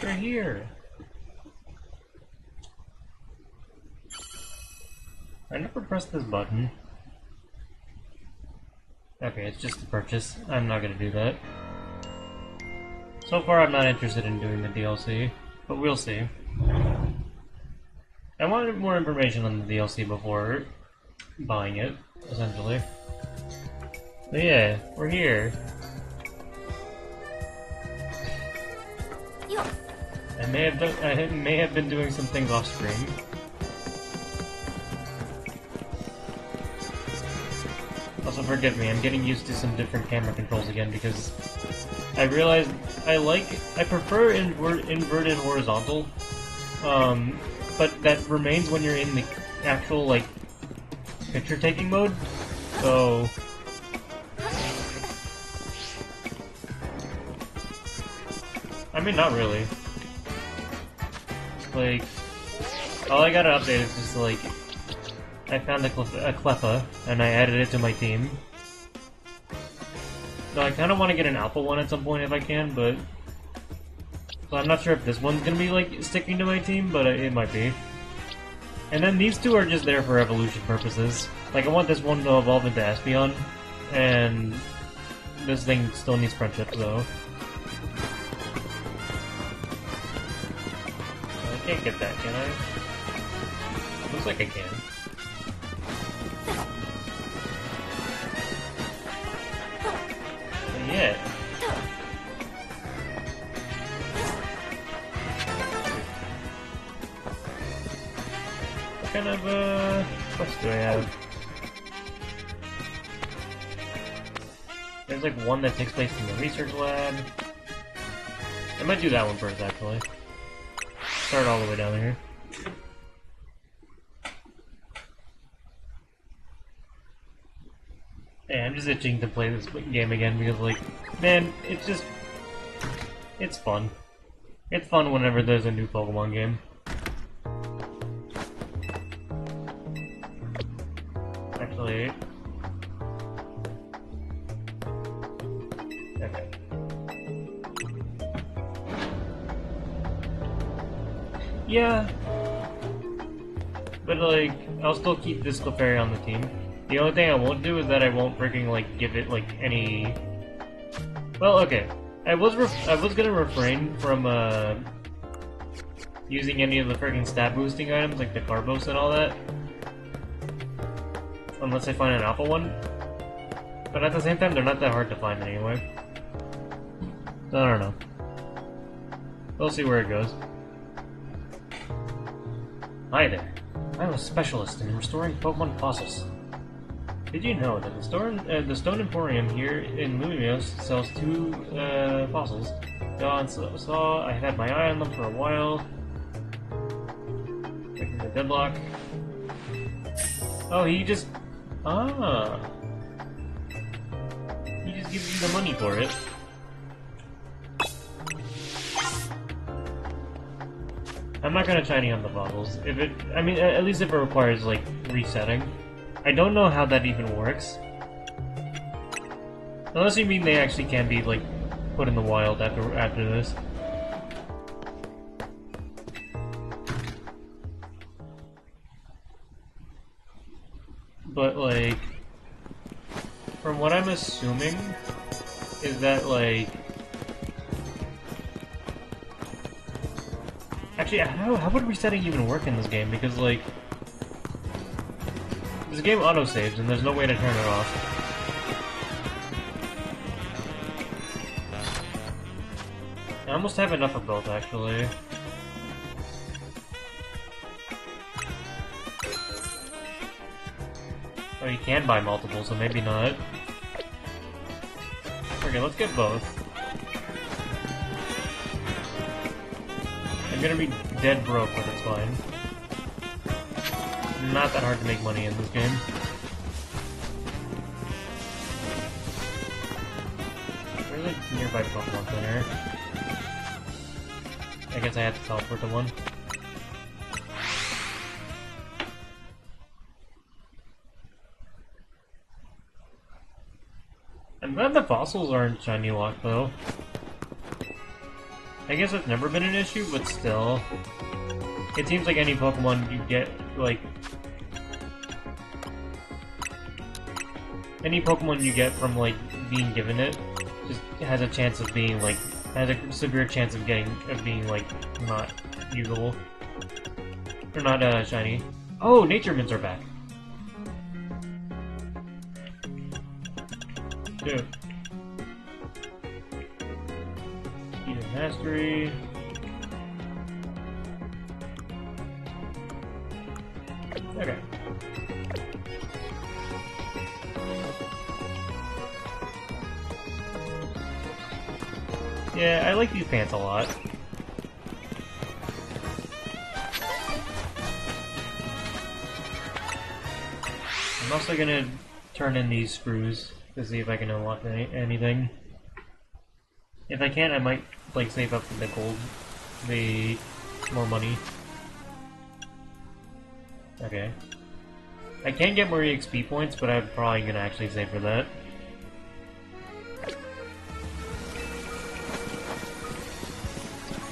They're here. I never pressed this button. Okay, it's just a purchase. I'm not gonna do that. So far, I'm not interested in doing the DLC, but we'll see. I wanted more information on the DLC before buying it, essentially. But yeah, we're here. I may have been doing some things off screen. Also, forgive me, I'm getting used to some different camera controls again because I realized I prefer inverted horizontal, but that remains when you're in the actual, like, picture-taking mode, so... I mean, not really. Like, all I gotta update is just, like, I found a Cleffa, and I added it to my team. So I kinda wanna get an Alpha one at some point if I can, but... So I'm not sure if this one's gonna be, like, sticking to my team, but it might be. And then these two are just there for evolution purposes. Like, I want this one to evolve into Espeon, and this thing still needs friendship, though. I can't get that, can I? Looks like I can. But yeah. What kind of, quests do I have? There's like one that takes place in the research lab. I might do that one first, actually. Start all the way down here. Yeah, I'm just itching to play this game again because, like, man, it's fun. It's fun whenever there's a new Pokemon game. Actually... Okay. Yeah, but like, I'll still keep this Clefairy on the team. The only thing I won't do is that I won't freaking like give it like any. Well, okay, I was gonna refrain from using any of the freaking stat boosting items like the Carbos and all that, unless I find an Alpha one. But at the same time, they're not that hard to find anyway. So I don't know. We'll see where it goes. Hi there. I'm a specialist in restoring Pokemon fossils. Did you know that the Stone Emporium here in Lumios sells 2 fossils? John saw I had my eye on them for a while. Checking the deadlock. Oh, he just... Ah. He just gives you the money for it. I'm not gonna shiny on the fossils. If it, I mean, at least if it requires, like, resetting. I don't know how that even works. Unless you mean they actually can be, like, put in the wild after this. But, like, from what I'm assuming, is that, like... Actually, how would resetting even work in this game? Because, like... This game autosaves, and there's no way to turn it off. I almost have enough of both, actually. Oh, you can buy multiple, so maybe not. Okay, let's get both. I'm gonna be dead broke, but it's fine. Not that hard to make money in this game. Where's a nearby Pokemon Center? I guess I have to teleport to one. I'm glad the fossils aren't shiny locked though. I guess it's never been an issue, but still. It seems like any Pokemon you get, like... Any Pokemon you get from, like, being given it, just has a chance of being, like... Has a severe chance of being, like, not usable. Or not, shiny. Oh, Nature Mints are back! Dude. Even Mastery... Okay. Yeah, I like these pants a lot. I'm also gonna turn in these screws to see if I can unlock anything. If I can, I might like save up for the gold, the more money. Okay. I can get more EXP points, but I'm probably gonna actually save for that.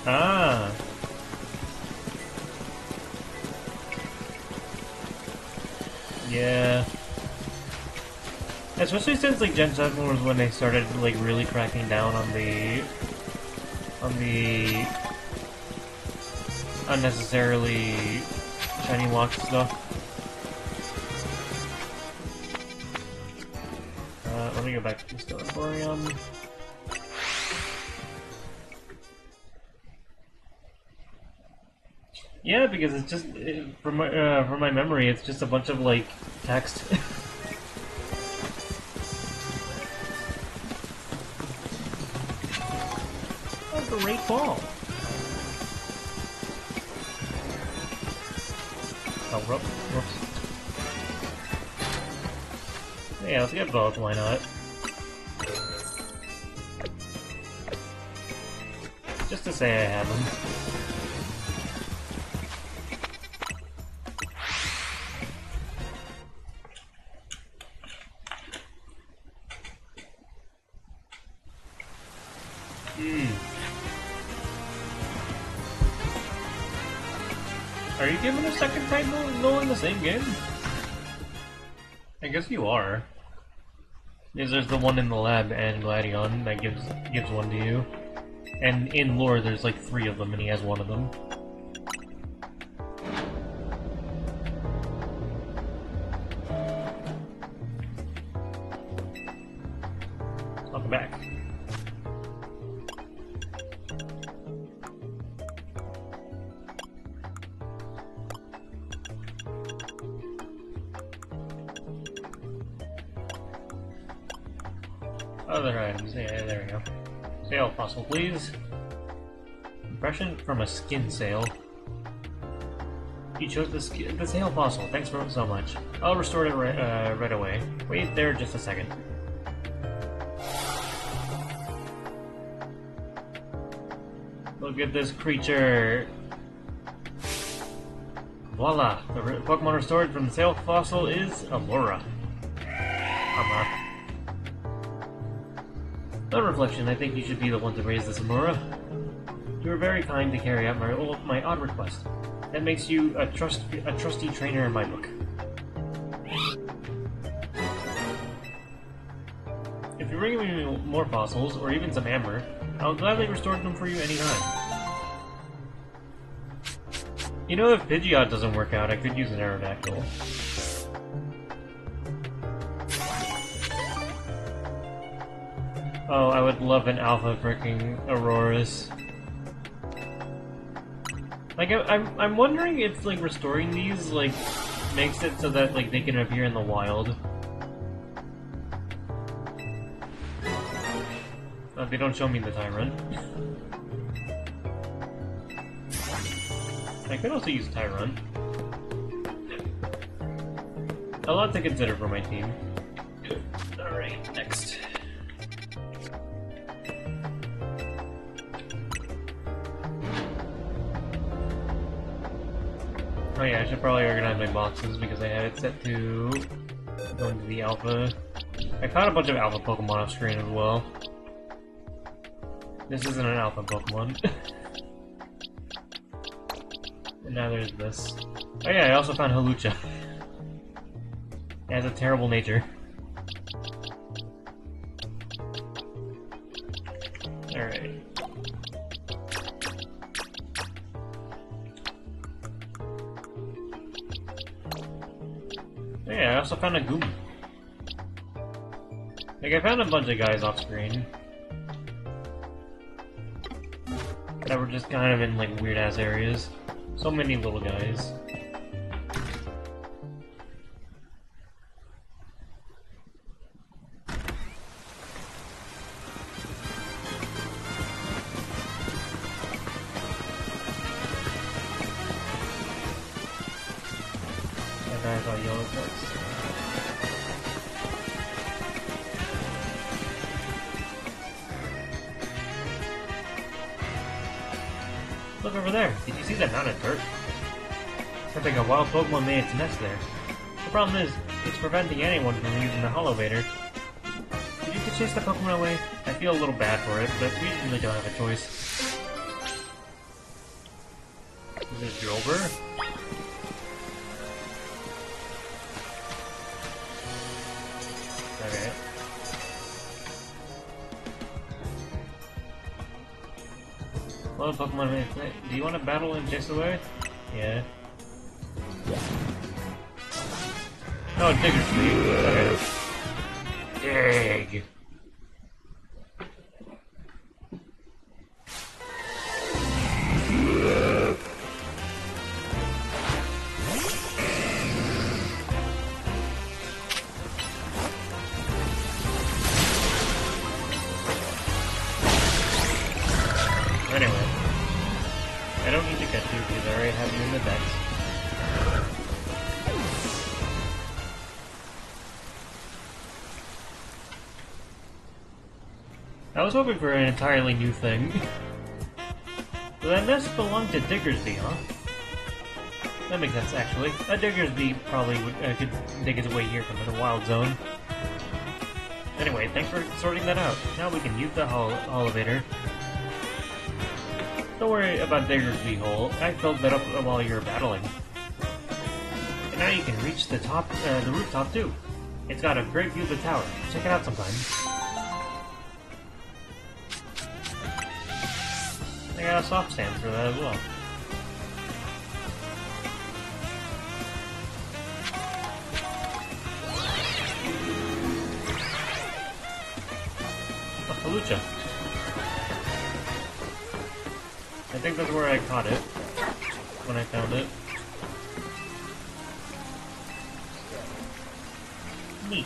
Ah! Yeah. Especially since like Gen 7 was when they started like really cracking down on the unnecessarily shiny walk stuff. Let me go back to the Storatorium. Yeah, because it's just from my memory, it's just a bunch of like text. Oh, great ball! Oh, whoops. Yeah, let's get both. Why not? Just to say I have them. Are you giving a second type null in the same game? I guess you are. Because there's the one in the lab and Gladion that gives one to you. And in lore there's like 3 of them and he has one of them. Welcome back. Other items, yeah, there we go. Sale fossil, please. Impression from a skin sale. You chose the sale fossil, thanks so much. I'll restore it right away. Wait there just a second. Look at this creature! Voila! The Pokemon restored from the sale fossil is Amora. On reflection, I think you should be the one to raise this Amora. You were very kind to carry out my odd request. That makes you a trusty trainer in my book. If you bring me more fossils, or even some amber, I'll gladly restore them for you anytime. You know, if Pidgeot doesn't work out, I could use an Aerodactyl. Oh, I would love an alpha freaking Aurorus. Like, I'm wondering if, like, restoring these, like, makes it so that, like, they can appear in the wild. They don't show me the Tyrant. I could also use Tyrant. A lot to consider for my team. Alright, next. Oh yeah, I should probably organize my boxes because I had it set to go into the alpha. I caught a bunch of alpha Pokemon off screen as well. This isn't an alpha Pokemon. And now there's this. Oh yeah, I also found Hawlucha. It has a terrible nature. Alright. Oh yeah, I also found a Goomy. Like, I found a bunch of guys off screen that were just kind of in, like, weird-ass areas. So many little guys. That guy's all yellow parts. Look over there. Did you see that mountain dirt? Sounds like a wild Pokemon made its nest there. The problem is, it's preventing anyone from using the Holovator. If you could chase the Pokemon away, I feel a little bad for it, but we really don't have a choice. Is this Drover? Okay. Hello, Pokemon. Do you want to battle and chase away? Yeah. Oh, Diggersby. Okay. Dig. Anyway, I don't need to catch you because I already have you in the deck. I was hoping for an entirely new thing. So that nest belonged to Diggersby, huh? That makes sense, actually. A Diggersby probably would, could dig its way here from the Wild Zone. Anyway, thanks for sorting that out. Now we can use the elevator. Don't worry about Diggersby Hole. I filled that up while you were battling. And now you can reach the top, the rooftop too. It's got a great view of the tower. Check it out sometime. I got a soft stand for that as well. A Hawlucha. I think that's where I caught it when I found it. Neat.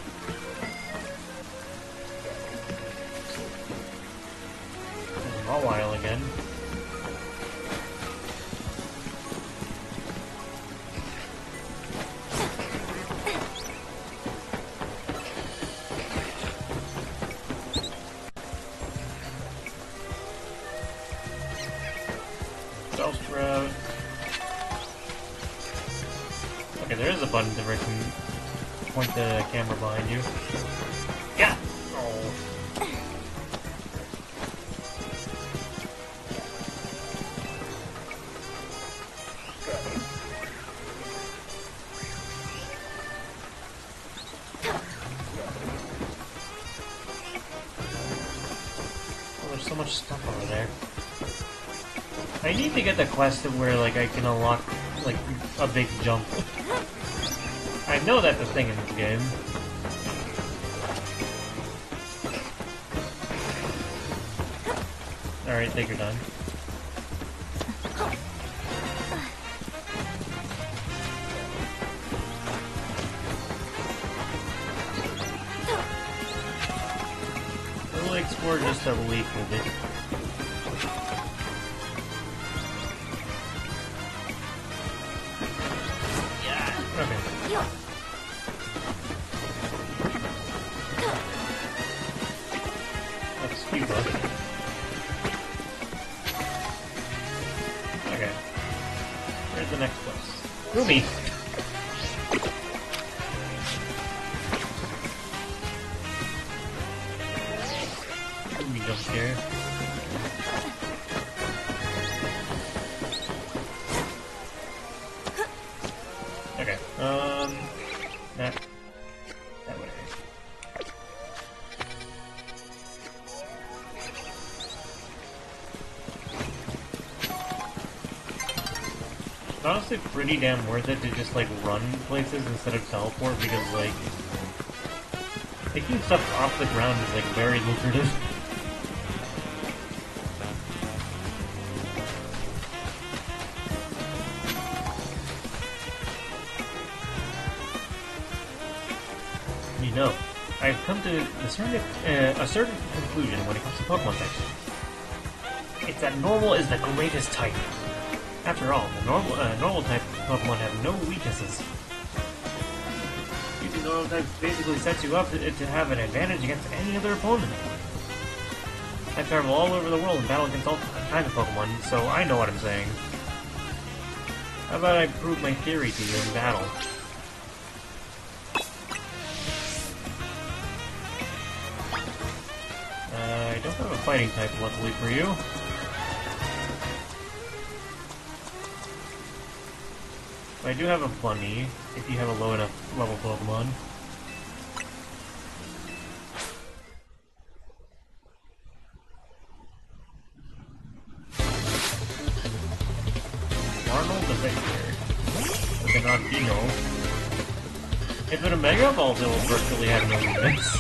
There's a Mawile again. Sprout. Okay, there is a button to point the camera behind you. Yeah! Oh. Oh, there's so much stuff over there. I need to get the quest where, like, I can unlock, like, a big jump. I know that's a thing in this game. Alright, take your time. We'll explore just a week with it. Okay. Where's the next quest? Goomy! Goomy jump scare. That way. It's honestly pretty damn worth it to just, like, run places instead of teleport, because, like, taking stuff off the ground is, like, very lucrative. You know, I've come to a certain conclusion when it comes to Pokemon types. It's that normal is the greatest type. After all, the normal type Pokemon have no weaknesses. Using normal types basically sets you up to have an advantage against any other opponent. I travel all over the world and battle against all kinds of Pokemon, so I know what I'm saying. How about I prove my theory to you in battle? I don't have a fighting type, luckily for you. But I do have a bunny, if you have a low enough level Pokemon. Arnold the Victor. With an Ardino. If it a Mega Evolves, it will virtually have no limits.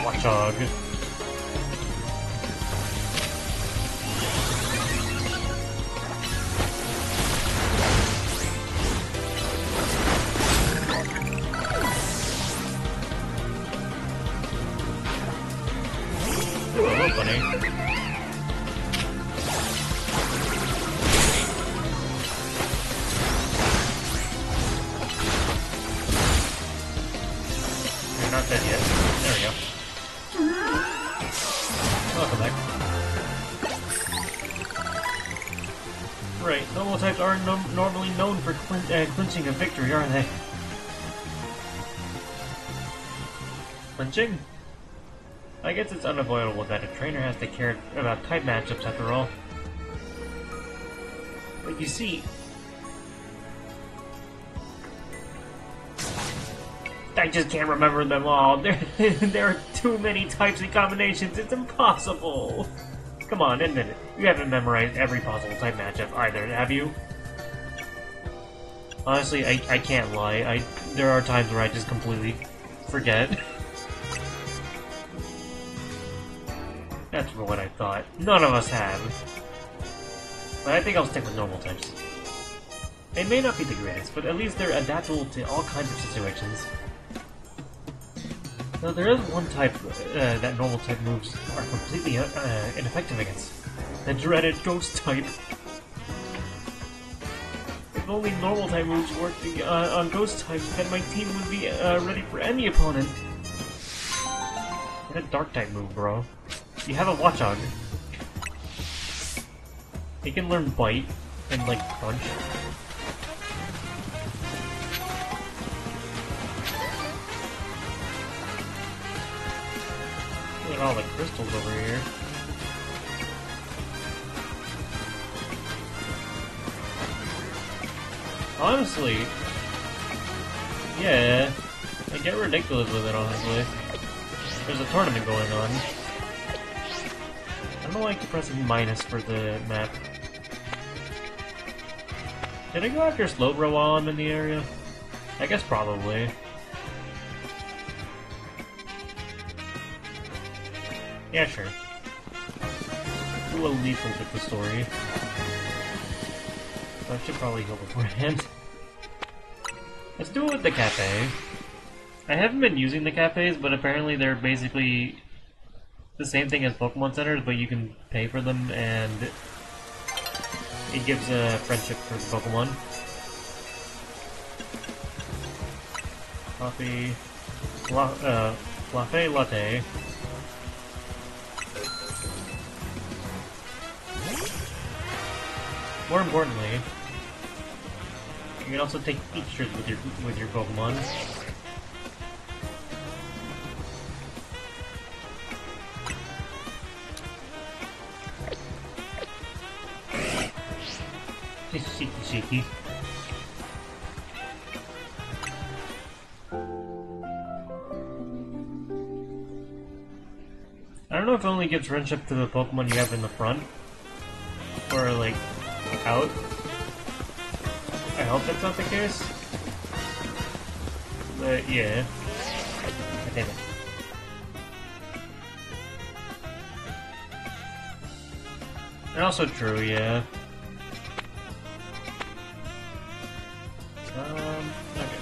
Watchog. Ooh, hello, bunny. You're not dead yet. There we go. Welcome back. Right, normal types aren't normally known for clinching a victory, are they? Clinching? I guess it's unavoidable that a trainer has to care about type matchups after all. But you see... I just can't remember them all. There are too many types and combinations. It's impossible. Come on, admit it. You haven't memorized every possible type matchup either, have you? Honestly, I can't lie. There are times where I just completely forget. That's what I thought. None of us have. But I think I'll stick with normal types. They may not be the greatest, but at least they're adaptable to all kinds of situations. Now, there is one type that normal type moves are completely ineffective against. The dreaded ghost type. If only normal type moves worked on ghost types, then my team would be ready for any opponent. Get a dark type move, bro. You have a Watchog. It can learn Bite and, like, Crunch. Look at all the crystals over here. Honestly, yeah, I get ridiculous with it, honestly. There's a tournament going on. I don't like pressing minus for the map. Did I go after Slowbro while I'm in the area? I guess probably. Yeah, sure. Do a lethal with the story. I should probably heal beforehand. Let's do it with the cafe. I haven't been using the cafes, but apparently they're basically the same thing as Pokemon Centers, but you can pay for them, and it gives a friendship for the Pokemon. Coffee, latte. More importantly, you can also take features with your Pokemon. Shaky. I don't know if it only gives friendship to the Pokemon you have in the front, or like out. I hope that's not the case. But yeah. Damn it. And also true, yeah. Okay.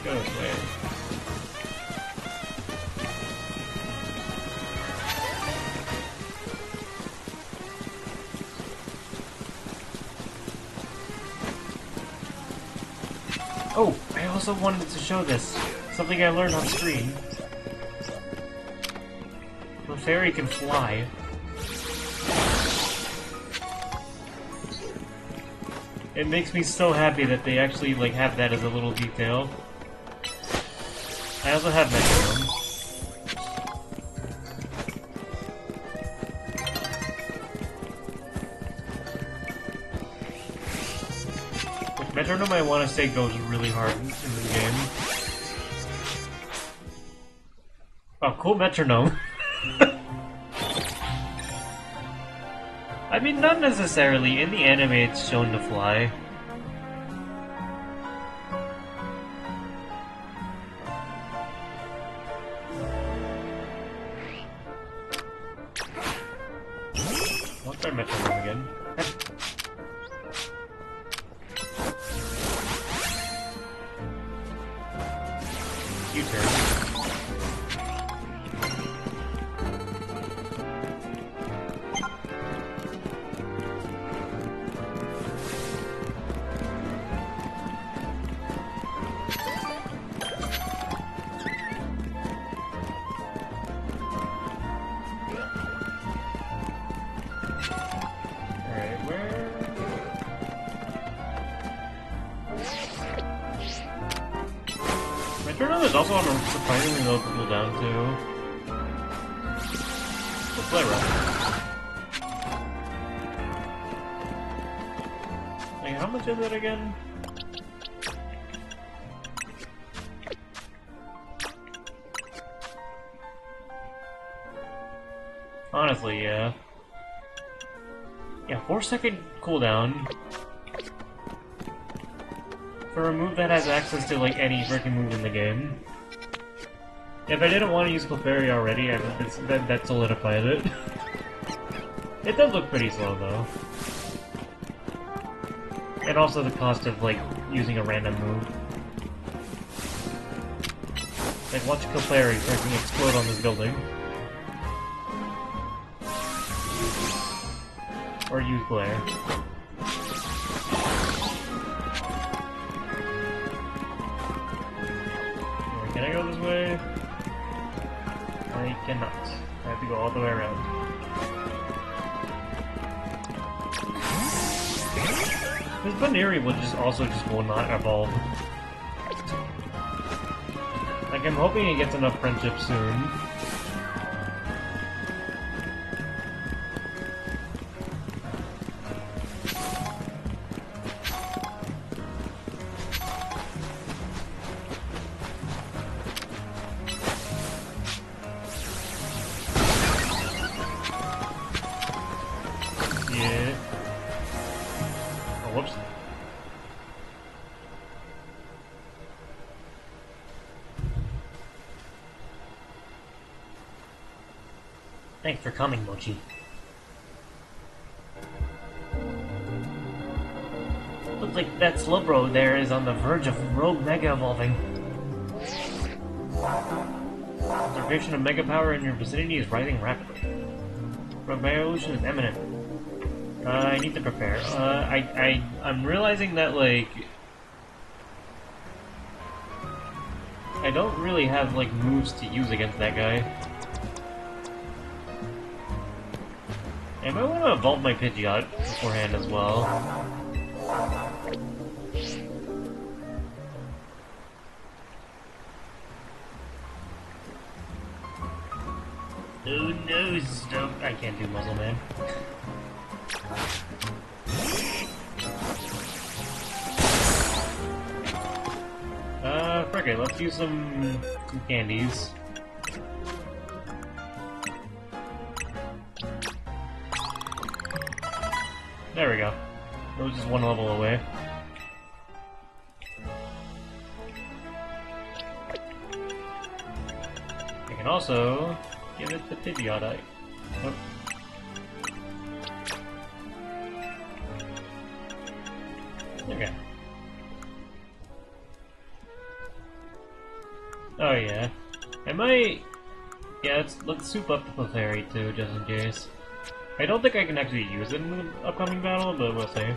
Go this way. Oh, I also wanted to show this. Something I learned on screen. The fairy can fly. It makes me so happy that they actually like have that as a little detail. I also have Metronome. With Metronome, I want to say goes really hard in the game. Oh, cool Metronome. I mean, not necessarily. In the anime, it's shown to fly. I'll try Metronome again. U-turn. Metronome is also on a surprisingly low cooldown too. Let's play rough. Like, how much is it again? Honestly, yeah. Yeah, 4-second cooldown. For a move that has access to, like, any freaking move in the game. If I didn't want to use Clefairy already, that solidified it. It does look pretty slow, though. And also the cost of, like, using a random move. Like, watch Clefairy freaking explode on this building. Or use Glare. Can I go this way? I cannot. I have to go all the way around. This Canari will will not evolve. Like, I'm hoping it gets enough friendship soon. Yeah. Oh, whoops. Thanks for coming, Mochi. Looks like that Slowbro there is on the verge of Rogue Mega evolving. Observation of Mega Power in your vicinity is rising rapidly. Rogue Mega Evolution is imminent. I need to prepare. I'm realizing that, like, I don't really have, like, moves to use against that guy. I might want to evolve my Pidgeot beforehand as well. Oh no, stop. I can't do Muzzle Man. Frick it, let's use some candies. There we go. It was just one level away. I can also give it the Pidgeot. Oh. Okay. Oh yeah. I might... Yeah, let's soup up the Clefairy too, just in case. I don't think I can actually use it in the upcoming battle, but we'll see.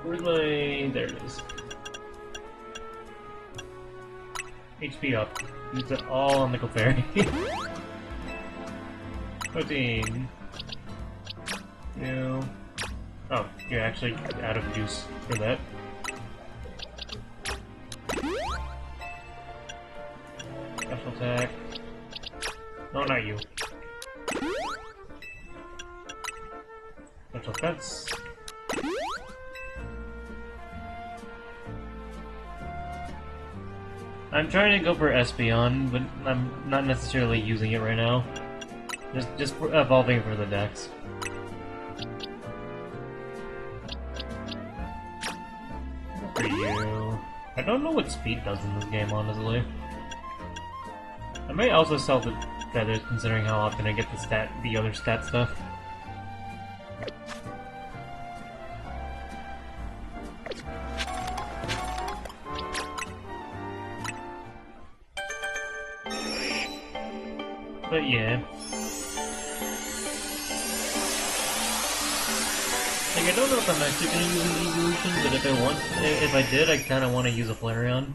Where's my... There it is. HP up. Use it all on the Clefairy. 14. No. Oh, you're actually out of juice for that. Special attack. No, not you. Special defense. I'm trying to go for Espeon, but I'm not necessarily using it right now. Just evolving for the dex. For you. I don't know what speed does in this game, honestly. I may also sell the feathers, considering how often I get the other stat stuff. But yeah. Like, I don't know if I'm actually gonna use an evolution, but if I did, I kinda wanna use a Flareon.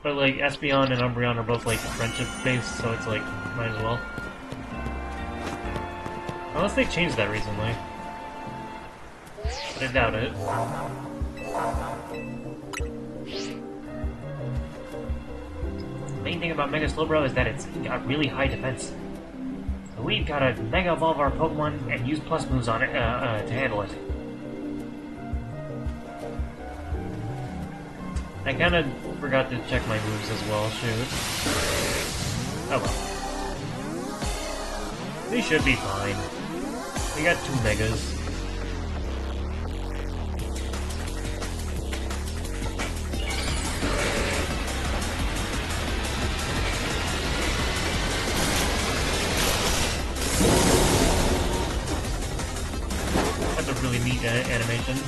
But like, Espeon and Umbreon are both like friendship-based, so it's like, might as well. Unless they changed that recently. But I doubt it. The main thing about Mega Slowbro is that it's got really high defense. So we've gotta Mega Evolve our Pokemon and use plus moves on it to handle it. I kinda forgot to check my moves as well, shoot. Oh well. They should be fine. We got 2 Megas. That's a really neat animation.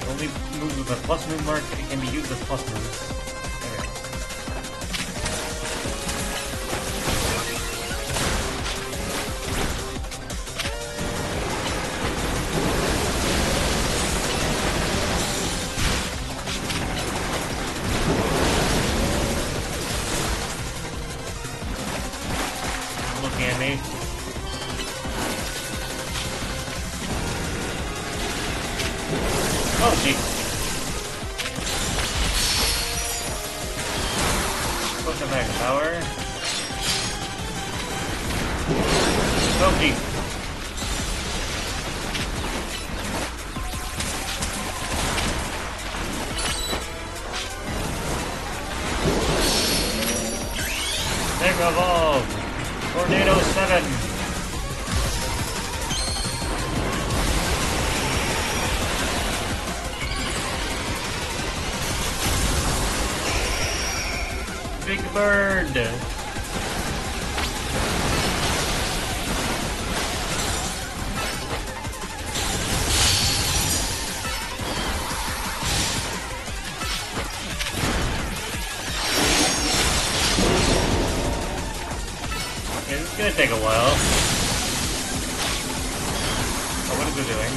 Only moves with a plus move mark, it can be used as plus moves. Okay. Looking at me. Oh, jeez. Push him back to power. Oh, jeez. Mega Evolve! Tornado 7! Big Bird! It's gonna take a while. Oh, what is it doing?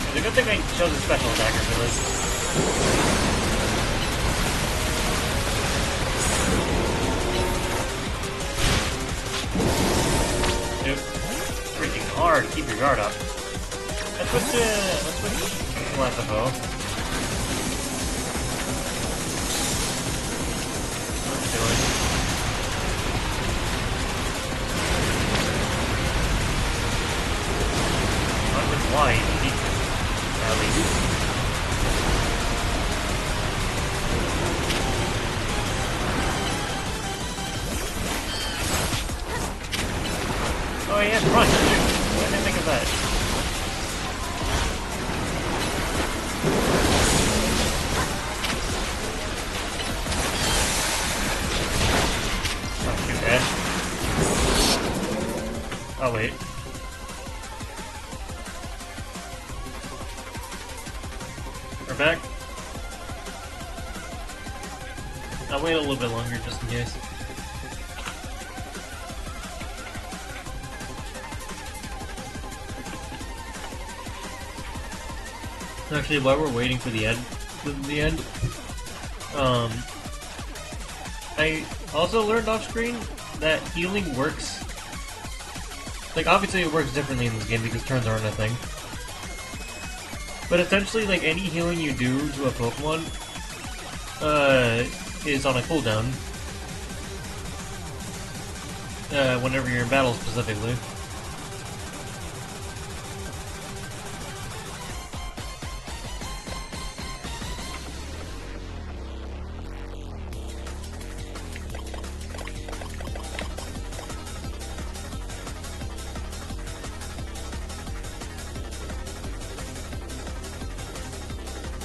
It's a good thing I chose a special attacker for this. Dude, freaking hard. Keep your guard up. Let's switch Lethafo. What's it doing? Not with wide, at least. Oh yeah, run! Why didn't I think of that? Not too bad. Oh wait. We're back. I'll wait a little bit longer just in case. Actually, while we're waiting for the end, I also learned off screen that healing works. Like, obviously it works differently in this game because turns aren't a thing. But essentially, like, any healing you do to a Pokemon, is on a cooldown. Whenever you're in battle specifically.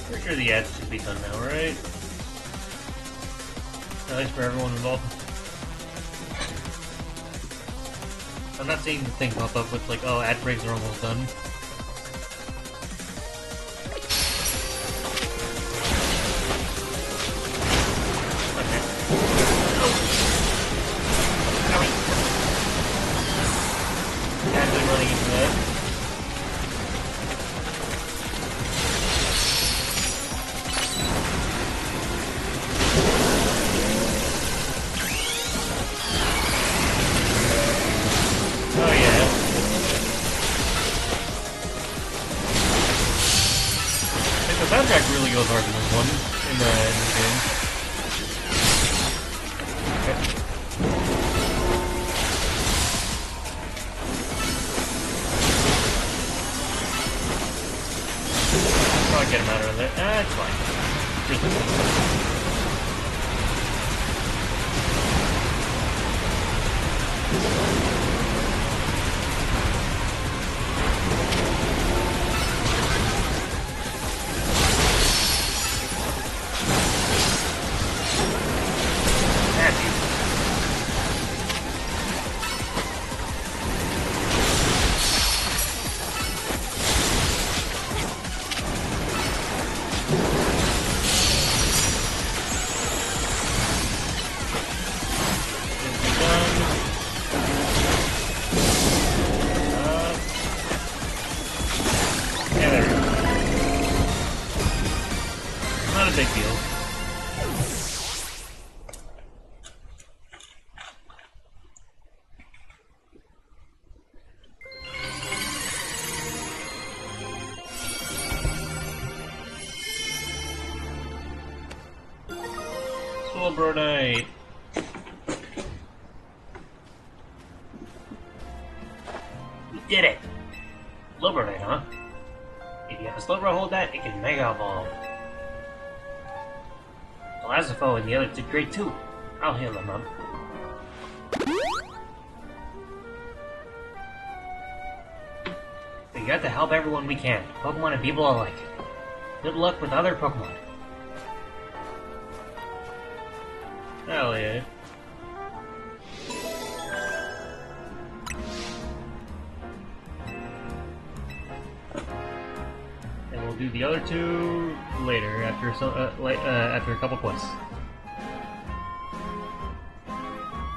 Pretty sure the ads should be done now, right? At least for everyone involved. I'm not seeing the thing pop up with like, oh, ad breaks are almost done. Okay. Casually running into that. The soundtrack really goes hard in this one, in this game. Okay. Probably get him out of there. It's fine. Here's the thing. Not a big deal. Slowbro-Knight. You did it! Slowbro-Knight, huh? If you have a Slowbro hold that, it can Mega Evolve. Alazafo and the others did great too. I'll heal them up. We got to help everyone we can, Pokemon and people alike. Good luck with other Pokemon. Hell yeah. And we'll do the other two later, after after a couple quests.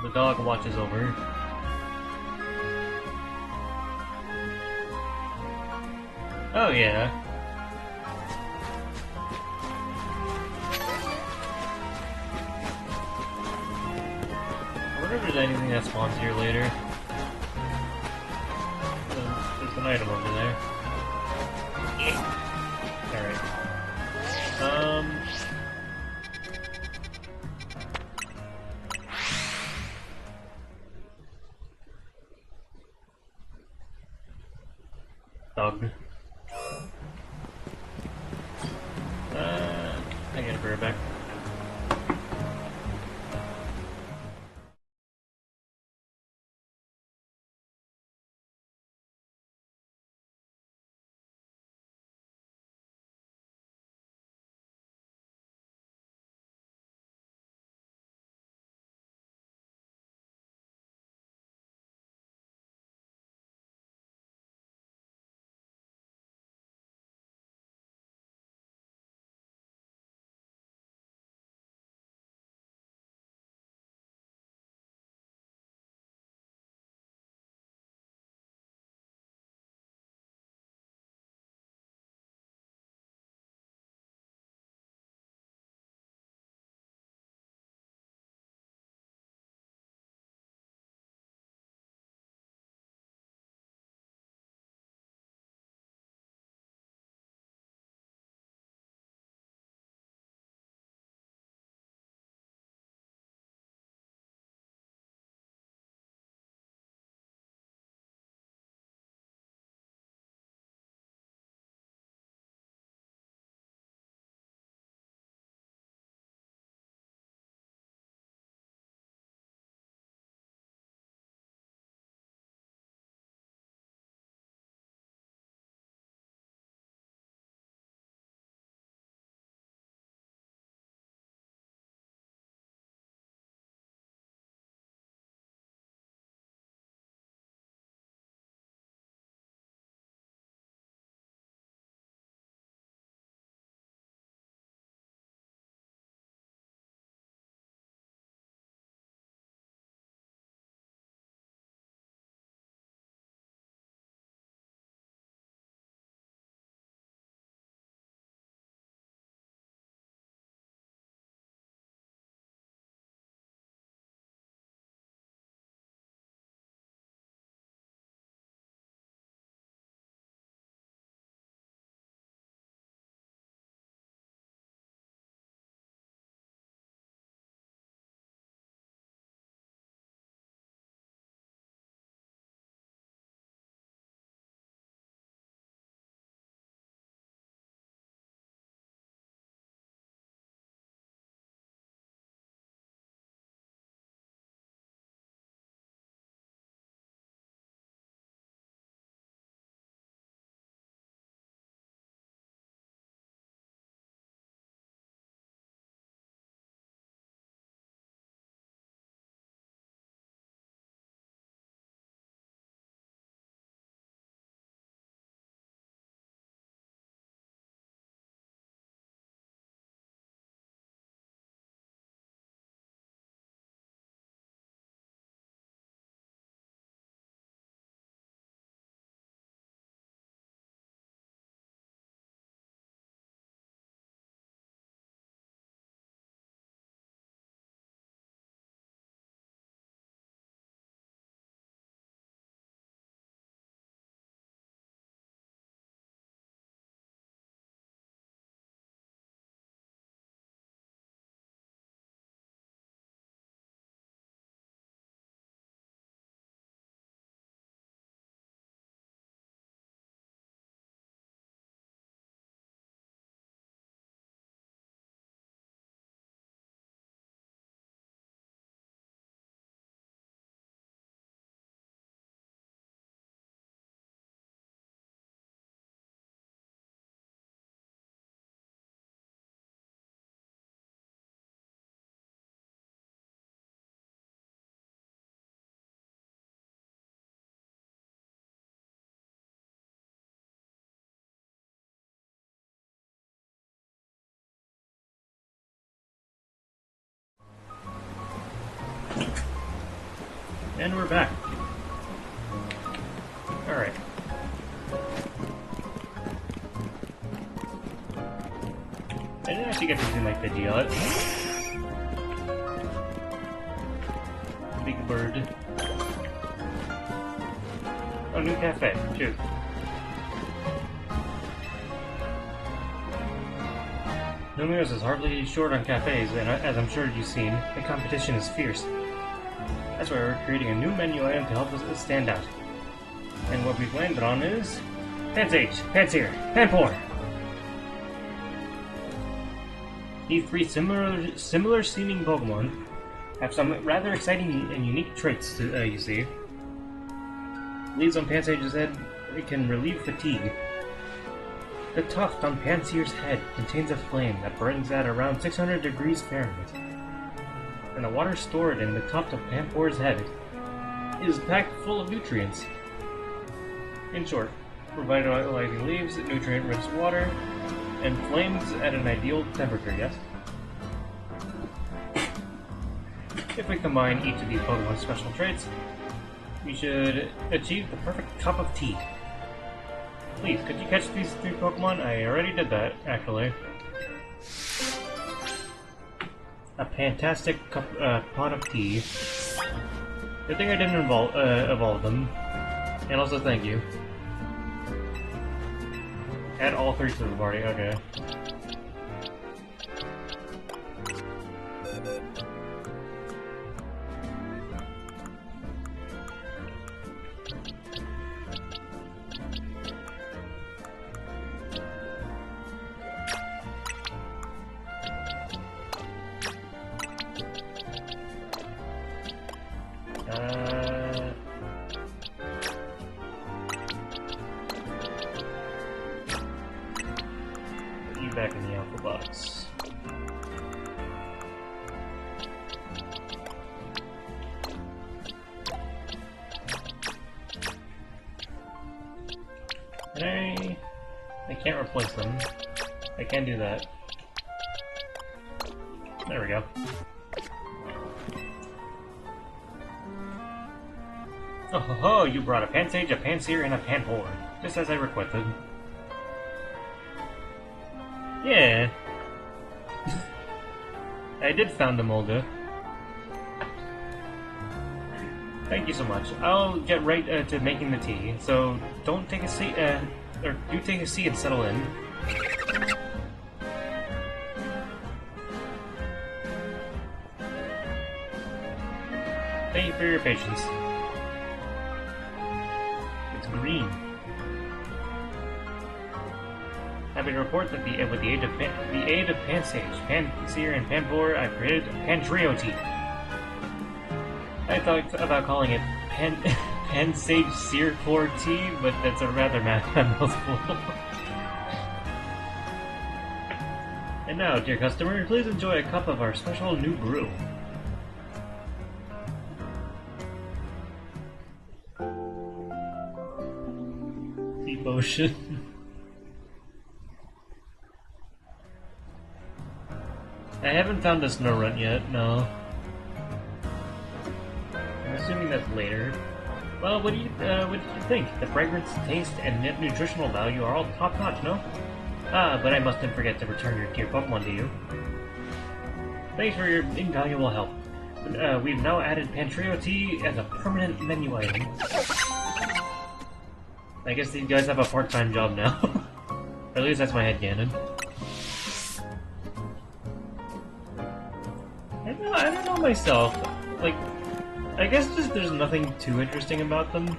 The dog watch is over. Oh yeah. anything that spawns here later. There's an item over there. Alright. Dog. I gotta bring it back. And we're back. Alright. I didn't actually get to do like the deal. bird. Oh, new cafe. Shoot. Numeros is hardly short on cafes, and as I'm sure you've seen, the competition is fierce. That's why we're creating a new menu item to help us stand out. And what we've landed on is... Pansage, Panseer, Panpour! These three similar seeming Pokemon have some rather exciting and unique traits, you see. Leaves on Pansage's head, it can relieve fatigue. The tuft on Panseer's head contains a flame that burns at around 600 degrees Fahrenheit. And the water stored in the tuft of Panpour's head is packed full of nutrients. In short, revitalizing leaves, nutrient-rich water, and flames at an ideal temperature, yes? If we combine each of these Pokemon's special traits, we should achieve the perfect cup of tea. Please, could you catch these three Pokemon? I already did that, actually. A fantastic pot of tea. Good thing I didn't evolve them. And also thank you. Add all three to the party, okay. Put you back in the Alpha box. Can I can't replace them. I can do that. There we go. Oh ho ho! You brought a Pansage, a Panseer, and a Panpour, just as I requested. Yeah. I did found the Molga. Thank you so much. I'll get right to making the tea, so don't take a seat, or do take a seat and settle in. Thank you for your patience. It's green. Happy to report that with the aid of Pansage, Panseer, and Panpour, I've created Pantrio tea. I thought about calling it Pansage Searcore tea, but that's a rather mouthful. And now, dear customer, please enjoy a cup of our special new brew. Deep ocean. I haven't found a snow run yet, no. I'm assuming that's later. Well, what do you think? The fragrance, taste, and nutritional value are all top-notch, no? Ah, but I mustn't forget to return your dear Pokemon to you. Thanks for your invaluable help. We've now added Pantrio tea as a permanent menu item. I guess these guys have a part-time job now. Or at least that's my headcanon. I don't know myself. Like, I guess just there's nothing too interesting about them.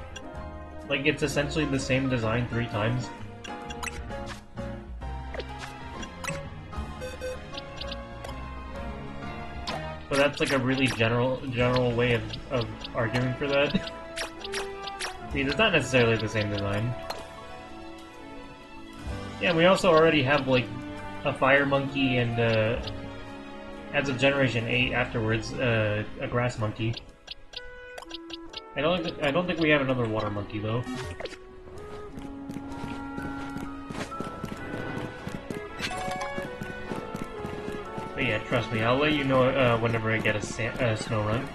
Like, it's essentially the same design 3 times. So that's like a really general way of arguing for that. I mean, it's not necessarily the same design. Yeah, we also already have, like, a Fire Monkey and, as of Generation 8 afterwards, a Grass Monkey. I don't think we have another Water Monkey, though. But yeah, trust me, I'll let you know whenever I get a snow run.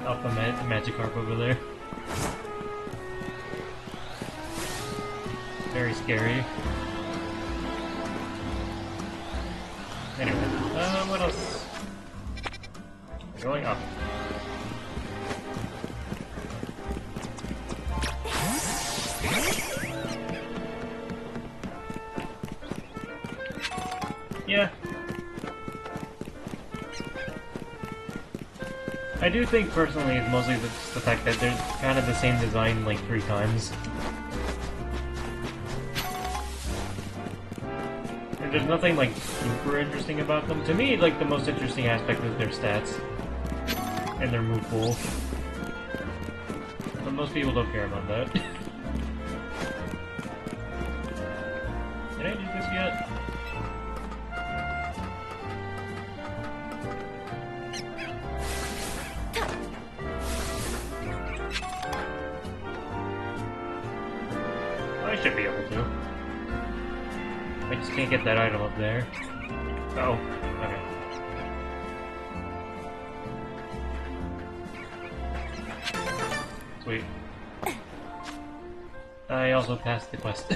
Alpha Magikarp over there. Very scary. Anyway, what Let us... We're going up. Yeah. I do think, personally, it's mostly the fact that they're kind of the same design, like, 3 times. And there's nothing, like, super interesting about them. To me, like, the most interesting aspect is their stats. And their move pool. But most people don't care about that. Did I do this yet? I should be able to. I just can't get that item up there. Oh, okay. Sweet. I also passed the quest.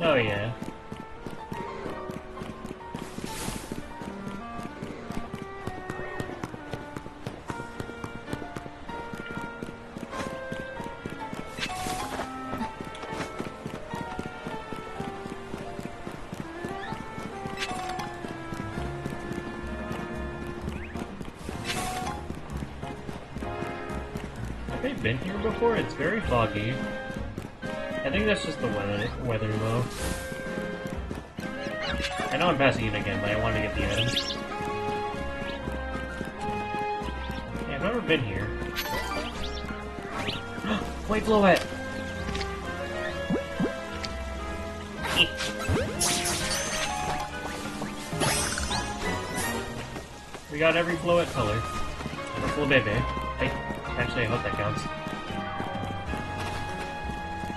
Oh yeah. Have they been here before? It's very foggy. I think that's just the weather though. I know I'm passing it again, but I wanted to get the items. Yeah, I've never been here. White Blowette! We got every Blowette color. And a full baby. Actually, I hope that counts.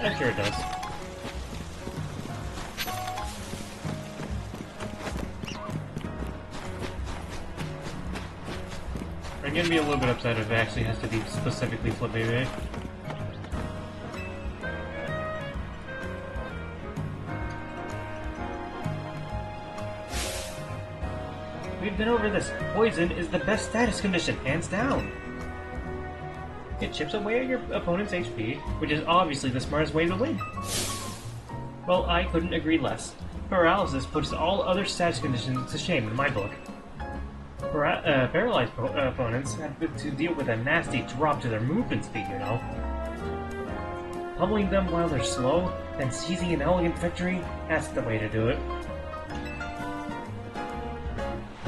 I'm sure it does. I'm gonna be a little bit upset if it actually has to be specifically Flip Baby. We've been over this. Poison is the best status condition, hands down. It chips away at your opponent's HP, which is obviously the smartest way to win. Well, I couldn't agree less. Paralysis puts all other status conditions to shame in my book. Paralyzed opponents have to deal with a nasty drop to their movement speed, you know. Pummeling them while they're slow, then seizing an elegant victory, that's the way to do it.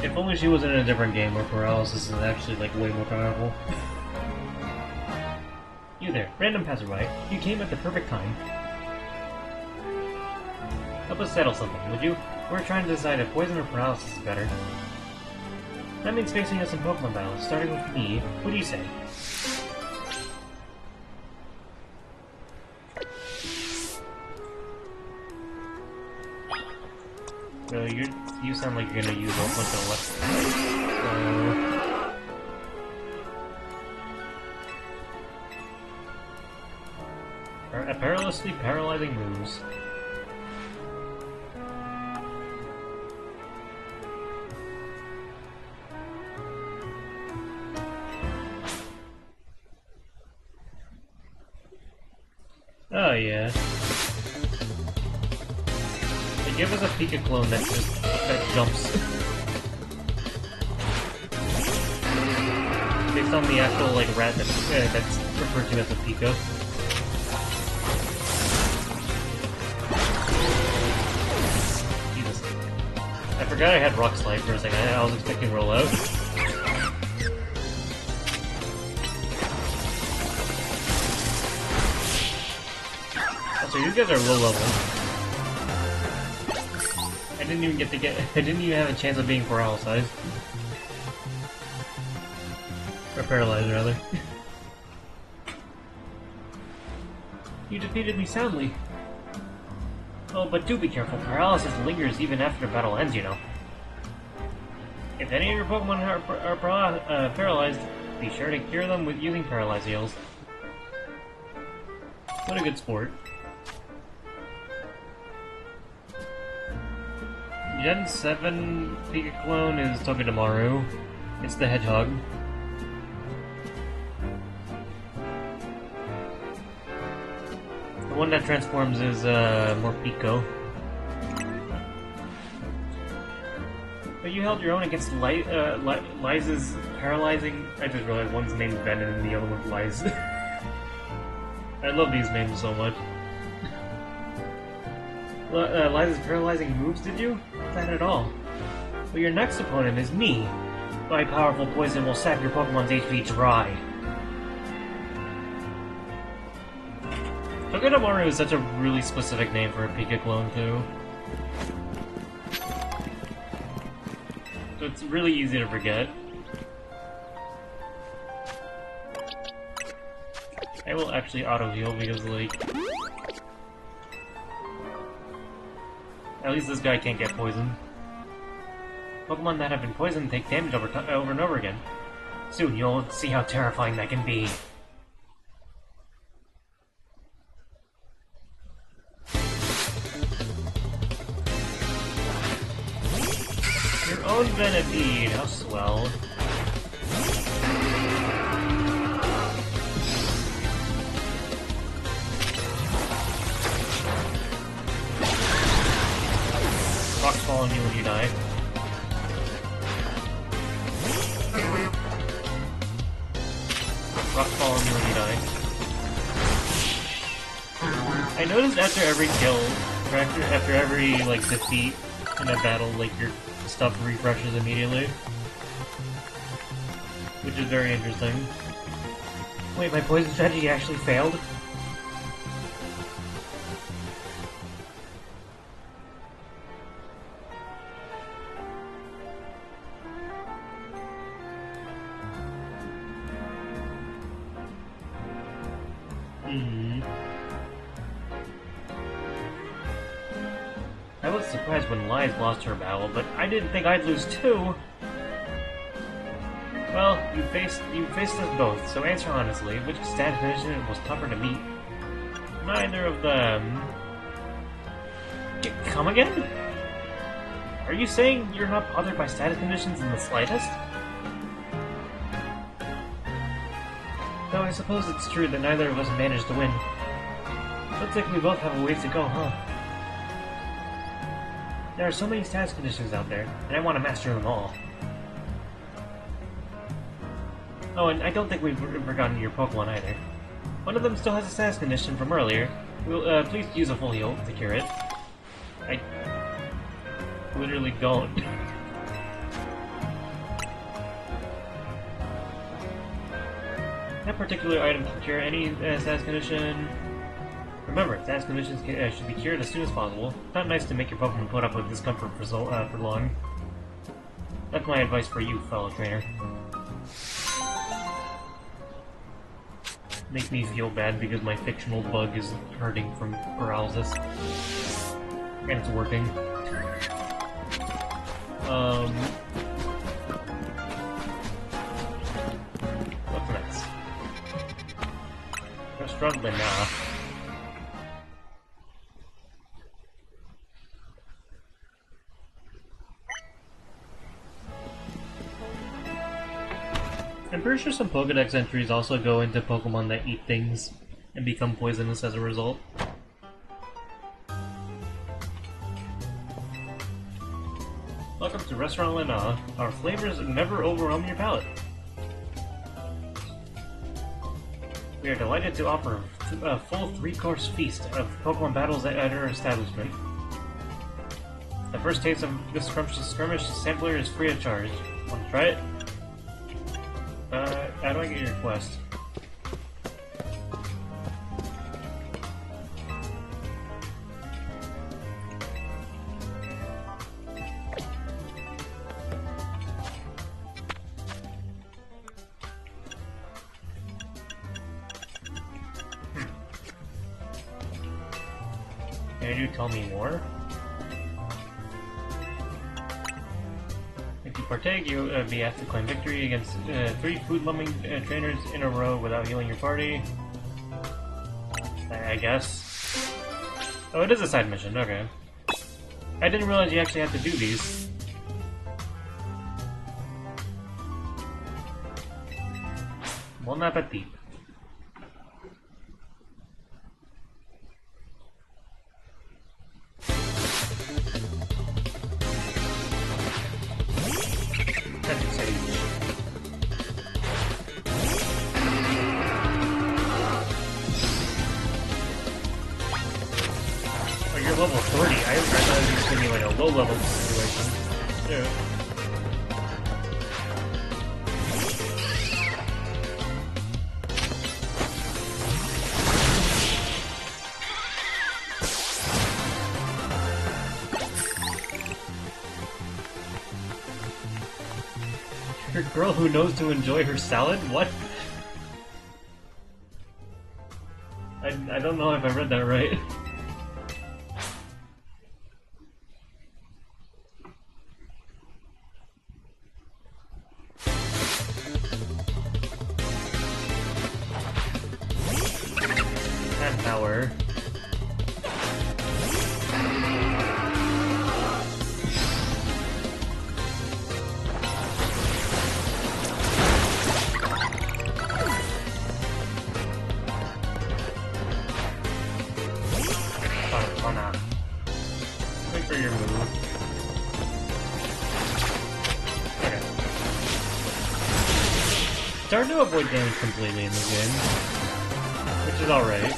If only she was in a different game where paralysis is actually, like, way more powerful. You there, random passerby. You came at the perfect time. Help us settle something, would you? We're trying to decide if poison or paralysis is better. That means facing us in Pokemon battles, starting with me. What do you say? So you sound like you're gonna use a bunch of left. Perilously paralyzing moves. Oh yeah. They give us a Pika clone that jumps. Based on the actual like rat that's referred to as a Pika. Jesus. I forgot I had Rock Slide for a second. I was expecting Roll Out. So these guys are low level. I didn't even have a chance of being paralyzed. Or paralyzed, rather. You defeated me soundly. Oh, but do be careful. Paralysis lingers even after the battle ends, you know. If any of your Pokemon are paralyzed, be sure to cure them with using Paralyze Heals. What a good sport. Gen 7 Pika clone is Togedemaru. It's the hedgehog. The one that transforms is Morpeko. But you held your own against Liza's paralyzing... I just realized one's named Venom and the other one's Liz. I love these names so much. Liza's paralyzing moves, did you? Not that at all. Well, your next opponent is me. My powerful poison will sap your Pokemon's HP dry. Togedemaru is such a really specific name for a Pika clone, too. So it's really easy to forget. I will actually auto-heal because, like... At least this guy can't get poisoned. Pokemon that have been poisoned take damage over and over again. Soon you'll see how terrifying that can be. Your own Venipede, how swell. Rocks fall on you when you die. Rocks fall on you when you die. I noticed after every kill, or after every, like, defeat in a battle, like, your stuff refreshes immediately. Which is very interesting. Wait, my poison strategy actually failed? I was surprised when Liz lost her battle, but I didn't think I'd lose too! Well, you faced us both, so answer honestly, which stat condition was tougher to meet? Neither of them... Come again? Are you saying you're not bothered by status conditions in the slightest? Though I suppose it's true that neither of us managed to win. Looks like we both have a ways to go, huh? There are so many status conditions out there, and I want to master them all. Oh, and I don't think we've forgotten your Pokemon either. One of them still has a status condition from earlier. We'll, please use a full heal to cure it. I literally don't. That particular item can cure any status condition. Remember, status conditions should be cured as soon as possible. Not nice to make your Pokemon put up with discomfort for long. That's my advice for you, fellow trainer. Makes me feel bad because my fictional bug is hurting from paralysis. And it's working. What's next? We're struggling now. I'm pretty sure some Pokédex entries also go into Pokemon that eat things and become poisonous as a result. Welcome to Restaurant Lena. Our flavors never overwhelm your palate. We are delighted to offer a full 3-course feast of Pokemon battles at our establishment. The first taste of this skirmish sampler is free of charge. Want to try it? How do I get your quest? Can you tell me more? If you partake, you'll be asked to claim victory against 3 food-loving trainers in a row without healing your party. I guess. Oh, it is a side mission, okay. I didn't realize you actually have to do these. Bon appetit. You're level 30. I thought it was going to be like a low level situation. Yeah. Your girl who knows to enjoy her salad? What? I don't know if I read that right. Power. Wait for your move. Okay. Starting to avoid damage completely in the game, which is alright.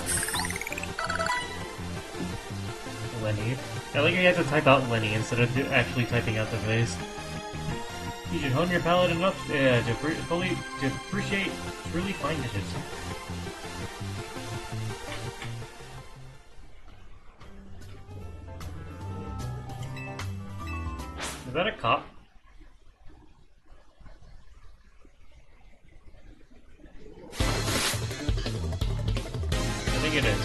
Lenny. I like how you have to type out Lenny instead of actually typing out the face. You should hone your palate enough to appreciate truly fine dishes. Is that a cop? I think it is.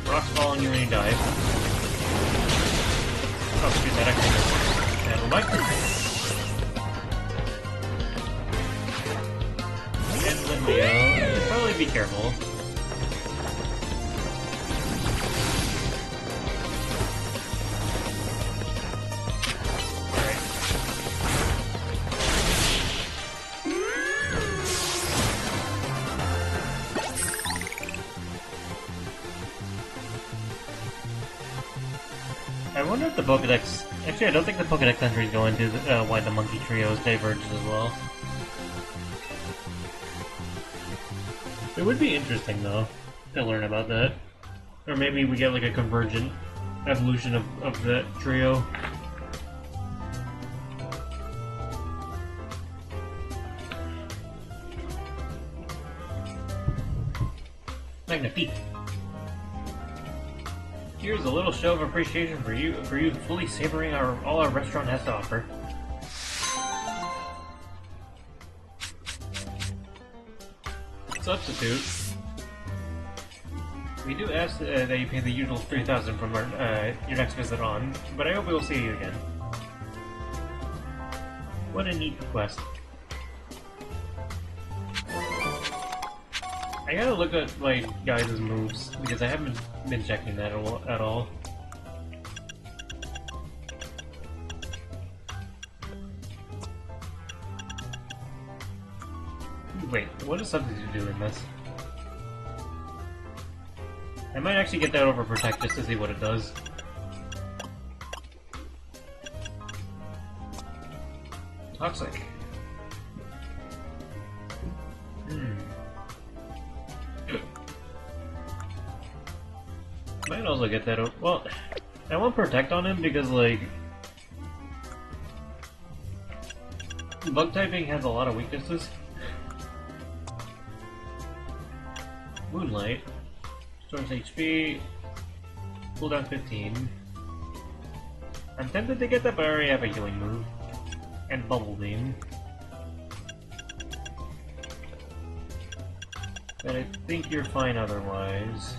Rocks fall on you when you die. Oh, shoot, that actually doesn't handle my and Leo. Should probably be careful. I wonder if the Pokedex... Actually, I don't think the Pokedex entries go into why the Monkey Trios diverged as well. It would be interesting, though, to learn about that. Or maybe we get, like, a convergent evolution of that trio. Magnifique. Here's a little show of appreciation for you fully savoring all our restaurant has to offer. Substitute. We do ask that you pay the usual 3,000 from your next visit on, but I hope we will see you again. What a neat request. I gotta look at my guys' moves, because I haven't been checking that at all. Wait, what does Substitute do in this? I might actually get that over Protect just to see what it does. Toxic. Might also get that over. Well, I want Protect on him because, like, bug typing has a lot of weaknesses. Moonlight. Storm's HP. Cooldown 15. I'm tempted to get that, but I already have a healing move. And Bubble Beam. But I think you're fine otherwise.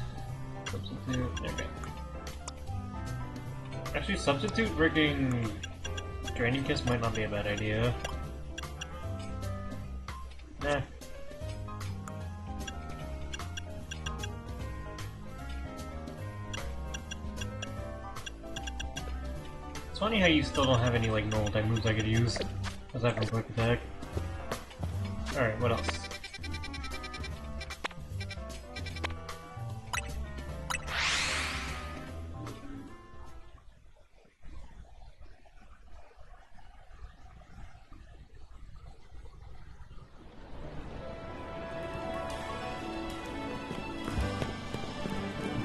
Substitute. Okay. Actually, Substitute freaking Draining Kiss might not be a bad idea. Nah. It's funny how you still don't have any like normal type moves I could use, aside from quick attack. Alright, what else?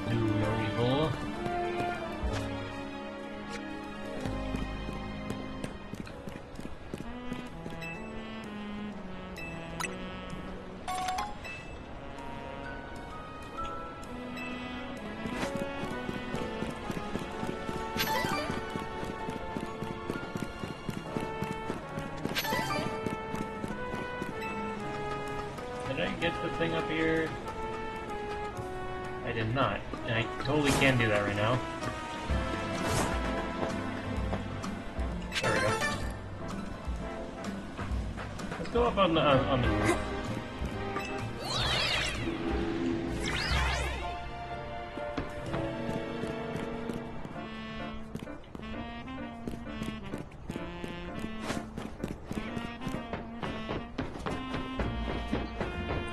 Do no evil. Did I get the thing up here? I did not, and I totally can do that right now. There we go. Let's go up on the roof.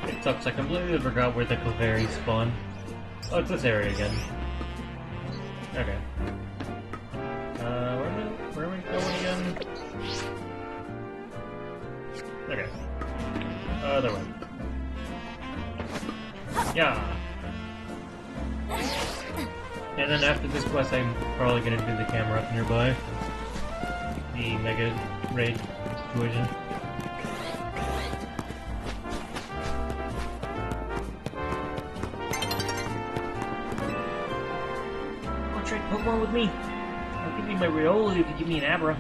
It sucks, I completely forgot where the Canari spawn. Oh, it's this area again. Okay. Where are we going again? Okay. Other way. Yeah. And then after this quest, I'm probably gonna do the camera up nearby. The Mega Raid situation. Pokemon with me. I'll give you my Riolu if you give me an Abra.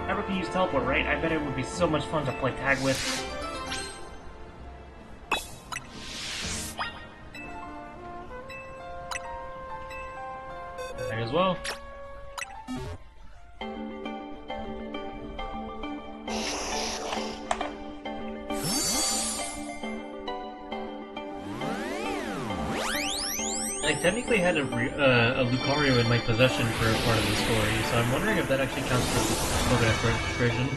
Abra can use teleport, right? I bet it would be so much fun to play tag with. Might as well. I technically had a Lucario in my possession for a part of the story, so I'm wondering if that actually counts as Pokédex registration.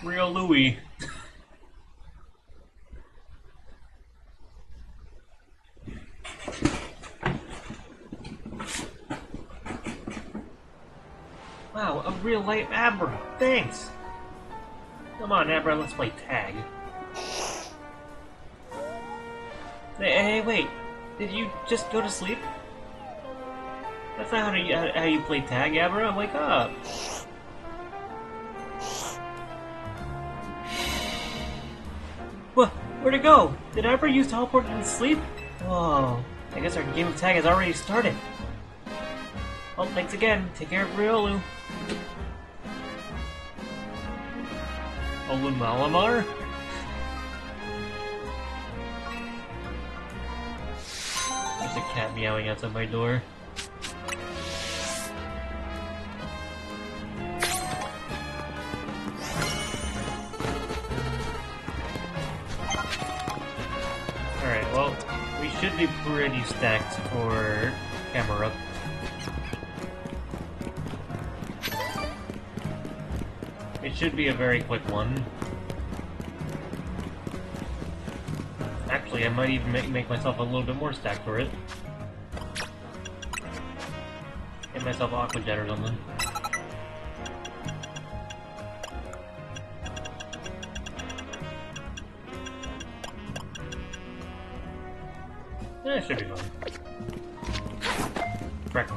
Real Louie. Wow, a real life Abra. Thanks. Come on, Abra, let's play tag. Hey, wait. Did you just go to sleep? That's not how you play tag, Abra. Wake up. What? Where'd it go? Did Abra use teleport in sleep? Whoa. I guess our game of tag has already started. Well, thanks again. Take care of Riolu. Malamar? There's a cat meowing outside my door. Alright, well, we should be pretty stacked for camera. It should be a very quick one. Actually, I might even make myself a little bit more stacked for it. Get myself Aqua Jet or something. Yeah, it should be fun. Correct.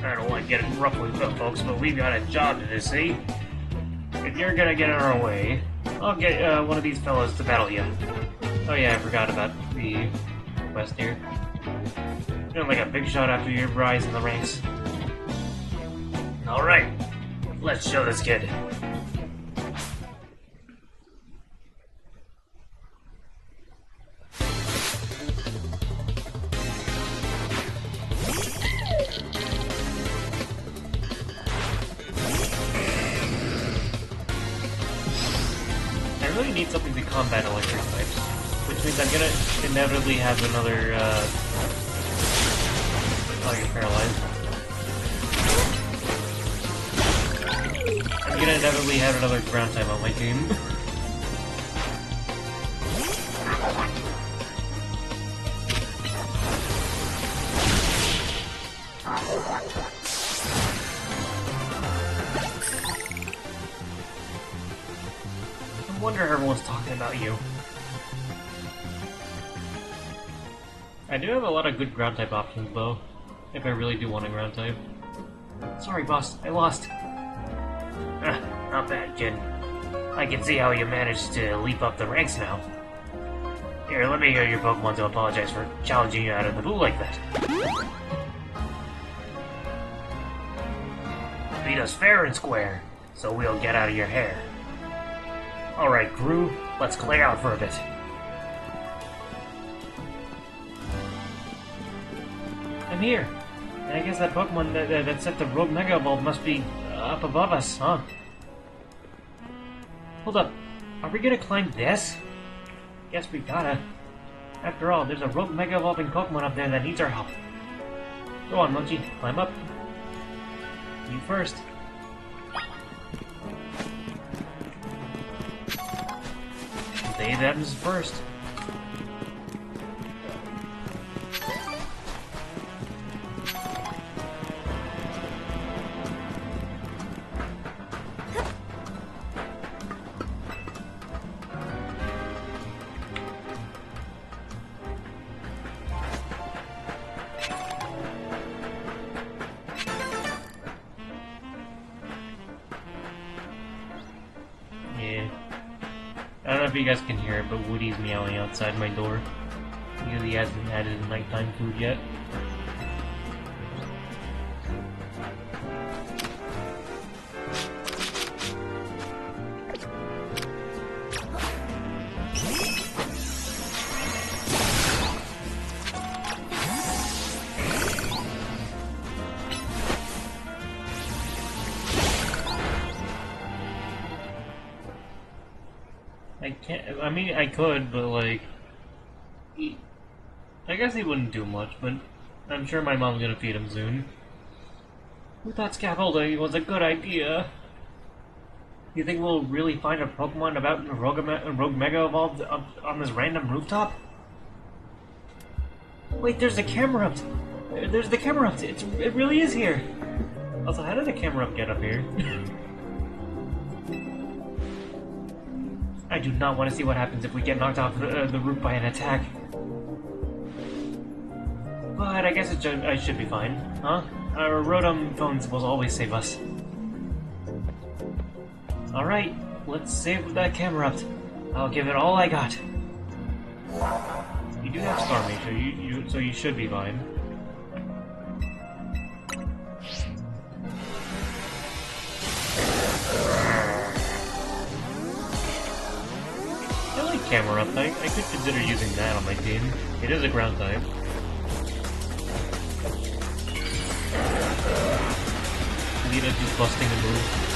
I don't want to get it roughly put, folks, but we've got a job to do, see? If you're gonna get in our way, I'll get one of these fellows to battle you. Oh yeah, I forgot about the quest here. Feeling like a big shot after your rise in the ranks. Alright, let's show this kid. I really need something to combat electric types, which means I'm gonna inevitably have another, oh, you're paralyzed. I'm gonna inevitably have another ground type on my team. No wonder everyone's talking about you. I do have a lot of good ground type options though, if I really do want a ground type. Sorry boss, I lost. Not bad, kid. I can see how you managed to leap up the ranks now. Here, let me hear your Pokemon to apologize for challenging you out of the blue like that. Beat us fair and square, so we'll get out of your hair. Alright, crew, let's clear out for a bit. I'm here. And I guess that Pokemon that set the Rogue Mega Evolve must be up above us, huh? Hold up. Are we gonna climb this? Guess we gotta. After all, there's a Rogue Mega Evolving Pokemon up there that needs our help. Go on, Munchie. Climb up. You first. Dave Adams first. I don't know if you guys can hear it, but Woody's meowing outside my door because he hasn't had his nighttime food yet. I mean, I could, but like... I guess he wouldn't do much, but I'm sure my mom's gonna feed him soon. Who thought scaffolding was a good idea? You think we'll really find a Pokemon about Rogue Mega Evolved up on this random rooftop? Wait, there's the camera up! There's the camera up! It really is here! Also, how did the camera up get up here? I do not want to see what happens if we get knocked off the roof by an attack. But I guess I should be fine, huh? Our Rotom phones will always save us. Alright, let's save that camera up. I'll give it all I got. You do have Star Mage, so you should be fine. I like Camera Up. I could consider using that on my team. It is a ground type. Lita just busting the move.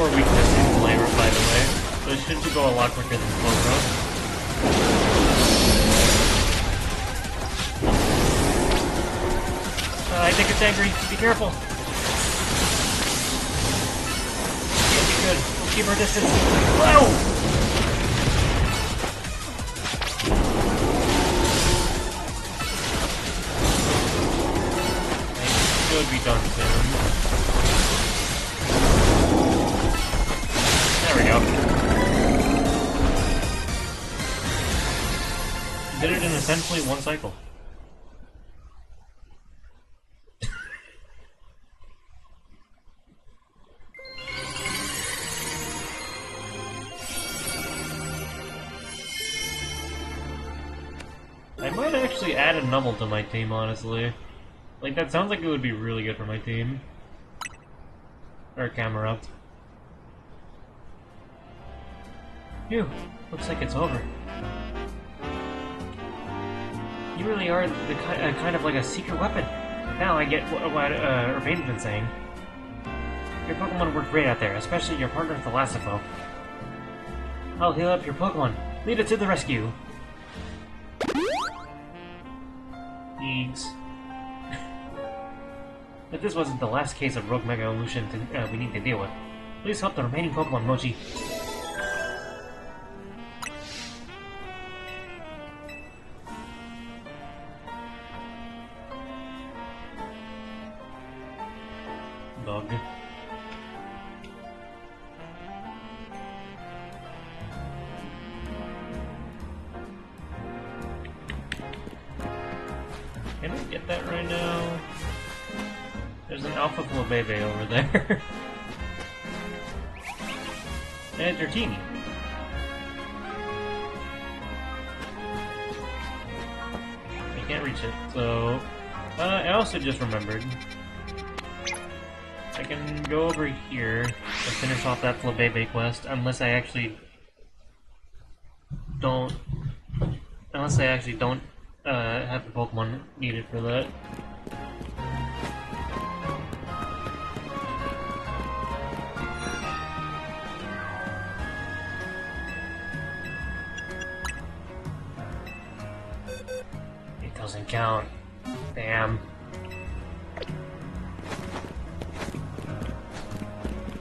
more weakness in Flamer, by the way, so it should go a lot quicker than Slowbro. I think it's angry. Be careful. It'll be good. We'll keep our distance. Whoa! Should be done soon. There we go. Did it in essentially one cycle. I might actually add a Numel to my team, honestly. Like, that sounds like it would be really good for my team. Or Camera. Phew, looks like it's over. You really are the kind of like a secret weapon. Now I get what Urbane's been saying. Your Pokemon work great out there, especially your partner Thalassophil. I'll heal up your Pokemon. Lead it to the rescue. Thanks. If this wasn't the last case of Rogue Mega Evolution we need to deal with, please help the remaining Pokemon, Mochi. Dog. Can I get that right now? There's an Alpha Flabebe over there. And Dratini. I can't reach it, so... I also just remembered. I can go over here and finish off that Flabebe quest, unless I actually don't... have the Pokemon needed for that. Doesn't count. Damn.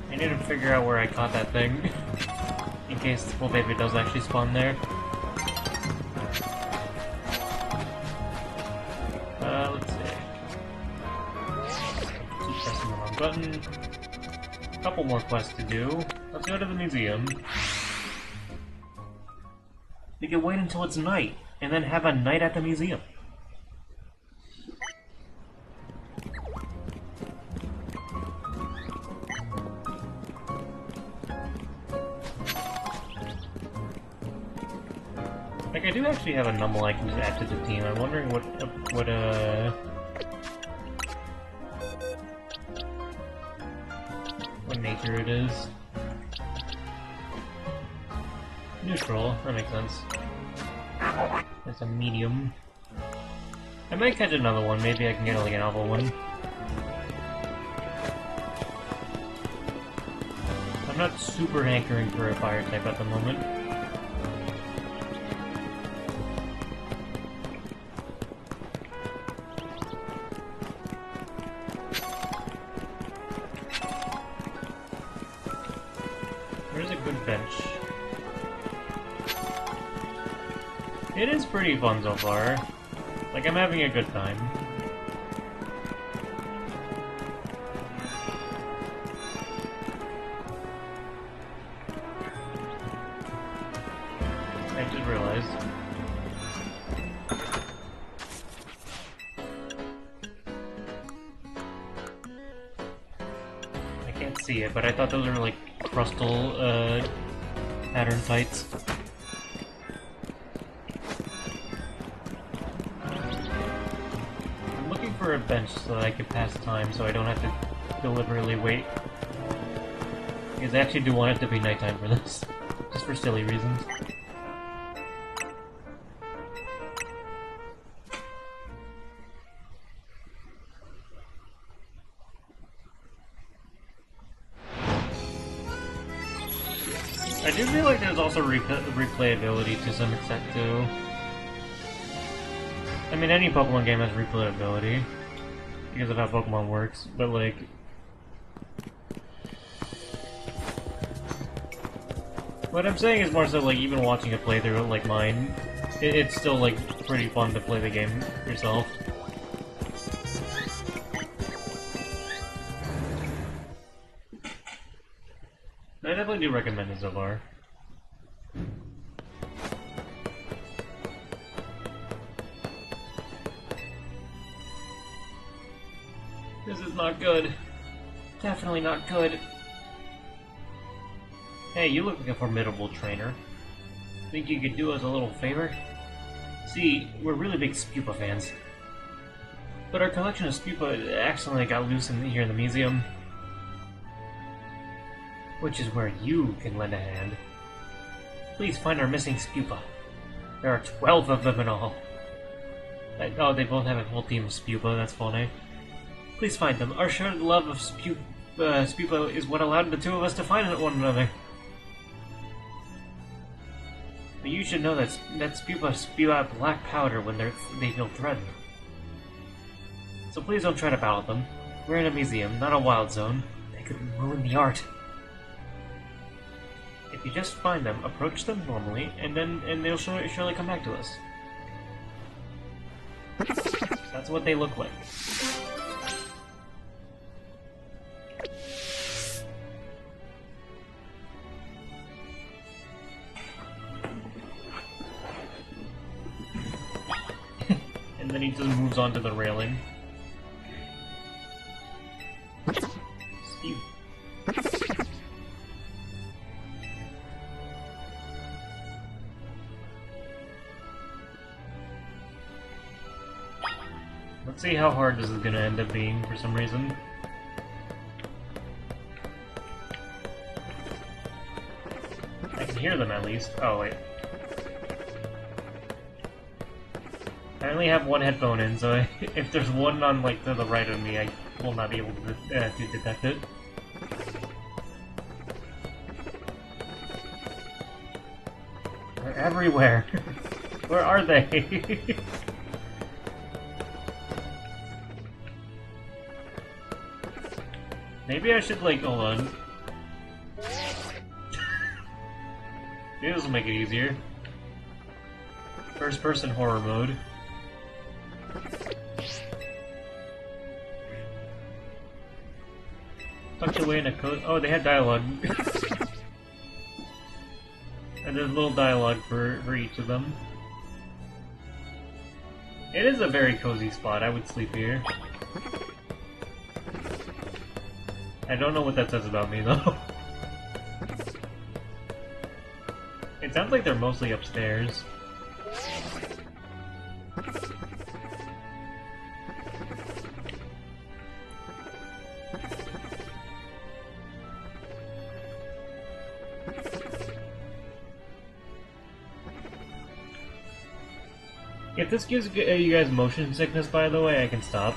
I need to figure out where I caught that thing. In case the full baby does actually spawn there. Let's see. Keep pressing the wrong button. A couple more quests to do. Let's go to the museum. We can wait until it's night, and then have a night at the museum. Like, I do actually have a Numel I can just add to the team. I'm wondering what nature it is. Neutral, that makes sense. It's a medium. I might catch another one, maybe I can get like an alpha one. I'm not super hankering for a fire type at the moment. Where's a good bench? It is pretty fun so far. Like, I'm having a good time. I just realized. I can't see it, but I thought those were like crustal, pattern tights. For a bench so that I can pass time so I don't have to deliberately wait. Because I actually do want it to be nighttime for this. Just for silly reasons. I do feel like there's also replayability to some extent too. I mean, any Pokemon game has replayability because of how Pokemon works, but like, what I'm saying is more so like even watching a playthrough like mine, it's still like pretty fun to play the game yourself. I definitely do recommend it so far. This is not good. Definitely not good. Hey, you look like a formidable trainer. Think you could do us a little favor? See, we're really big Spupa fans. But our collection of Spupa accidentally got loose here in the museum. Which is where you can lend a hand. Please find our missing Spupa. There are 12 of them in all. Oh, they both have a whole team of Spupa, that's funny. Please find them. Our shared love of Spupa is what allowed the two of us to find one another. But you should know that Spupa spew out black powder when they feel threatened. So please don't try to battle them. We're in a museum, not a wild zone. They could ruin the art. If you just find them, approach them normally, and they'll surely come back to us. That's what they look like. And then he just moves on to the railing. Steve. Let's see how hard this is gonna end up being for some reason. I can hear them at least. Oh, wait. I only have one headphone in, so if there's one on, like, to the right of me, I will not be able to detect it. They're everywhere. Where are they? Maybe I should, like, hold on. Maybe this will make it easier. First person horror mode. Tucked away in a coat. Oh, they had dialogue. And there's a little dialogue for each of them. It is a very cozy spot. I would sleep here. I don't know what that says about me, though. It sounds like they're mostly upstairs. If this gives you guys motion sickness, by the way, I can stop.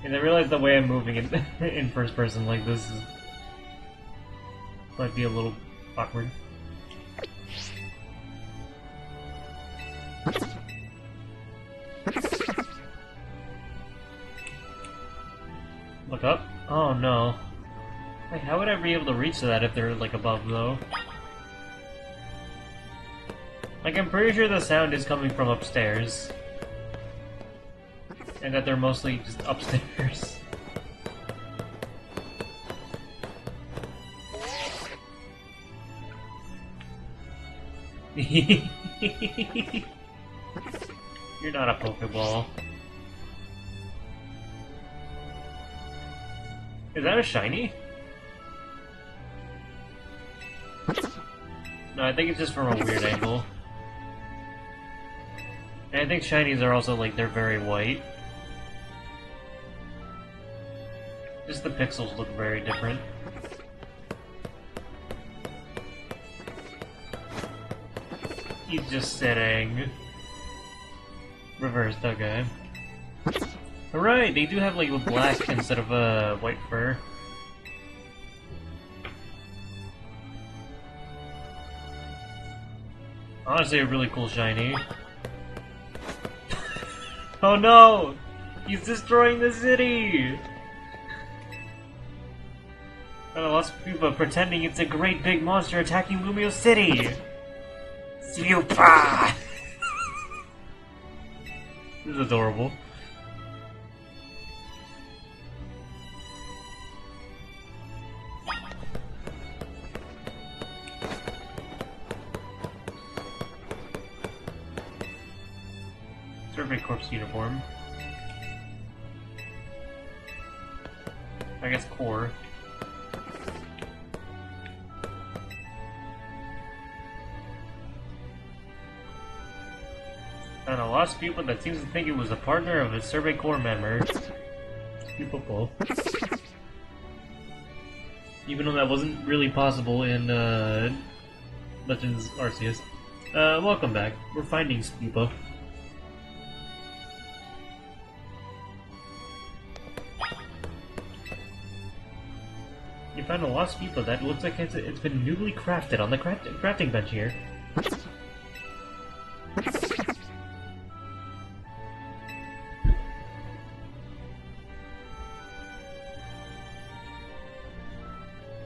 And I realize the way I'm moving in first person like this might be a little awkward. Look up? Oh no. Wait, how would I be able to reach that if they're like above though? Like, I'm pretty sure the sound is coming from upstairs. And that they're mostly just upstairs. You're not a Pokeball. Is that a shiny? No, I think it's just from a weird angle. And I think shinies are also, like, they're very white. Just the pixels look very different. He's just sitting. Reversed, okay. Alright, they do have, like, black instead of white fur. Honestly, a really cool shiny. Oh no! He's destroying the city! And I lost people pretending it's a great big monster attacking Lumio City! Super! This is adorable. Survey Corps uniform. I guess core. And a lost pupil that seems to think it was a partner of a Survey Corps member. Pupil. Even though that wasn't really possible in Legends Arceus. Welcome back. We're finding Spupa. You found a lost Spupa that looks like it's been newly crafted on the crafting bench here.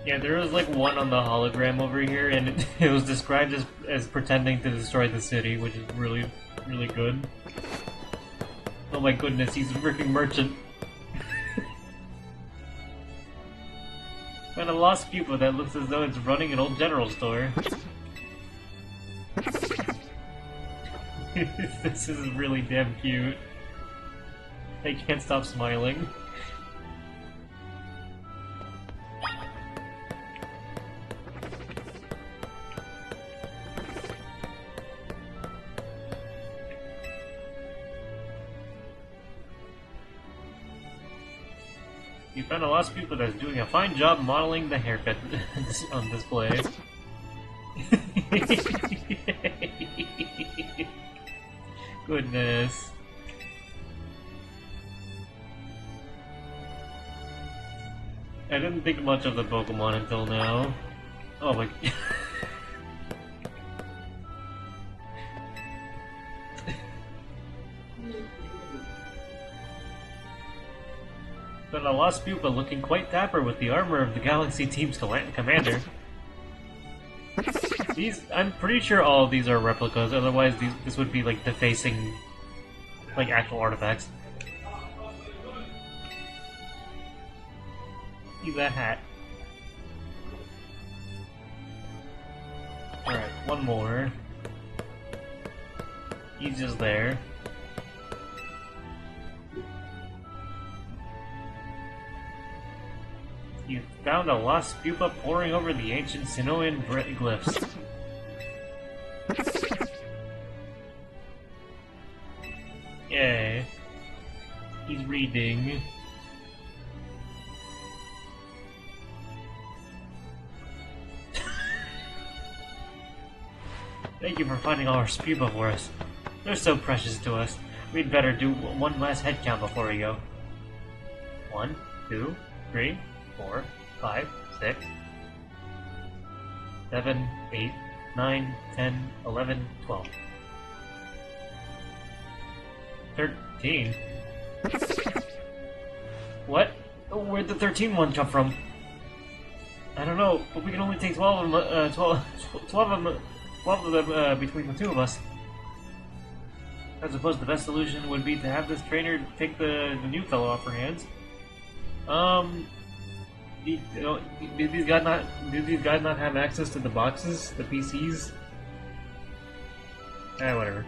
Yeah, there was like one on the hologram over here, and it was described as pretending to destroy the city, which is really, really good. Oh my goodness, he's a freaking merchant. And a lost pupil that looks as though it's running an old general store. This is really damn cute. I can't stop smiling. You found a lost pupil that's doing a fine job modeling the haircut on display. Goodness. I didn't think much of the Pokemon until now. Oh my... But a lost pupil looking quite dapper with the armor of the Galaxy Team's commander. I'm pretty sure all of these are replicas, otherwise this would be like defacing, like, actual artifacts. He's a hat. Alright, one more. He's just there. You found a lost pupa poring over the ancient Sinoan glyphs. Yay. He's reading. Thank you for finding all our spupa for us. They're so precious to us. We'd better do one last head count before we go. 1, 2, 3, 4, 5, 6, 7, 8, 9, 10, 11, 12. 13? What? Where'd the 13 one come from? I don't know, but we can only take 12 of them, 12 of them between the two of us. I suppose the best solution would be to have this trainer take the new fellow off her hands. Do these guys not have access to the boxes, the PCs? Whatever.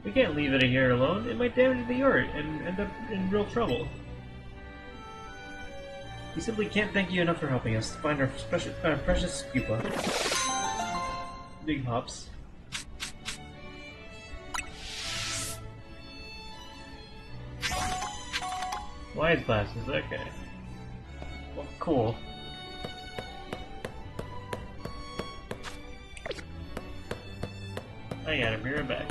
We can't leave it here alone. It might damage the art and end up in real trouble. We simply can't thank you enough for helping us find our precious pupa. Big hops. Wise glasses, okay. Well, cool. I gotta be right back.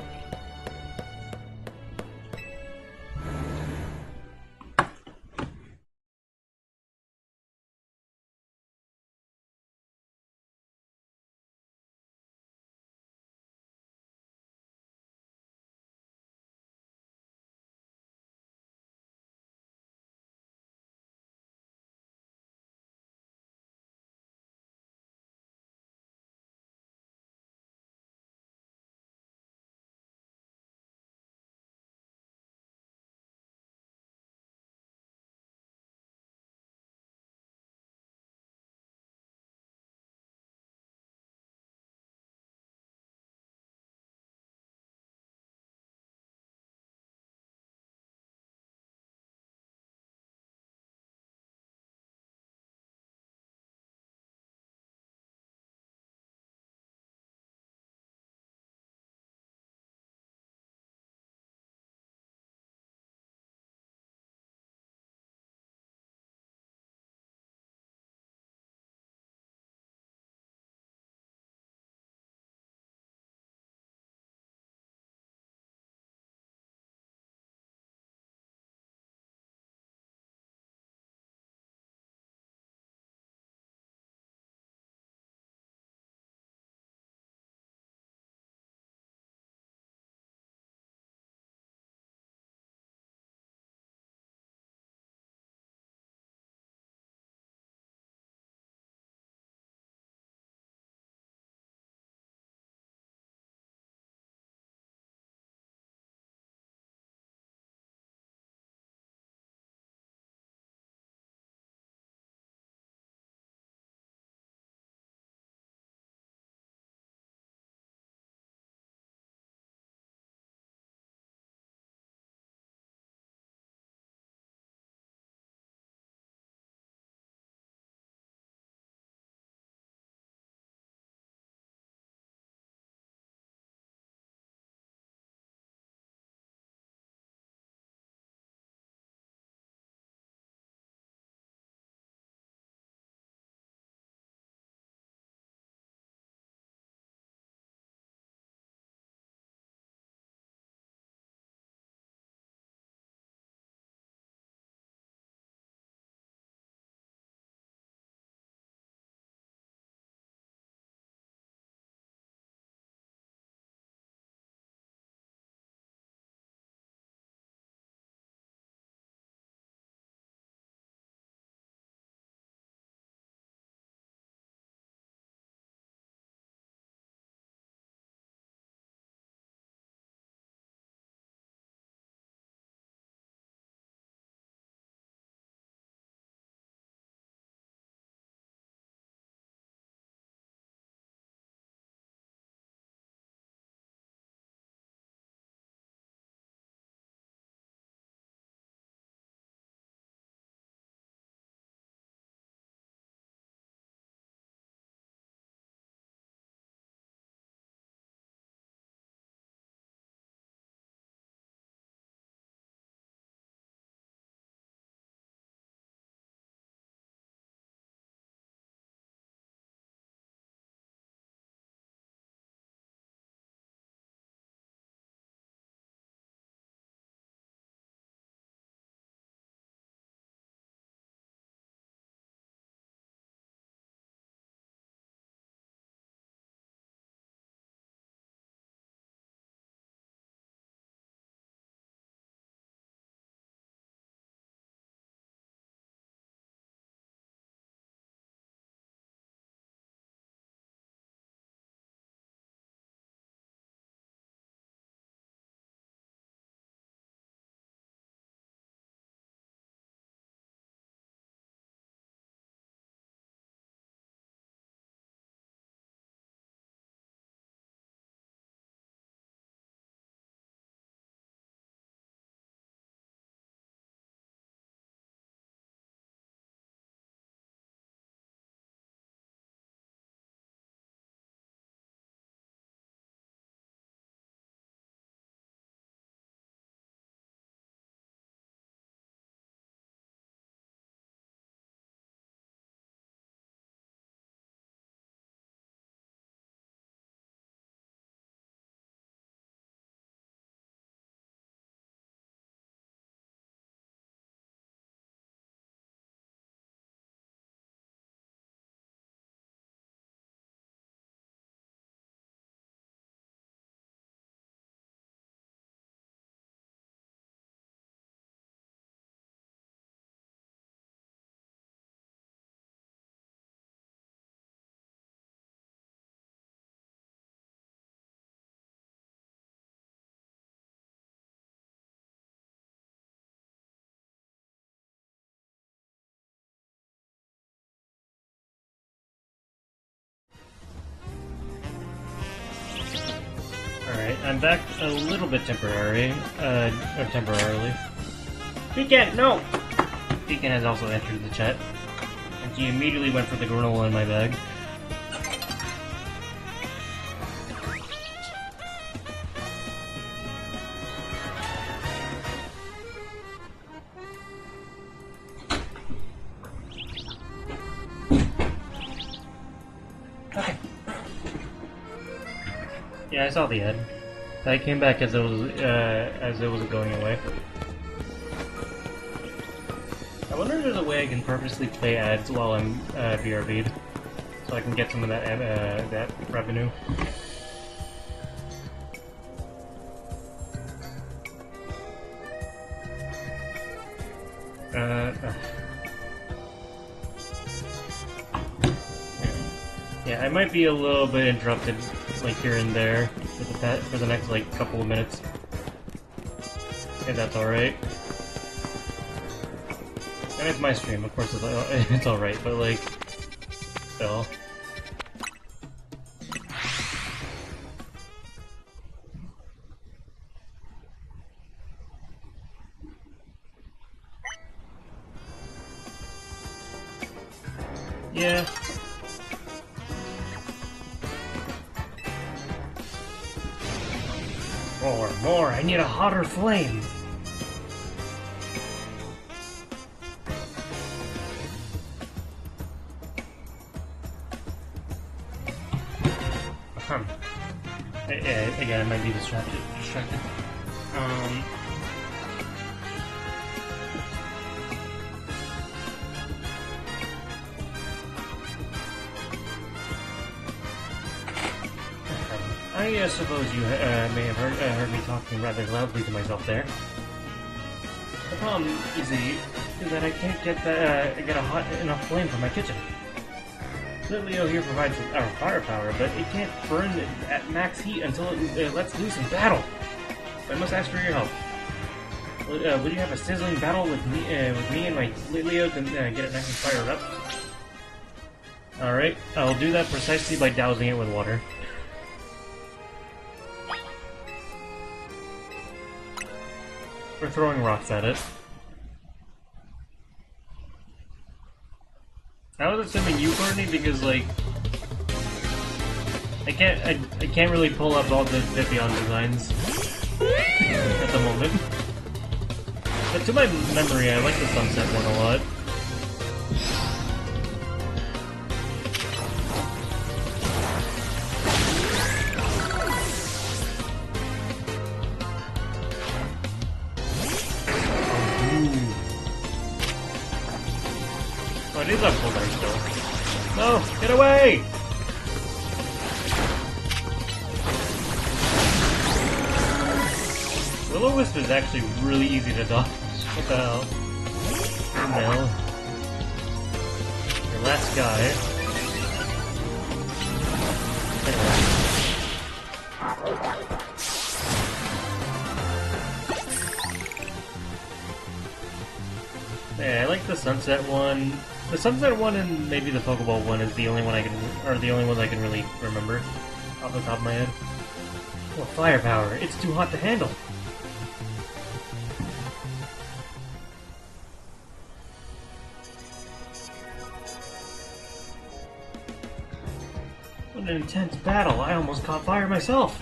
I'm back a little bit temporarily. Pecan, no! Pecan has also entered the chat, and she immediately went for the granola in my bag. Okay. Yeah, I saw the ad. I came back as it was going away. I wonder if there's a way I can purposely play ads while I'm BRB'd, so I can get some of that that revenue. Yeah, I might be a little bit interrupted, like here and there, for the next like couple of minutes. If that's alright. And it's my stream, of course it's alright, but like, still. Yeah. More, I need a hotter flame! Again, I might be distracted. I suppose you may have heard me talking rather loudly to myself there. The problem, you see, is that I can't get a hot enough flame for my kitchen. Leo here provides our firepower, but it can't burn at max heat until it lets loose in battle. So I must ask for your help. Would you have a sizzling battle with me and my Leo to get it nice and fired up? Alright, I'll do that precisely by dousing it with water. We're throwing rocks at it. I was assuming you, Courtney, because like I can't really pull up all the Vipion designs at the moment. But to my memory, I like the sunset one a lot. Oh, it is on full dark still. No! Get away! Will-O-Wisp is actually really easy to dodge. What the hell? Camel. Your last guy. Yeah, I like the sunset one. The sunset one and maybe the Pokeball one is the only one I can, or the only ones I can really remember off the top of my head. Well, firepower! It's too hot to handle. What an intense battle! I almost caught fire myself.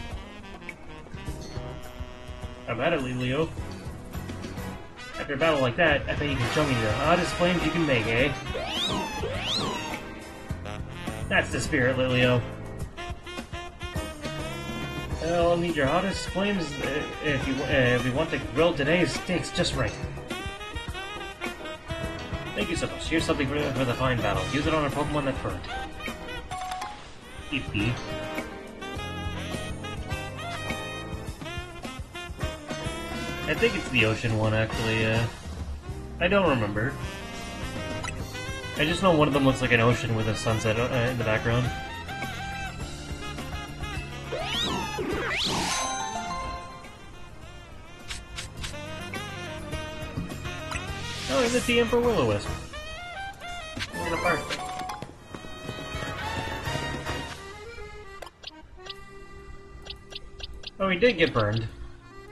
I'm at it, Leo. After a battle like that, I bet you can show me the hottest flames you can make, eh? That's the spirit, Lilio. I'll need your hottest flames if we want to grill today's steaks just right. Thank you so much. Here's something for the fine battle. Use it on a Pokemon that burned. Eepee. I think it's the ocean one, actually, I don't remember. I just know one of them looks like an ocean with a sunset in the background. Oh, there's a TM for Will-O-Wisp. Look at the park. Oh, he did get burned.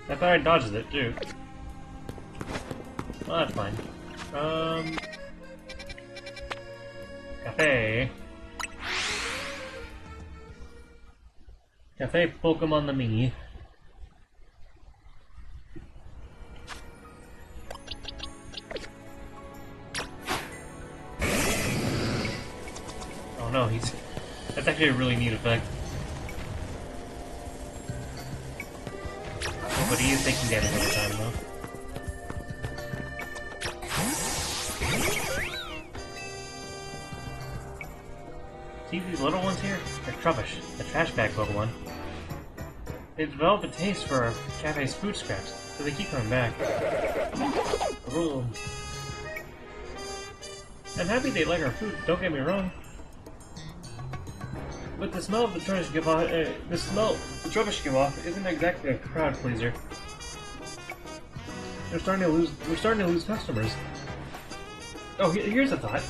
I thought I dodged it, too. Well, that's fine. Cafe. Cafe Pokemon the Me. Oh no, that's actually a really neat effect. Oh, but he is taking damage every time, though. See these little ones here? They're Trubbish, the trash bag Pokemon. They've developed a taste for our cafe's food scraps, so they keep coming back. Ooh. I'm happy they like our food, don't get me wrong. But the smell of the rubbish give off, isn't exactly a crowd pleaser. We're starting to lose customers. Oh, here's a thought.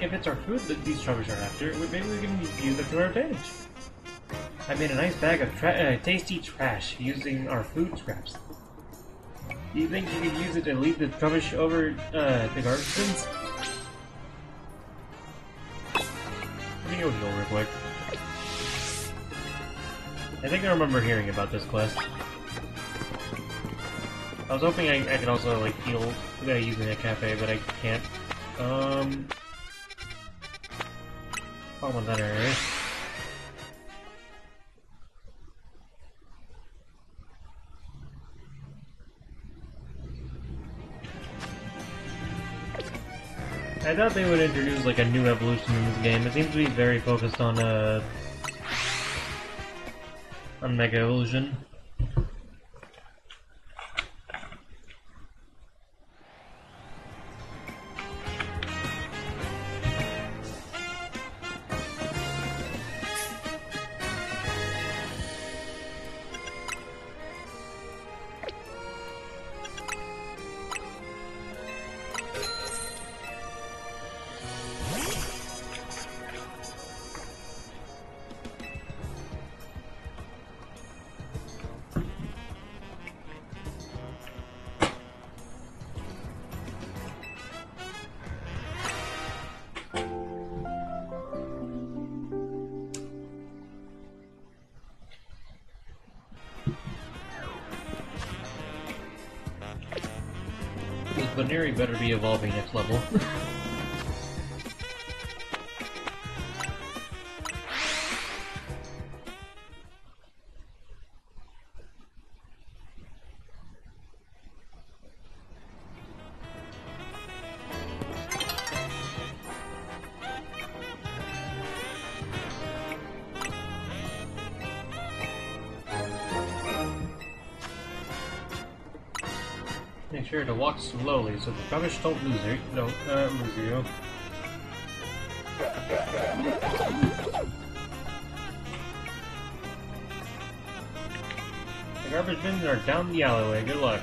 If it's our food that these rubbish are after, maybe we can use it to our advantage. I made a nice bag of tasty trash using our food scraps. Do you think you could use it to lead the rubbish over the garbage bins? Let me go heal real quick. I think I remember hearing about this quest. I was hoping I could also like heal using a cafe, but I can't. Pokemon Center. I thought they would introduce like a new evolution in this game. It seems to be very focused on Mega Evolution. Canari better be evolving next level. Make sure to walk slowly so the rubbish don't lose you. Lose you. The garbage bins are down the alleyway. Good luck.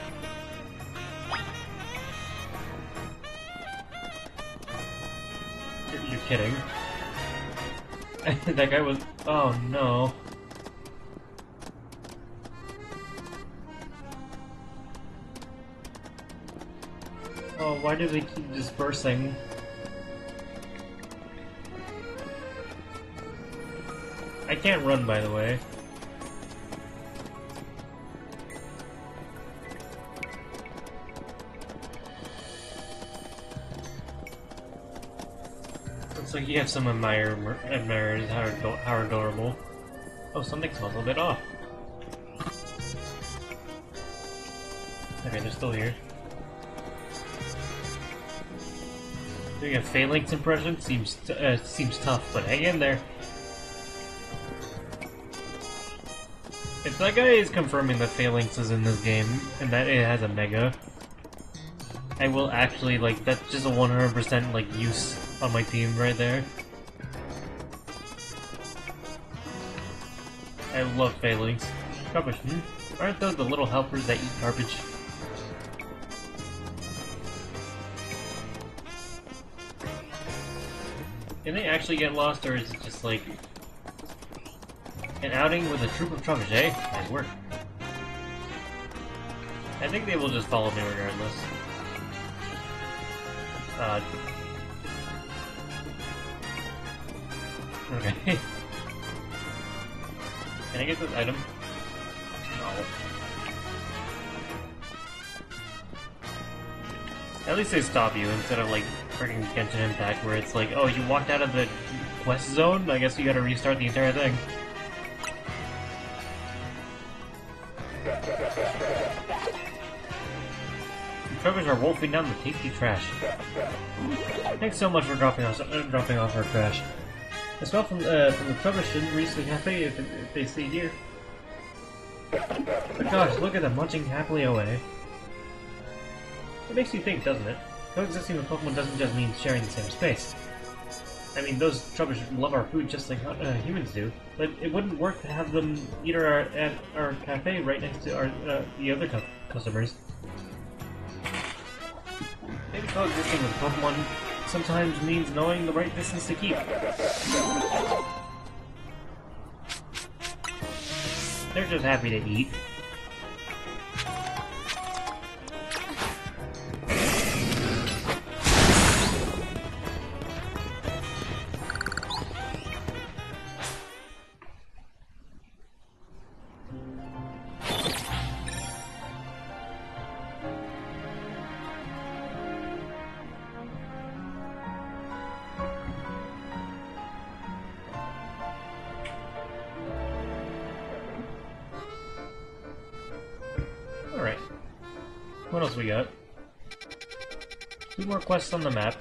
You're kidding. That guy was. Oh no. Oh, why do they keep dispersing? I can't run, by the way. Looks like you have some admirers. How adorable. Oh, something smells a bit off. Okay, they're still here. Doing a Phalanx impression seems tough, but hang in there. If that guy is confirming that Phalanx is in this game and that it has a Mega, I will actually like that's just a 100% like use on my team right there. I love Phalanx. Garbage. Aren't those the little helpers that eat garbage? Can they actually get lost, or is it just like... An outing with a troop of trebuchet? Nice work. I think they will just follow me regardless. Okay. Can I get this item? No. At least they stop you instead of like freaking Genshin Impact where it's like, oh, you walked out of the quest zone? I guess you gotta restart the entire thing. The truckers are wolfing down the tasty trash. Thanks so much for dropping off our trash. The smell from the truckers shouldn't reach the cafe if they stay here. But gosh, look at them munching happily away. It makes you think, doesn't it? Coexisting with Pokemon doesn't just mean sharing the same space. I mean, those truckers love our food just like humans do, but it wouldn't work to have them eat at our cafe right next to the other customers. Maybe coexisting with Pokemon sometimes means knowing the right distance to keep. They're just happy to eat. Alright. What else we got? 2 more quests on the map.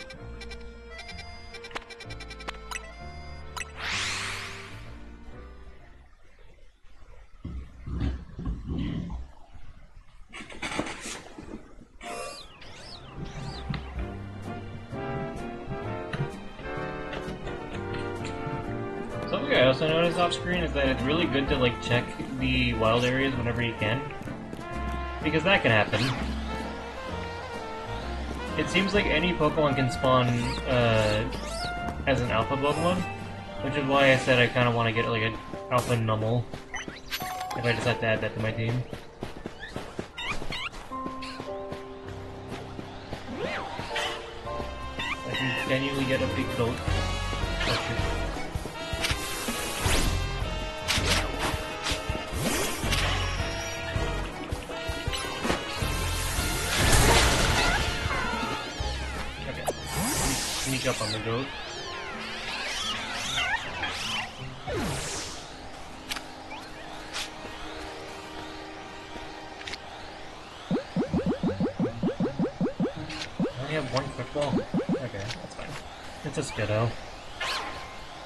Something I also noticed off screen is that it's really good to like check the wild areas whenever you can. Because that can happen. It seems like any Pokemon can spawn as an Alpha Pokemon, which is why I said I kind of want to get like an Alpha Numel if I decide to add that to my team. I can genuinely get a big goat. Sneak up on the goat. I only have 1 quick ball. Okay, that's fine. It's a Skiddo.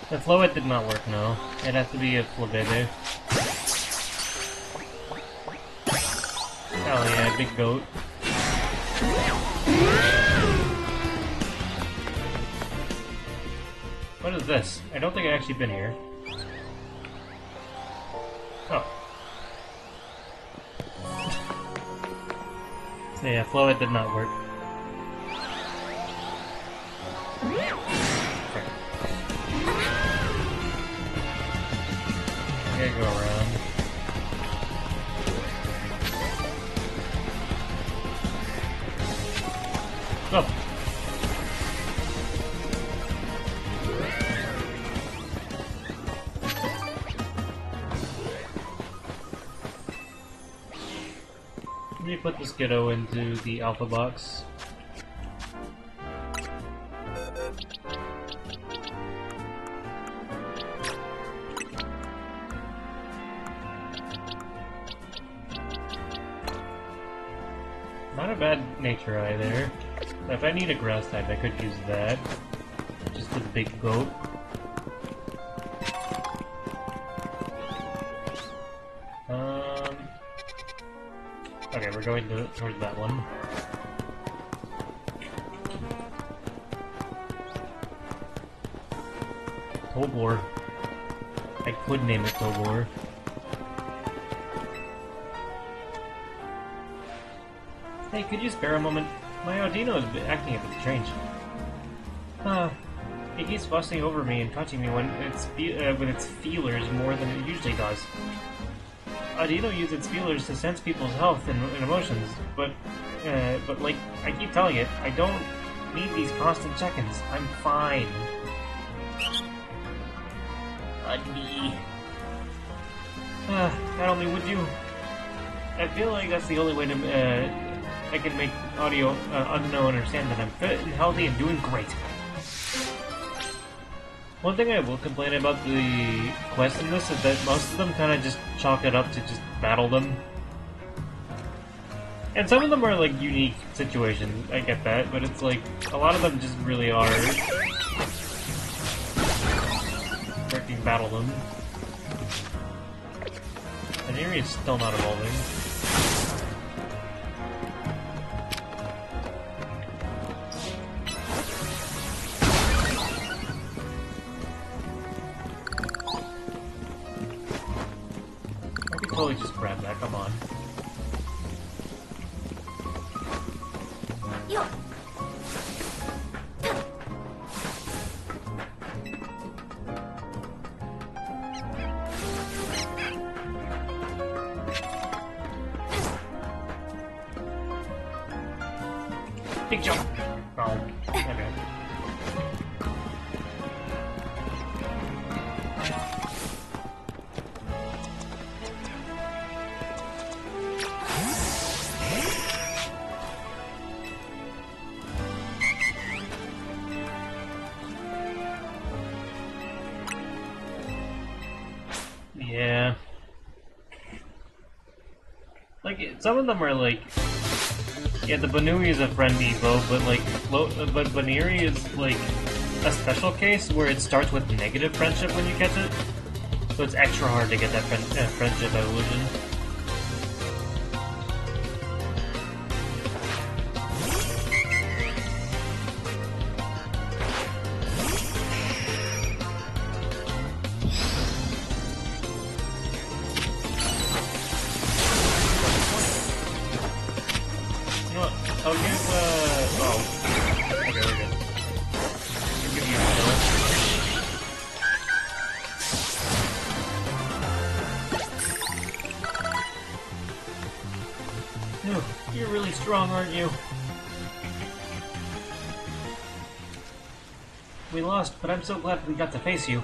The Floet did not work, no. It has to be a Flabébé. Hell yeah, big goat. What is this? I don't think I've actually been here. Oh. So yeah, Floet did not work. Okay. I gotta go around. Oh! Let me put the Skiddo into the Alpha box. Not a bad nature either. If I need a grass type, I could use that. Just the big goat. Okay, we're going towards that one. Tobor. I could name it Tobor. Hey, could you spare a moment? My Audino is acting a bit strange. It keeps fussing over me and touching me with its feelers more than it usually does. Audino uses its feelers to sense people's health and emotions, but like I keep telling it, I don't need these constant check-ins. I'm fine. Ugly. Not only would you... I feel like that's the only way to, I can make Audino understand that I'm fit and healthy and doing great. One thing I will complain about the quests in this is that most of them kind of just chalk it up to just battle them. And some of them are like unique situations, I get that, but it's like, a lot of them just really are freaking battle them. Canari is still not evolving. Totally just grab that, come on. Yo. Big jump! Oh, okay. Yeah. Like, some of them are like... Yeah, the Banui is a friend Evo, but like... But Baniri is like a special case where it starts with negative friendship when you catch it. So it's extra hard to get that friendship evolution. I'll give, oh. Okay, we're good. I'll give you a kill. You're really strong, aren't you? We lost, but I'm so glad we got to face you.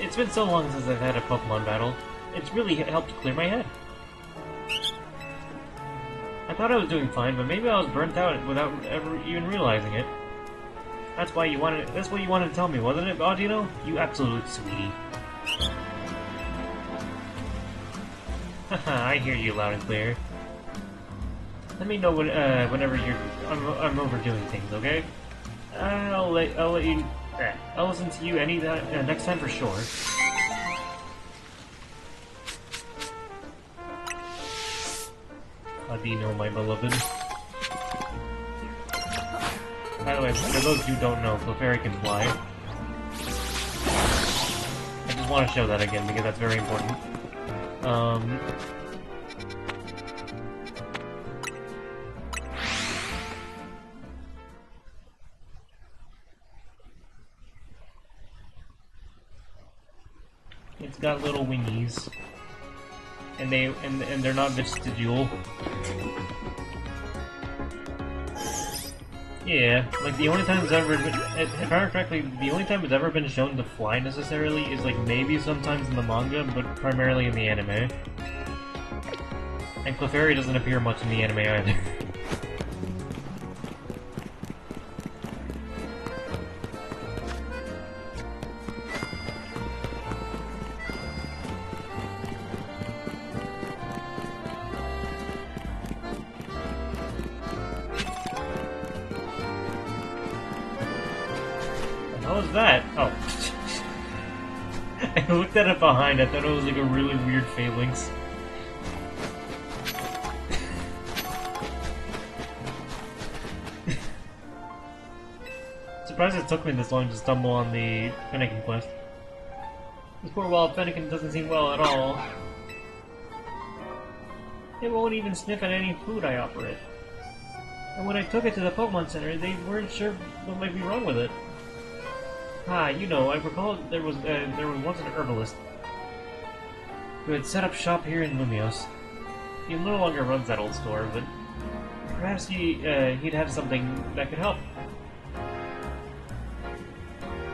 It's been so long since I've had a Pokemon battle. It's really helped clear my head. I thought I was doing fine, but maybe I was burnt out without ever even realizing it. That's what you wanted to tell me, wasn't it, Audino? You absolute sweetie. Haha, I hear you loud and clear. Let me know whenever I'm overdoing things, okay? I'll let you. I'll listen to you next time for sure. Audino, my beloved. By the way, for those who don't know, Clefairy can fly. I just want to show that again because that's very important. It's got little wingies, and they're not vestigial. Yeah, like the only time it's ever been, if I remember correctly, the only time it's ever been shown to fly necessarily is like maybe sometimes in the manga, but primarily in the anime. And Clefairy doesn't appear much in the anime either. What was that? Oh. I looked at it behind, I thought it was like a really weird phalanx. Surprised it took me this long to stumble on the Fennekin quest. This poor wild Fennekin doesn't seem well at all. It won't even sniff at any food I offer it. And when I took it to the Pokemon Center, they weren't sure what might be wrong with it. Ah, you know, I recall there was once an herbalist who had set up shop here in Lumios. He no longer runs that old store, but perhaps he'd have something that could help.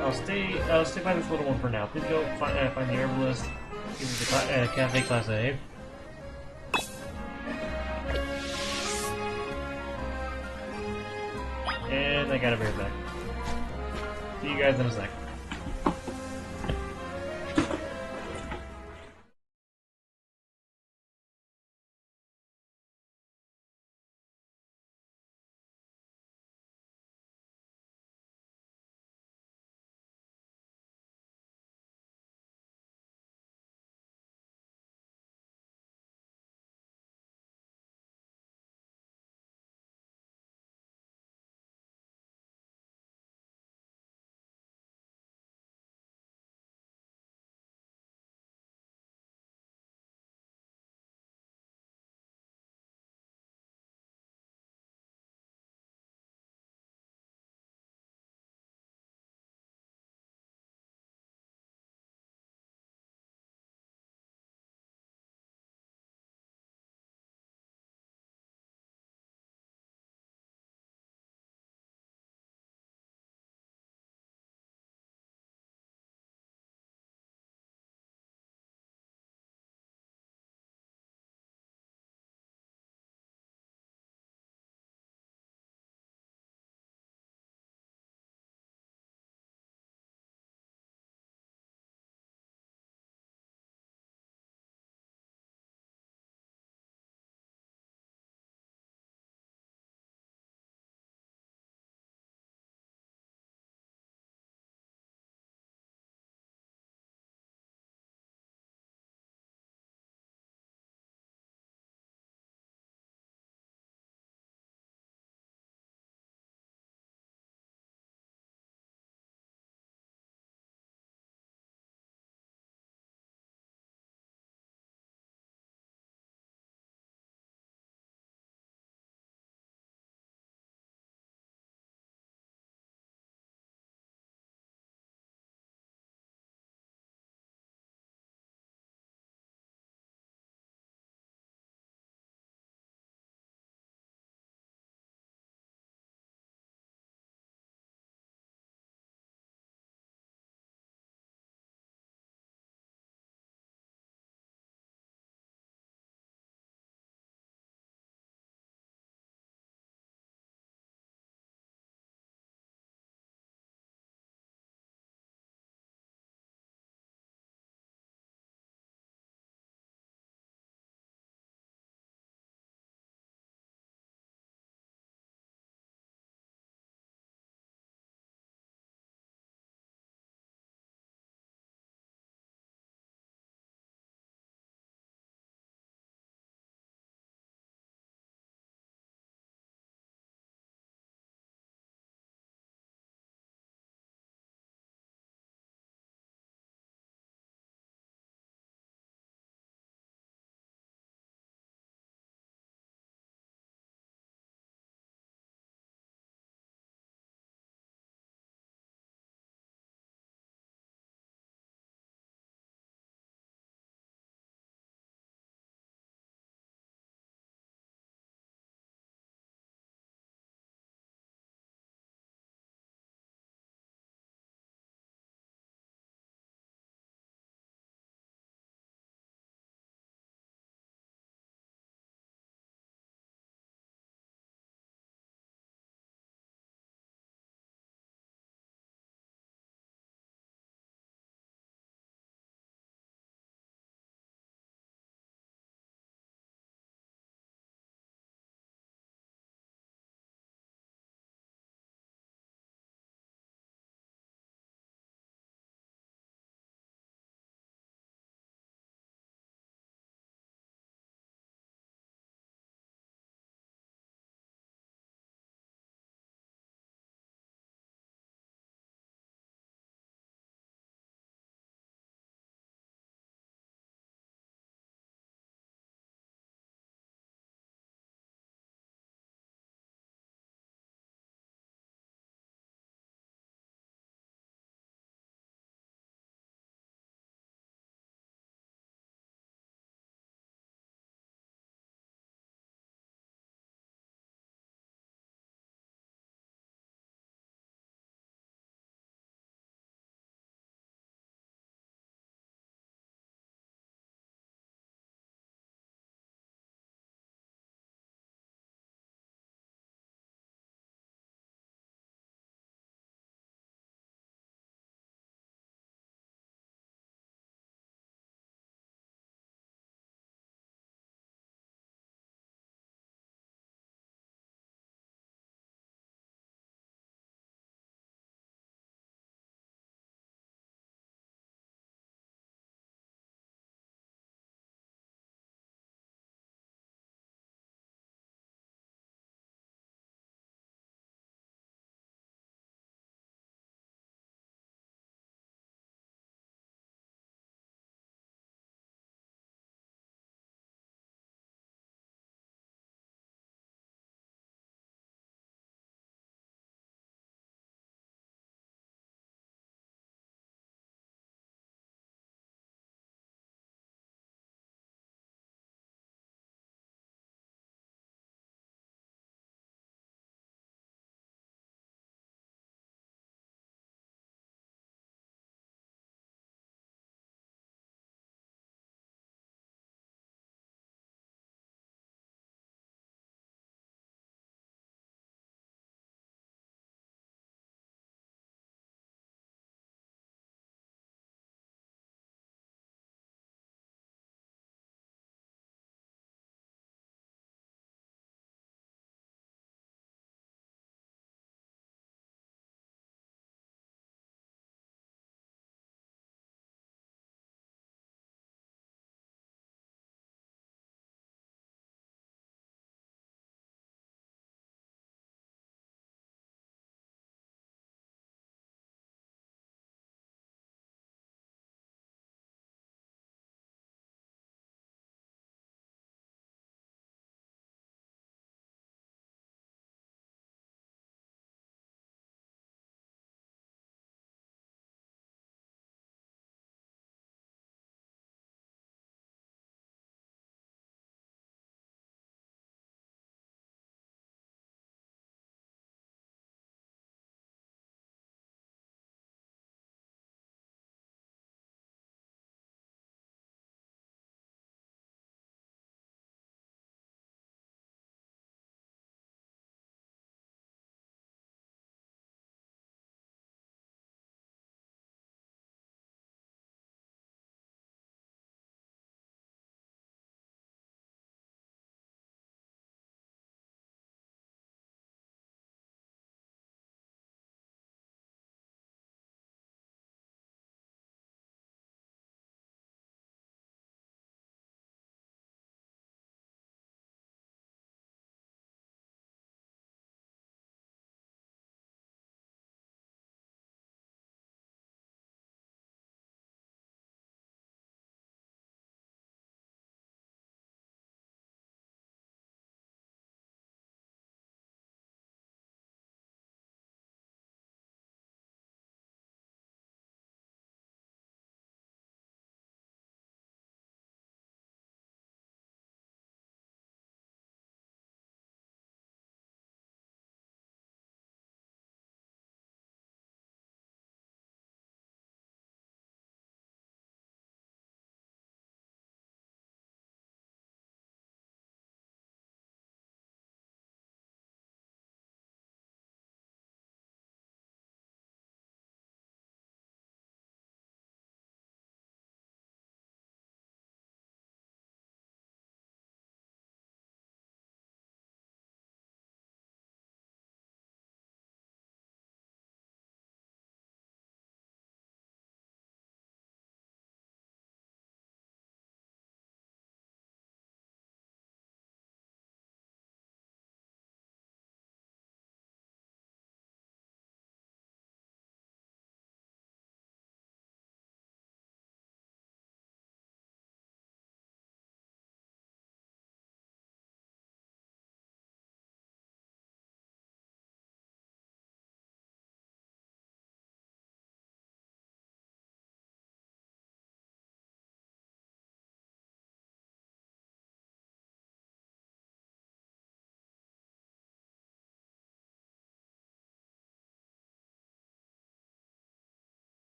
I'll stay by this little one for now. Please go find the herbalist. Give me the cafe class A. And I got a bear back. See you guys in a sec.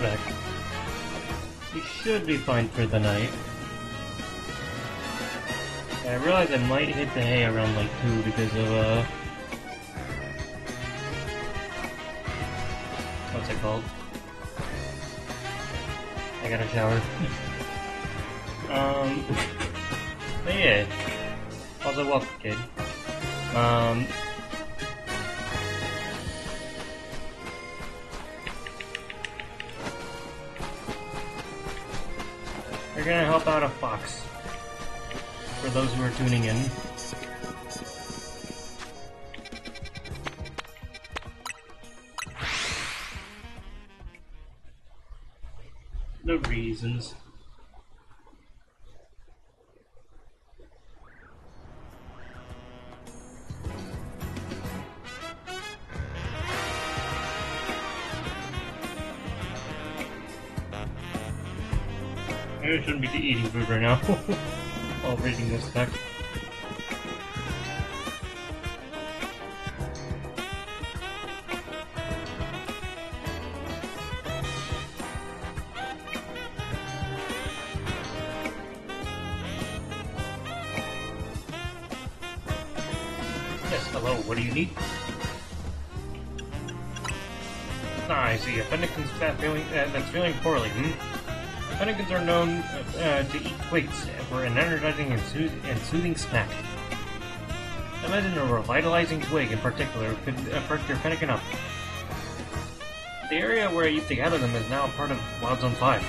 perfect. You should be fine for the night. I realize I might hit the hay around like 2 because of, what's it called? I gotta shower. But yeah. Also, welcome, kid. We're gonna help out a fox. For those who are tuning in. The reasons. Maybe I shouldn't be eating food right now while reading this text. Yes, hello, what do you need? Ah, I see. A Fennekin's that's feeling poorly, Fennekins are known to eat twigs for an energizing and soothing snack. Imagine a revitalizing twig in particular could perk your Fennekin up. The area where I used to gather them is now part of Wild Zone 5.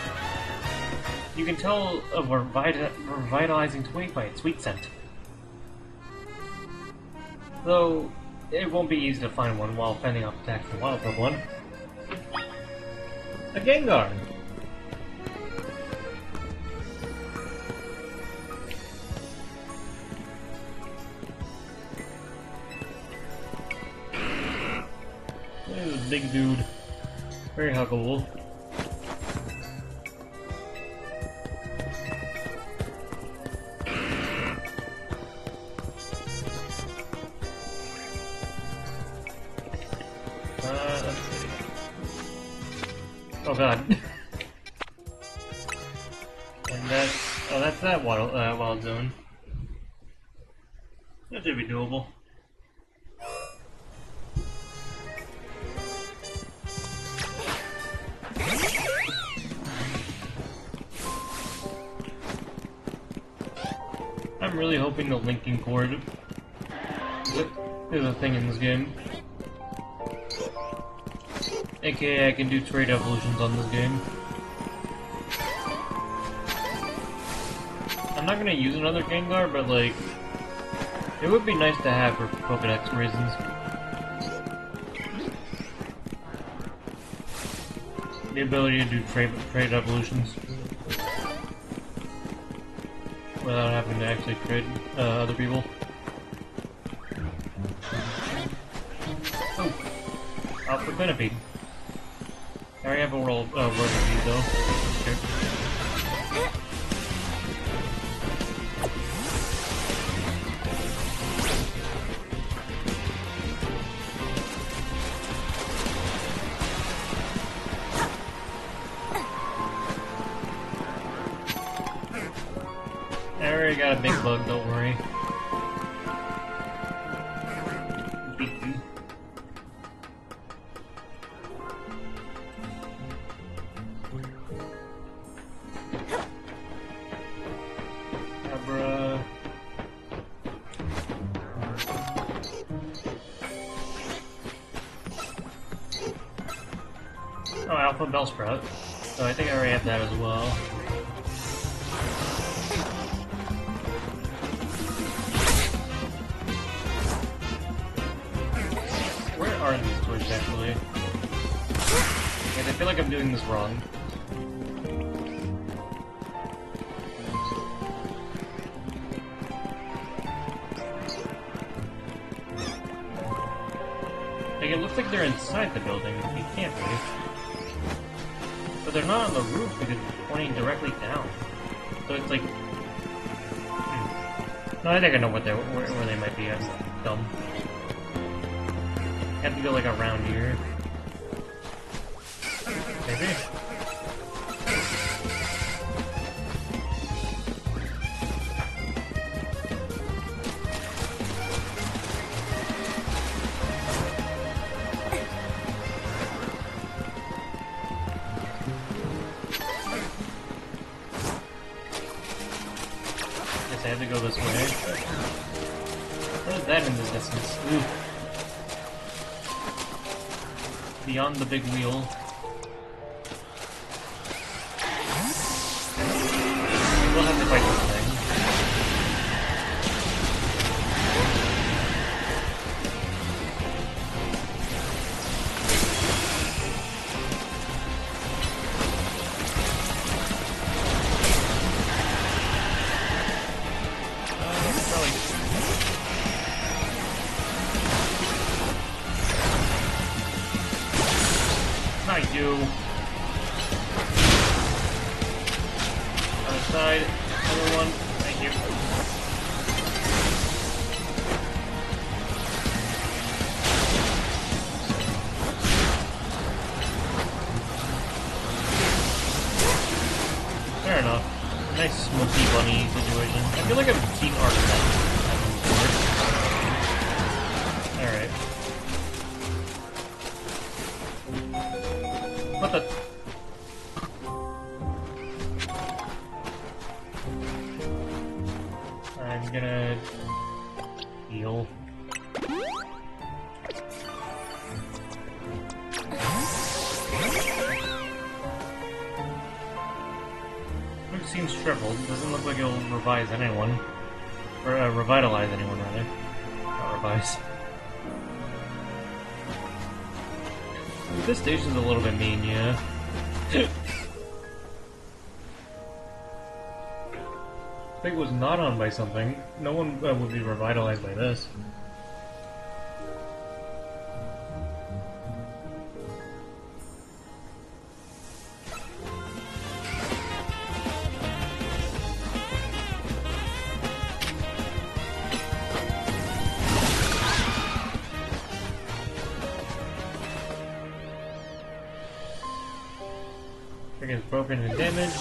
You can tell a revitalizing twig by its sweet scent. Though, it won't be easy to find one while fending off attacks from Wild Zone 1. A Gengar! This is a big dude. Very huggable. Let's see. Oh god. And that's that wild zone. That should be doable. I'm really hoping the linking cord is a thing in this game. AKA I can do trade evolutions on this game. I'm not gonna use another Gengar, but like, it would be nice to have for Pokedex reasons. The ability to do trade evolutions without having to actually trade other people. Oh, Alpha Numel. I already have a word with you though. Okay. I already got a big bug, don't worry. Oh, Alpha Bellsprout. So I think I already have that as well. Where are these twigs actually? Because I feel like I'm doing this wrong. Like, it looks like they're inside the building. You can't be. But they're not on the roof because it's pointing directly down. So it's like... No, I think I know where they might be. I'm dumb. Have to go like around here. Maybe? guess I have to go this way. What is that in the distance? Ooh. Beyond the big wheel. We'll have to fight this thing. Not you. Other side. Other one. Thank you. Fair enough. Nice smoky bunny situation. I feel like I've seen art of that before. Alright. What the? I'm gonna heal. It seems shriveled. Doesn't look like it'll revise anyone. Or revitalize anyone, rather. Not revise. This station's a little bit mean, yeah. If it was not on by something, no one would be revitalized by this. Is broken and damaged.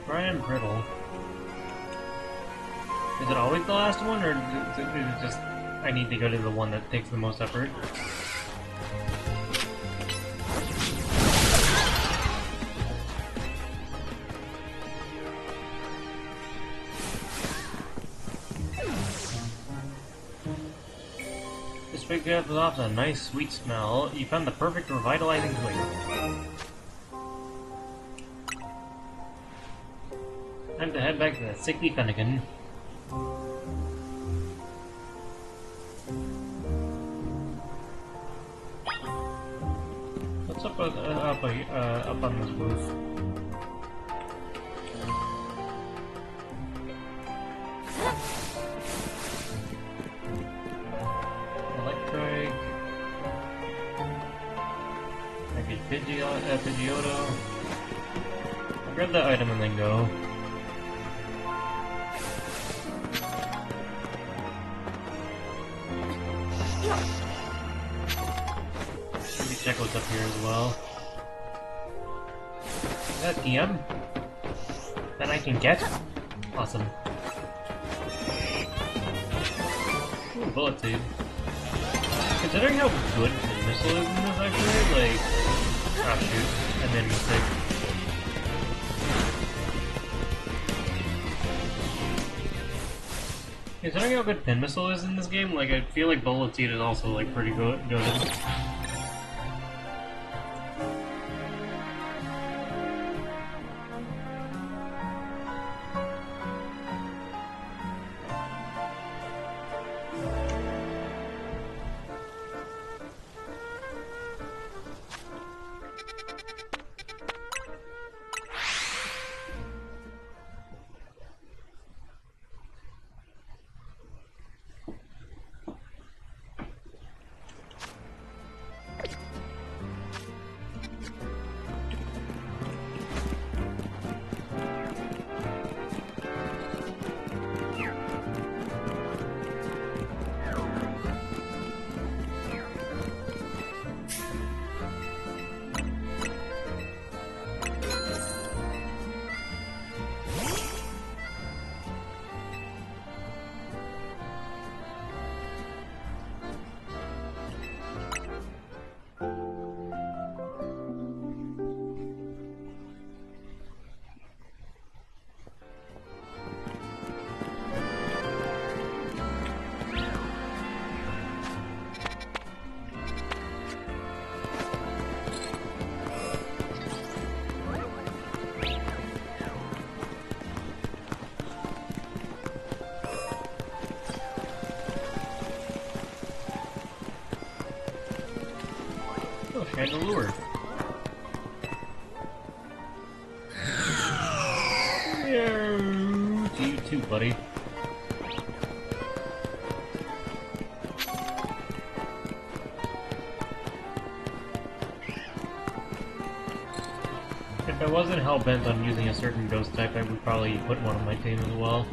Brian Brittle. Is it always the last one, or is it just I need to go to the one that takes the most effort? This big gift is off a nice sweet smell. You found the perfect revitalizing twig. Time to head back to that sickly Fennekin. What's up up on this roof? Pidgeotto. I'll grab that item and then go. Maybe check what's up here as well. Is that TM? That I can get? Awesome. Ooh, bullet tube. Considering how good the missile is in this, actually, like... Ah, shoot. I made a mistake. Considering how good Pin Missile is in this game, like, I feel like Bullet Seed is also, like, pretty good. And the lure. To you too, buddy. If I wasn't hell-bent on using a certain ghost type, I would probably put one on my team as well.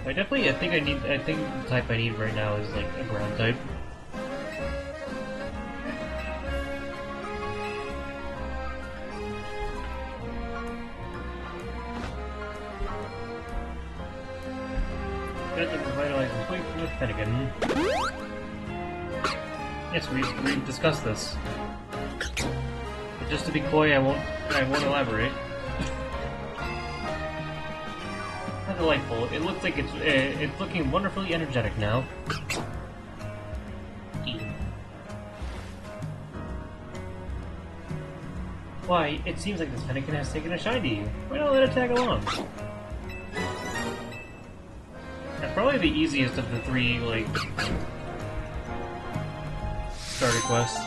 I think the type I need right now is like a ground type. Got to revitalize and wait for the Pentagon. Yes, we discussed this. But just to be coy, I won't elaborate. How delightful! It looks like it's looking wonderfully energetic now. Why? It seems like this Fennekin has taken a shine to you. Why not let it tag along? That's probably the easiest of the three, like, starter quests.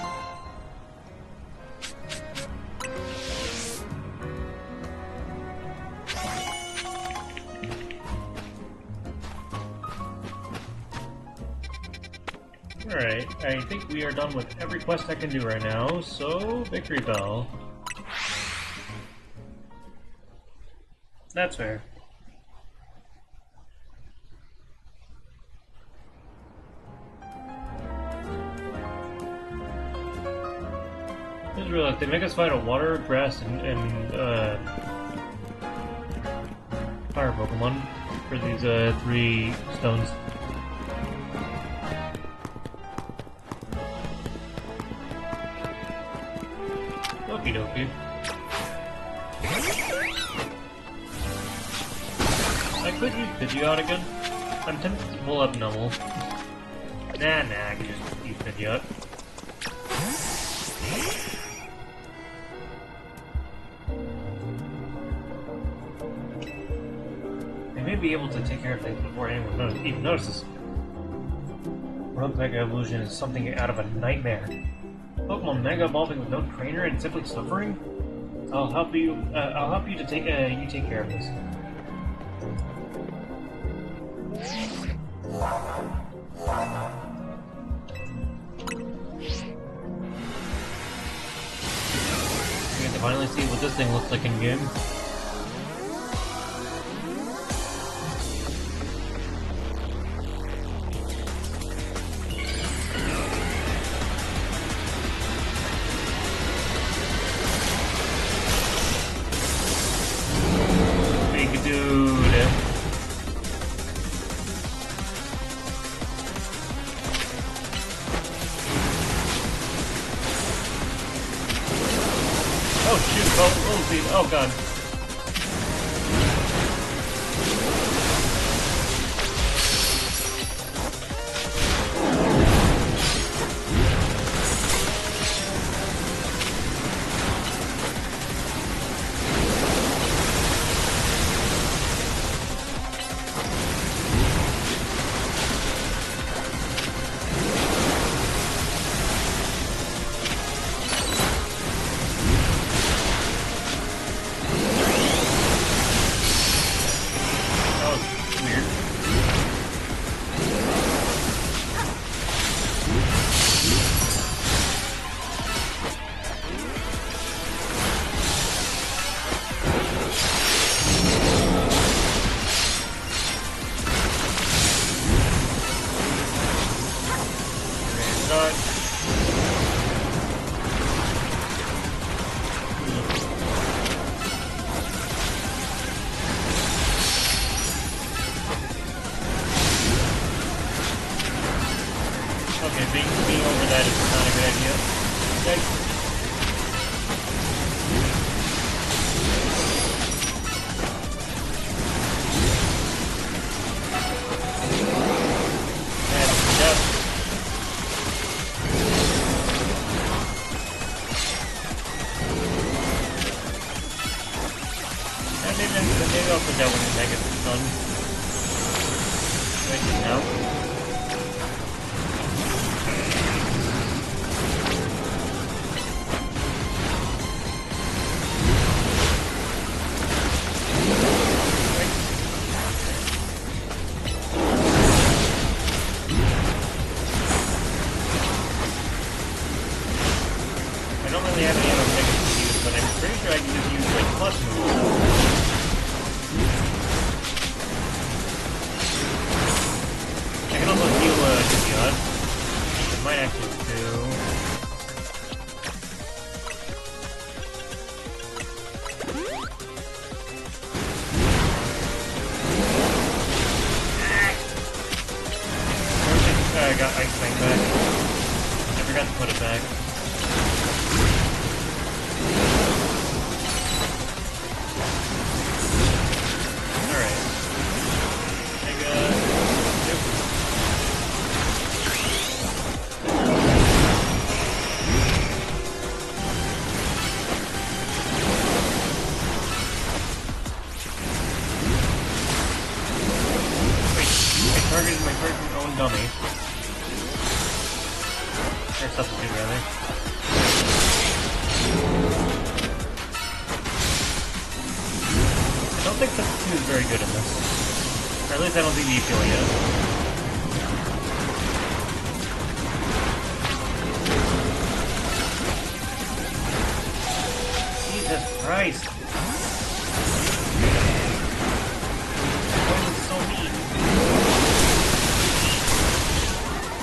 Alright, I think we are done with every quest I can do right now, so victory bell. That's fair. I just realized they make us fight a water, grass, and fire Pokemon for these 3 stones. Okie dokie. I could use Pidgeot again. I'm tempted to pull up Numel. Nah, I can just use Pidgeot. I may be able to take care of things before anyone even notices. Rogue Mega Evolution is something out of a nightmare. Pokemon Mega Evolving with no trainer and simply suffering? I'll help you to take care of this. We get to finally see what this thing looks like in game. Oh god. Being over that is not a good idea. Okay. Maybe I'll put that one in Mega's done. Right now. attack. Alright. Mega... Yep. Wait, my target's own dummy. Or substitute, rather. I don't think substitute is very good in this. Or at least I don't think the appeal yet. Jesus Christ! Poison's so mean.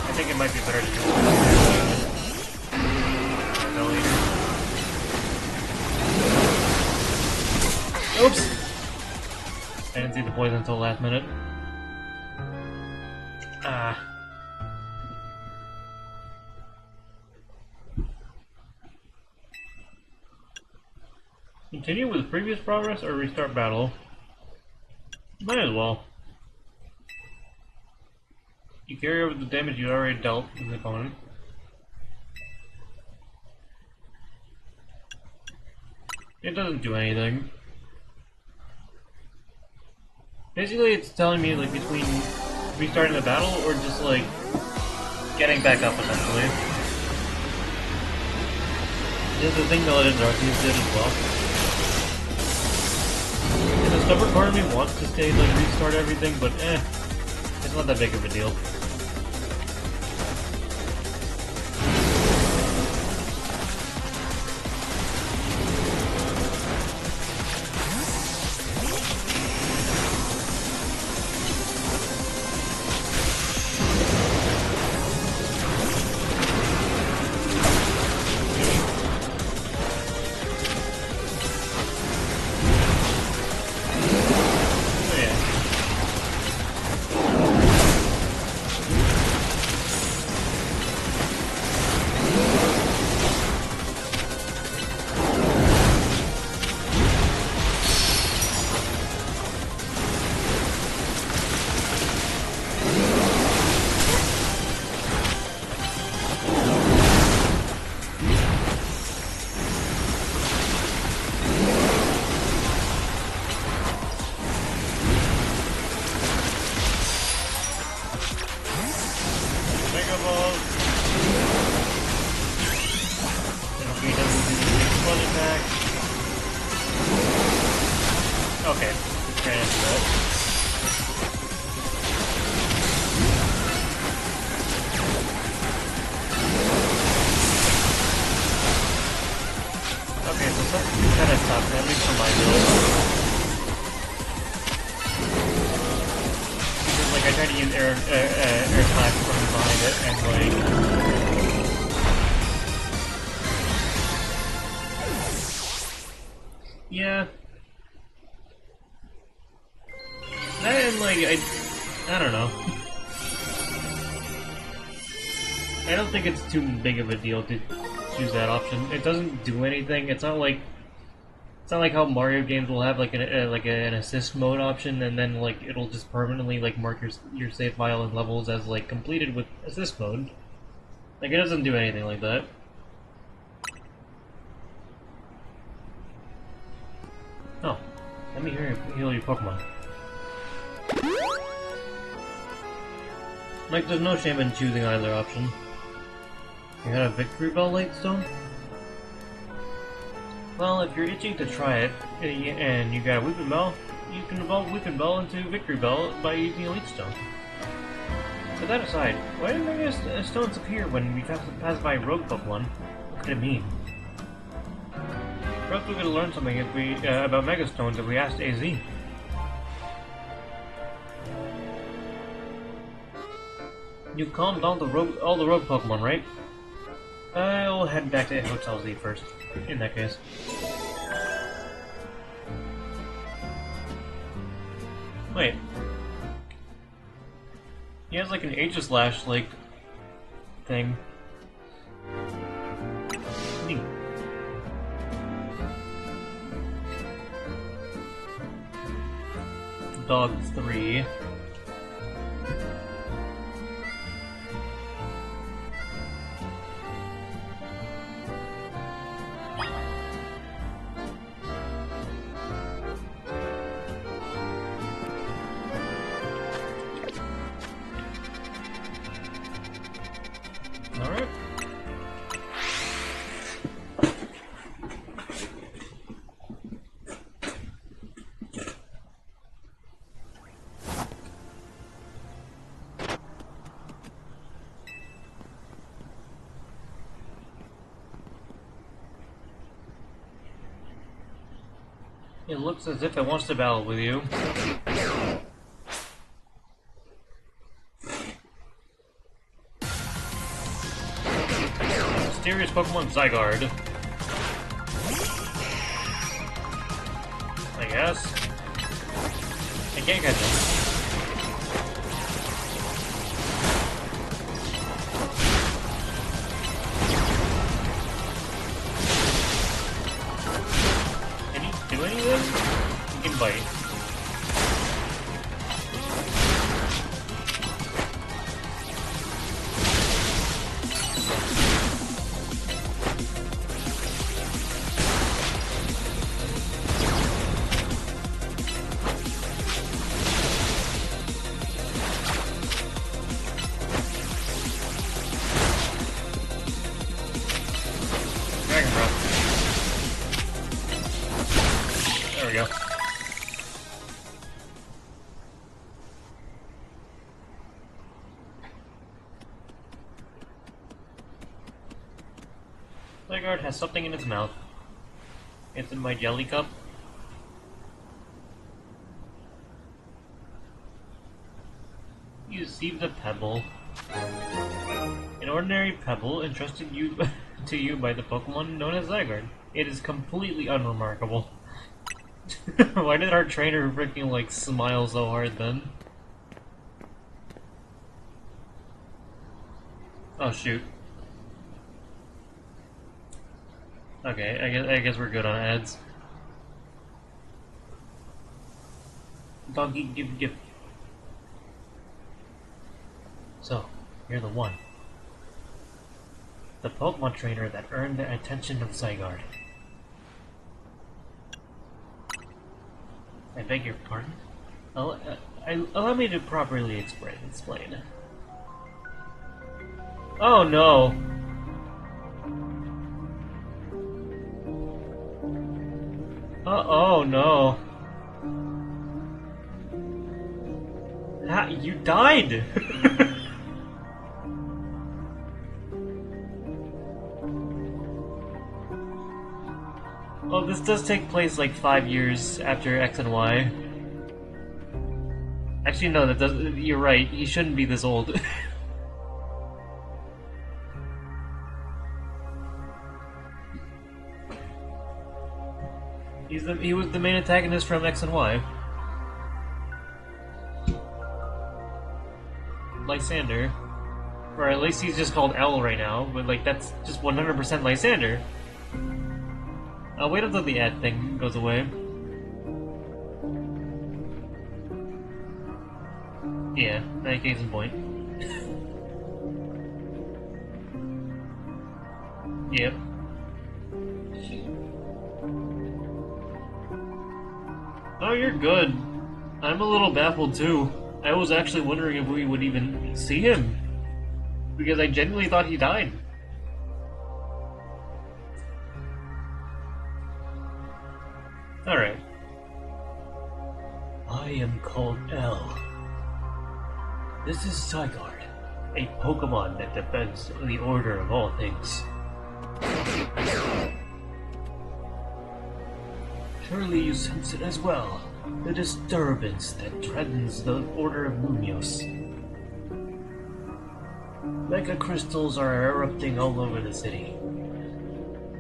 I think it might be better to do it. Oops! I didn't see the poison until last minute. Ah. Continue with previous progress or restart battle? Might as well. You carry over the damage you already dealt to the opponent. It doesn't do anything. Basically, it's telling me, like, between restarting the battle or just, like, getting back up, essentially. There's the thing that Darkness did as well. And the stubborn part of me wants to stay, like, restart everything, but it's not that big of a deal. Okay, let's try and do that. Okay, so something kind of stopped, at least for my build. Because, like, I tried to use air slash from behind it, and, like... Yeah. And, like, I don't know. I don't think it's too big of a deal to choose that option. It doesn't do anything. It's not like how Mario games will have like an assist mode option, and then like it'll just permanently like mark your save file and levels as like completed with assist mode. Like, it doesn't do anything like that. Oh, let me heal your Pokemon. Like, there's no shame in choosing either option. You had a Victory Bell Lightstone? Well, if you're itching to try it, and you got a Weeping Bell, you can evolve Weeping Bell into Victory Bell by using a Leech Stone. But that aside, why did Mega Stones appear when we pass by Rogue Pokemon? What could it mean? Perhaps we could learn something if we about Mega Stones if we asked AZ. You calmed down all the rogue Pokemon, right? I'll head back to Hotel Z first, in that case. Wait. He has like an Aegis Lash, like, thing. Dog 3. Alright. It looks as if it wants to battle with you. Mysterious Pokemon Zygarde. I guess. I can't catch him. Can he do anything? He can bite. Dragon Breath. There we go. Zygarde has something in its mouth. It's in my jelly cup. You received a pebble. An ordinary pebble entrusted you to you by the Pokemon known as Zygarde. It is completely unremarkable. Why did our trainer freaking like smile so hard then? Oh shoot. Okay, I guess we're good on ads. Doggy give. So, you're the one. The Pokemon trainer that earned the attention of Zygarde. I beg your pardon? Allow me to properly explain. Oh no! Oh no! You died! Oh, this does take place like 5 years after X and Y. Actually, no, that doesn't. You're right. He shouldn't be this old. He was the main antagonist from X and Y. Lysander, or at least he's just called L right now. But like that's just 100% Lysander. I'll wait until the ad thing goes away. Yeah, that case in point. Yep. Oh, you're good. I'm a little baffled too. I was actually wondering if we would even see him. Because I genuinely thought he died. Alright. I am called L. This is Zygarde, a Pokemon that defends the order of all things. Surely you sense it as well, the disturbance that threatens the order of Munoz. Mega crystals are erupting all over the city.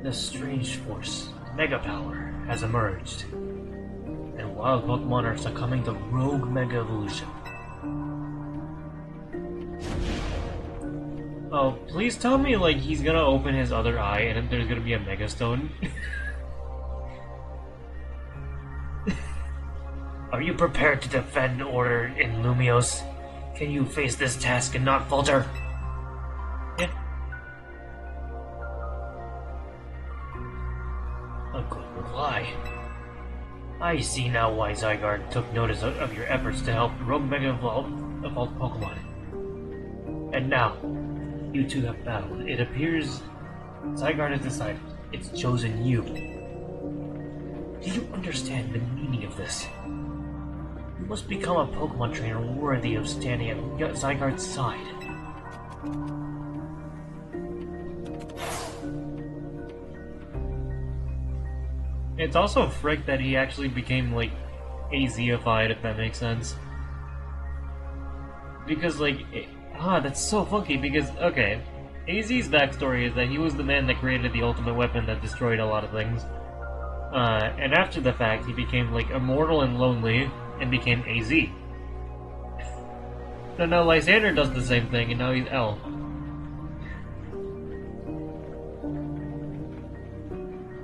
The strange force, Mega Power, has emerged, and wild Pokemon are succumbing to rogue Mega Evolution. Oh, please tell me, like, he's gonna open his other eye and there's gonna be a Mega Stone. Are you prepared to defend order in Lumios? Can you face this task and not falter? Yeah. A good reply. I see now why Zygarde took notice of your efforts to help Rogue Mega evolved Pokemon. And now, you two have battled. It appears Zygarde has decided. It's chosen you. Do you understand the meaning of this? You must become a Pokemon trainer worthy of standing at Zygarde's side. It's also a frick that he actually became, like, AZ-ified, if that makes sense. Because, like, that's so funky, because, okay, AZ's backstory is that he was the man that created the ultimate weapon that destroyed a lot of things. And after the fact, he became, like, immortal and lonely, and became AZ. So now Lysander does the same thing, and now he's L.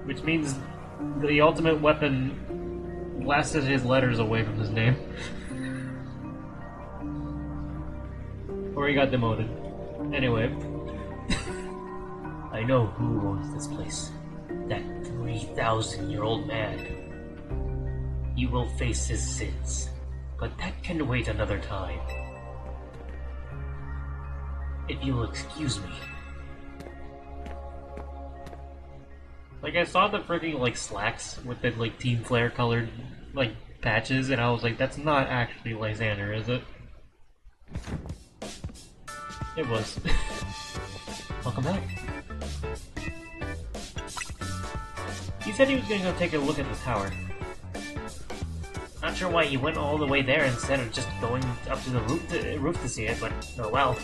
Which means the ultimate weapon blasted his letters away from his name. Or he got demoted. Anyway. I know who owns this place. That 3,000-year-old man. You will face his sins, but that can wait another time. If you'll excuse me. Like, I saw the freaking, like, slacks with the, like, Team Flare colored, like, patches, and I was like, that's not actually Lysander, is it? It was. Welcome back. He said he was gonna go take a look at the tower. Not sure why he went all the way there instead of just going up to the roof to see it, but oh well.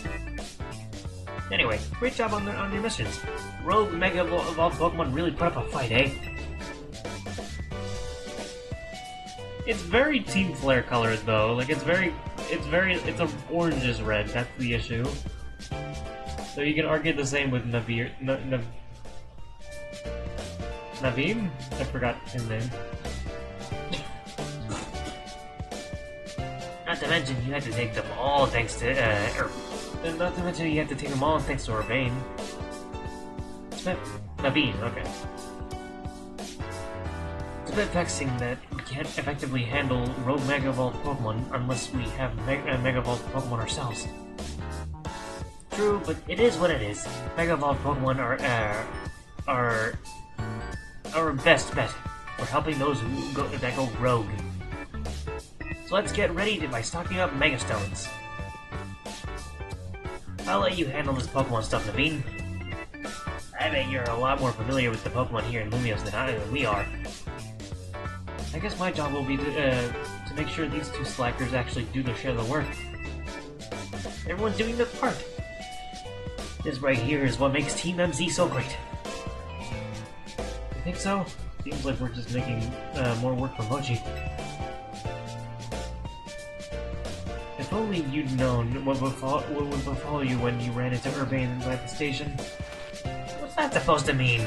Anyway, great job on your missions. Rogue Mega Evolved Pokemon really put up a fight, eh? It's very Team Flare colors though. Like it's a orange red. That's the issue. So you can argue the same with Naveen? I forgot his name. Not to mention, you had to take them all thanks to, not to mention you had to take them all thanks to Urbane. Naveen, okay. It's a bit vexing that we can't effectively handle Rogue Mega Evolved Pokemon unless we have Mega Evolved Pokemon ourselves. True, but it is what it is. Mega Evolved Pokemon are our best bet for helping those that go rogue. So let's get ready by stocking up Mega Stones. I'll let you handle this Pokemon stuff, Naveen. I bet you're a lot more familiar with the Pokemon here in Lumios than we are. I guess my job will be to make sure these two slackers actually do their share of the work. Everyone's doing their part. This right here is what makes Team MZ so great. You think so? Seems like we're just making more work for Mochi. If only you'd known what would befall you when you ran into Urbane inside the station. What's that supposed to mean?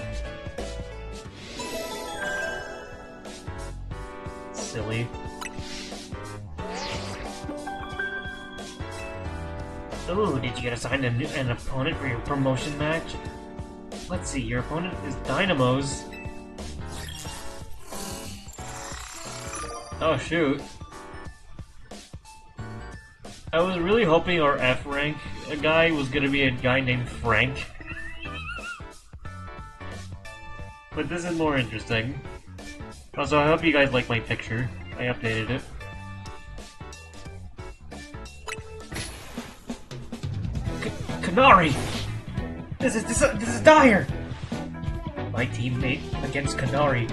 Silly. Ooh, did you get assigned an opponent for your promotion match? Let's see, your opponent is Dynamo's. Oh shoot. I was really hoping our F rank guy was gonna be a guy named Frank. But this is more interesting. Also, I hope you guys like my picture. I updated it. Canari! This is dire! My teammate against Canari.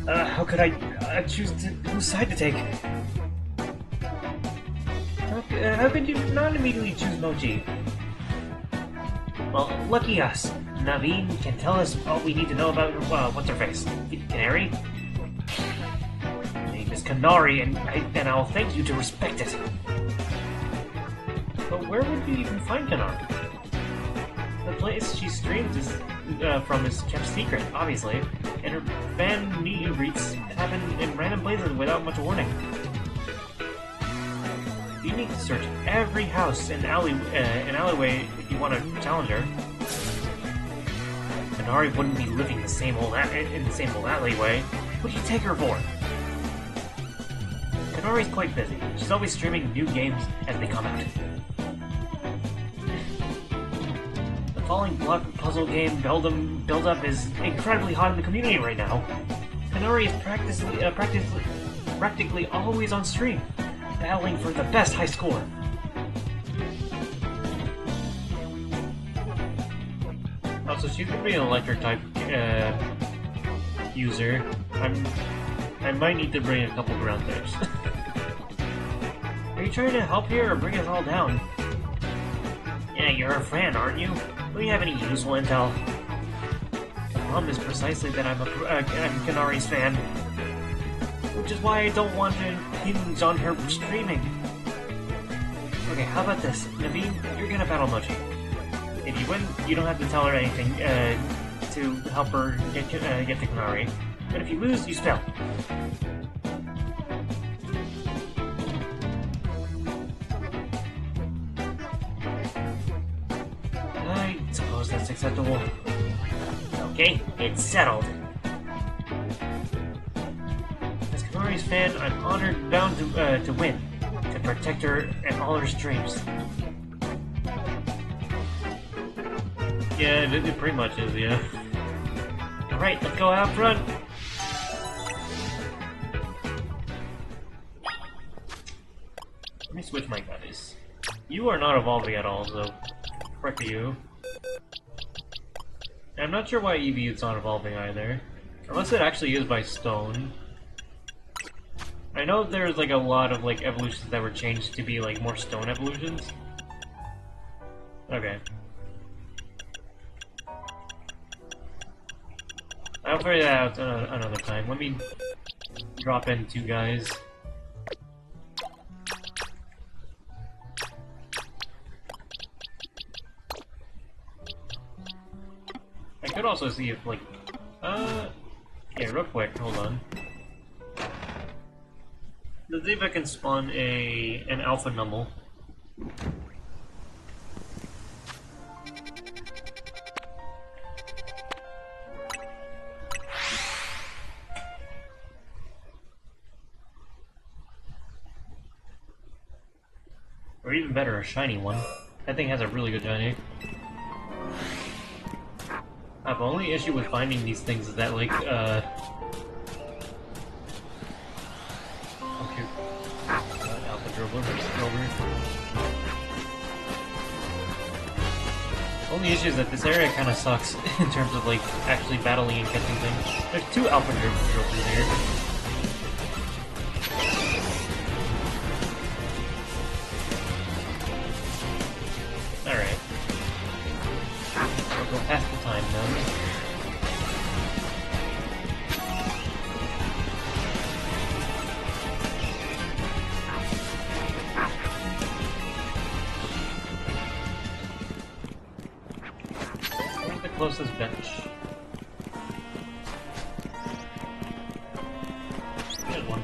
How could I choose whose side to take? How could you not immediately choose Mochi? Well, lucky us. Naveen can tell us all we need to know about what's her face? Canari? Her name is Canari, and I'll thank you to respect it. But where would you even find Canari? The place she streams from is kept secret, obviously, and her fan meet and greets happen in random places without much warning. You need to search every house and alleyway if you want to challenge her. Canari wouldn't be living in the same old alleyway. What do you take her for? Canari's quite busy. She's always streaming new games as they come out. The falling block puzzle game build-up is incredibly hot in the community right now. Canari is practically always on stream, battling for the best high score. Also, she could be an electric type user. I might need to bring a couple ground types. Are you trying to help here or bring us all down? Yeah, you're a fan, aren't you? Do you have any useful intel? The problem is precisely that I'm Canari's fan, which is why I don't want to hinge on her streaming. Okay, how about this? Naveen, you're gonna battle Mochi. If you win, you don't have to tell her anything to help her get to Canari. But if you lose, you spell. I suppose that's acceptable. Okay, it's settled. As Canari's fan, I'm honored, bound to win, to protect her and all her streams. Yeah, it pretty much is, yeah. Alright, let's go out front! Let me switch my guys. You are not evolving at all, so frick you. And I'm not sure why Eevee's not evolving either. Unless it actually is by stone. I know there's like a lot of like evolutions that were changed to be like more stone evolutions. Okay. I'll figure that out another time. Let me drop in two guys. I could also see if, like, yeah, real quick, hold on. Let's see if I can spawn an Alpha Numel. Or even better, a shiny one. That thing has a really good shiny. The only issue with finding these things is that, like, okay. Alpha Drover. Only issue is that this area kind of sucks in terms of, like, actually battling and catching things. There's two Alpha Drovers here. Alright. We'll go past the time then. Where's the closest bench? There's one.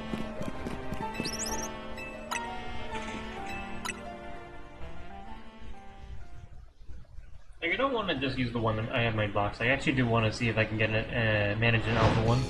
I don't want to just use the one that I have in my box. I actually do want to see if I can get it, manage an Alpha one.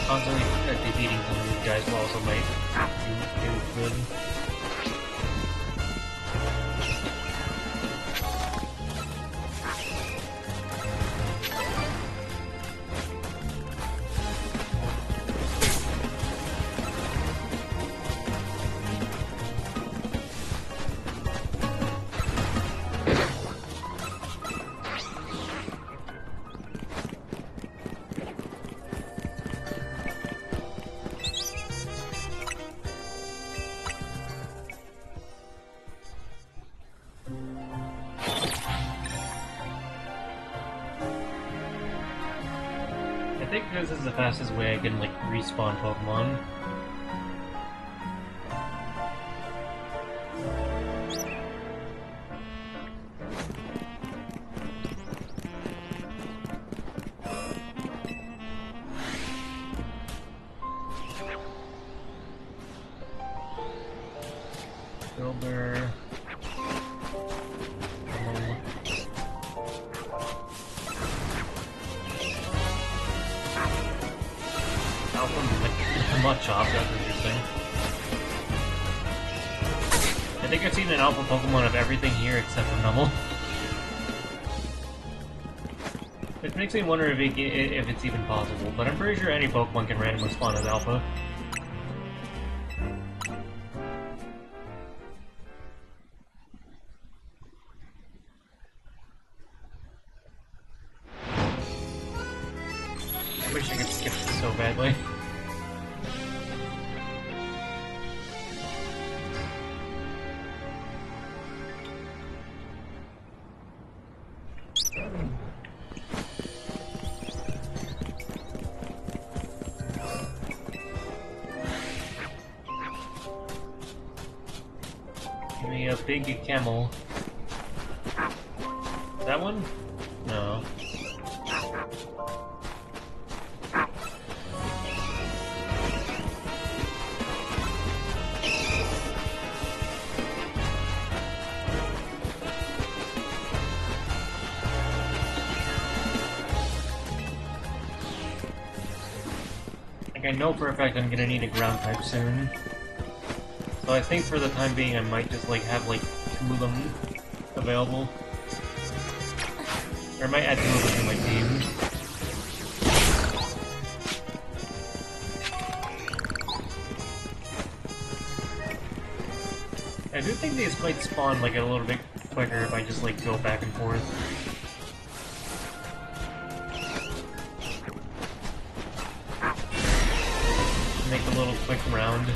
Constantly defeating some of these guys will also might do good. think this is the fastest way I can, like, respawn Pokemon. Builder. Alpha Machop, that's interesting. I think I've seen an Alpha Pokemon of everything here except for Numel. Which makes me wonder if it's even possible, but I'm pretty sure any Pokemon can randomly spawn as Alpha. I wish I could skip this so badly. Give me a big camel. That one? No. Like, I know for a fact I'm gonna need a ground type soon. So I think for the time being I might just like have like 2 of them available. Or I might add 2 of them to my team. I do think these might spawn like a little bit quicker if I just like go back and forth. Make a little quick round.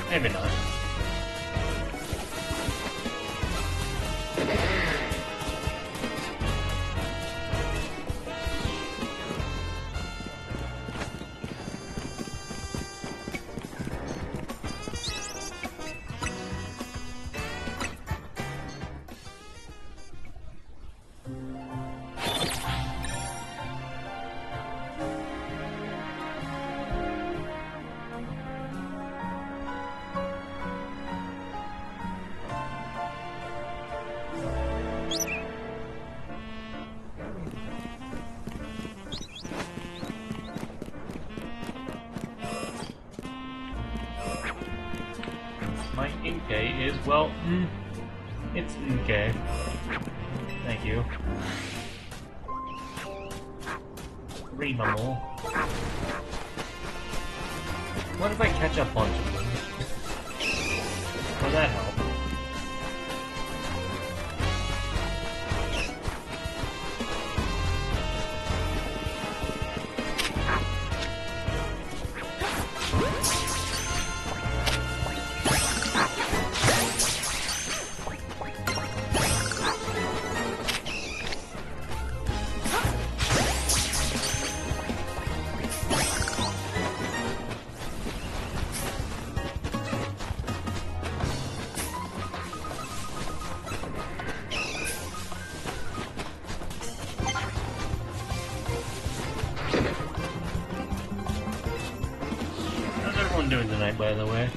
Maybe not. My Inkay is, well, it's Inkay. Thank you. Numel. What if I catch a bunch of them? Will that help? Doing tonight, by the way.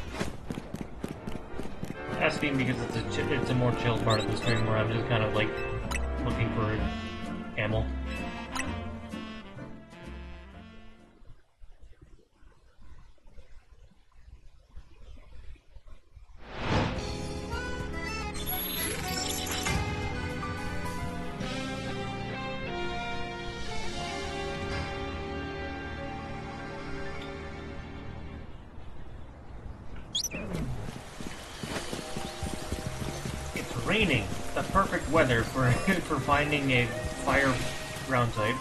Asking because it's a more chill part of the stream where I'm just kind of like looking for a camel. Raining. The perfect weather for for finding a fire ground type.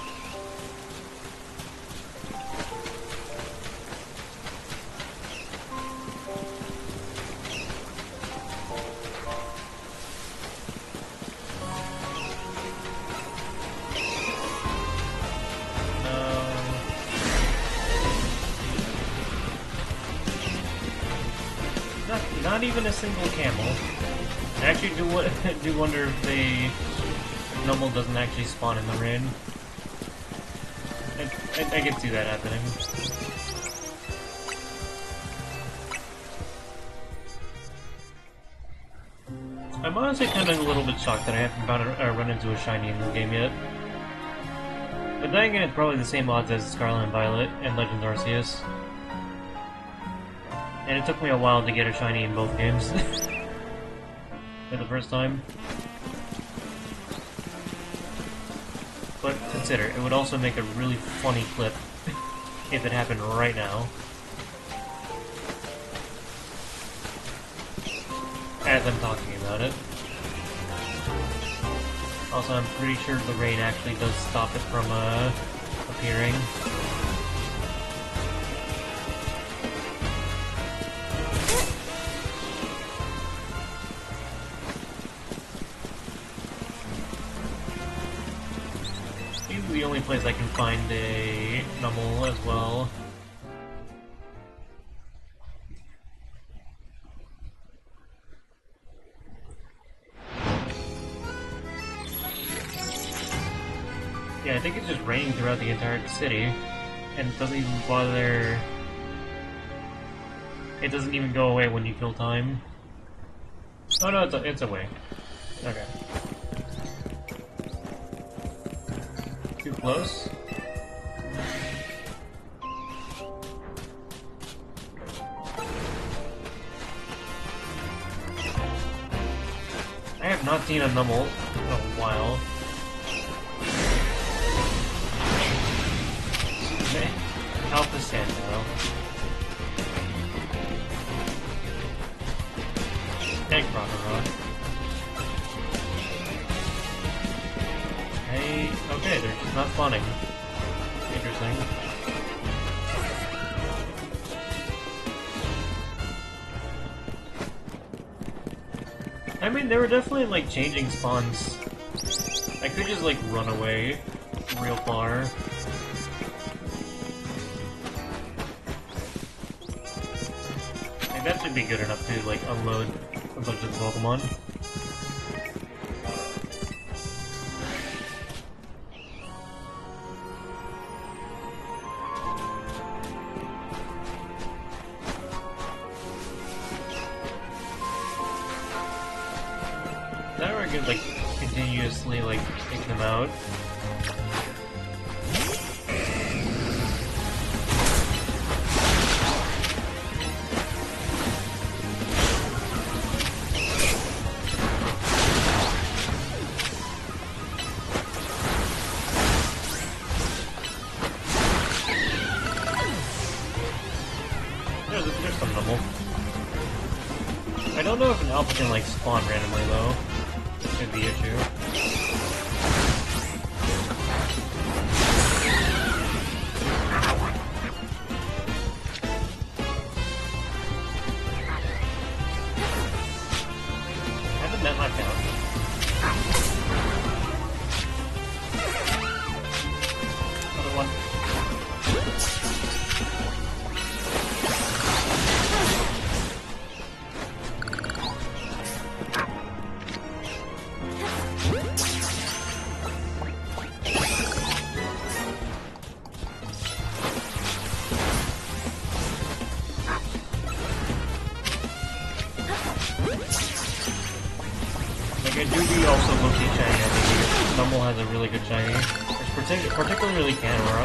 Not even a single camel. I actually do wonder if the Numel doesn't actually spawn in the rain. I can see that happening. I'm honestly kind of a little bit shocked that I haven't run into a shiny in this game yet. But then again, it's probably the same odds as Scarlet and Violet and Legends Arceus. And it took me a while to get a shiny in both games. For the first time. But consider, it would also make a really funny clip if it happened right now. As I'm talking about it. Also, I'm pretty sure the rain actually does stop it from appearing. This is the only place I can find a Numel as well. Yeah, I think it's just raining throughout the entire city, and it doesn't even bother... It doesn't even go away when you kill time. Oh no, it's away. Okay. Too close? I have not seen a Numel in a while. Alpha Numel. Egg Rock. Hey, okay, they're just not spawning. Interesting. I mean, they were definitely like changing spawns. I could just like run away real far. That should be good enough to, like, unload a bunch of Pokemon. Now I can, like, continuously, like, take them out. There's some Numel. I don't know if an Alpha can, like, spawn randomly, though. Which is the issue. I haven't met my count. Another one. Like, I do be also low-key shiny, I think. Numel has a really good shiny. It's particularly Camera.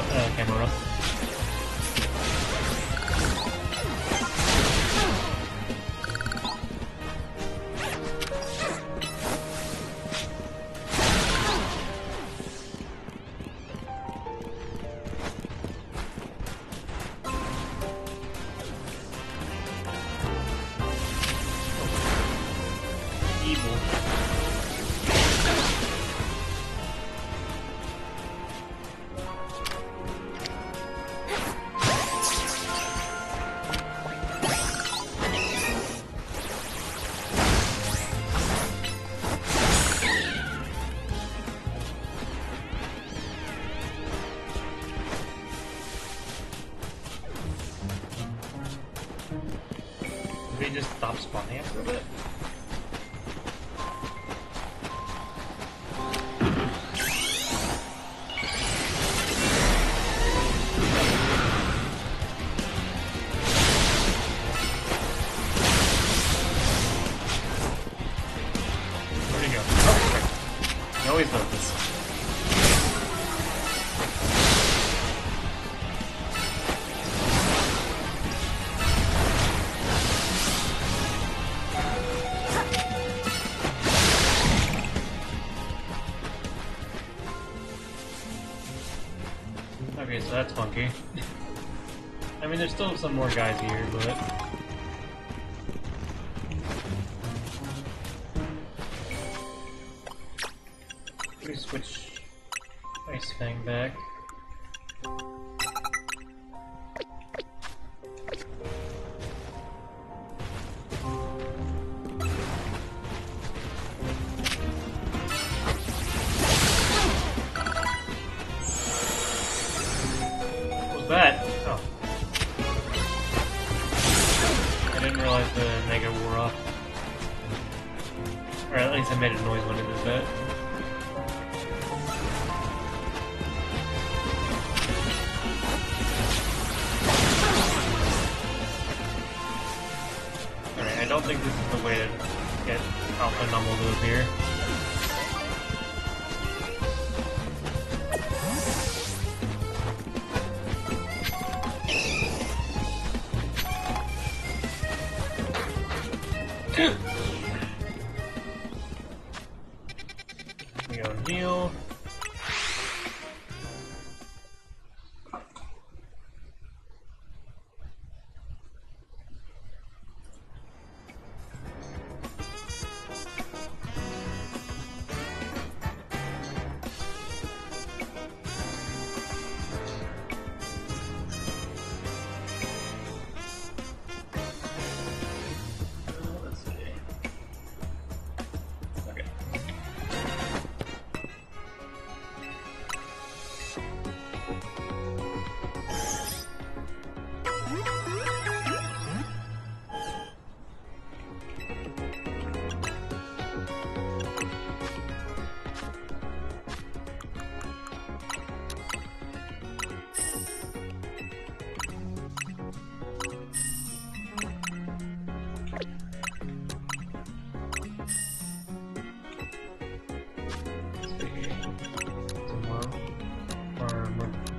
Evil. Did he just stop spawning after a bit? Where'd he go? Oh, he always does this. Okay, so that's funky. I mean, there's still some more guys here, but... Let me switch Ice Fang back. That? Oh. I didn't realize the Mega wore off. Or at least I made a noise when it did that. Alright, I don't think this is the way to get Alpha Numel to appear. We go heal.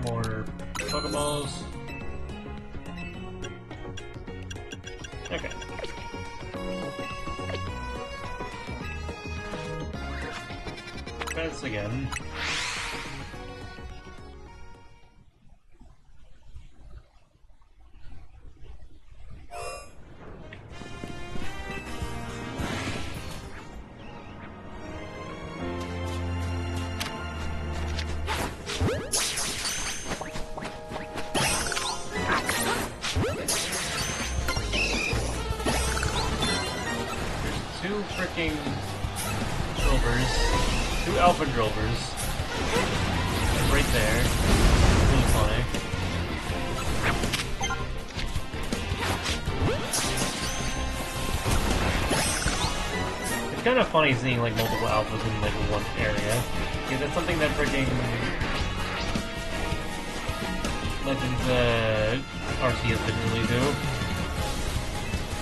More Pokeballs. Okay. That's again. Two freaking Drovers. Two Alpha Drovers. Right there. Really funny. It's kind of funny seeing like multiple Alphas in like one area. Yeah, that's something that freaking Legends Arceus didn't really do.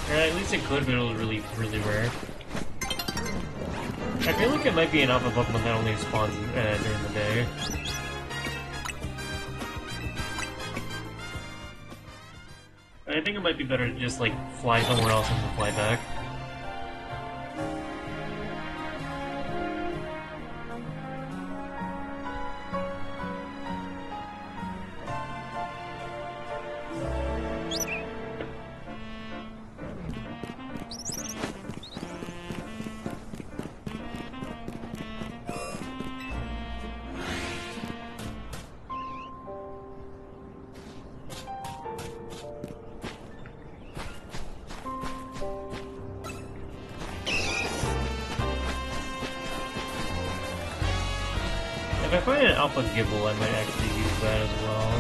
Or at least it could, but it was really, really rare. I feel like it might be an Alpha Pokemon that only spawns during the day. I think it might be better to just like fly somewhere else and then fly back. If I find an Alpha Gibble, I might actually use that as well.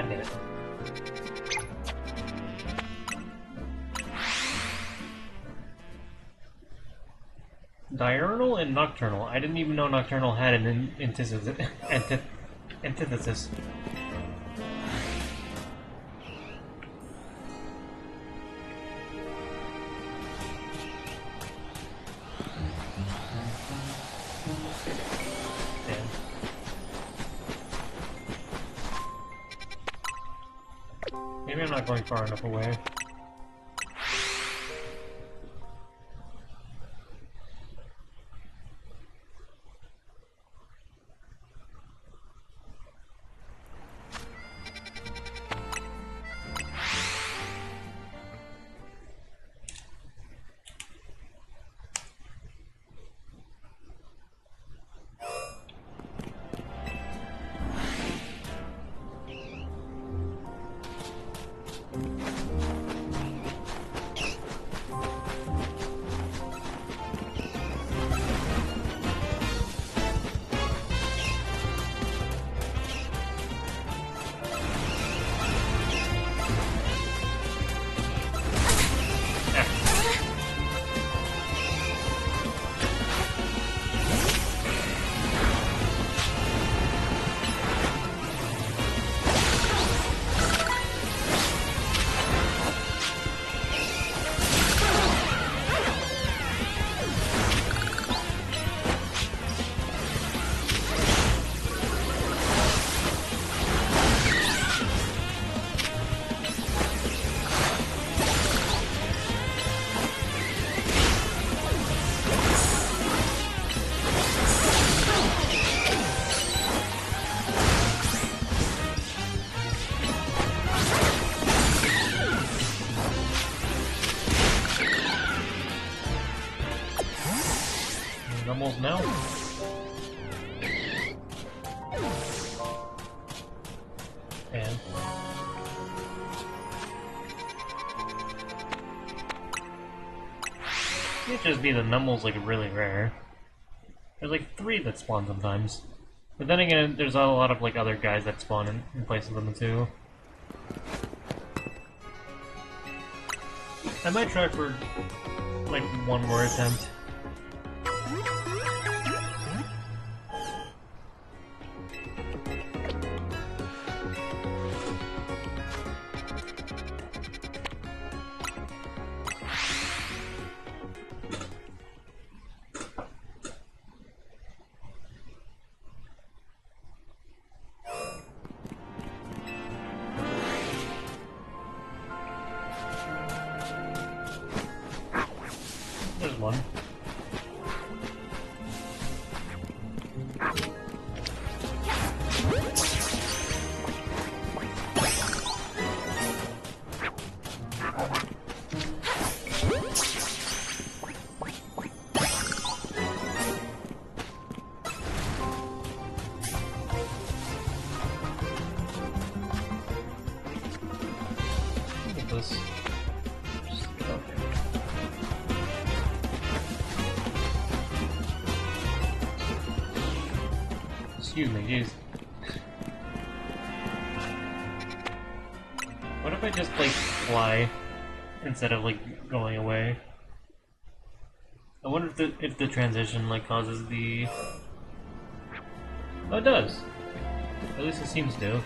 damn it. Diurnal and nocturnal. I didn't even know nocturnal had an antithesis. Maybe I'm not going far enough away. Almost now. And it just be the Numel's like really rare. There's like 3 that spawn sometimes. But then again, there's a lot of like other guys that spawn in place of them too. I might try for like one more attempt. There's one. Look at this. Just get out there. Excuse me, jeez. What if I just like fly instead of like going away? I wonder if the transition like causes the. Oh, it does. At least it seems to.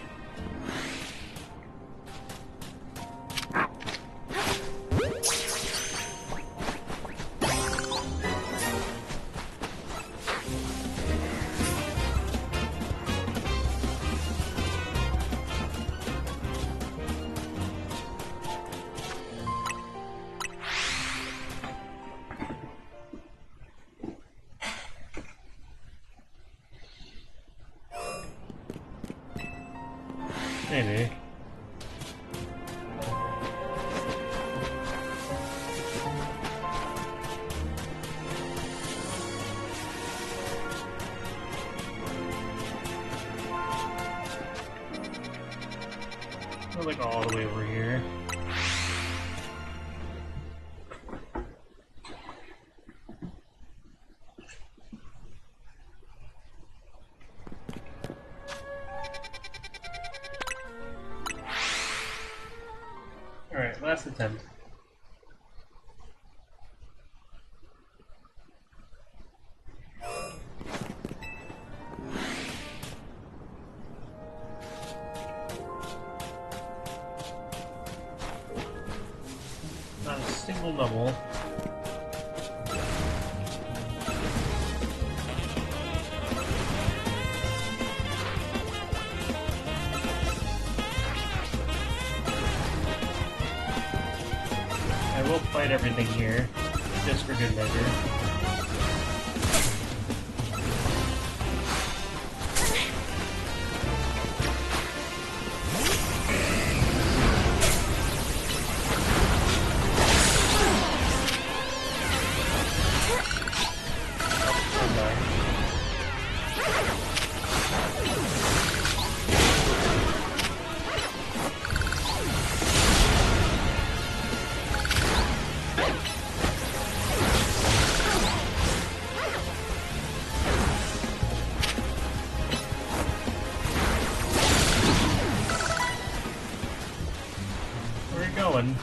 Maybe. We're like all the way over here. last attempt. Not a single Numel. I will fight everything here, just for good measure. Going.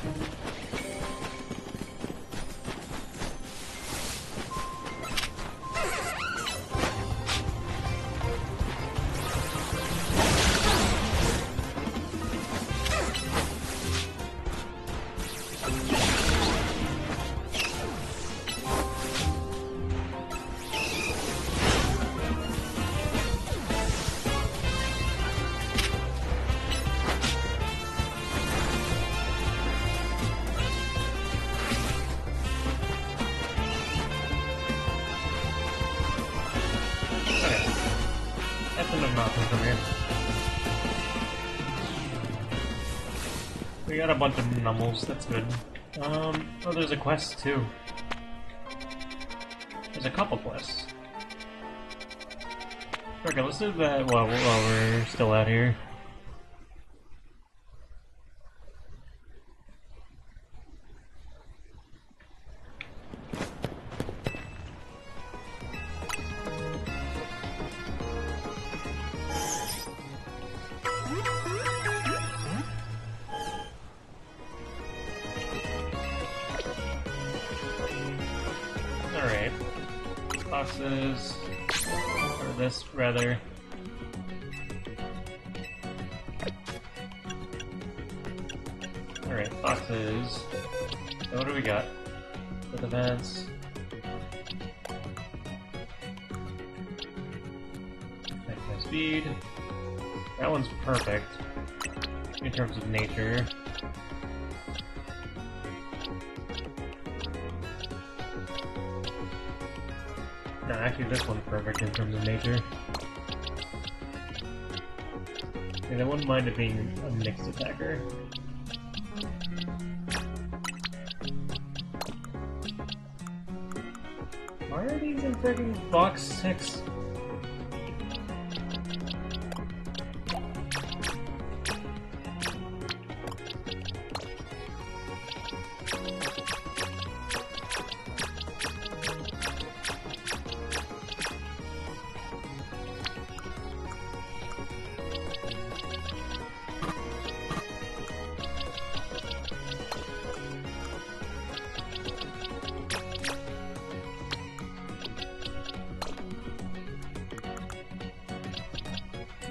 From here. We got a bunch of Numels, that's good. Oh, there's a quest too. There's a couple quests. Okay, let's do that while we're still out here. Alright. Boxes. Or this, rather. Alright, boxes. So what do we got? With events. Maximum speed. That one's perfect. In terms of nature. No, actually this one's perfect in terms of nature. And I wouldn't mind it being a mixed attacker. Why are these in freaking box 6?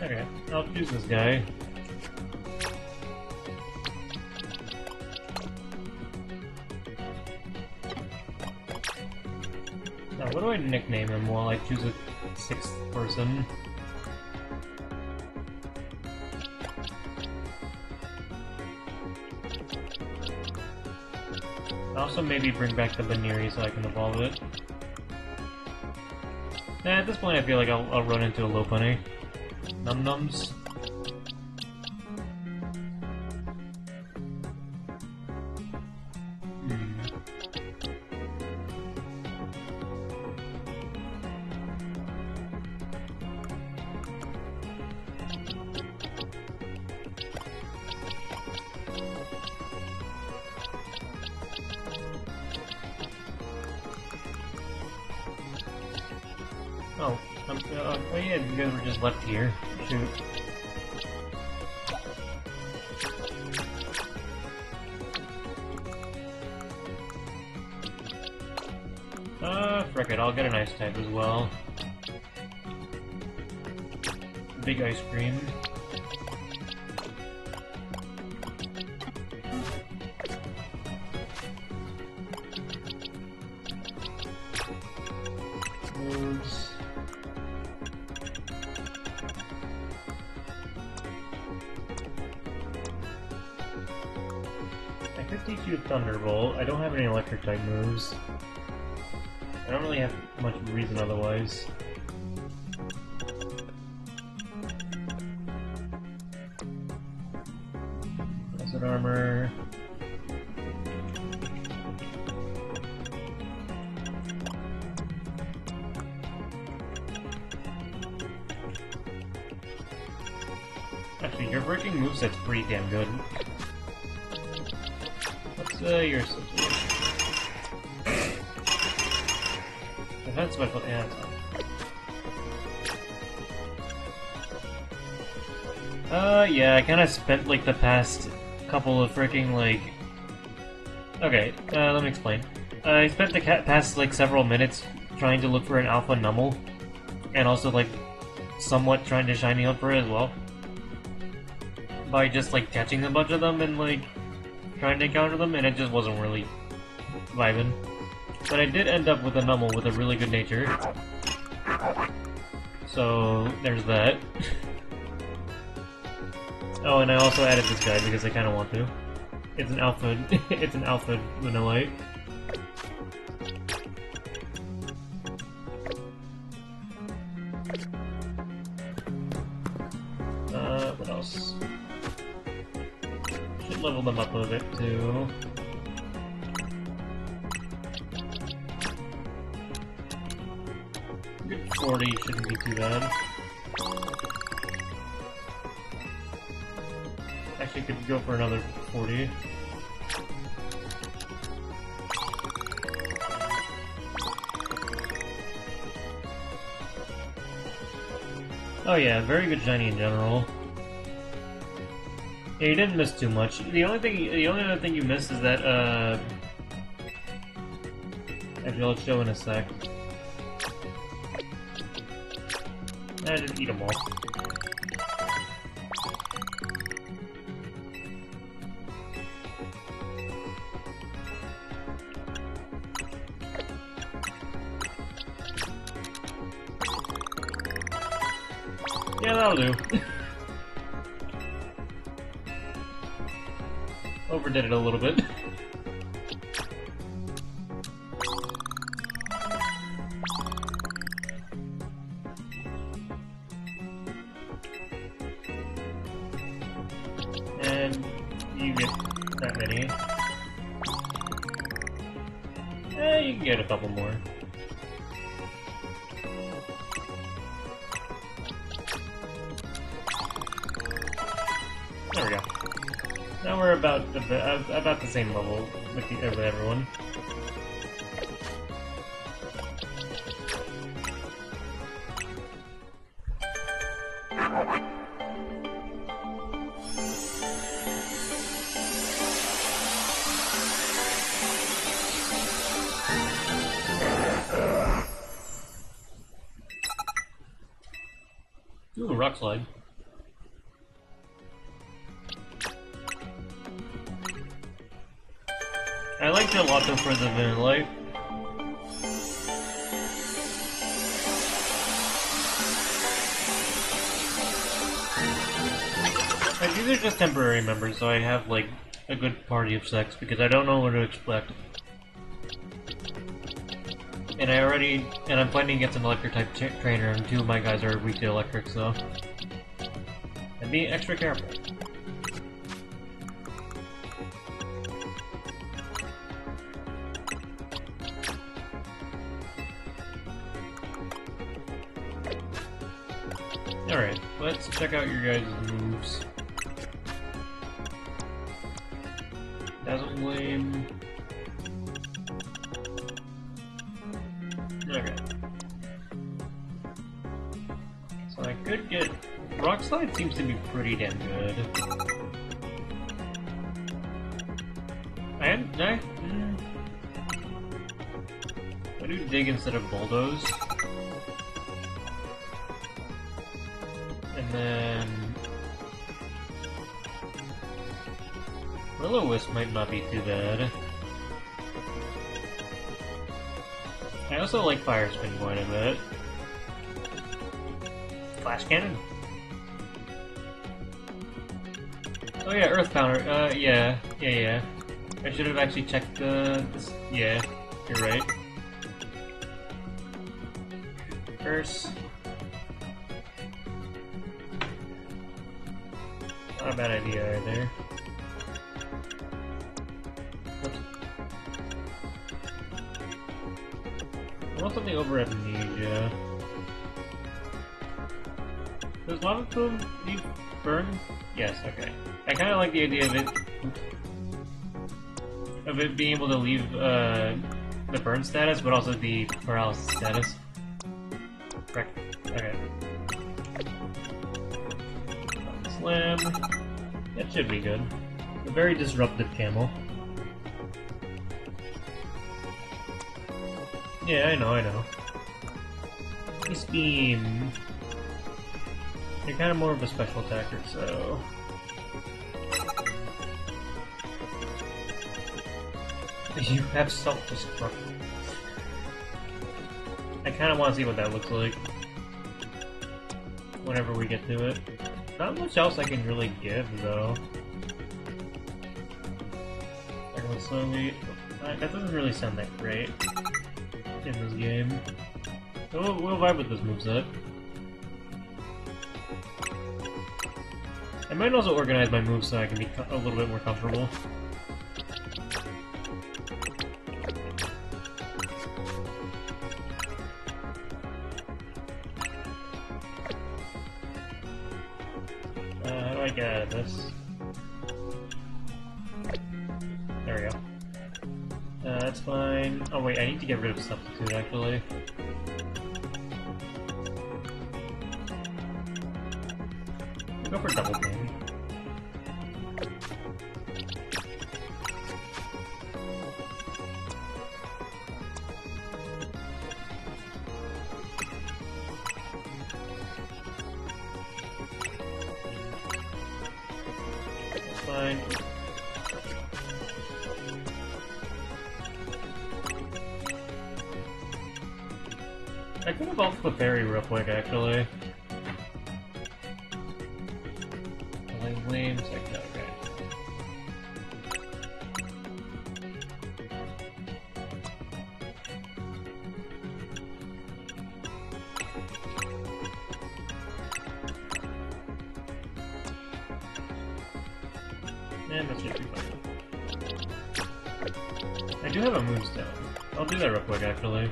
Okay, I'll choose this guy. Now, what do I nickname him while I choose a 6th person? Also, maybe bring back the Canari so I can evolve it. At this point, I feel like I'll run into a Lopunny. Num-nums. Oh yeah, you guys were just left here. Shoot. Frick it, I'll get an ice type as well. Big ice cream. Moves. I could teach you Thunderbolt. I don't have any electric type moves. I don't really have much reason otherwise. Acid armor. Actually, your breaking moveset's pretty damn good. What's your situation? Defense special, yeah, that's fine. Yeah, I kinda spent, like, the past couple of freaking, like... Okay, let me explain. I spent the past, like, several minutes trying to look for an Alpha Numel, and also, like, somewhat trying to shiny up for it as well. By just, like, catching a bunch of them and, like, trying to encounter them, and it just wasn't really vibing. But I did end up with a Numel with a really good nature. So, there's that. Oh, and I also added this guy because I kinda want to. It's an alpha, it's an Alpha Numel. What else? Should level them up a bit too. Good 40 shouldn't be too bad. Actually, could go for another 40. Oh yeah, very good shiny in general. Yeah, you didn't miss too much. The only other thing you missed is that, actually, I'll show in a sec. I just eat them all. Yeah, that'll do. Overdid it a little bit. And you get that many. You can get a couple more. There we go. Now we're about the same level with everyone. Ooh, rock slide. I like gelato for the vanilla. Like, these are just temporary members, so I have like a good party of sex because I don't know what to expect. And I'm fighting against an electric type trainer, and 2 of my guys are weak to electric, so I'm being extra careful. Alright, let's check out your guys' moves. Dazzle Flame. Okay. So I could get... Rock Slide seems to be pretty damn good. do dig instead of bulldoze. And then... Will-O-Wisp might not be too bad. I also like Fire Spin quite a bit. Flash Cannon. Oh yeah, Earth Pounder. Yeah. I should have actually checked this. Yeah, you're right. Curse. Not a bad idea either. I want something over Amnesia. Does Lava Plume need burn? Yes, okay. I kinda like the idea of it being able to leave the burn status, but also the paralysis status. Correct. Okay. Slam. That should be good. A very disruptive camel. Yeah, I know. Ice Beam. You're kind of more of a special attacker, so... You have self-destruct. I kind of want to see what that looks like. Whenever we get to it. Not much else I can really give, though. Slowly... That doesn't really sound that great in this game. So we'll vibe with this moveset. I might also organize my moves so I can be a little bit more comfortable. How do I get out of this? There we go. That's fine. Oh wait, I need to get rid of Substitute actually. Go for double ping. That's fine. I could have ulted the berry real quick actually. Flames, okay. And that should be fine. I do have a moonstone. I'll do that real quick actually.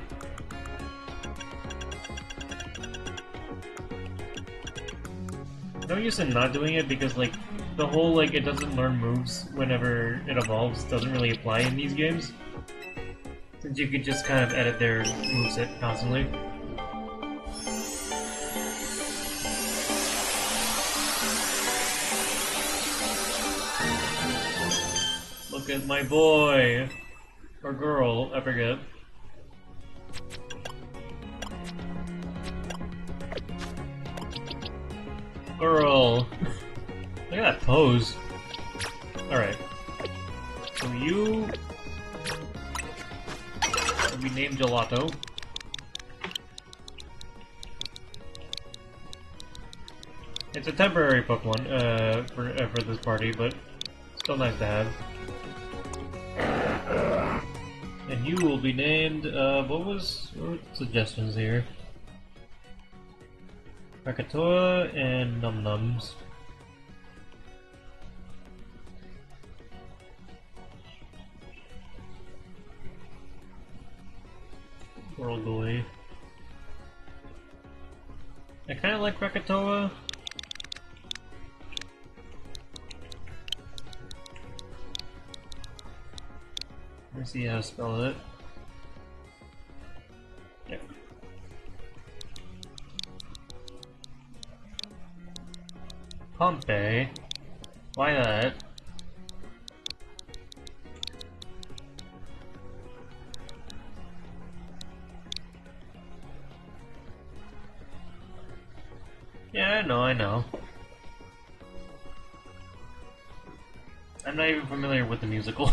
No use in not doing it because, like, the whole, like, it doesn't learn moves whenever it evolves doesn't really apply in these games. Since you could just kind of edit their moveset constantly. Look at my boy! Or girl, I forget. Girl! Look at that pose. Alright. So you... will be named Gelato. It's a temporary Pokemon, for this party, but still nice to have. And you will be named, what were the suggestions here? Krakatoa and Num Nums. Worldly. I kinda like Krakatoa. Let's see how to spell it. Yep. Pompey? Why that? Yeah, no, I know. I'm not even familiar with the musical.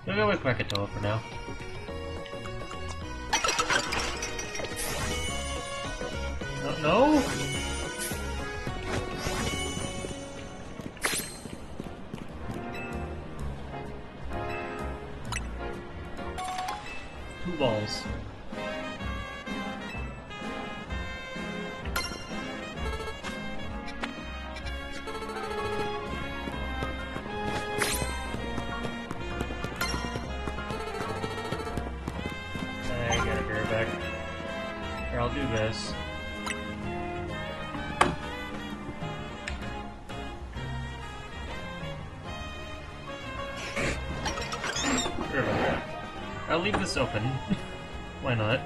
We'll go with Krakatoa for now. No? 2 balls. I gotta bear back. Here, I'll do this. I'll leave this open. Why not?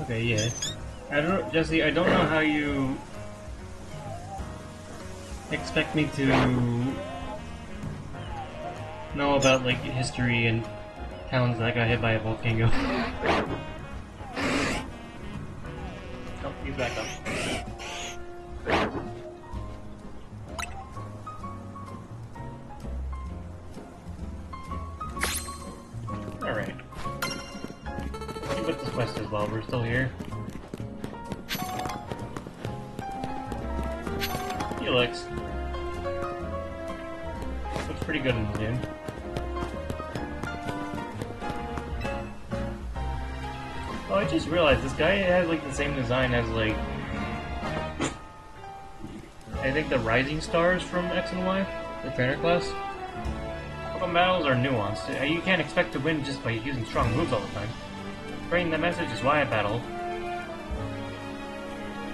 Okay, yeah. I don't know, Jesse, I don't know how you expect me to know about, like, history and towns that got hit by a volcano. Oh, he's back up. Alright. Let's see what this quest is while we're still here. Felix. Looks pretty good in the game. Oh, I just realized this guy has like the same design as like I think the Rising Stars from X and Y, the trainer class. Pokemon battles are nuanced. You can't expect to win just by using strong moves all the time. Spreading the message is why I battle.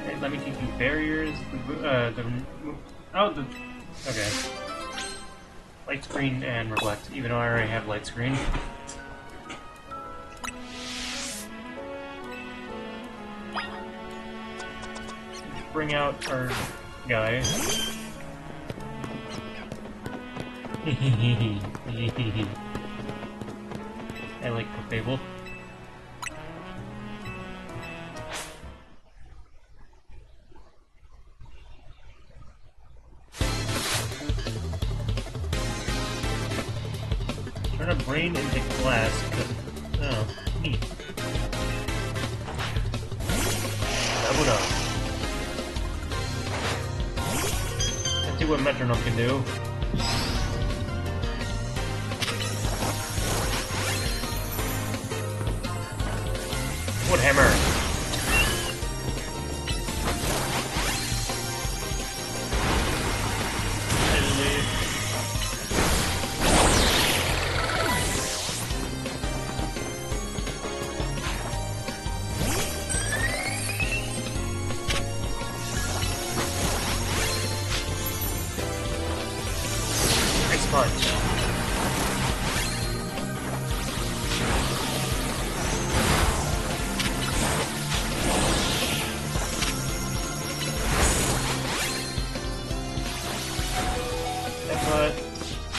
Hey, let me teach you barriers. Okay. Light screen and reflect, even though I already have light screen. Bring out our guy. I like Fable. Turn a brain into glass. Oh, neat. Leveled up. Let's see what Metronome can do. Wood hammer. Ice punch.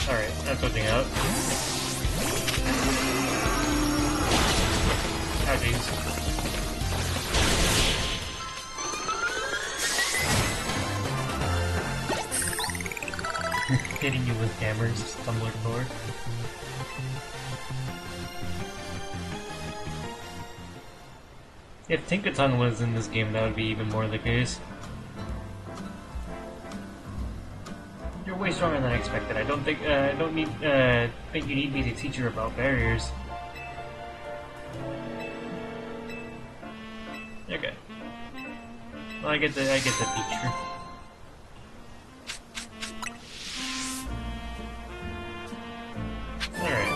Alright, I'm switching out. Oh jeez. Hitting you with hammers, tumbler door. If Tinkaton was in this game, that would be even more the case. You're way stronger than I expected. I don't think think you need me to teach you about barriers. Okay. Well, I get the feature. Alright.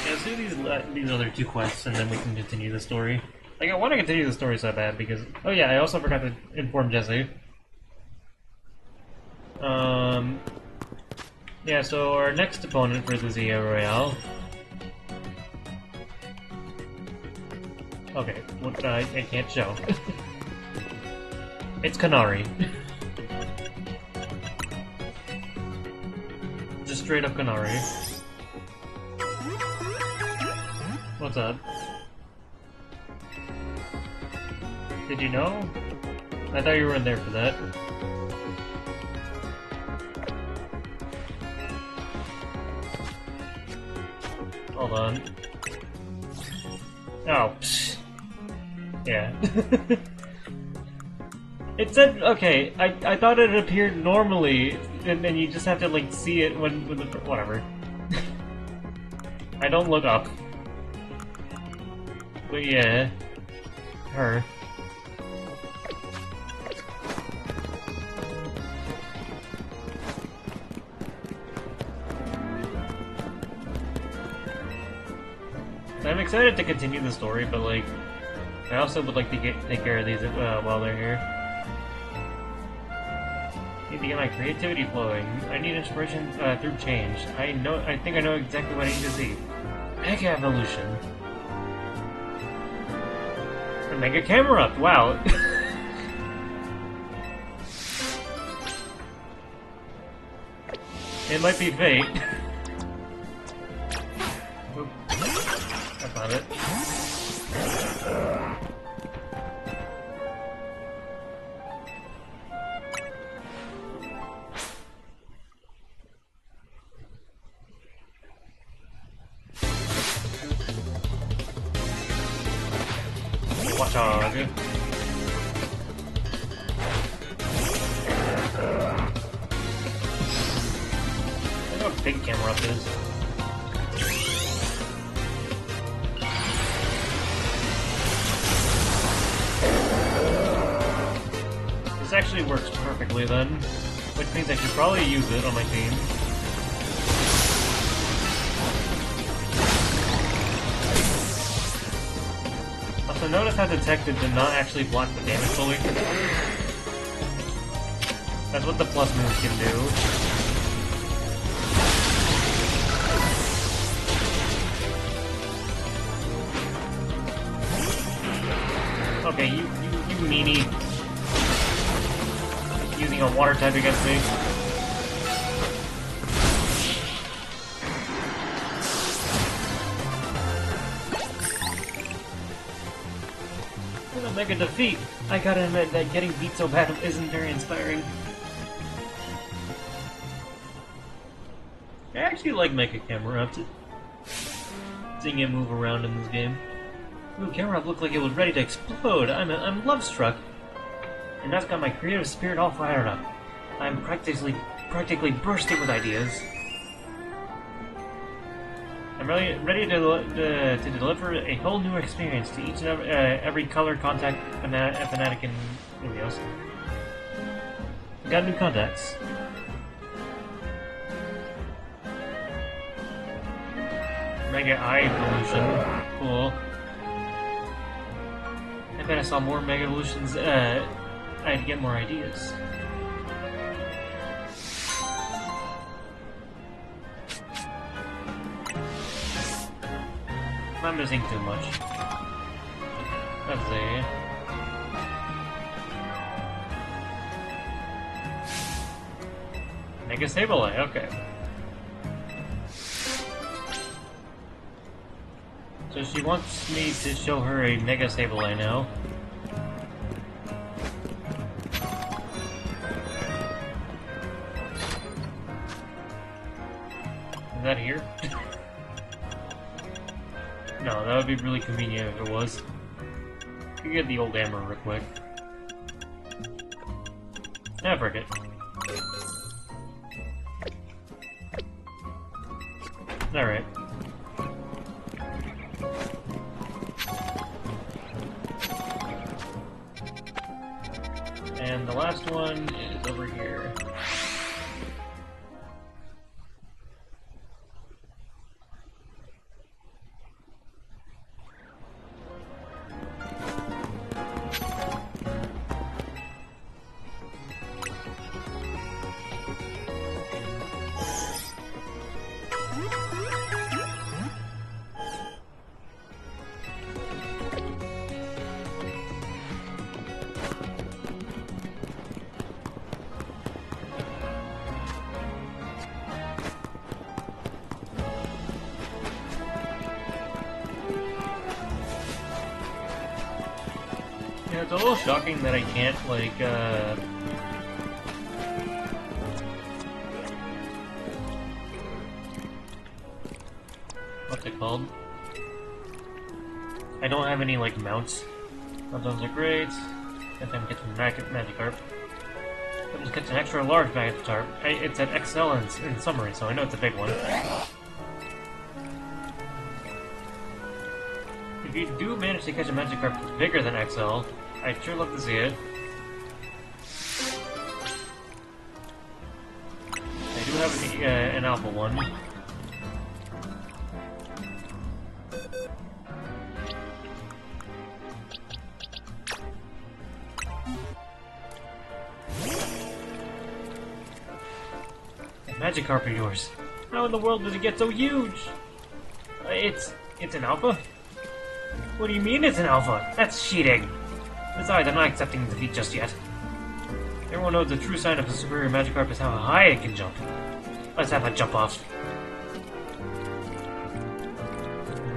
Yeah, let's do these other two quests and then we can continue the story. Like, I want to continue the story so bad because... Oh yeah, I also forgot to inform Jesse. Yeah, so our next opponent for the Zia Royale... Okay, what I can't show. It's Canari. Just straight up Canari. What's up? Did you know? I thought you weren't there for that. Hold on. Oh, psh. Yeah. It said, okay, I thought it appeared normally, and then you just have to, like, see it when the... whatever. I don't look up. But yeah. Her. I'm excited to continue the story, but like, I also would like to take care of these while they're here. Need to get my creativity flowing. I need inspiration through change. I think I know exactly what I need to see. Mega evolution. A mega camera up. Wow. It might be fate. Oop. I found it. Watch out, dude. Look how big camera up is. This actually works perfectly then, which means I should probably use it on my team. Also, notice how Detective did not actually block the damage fully. That's what the plus move can do. Okay, you meanie. Using a water type against me. What a mega defeat! I gotta admit that getting beat so bad isn't very inspiring. I actually like Mega Camera seeing it move around in this game. Ooh, Camera looked like it was ready to explode. I'm love struck. And that's got my creative spirit all fired up. I'm practically bursting with ideas. I'm really ready to deliver a whole new experience to each and every color contact fanatic in Ilios. Got new contacts. Mega Eye Evolution. Cool. I bet I saw more Mega Evolutions. I'd get more ideas. I'm missing too much. Let's see. Mega Sableye, okay. So she wants me to show her a Mega Sableye now. Is that here? No, that would be really convenient if it was. I could get the old hammer real quick. Ah, frick it. Alright. And the last one is over here. Yeah, it's a little shocking that I can't, like, what's it called? I don't have any, like, mounts. Those are great. That time gets Magikarp. Let's get an extra large Magikarp. It's at XL in summary, so I know it's a big one. If you do manage to catch a Magikarp that's bigger than XL, I'd sure love to see it. I do have an Alpha one. Magikarp of yours. How in the world did it get so huge? It's an alpha? What do you mean it's an alpha? That's cheating! Besides, I'm not accepting defeat just yet. Everyone knows the true sign of a superior Magikarp is how high it can jump. Let's have a jump off.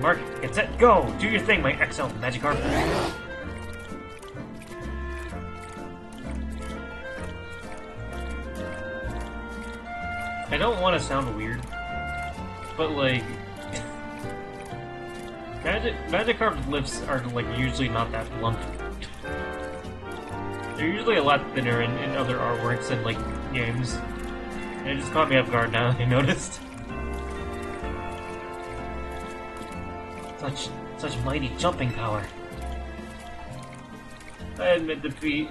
Mark, get set, go! Do your thing, my XL Magikarp. I don't want to sound weird, but like, Magikarp's lips are like usually not that plump. They're usually a lot thinner in other artworks and like games. And it just caught me off guard now. I noticed. Such mighty jumping power. I admit defeat.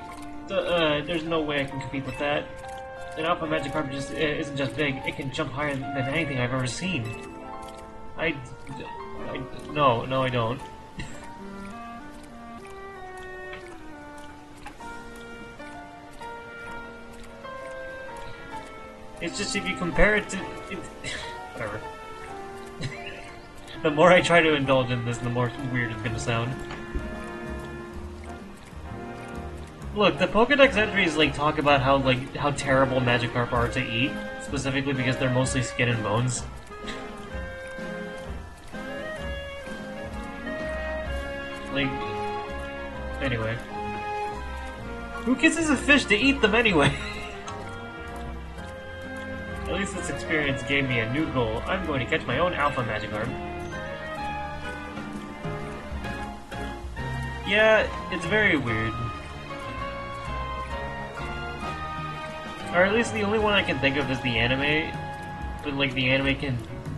There's no way I can compete with that. An Alpha Magikarp just isn't just big, it can jump higher than anything I've ever seen. No, I don't. It's just if you compare it to... whatever. The more I try to indulge in this, the more weird it's gonna sound. Look, the Pokédex entries like talk about how terrible Magikarp are to eat, specifically because they're mostly skin and bones. Like, anyway, who kisses a fish to eat them anyway? At least this experience gave me a new goal. I'm going to catch my own Alpha Magikarp. Yeah, it's very weird. Or at least the only one I can think of is the anime, but like the anime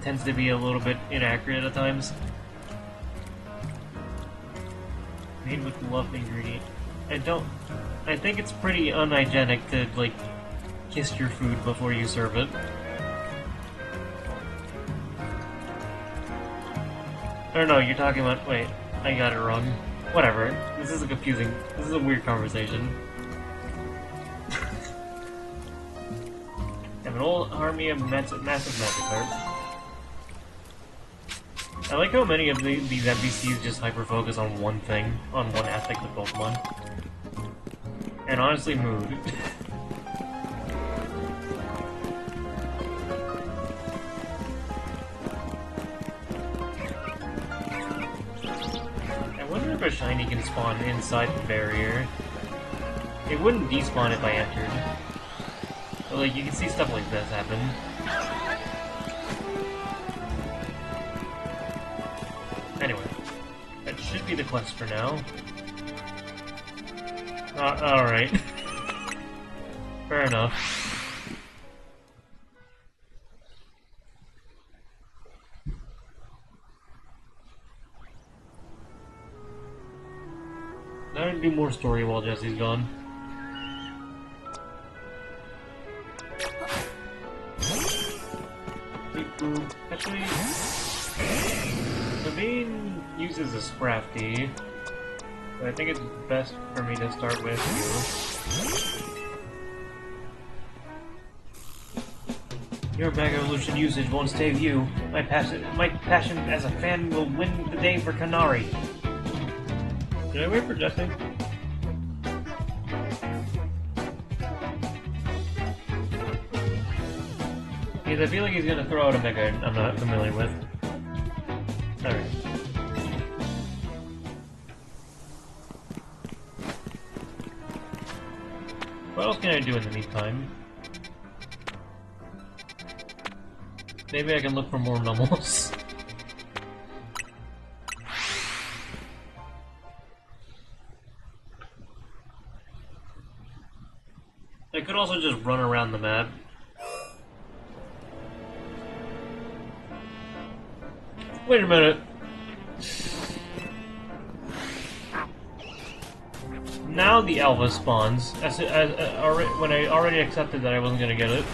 tends to be a little bit inaccurate at times. Made with loved ingredient. I think it's pretty unhygienic to like kiss your food before you serve it. Or no, you're talking about, wait, I got it wrong. Whatever, this is a weird conversation. Have an old army of massive Magikarps. I like how many of these NPCs just hyper-focus on one thing, on one aspect of Pokemon. And honestly, mood. I wonder if a shiny can spawn inside the barrier. It wouldn't despawn if I entered. But like, you can see stuff like this happen. Anyway, that should be the quest for now. Alright. Fair enough. Now to do more story while Jesse's gone. Actually, Sabine uses a Scrafty, but I think it's best for me to start with you. Your Mega Evolution usage won't save you. My passion as a fan will win the day for Canari. Did I wait for Jesse? Because I feel like he's gonna throw out a Mega I'm not familiar with. Alright. What else can I do in the meantime? Maybe I can look for more Numels. I could also just run around the map. Wait a minute. Now the Alpha spawns, when I already accepted that I wasn't gonna get it.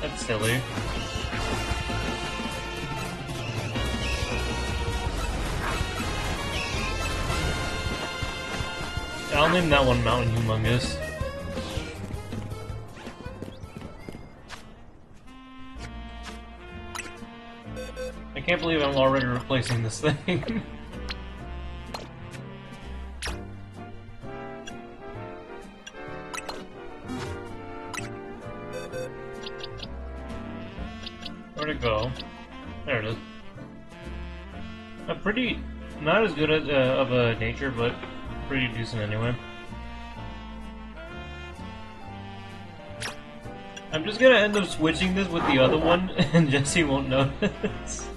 That's silly. I'll name that one Mountain Humongous. I can't believe I'm already replacing this thing. Where'd it go? There it is. Not as good of a nature, but pretty decent anyway. I'm just gonna end up switching this with the other one, and Jesse won't notice.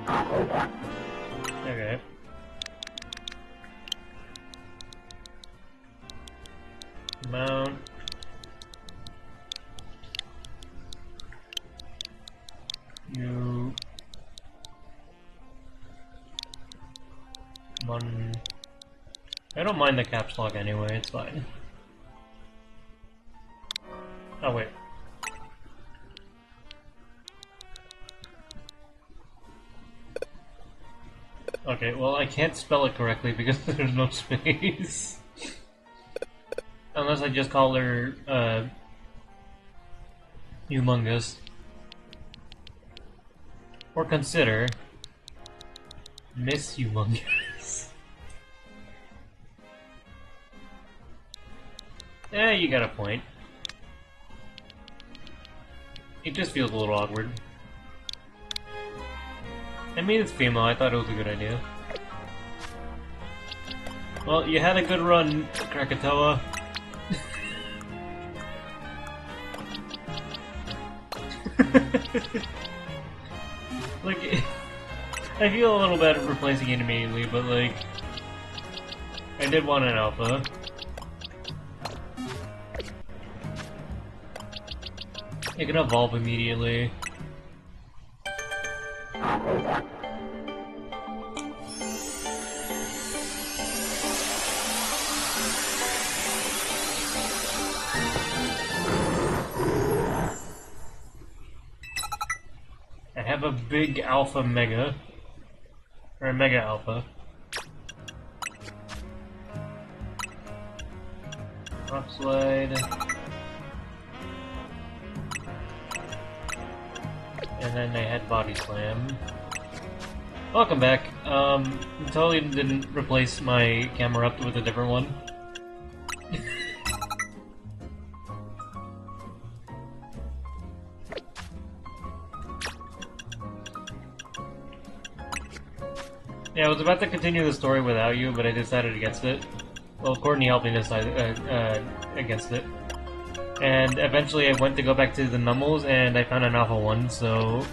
Okay. Mount. You. I don't mind the caps lock anyway, it's fine. Oh wait. Okay, well I can't spell it correctly because there's no space. Unless I just call her, Humongous. Or consider Miss Humongous. Eh, you got a point. It just feels a little awkward. I mean, it's female, I thought it was a good idea. Well, you had a good run, Krakatoa. Like, I feel a little bad replacing it immediately, but like, I did want an alpha. It can evolve immediately. I have a big alpha mega. Or a mega alpha. Rock slide. And then I had body slam. Welcome back. Totally didn't replace my camera up with a different one. Yeah, I was about to continue the story without you, but I decided against it. Well, Courtney helped me decide against it. And eventually I went to go back to the Numels, and I found an Alpha 1, so...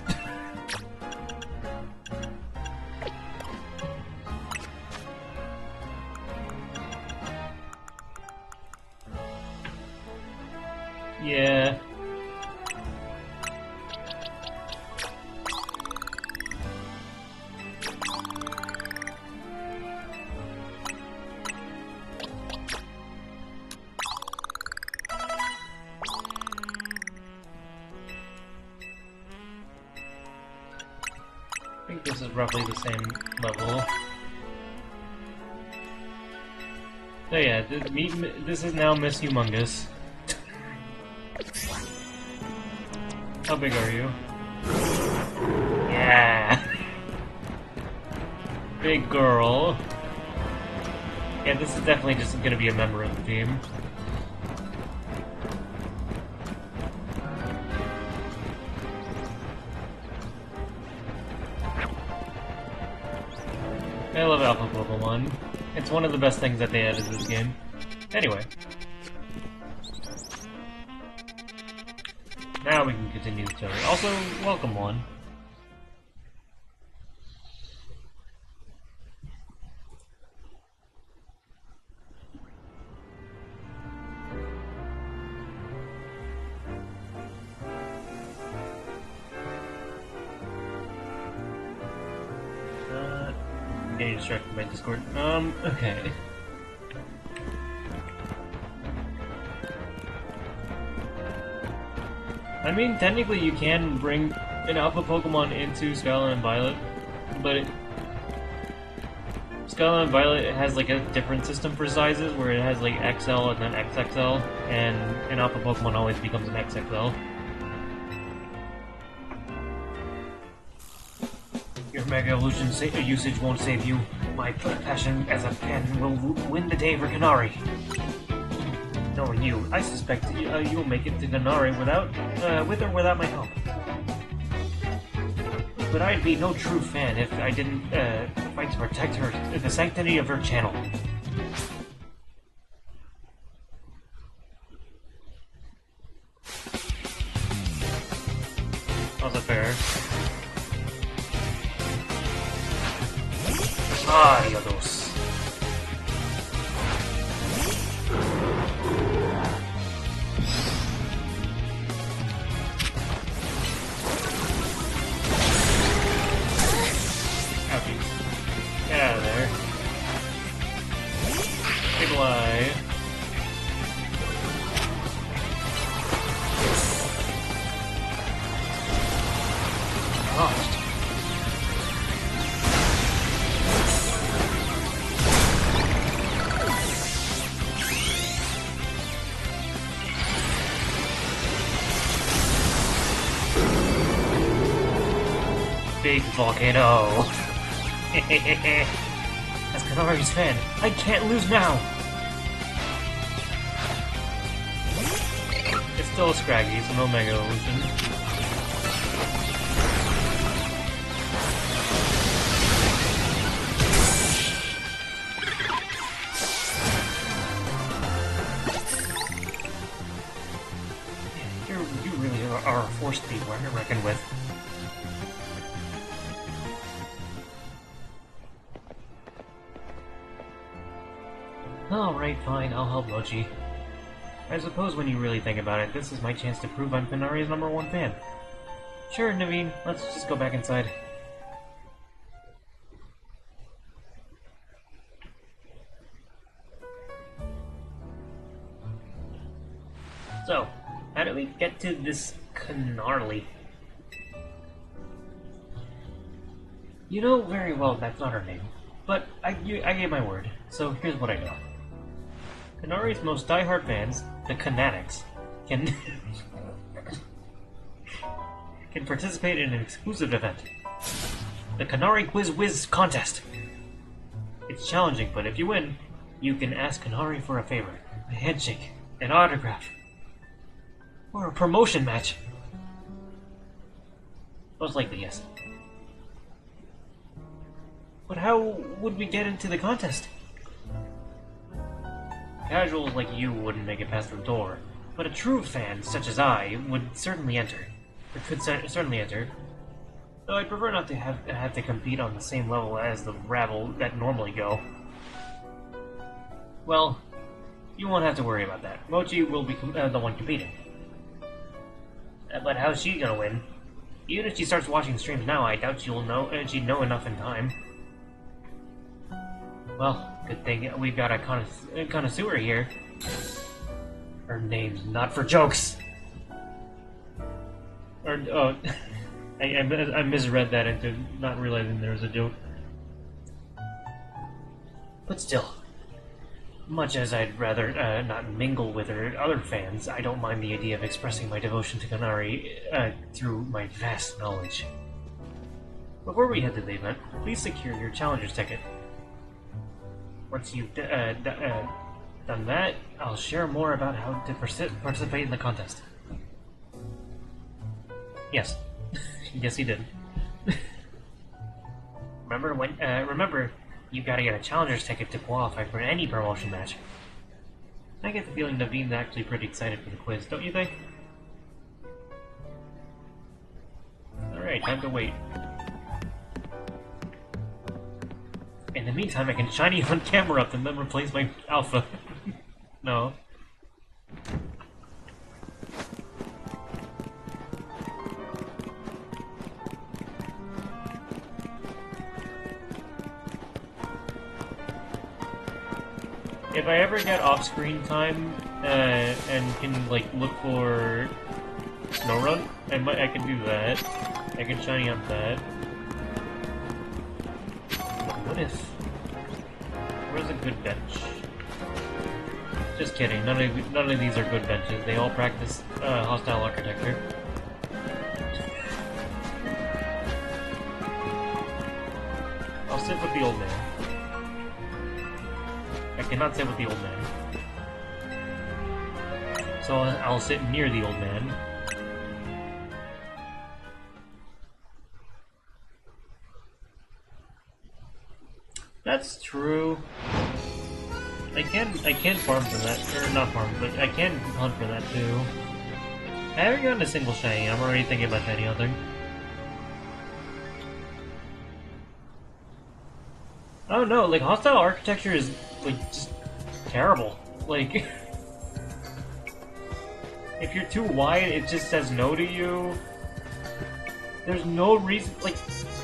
yeah... I think this is roughly the same level. So yeah, this is now Miss Humongous. How big are you? Yeah! Big girl. Yeah, this is definitely just gonna be a member of the team. I love Alpha Pokemon. It's one of the best things that they added to this game. Anyway. Now we can continue the story. Also, welcome one. I'm getting distracted by Discord. Okay. I mean, technically you can bring an Alpha Pokemon into Scarlet and Violet, but Scarlet and Violet has like a different system for sizes, where it has like XL and then XXL, and an Alpha Pokemon always becomes an XXL. Your Mega Evolution usage won't save you. My passion as a fan will win the day for Canari. Knowing you, I suspect you will make it to Canari with or without my help. But I'd be no true fan if I didn't fight to protect her, the sanctity of her channel. How's it fair? Adios. Get out of there. Big lie. Lost. Big volcano. As Canari's fan, I can't lose now! It's still a Scraggy, so no Mega Evolution. You really are a force to be reckoned with. Alright, fine, I'll help Mochi. I suppose when you really think about it, this is my chance to prove I'm Canari's #1 fan. Sure, Naveen, let's just go back inside. So, how do we get to this Canarli? You know very well that's not her name, but I gave my word, so here's what I know. Canari's most diehard fans, the Canatics, can participate in an exclusive event. The Canari Quiz Whiz Contest. It's challenging, but if you win, you can ask Canari for a favor. A handshake, an autograph, or a promotion match. Most likely, yes. But how would we get into the contest? Casuals like you wouldn't make it past the door, but a true fan, such as I, would certainly enter. Or could certainly enter. Though I'd prefer not to have to compete on the same level as the rabble that normally go. Well, you won't have to worry about that. Mochi will be the one competing. But how's she gonna win? Even if she starts watching streams now, I doubt she'd know enough in time. Well, good thing we've got a connoisseur here. Her name's not for jokes. Or oh, I misread that into not realizing there was a joke. But still, much as I'd rather not mingle with her other fans, I don't mind the idea of expressing my devotion to Canari through my vast knowledge. Before we head to the event, please secure your challenger's ticket. Once you've done that, I'll share more about how to participate in the contest. Yes. Yes, he did. Remember, you gotta get a challenger's ticket to qualify for any promotion match. I get the feeling Naveen's actually pretty excited for the quiz, don't you think? Alright, time to wait. In the meantime, I can shiny on camera up and then replace my Alpha. No. If I ever get off-screen time and can like look for SnowRun, I can do that. I can shiny up that. But what if Good bench. Just kidding. None of these are good benches. They all practice hostile architecture. I'll sit with the old man. I cannot sit with the old man. So I'll sit near the old man. That's true. I can farm for that, or not farm, but I can hunt for that too. I haven't gotten a single shiny. I'm already thinking about shiny hunting. I don't know, like hostile architecture is like just terrible. Like if you're too wide, it just says no to you. There's no reason, like,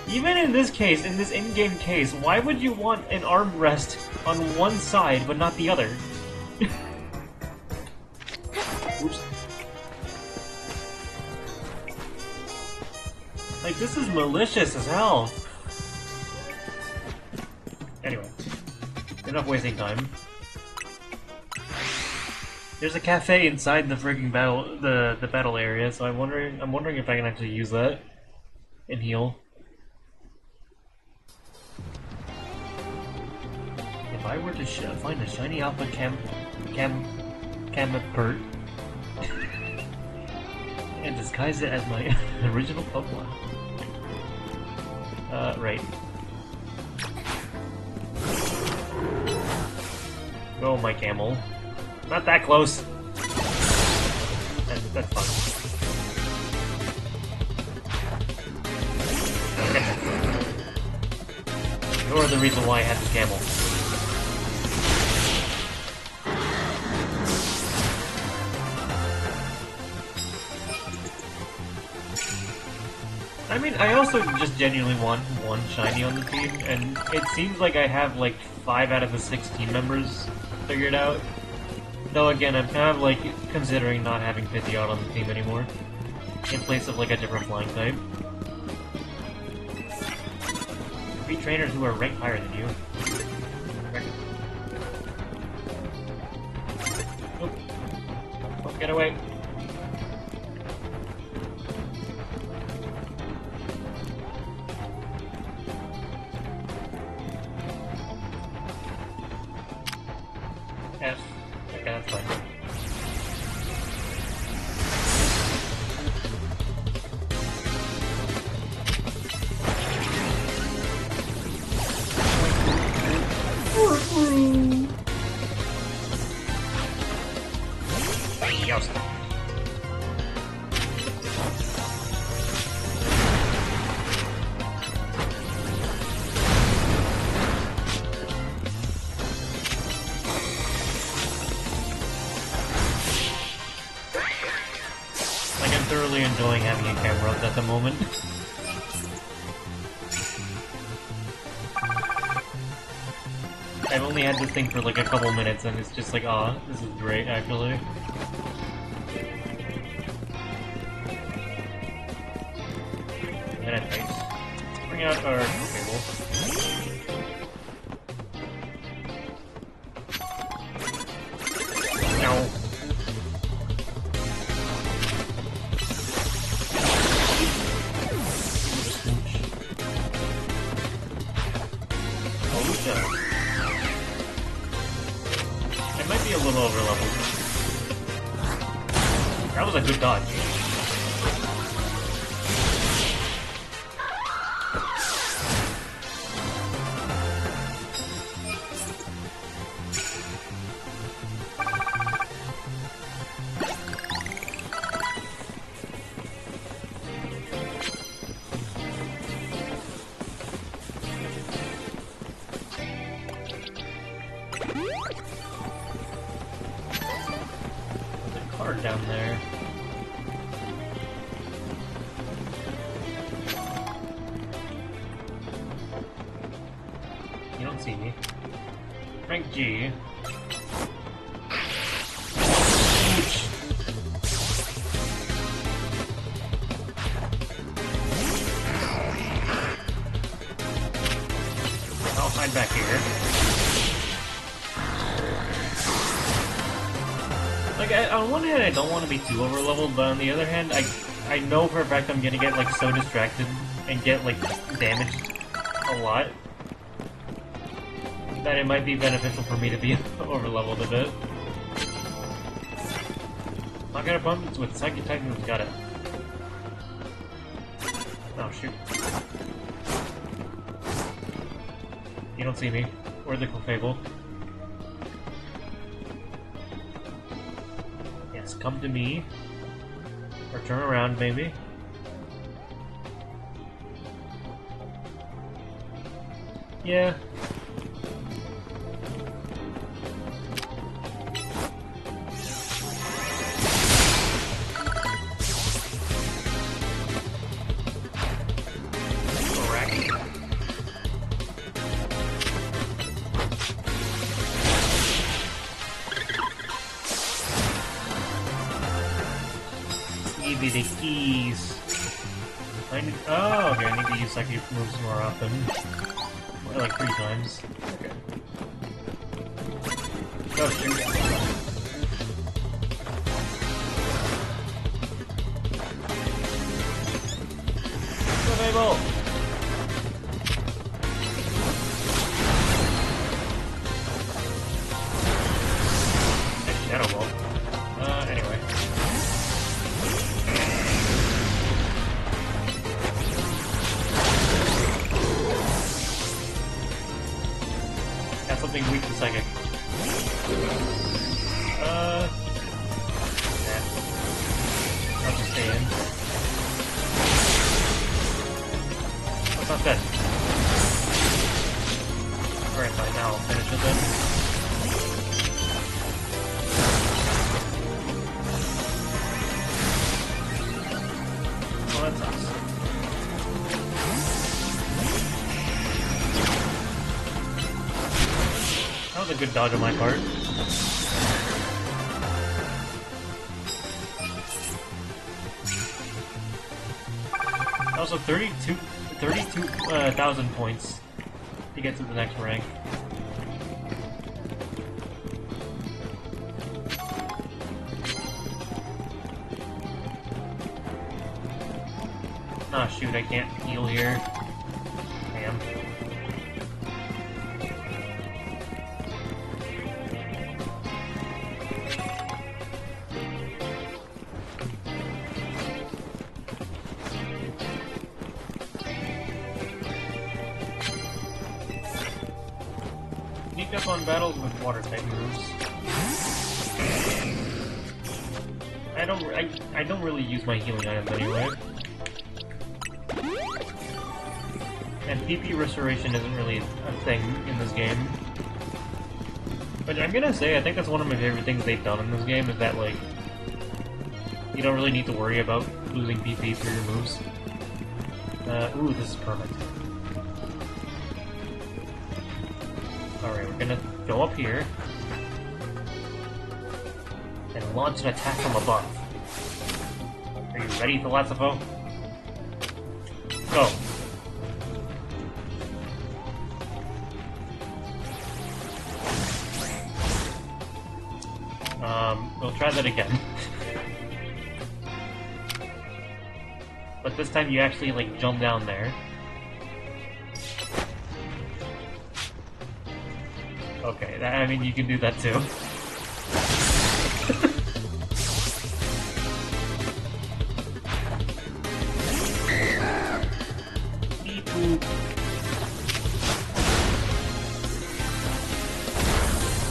even in this case, in this in-game case, why would you want an armrest on one side but not the other? Oops. Like, this is malicious as hell. Anyway, enough wasting time. There's a cafe inside the freaking battle, the battle area, so I'm wondering if I can actually use that and heal. If I were to find a shiny Alpha Camapert and disguise it as my original Pokemon. Right. Go, my camel. Not that close. That's fine. You're the reason why I had this camel. I mean, I also just genuinely want one shiny on the team, and it seems like I have like 5 out of the 6 team members figured out. Though again, I'm kind of like considering not having Pidgeot on the team anymore, in place of like a different flying type. Beat trainers who are ranked higher than you. Oh, oh, get away! F. Okay, that's fine. Yes. Thoroughly enjoying having a camera up at the moment. I've only had this thing for like a couple minutes and it's just like, ah, this is great actually. And nice. Bring out our cable. No. It might be a little over leveled. That was a good dodge. Down there. You don't see me. Rank G. Ouch. I'll hide back here. Like, on one hand, I don't want to be too over-leveled, but on the other hand, I know for a fact I'm gonna get, like, so distracted and get, like, damaged a lot that it might be beneficial for me to be over-leveled a bit. Not gonna bump with Psychic Type moves, got it. Oh, shoot. You don't see me. Or the Clefable. Yes, come to me. Or turn around, maybe. Yeah. Give me the keys. I need. Oh, okay. I need to use psychic moves more often. Like 3 times. Okay. Oh shoot. Survival. Shadow Ball. Anyway. Got something weak to psychic. Nah. I'll just stay in. That's not dead. Alright, fine, now I'll finish it then. That sucks. That was a good dodge on my part. Also, 32,000 points to get to the next rank. Ah, shoot, I can't heal here. Damn. Sneak up on battles with water type moves. I don't really use my healing items anyway. And PP restoration isn't really a thing in this game. But I'm gonna say, I think that's one of my favorite things they've done in this game, is that, like, you don't really need to worry about losing PP for your moves. Ooh, this is perfect. Alright, we're gonna go up here and launch an attack from above. Are you ready, Philosopho? Go! We'll try that again. But this time you actually, like, jump down there. Okay, I mean, you can do that too. Beep boop.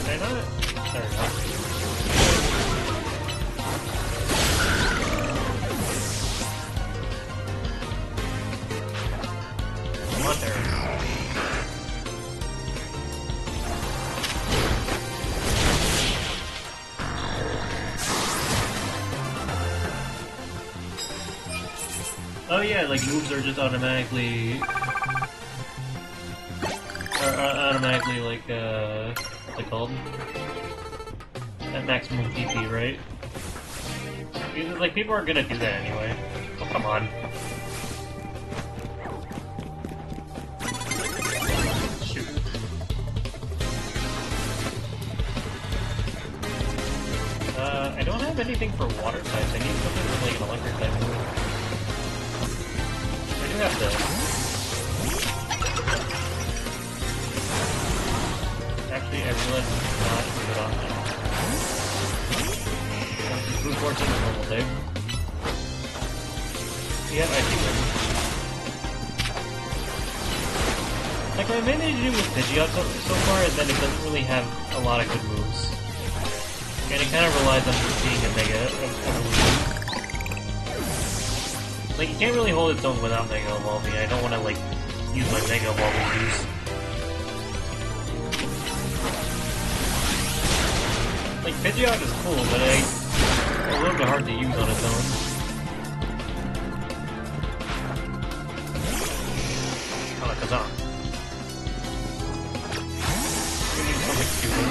Did I not? There we go. Oh yeah, like moves are just automatically, like, what's it called? At maximum PP, right? Because, like, people are gonna do that anyway. Oh, come on. Shoot. I don't have anything for water types. I need something for like an electric type move. I do have this. Actually, I realized it's not a good option. Brute Force is a normal thing. Yeah, I see them. Like, my main issue with Pidgeot so far is that it doesn't really have a lot of good moves. And it kind of relies on being a Mega Evolution. Like, you can't really hold its own without Mega Evolving. I don't want to, like, use my Mega Evolving use. Like, Pidgeot is cool, but it's a little bit hard to use on its own. Alakazam. We need something stupid.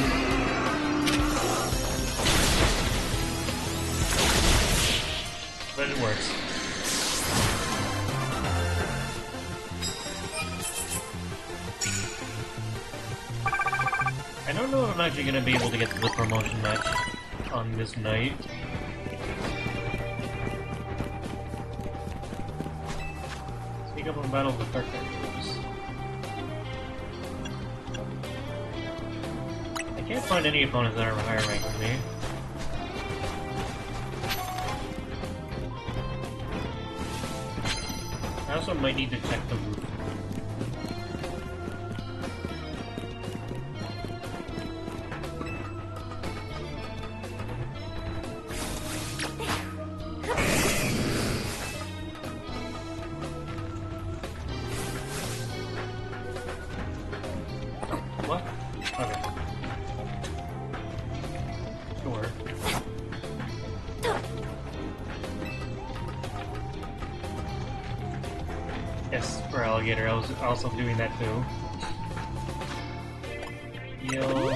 But it works. I don't know if I'm actually going to be able to get to the promotion match on this night. Sneak up on battle with dark characters. I can't find any opponents that are higher ranked than me. I also might need to check the route. What? Okay. Sure. Yes, for alligator, I was also doing that too. Heal.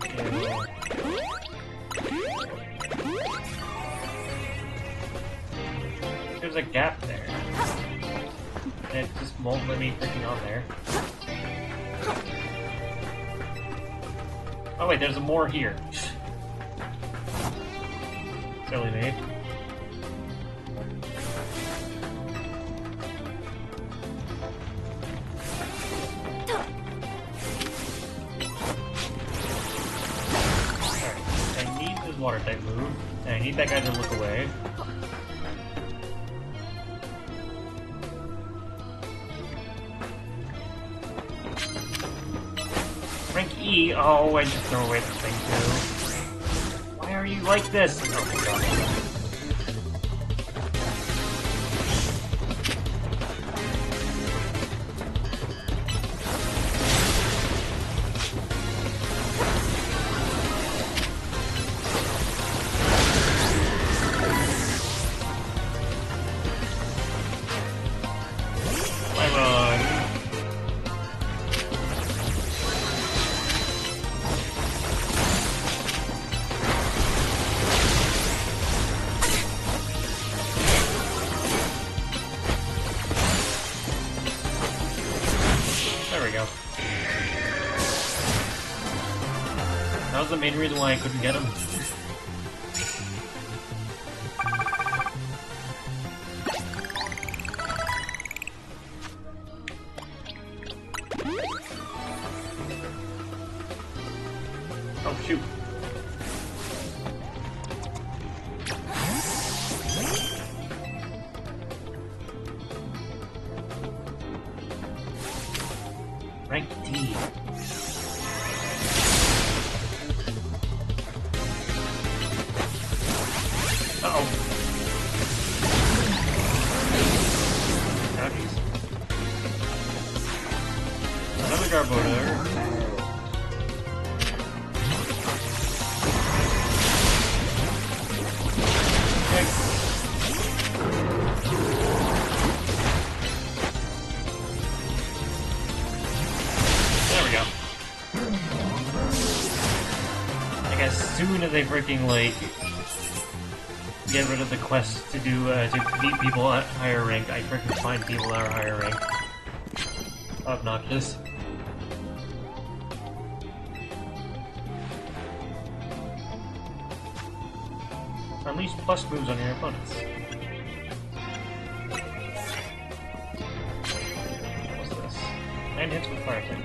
Heal. There's a gap there. And it just won't let me freaking on there. Oh wait, there's more here. Silly me. Water type move, and I need that guy to look away. Rank E. Oh, I just throw away the thing too. Why are you like this? Oh my god. There we go. That was the main reason why I couldn't get him. Oh shoot. Rank D. Uh-oh. Oh, jeez. Another Garbodor. As soon as they freaking like get rid of the quest to do to beat people at higher rank, I freaking find people that are higher rank. Obnoxious. Unleash plus moves on your opponents. What's this? 9 hits with fire type.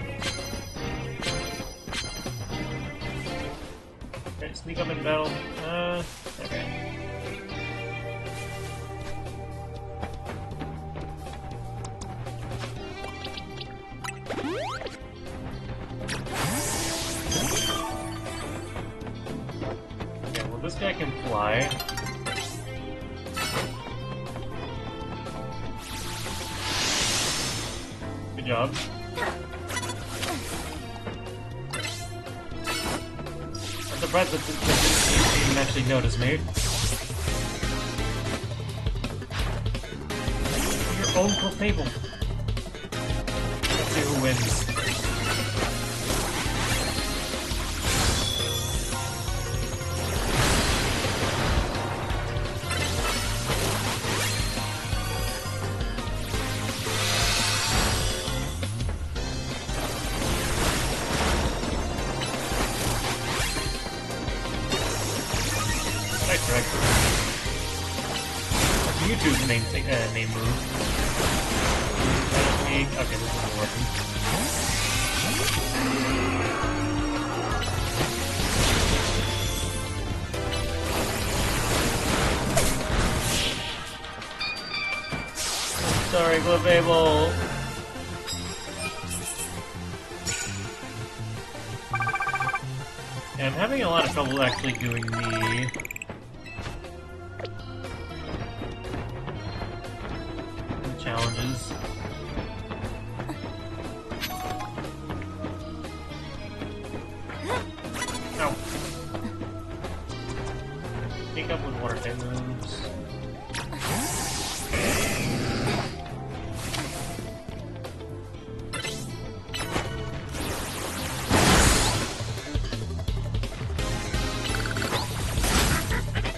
Okay, sneak up in battle. Okay. This guy can fly. Good job. I'm surprised that this didn't actually notice me. Your own pro table. Let's see who wins. Correct. YouTube's name move. Okay, this isn't working. Sorry, Globable. Yeah, I'm having a lot of trouble actually doing the challenges. Ow. Pick up with water type moves.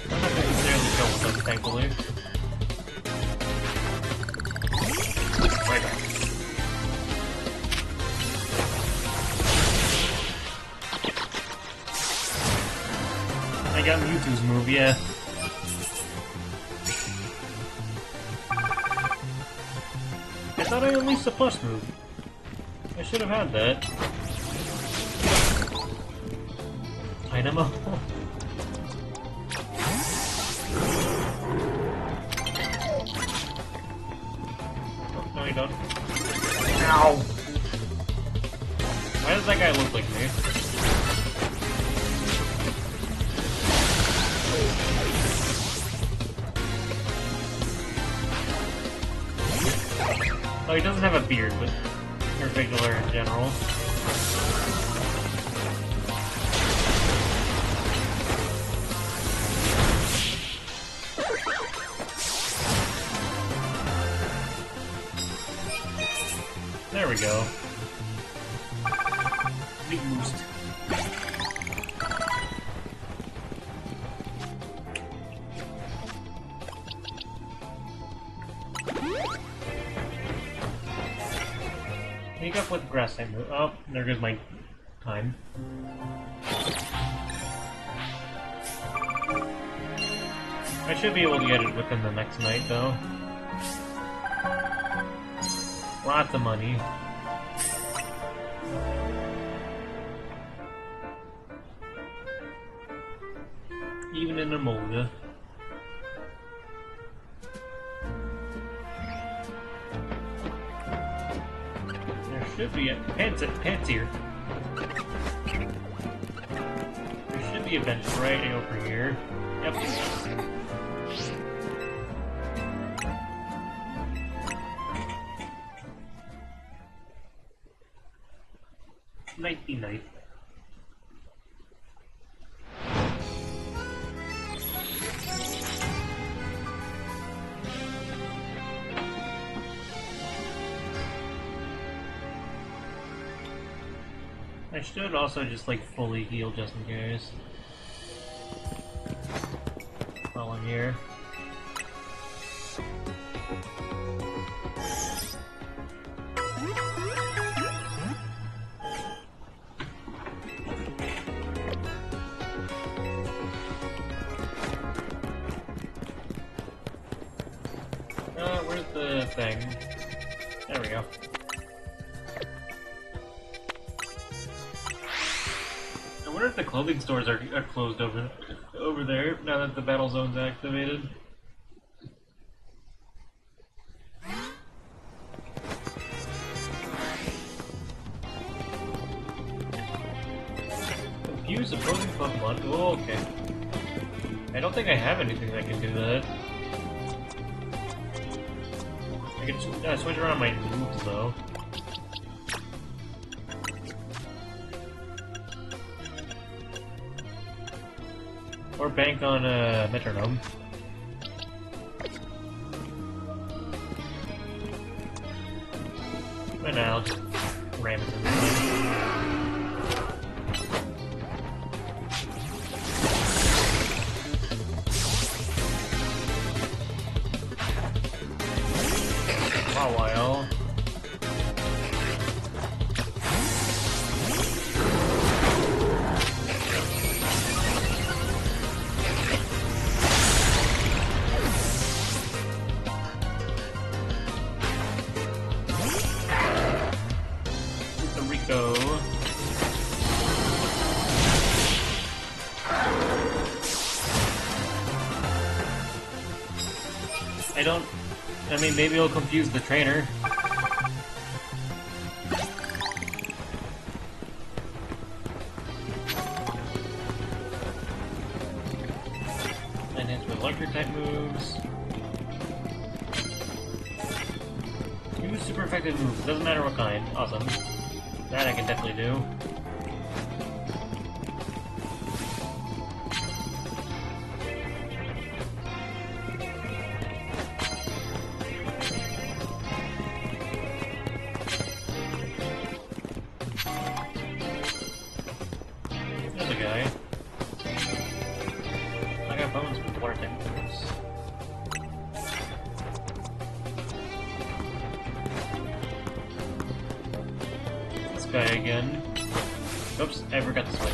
I'm not necessarily go with them, thankfully. Right back. I got Mewtwo's move, yeah. I thought I unleashed the plus move. I should have had that. Dynamo. No, you don't. Ow! Why does that guy look like me? Oh, he doesn't have a beard, but regular in general. There we go. Big boost. Sneak up with grass type move. Oh, there goes my time. I should be able to get it within the next night, though. Lots of money. Even in Amolga. There should be a pants here. There should be a bench right over here. Yep. Nighty night. I should also just like fully heal just in case. While I'm here. Where's the thing? There we go. I wonder if the clothing stores are closed over there now that the battle zone's activated. Confuse opposing Pokemon. Oh, okay. I don't think I have anything that can do that. I can switch around my moves though. Or bank on metronome. But now I'll just ram it in the a while. Rico. I mean, maybe it'll confuse the trainer. And hits with electric type moves. Use super effective moves, doesn't matter what kind. Awesome. That I can definitely do. There's a guy. I got bones with water type moves. This guy again. Oops, I forgot to switch.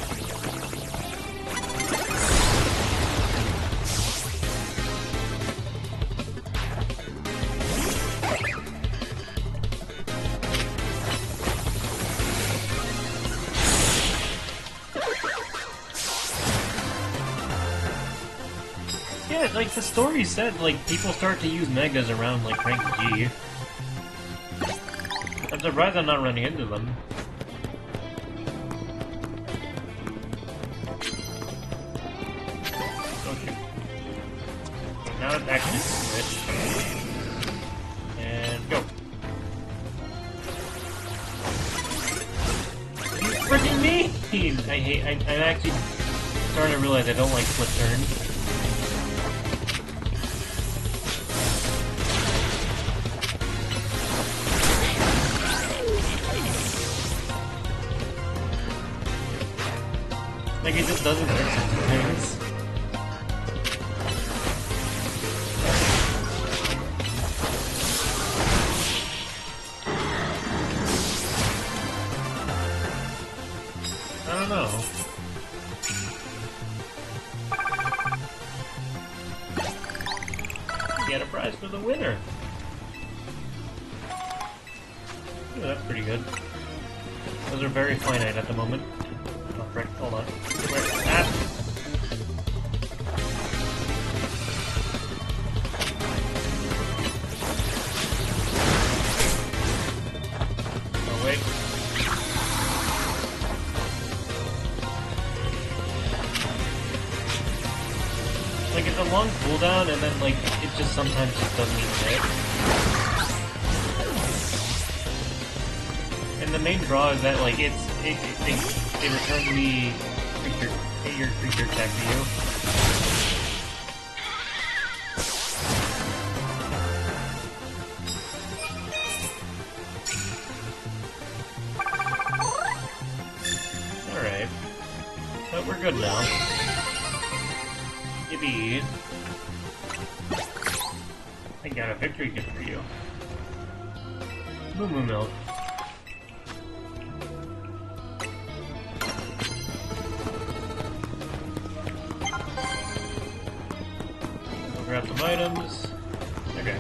Yeah, like the story said, like people start to use megas around like rank G. I'm surprised I'm not running into them. Okay. Now it's actually switch. And go. You freaking mean! I'm actually starting to realize I don't like flip turns. Like, it just doesn't work sometimes. I don't know. Get a prize for the winner. Ooh, that's pretty good. Those are very finite at the moment. Oh, frick, hold on. Where? Ah! Oh, wait. Like, it's a long cooldown, and then, like, it just sometimes just doesn't even hit. And the main draw is that, like, it returns the your creature attack to you. Alright. But we're good now. Yippee. I got a victory gift for you. Moo Milk. Grab some items. Okay.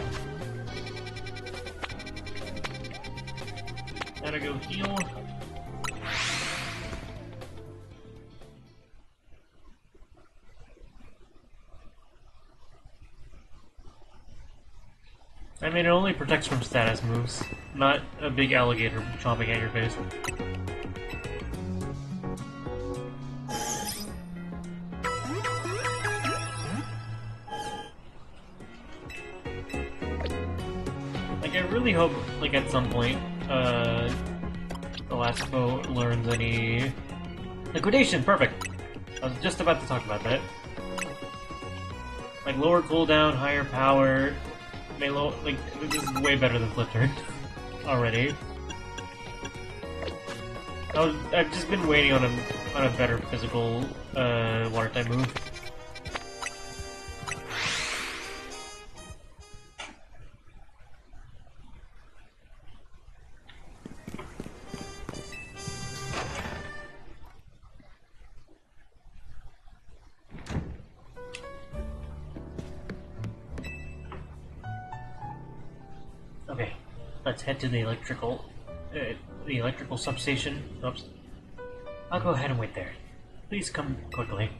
I mean, it only protects from status moves, not a big alligator chomping at your face. Like, I really hope, like, at some point, Elastigirl learns any... Liquidation! Perfect! I was just about to talk about that. Like, lower cooldown, higher power... Like, this is way better than Flip Turn. Already. I've just been waiting on a better physical, water type move. Okay, let's head to the electrical substation. Oops. I'll go ahead and wait there. Please come quickly.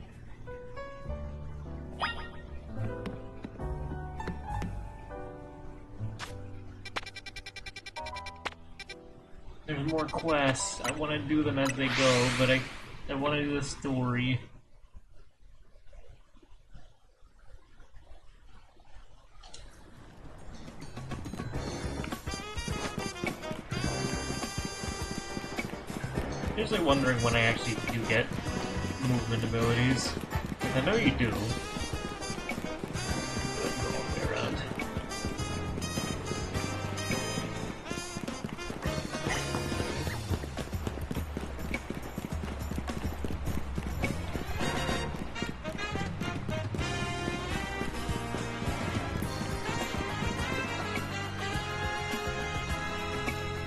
There's more quests. I want to do them as they go, but I want to do the story. Usually wondering when I actually do get movement abilities. I know you do. But go all the way around.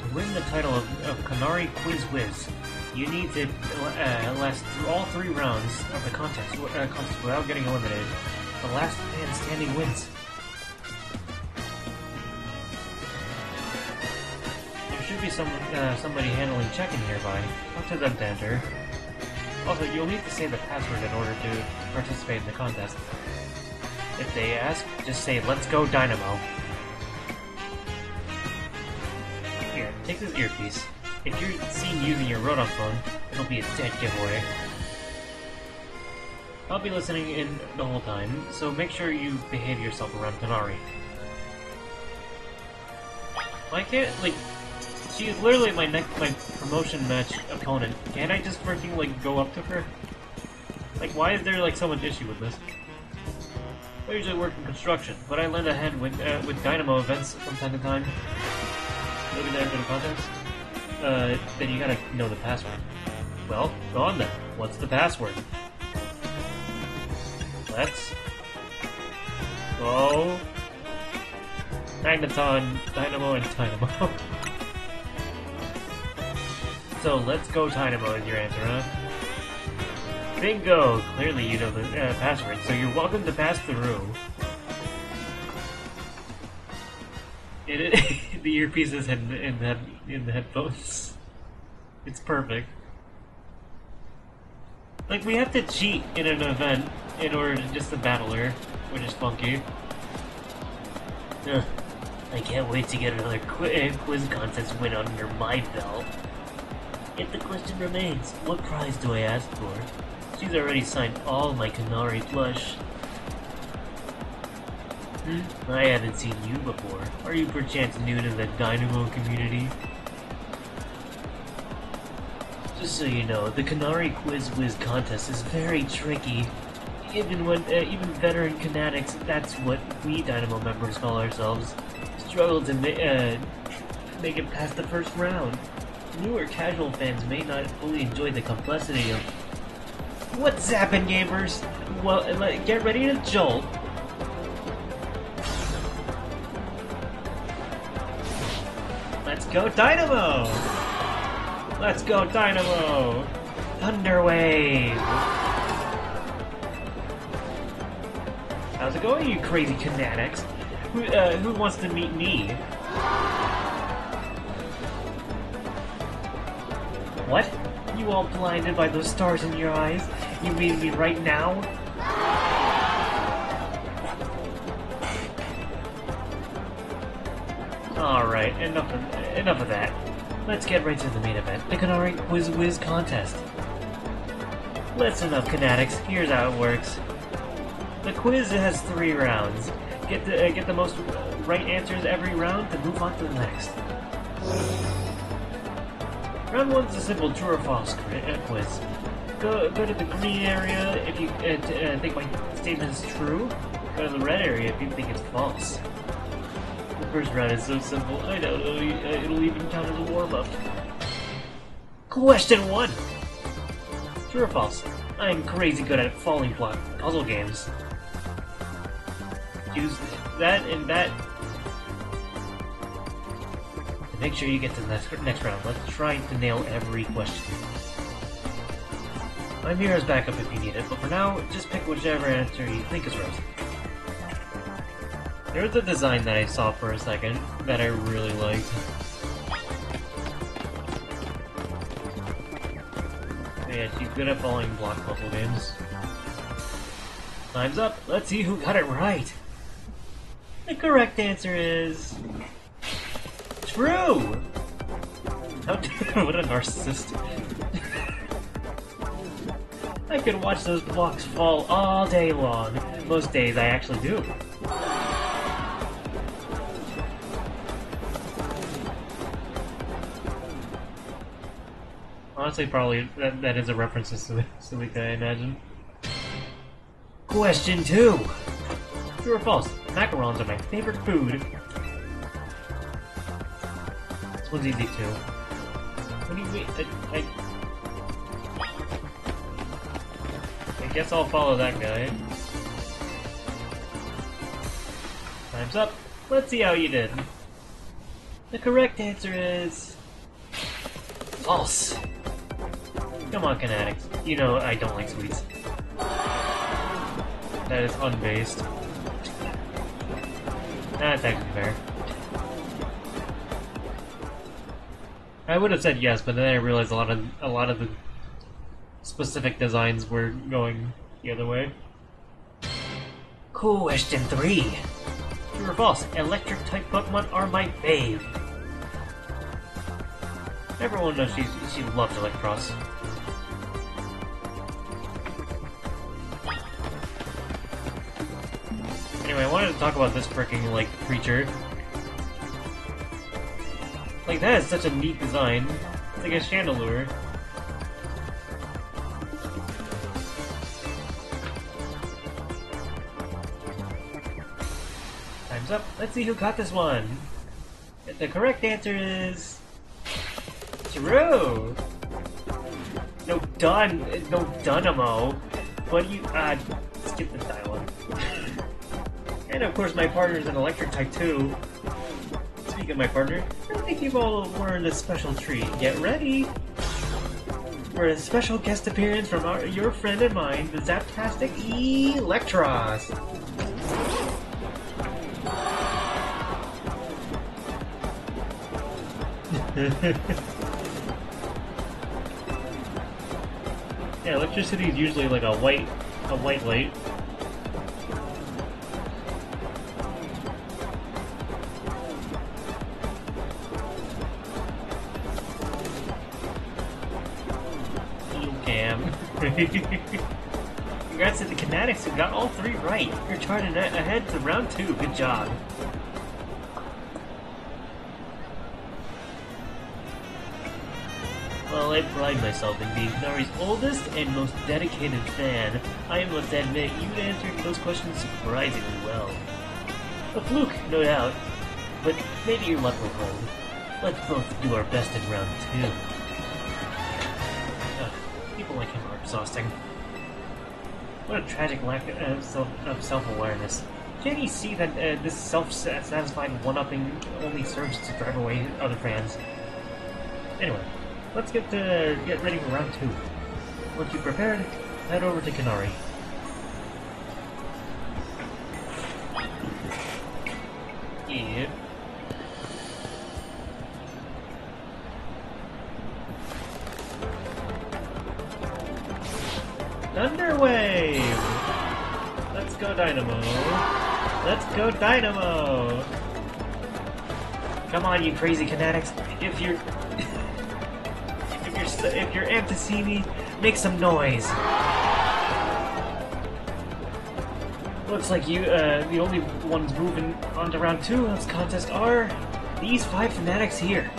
To win the title of Canari Quiz Whiz, you need to last through all 3 rounds of the contest without getting eliminated. The last man standing wins. There should be somebody handling check-in nearby. Talk to them to enter. Also, you'll need to say the password in order to participate in the contest. If they ask, just say, "Let's go Dynamo." Here, take this earpiece. If you're seen using your Rodon phone, it'll be a dead giveaway. I'll be listening in the whole time, so make sure you behave yourself around Canari. I can't, like, she's literally my promotion match opponent. Can't I just freaking, like, go up to her? Like, why is there, like, so much issue with this? I usually work in construction, but I lend a hand with Dynamo events from time to time. Maybe there for the contest? Then you gotta know the password. Well, go on then. What's the password? Let's go Magneton, Dynamo, and Dynamo. So, let's go Dynamo is your answer, huh? Bingo! Clearly you know the password, so you're welcome to pass through. The earpiece is in the headphones. It's perfect. Like, we have to cheat in an event in order to just to battle her, which is funky. I can't wait to get another quiz contest win under my belt. Yet the question remains, what prize do I ask for? She's already signed all my Canari plush. I haven't seen you before. Are you perchance new to the Dynamo community? Just so you know, the Canari Quiz Whiz contest is very tricky. Even veteran fanatics, that's what we Dynamo members call ourselves, struggle to make it past the first round. Newer casual fans may not fully enjoy the complexity of... What's zappin', gamers? Well, get ready to jolt. Let's go Dynamo! Let's go Dynamo! Thunderwave! How's it going, you crazy fanatics? Who wants to meet me? What? You all blinded by those stars in your eyes? You mean me right now? Alright, enough of that. Let's get right to the main event, the Canari Quiz Whiz contest. Listen up, Fanatics, here's how it works. The quiz has 3 rounds. Get the most right answers every round to move on to the next. Round 1 is a simple true or false quiz. Go to the green area if you think my statement is true. Go to the red area if you think it's false. The first round is so simple, I don't know, it'll even count as a warm-up. Question 1! True or false? I'm crazy good at falling block puzzle games. Use that and that to make sure you get to the next round. Let's try to nail every question. I'm here as backup if you need it, but for now, just pick whichever answer you think is right. There's a design that I saw for a second that I really liked. Yeah, she's good at falling block puzzle games. Time's up. Let's see who got it right. The correct answer is... true! What a narcissist. I could watch those blocks fall all day long. Most days I actually do. Honestly, probably that is a reference to Suika, I imagine. Question 2! True or false? Macarons are my favorite food. This one's easy too. What do you mean? I guess I'll follow that guy. Time's up. Let's see how you did. The correct answer is... false. Come on, Fanatics. You know I don't like sweets. That is unbased. That's actually fair. I would have said yes, but then I realized a lot of the specific designs were going the other way. Question 3. True or false? Electric type Pokemon are my fave. Everyone knows she loves Electros. Anyway, I wanted to talk about this freaking, like, creature. Like, that is such a neat design. It's like a chandelure. Time's up. Let's see who got this one. The correct answer is... true! No Dunamo. But you, skip this dialogue. And of course my partner's an electric type too. Speaking of my partner, I think you've all learned a special treat. Get ready for a special guest appearance from your friend and mine, the Zaptastic Electros. Yeah, electricity is usually like a white light. Congrats to the Canatics who got all 3 right. You're charting ahead to round 2. Good job. Well, I pride myself in being Canari's oldest and most dedicated fan. I must admit, you answered those questions surprisingly well. A fluke, no doubt, but maybe your luck will hold. Let's both do our best in round 2. People like him are exhausting. What a tragic lack of self-awareness. Can't you see that this self-satisfied one-upping only serves to drive away other fans? Anyway, let's get ready for round 2. Once you're prepared, head over to Canari. Yeah. Thunder Wave! Let's go Dynamo! Let's go Dynamo! Come on, you crazy Canatics. If you're amped to see me, make some noise. Looks like you, the only ones moving on to round 2 of this contest are these 5 fanatics here.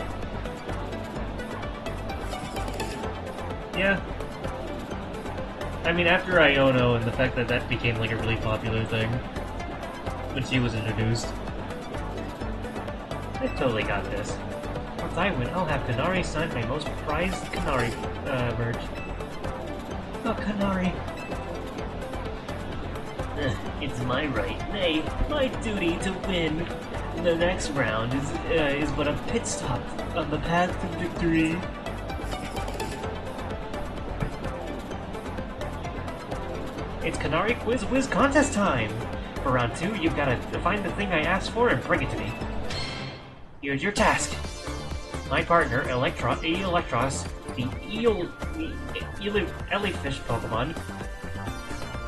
Yeah. I mean, after Iono and the fact that that became like a really popular thing when she was introduced, I totally got this. Once I win, I'll have Canari sign my most prized Canari merch. Oh, Canari. It's my right, nay, my duty to win. The next round is but a pit stop on the path to victory. It's Canari Quiz Whiz contest time! For round 2, you've got to find the thing I asked for and bring it to me. Here's your task. My partner, Electros, the Jellyfish Pokemon,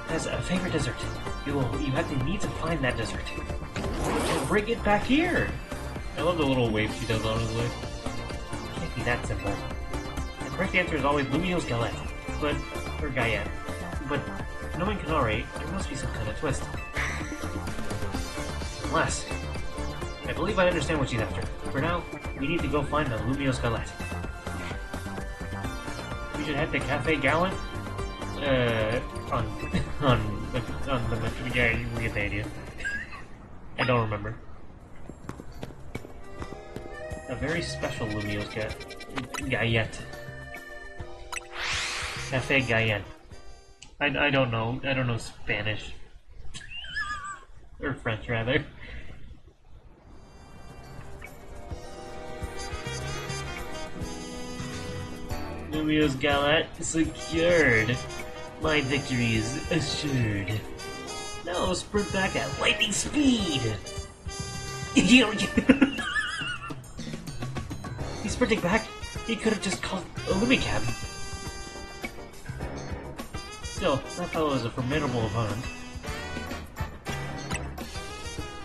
has a favorite dessert. You have to need to find that dessert. And bring it back here! I love the little wave she does, honestly. It can't be that simple. The correct answer is always Lumio's Galette, or Gaiette. But knowing Canari, there must be some kind of twist. Unless, I believe I understand what she's after. For now, we need to go find the Lumio's Galette. We should head to Cafe Gallant? Yeah, you get the idea. I don't remember. A very special Lumio's Gaiette. Cafe Gaiette. I don't know. I don't know Spanish. Or French, rather. Lumio's Galette secured. My victory is assured. Now I'll sprint back at lightning speed! He's sprinting back? He could have just called a Lumicab. Still, that fellow is a formidable opponent.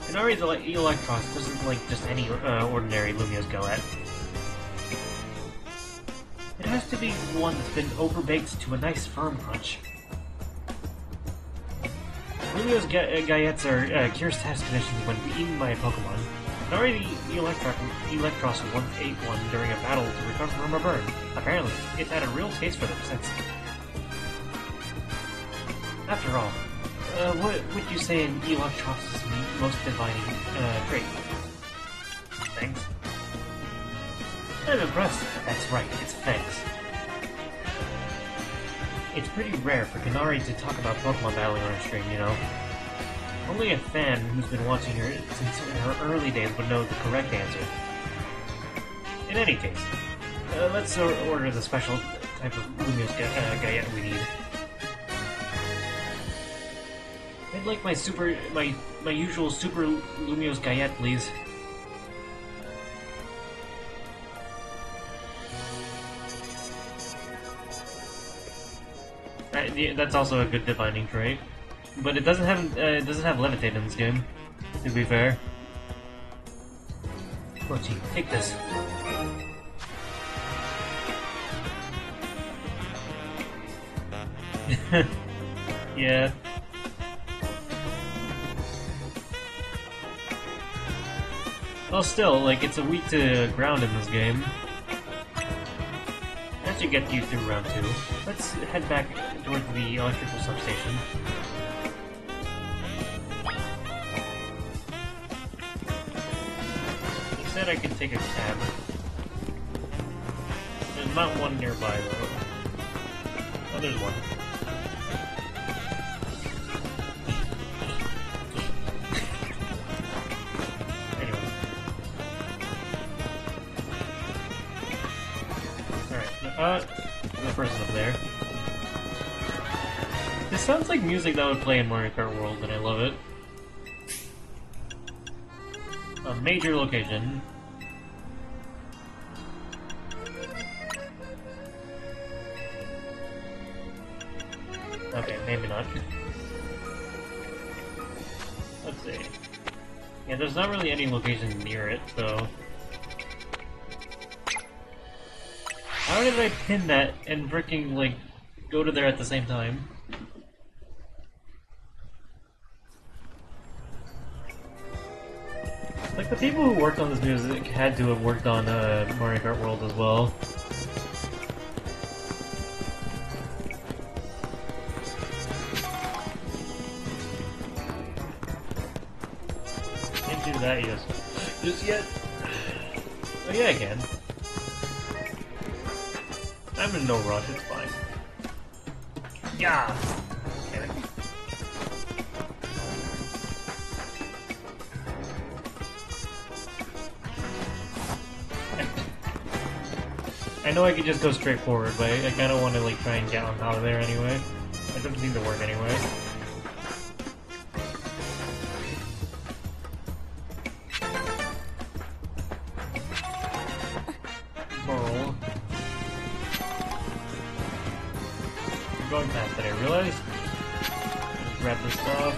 Canari's Electros isn't like just any ordinary Lumio's Galette. It has to be one that's been overbaked to a nice firm crunch. Lumio's Gaiettes are cures test conditions when eaten by a Pokemon. Canari the Electros once ate one during a battle to recover from a burn. Apparently, it's had a real taste for them since. After all, what would you say an Electros' most defining trait? Thanks. I'm impressed. That's right, it's thanks. It's pretty rare for Canari to talk about Pokemon battling on her stream, you know. Only a fan who's been watching her since her early days would know the correct answer. In any case, let's order the special type of Lumio's Gaiette we need. I'd like my usual Super Lumio's Gaiette, please. That's also a good defining trait, but it doesn't have levitate in this game. To be fair. Mochi, take this. Yeah. Well, still, like, it's a weak to ground in this game. That should get you through round 2. Let's head back towards the electrical substation. He said I could take a cab. There's not one nearby, though. Oh, there's one. The person up there. This sounds like music that would play in Mario Kart World, and I love it. A major location. Okay, maybe not. Let's see. Yeah, there's not really any locations near it, so How did I pin that and freaking, like, go to there at the same time? Like, the people who worked on this music had to have worked on Mario Kart World as well. Can't do that just yet. Oh yeah, I can. I'm in no rush, it's fine. Yeah! Damn it. I know I could just go straight forward, but I kinda want to like try and get on top of there anyway. It doesn't seem to work anyway. Roll. I'm going past it, I realize. Grab this stuff.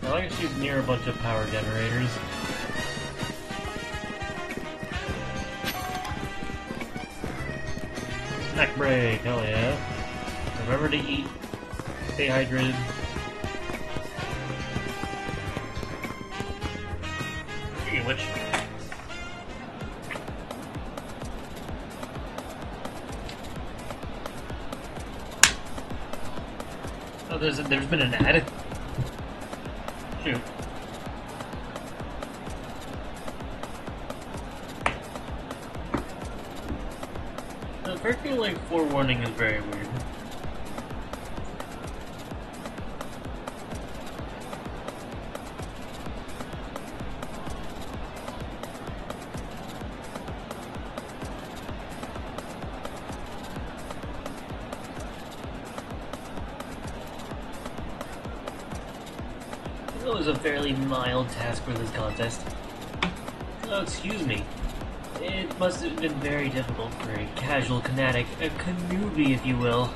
I like she's near a bunch of power generators. Snack break, hell yeah. Remember to eat. Stay hydrated. Speaking of which. Oh, there's been an ad. Shoot. The freaking like forewarning is very weird. It was a fairly mild task for this contest. Oh, excuse me. It must have been very difficult for a casual Canari, a newbie, if you will.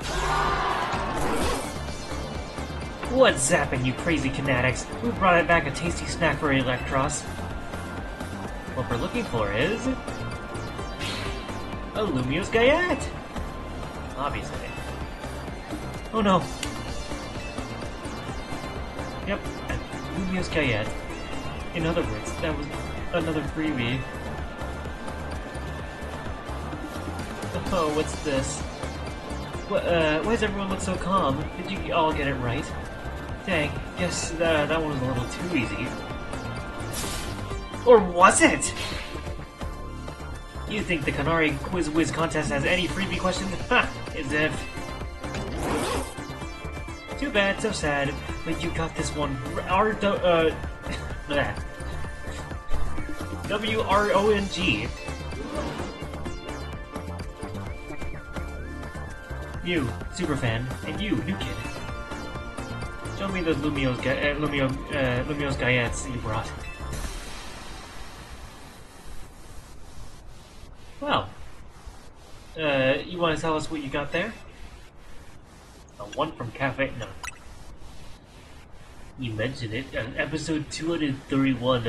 What's zapping, you crazy Canatics? Who brought back a tasty snack for Electros? What we're looking for is... a Lumiose Gayette! Obviously. Oh no. Yep, Lumiose Gayette. In other words, that was another freebie. Oh, what's this? Why does everyone look so calm? Did you all get it right? Dang, guess that one was a little too easy. Or was it? You think the Canari Quiz Whiz contest has any freebie questions? Ha! As if. Too bad, so sad, but you got this one. W-R-O-N-G. You, superfan, and you, new kid. Show me those Lumiose Gayettes you brought. Well, you want to tell us what you got there? A one from Cafe... No. You mentioned it on episode 231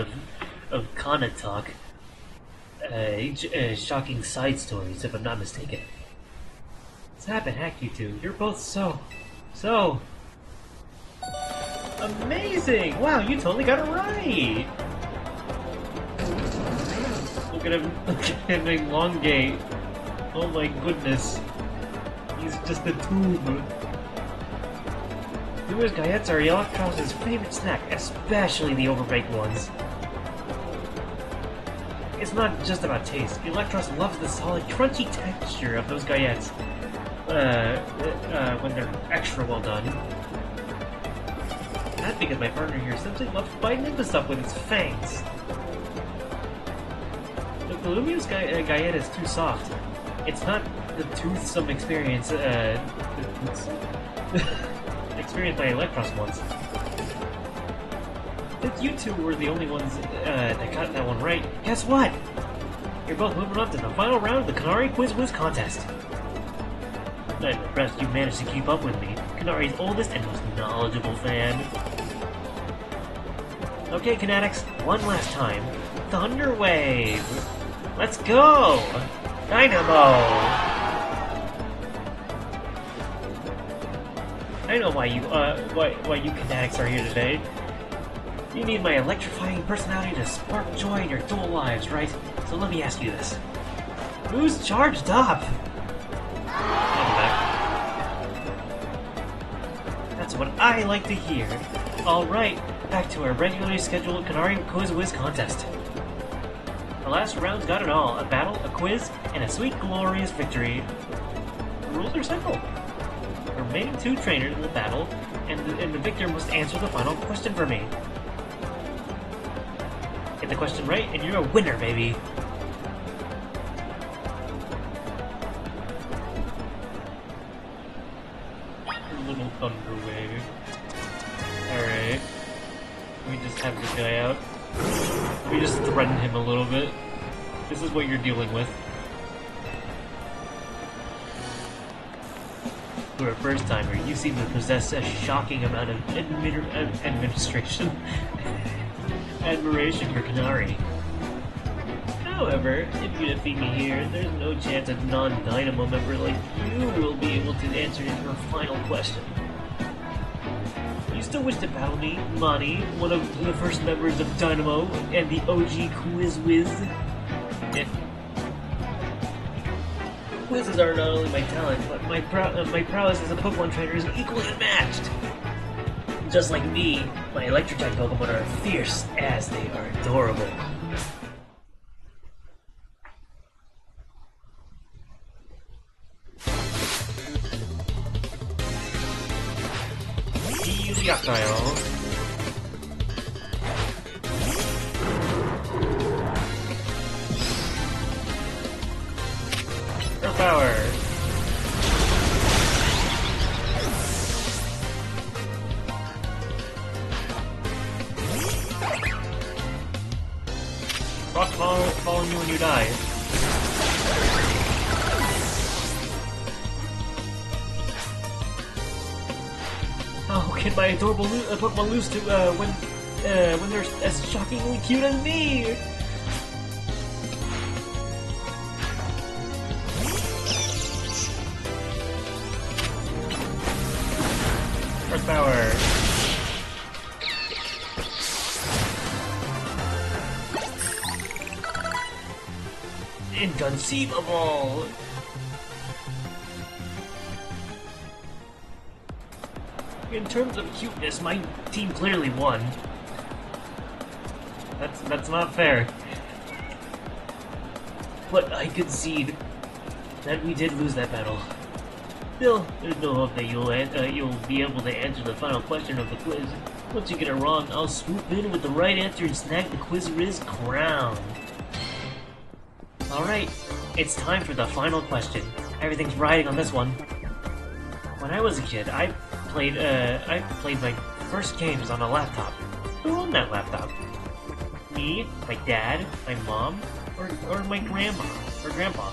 of Kana Talk. Shocking side stories, if I'm not mistaken. Zap and Hack, you two. You're both so amazing! Wow, you totally got it right! Look at him, elongate. Oh my goodness. He's just a tube. Lumiose Gayettes are Electros' favorite snack, especially the overbaked ones. It's not just about taste. Electros loves the solid, crunchy texture of those Gayettes. When they're extra well done. That's because my partner here simply loves biting into stuff with its fangs. The Lumiose Gayette is too soft. It's not the toothsome experience, experienced by Electros once. Since you two were the only ones that got that one right, guess what? You're both moving on to the final round of the Canari Quiz Whiz contest. I'm impressed you managed to keep up with me. Canari's oldest and most knowledgeable fan. Okay, Canatics, one last time. Thunder Wave! Let's go! Dynamo! I know why you Canatics are here today. You need my electrifying personality to spark joy in your dual lives, right? So let me ask you this. Who's charged up? I'm back. That's what I like to hear. Alright, back to our regularly scheduled Canari Quiz Whiz contest. The last round's got it all. A battle, a quiz, and a sweet, glorious victory. The rules are simple. The remaining two trainers will battle, and the victor must answer the final question for me. Get the question right, and you're a winner, baby! Little thunder wave. Alright. We just have this guy out. We just threaten him a little bit. This is what you're dealing with. For a first timer, you seem to possess a shocking amount of administration. Admiration for Canari. However, if you defeat me here, there's no chance a non-Dynamo member like you will be able to answer your final question. You still wish to battle me, Mani, one of the first members of Dynamo and the OG Quiz Whiz? Quizzes are not only my talent, but my prowess as a Pokemon trainer is equally unmatched. Just like me, my electric-type Pokemon are fierce as they are adorable. Electile. Air power. Rock fall on you when you die. Oh, can my adorable Pokemon lose to when they're as shockingly cute as me? Earth power. Inconceivable! In terms of cuteness, my team clearly won. That's not fair. But I concede that we did lose that battle. Still, there's no hope that you'll be able to answer the final question of the quiz. Once you get it wrong, I'll swoop in with the right answer and snag the Quiz-Riz crown. Alright, it's time for the final question. Everything's riding on this one. When I was a kid, I played my first games on a laptop. Who owned that laptop? Me, my dad, my mom, or my grandma or grandpa?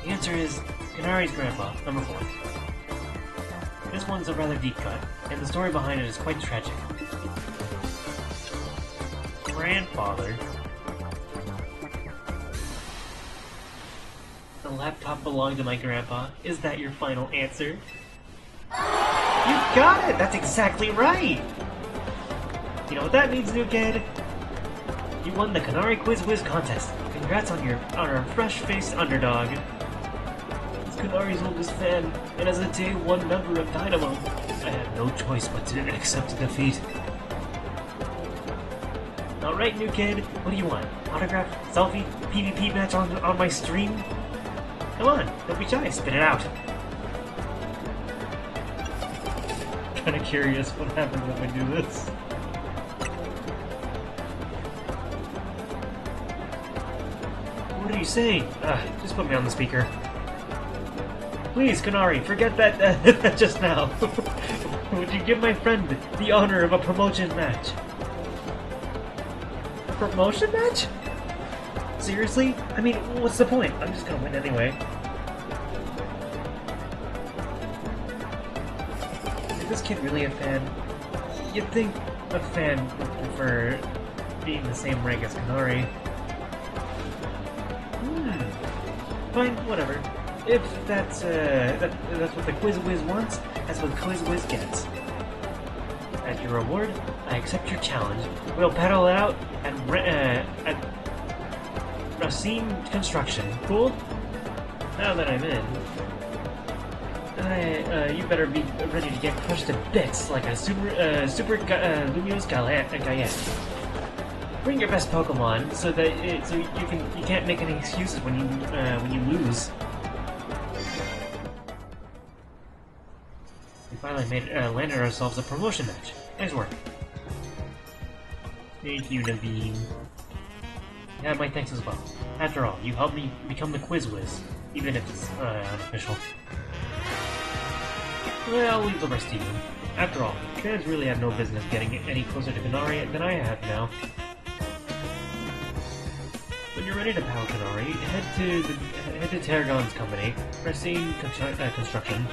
The answer is Canari's grandpa, number 4. This one's a rather deep cut, and the story behind it is quite tragic. Grandfather. The laptop belonged to my grandpa. Is that your final answer? You got it! That's exactly right! You know what that means, new kid? You won the Canari Quiz Whiz contest. Congrats on our fresh-faced underdog. As Canari's oldest fan, and as a Day 1 member of Dynamo, I had no choice but to accept defeat. Alright, new kid, what do you want? Autograph, selfie, PvP match on my stream? Come on, don't be shy, spit it out. Kinda curious what happens when we do this. What are you saying? Just put me on the speaker. Please, Canari, forget that just now. Would you give my friend the honor of a promotion match? A promotion match? Seriously? I mean, what's the point? I'm just gonna win anyway. this kid really a fan? You'd think a fan would prefer being the same rank as Canari. Fine, whatever. If that's what the Quiz Whiz wants, that's what Quiz Whiz gets. As your reward, I accept your challenge. We'll paddle it out at Racine Construction. Cool? Now that I'm in, you better be ready to get crushed to bits like a super luminous Gaiet. Bring your best Pokemon so that you can't make any excuses when you lose. We finally landed ourselves a promotion match. Nice work. Thank you, Naveen. Yeah, my thanks as well. After all, you helped me become the Quiz Whiz, even if it's unofficial. Well, I'll leave the rest to you. After all, fans really have no business getting any closer to Canari than I have now. When you're ready to battle Canari, head to Tarragon's company, Racine Construction.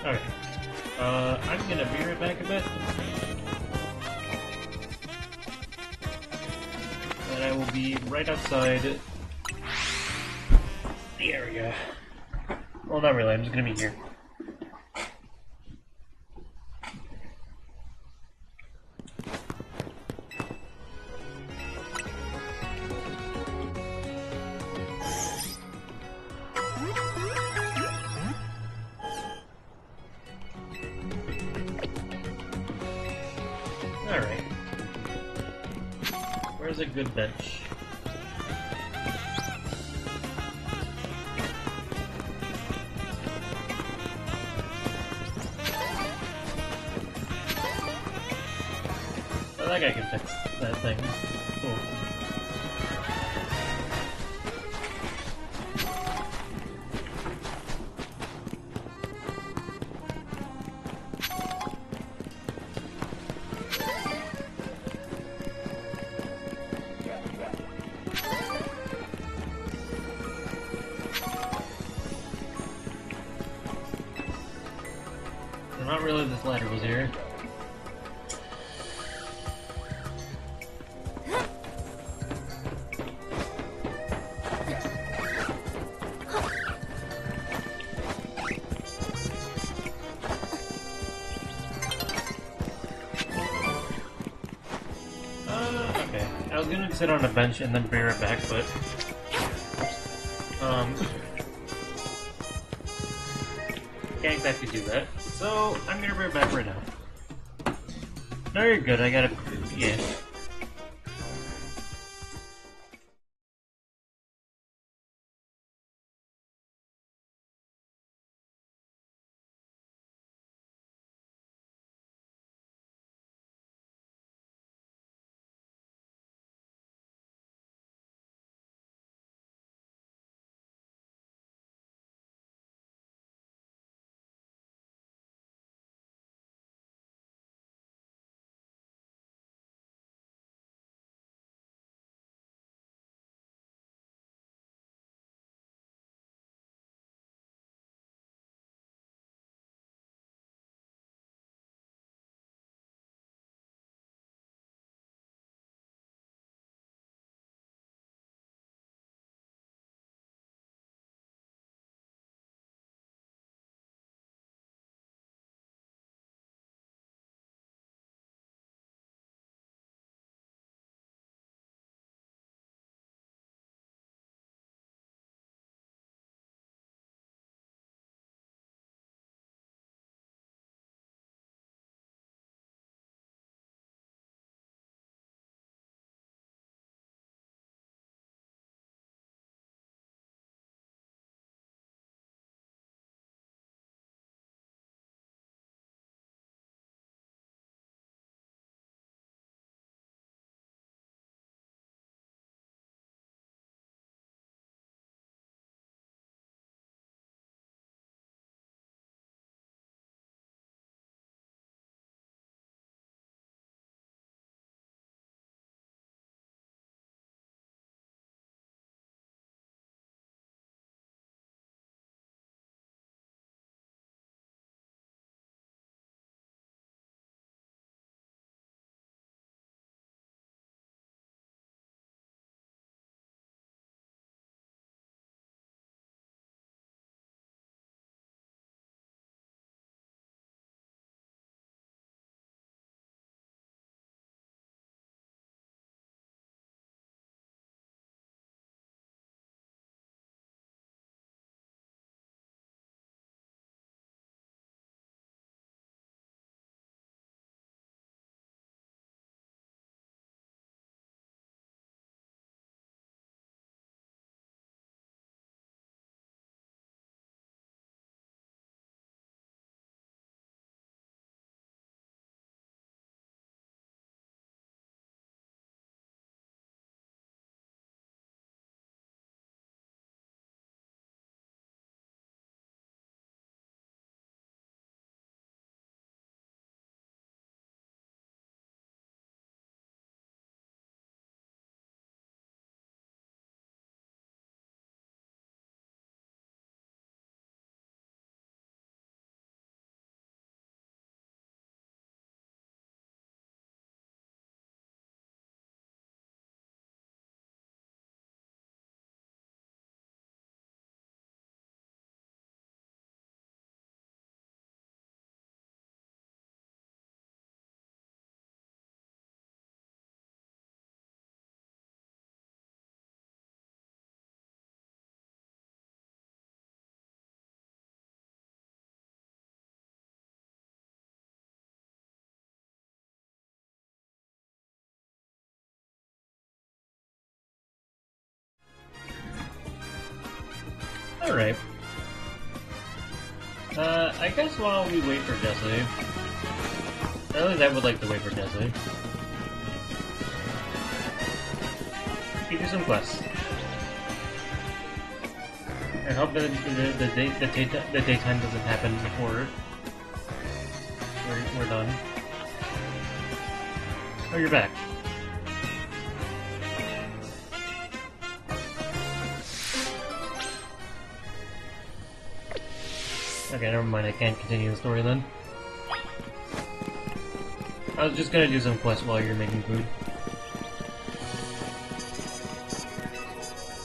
Okay. I'm gonna be right back a bit. And I will be right outside the area. Well, not really, I'm just gonna be here. Alright. Where's a good bench? Oh, that guy can fix that thing. Cool. I not realize this ladder was here. Okay. I was gonna sit on a bench and then bring her back, but can't exactly do that. So I'm gonna bring her back right now. No, you're good. I gotta. Yeah. Alright. I guess while we wait for Jesse... At least I would like to wait for Jesse. Give you some quests. I hope that the daytime doesn't happen before we're done. Oh, you're back. Okay, never mind, I can't continue the story then. I was just gonna do some quests while you're making food.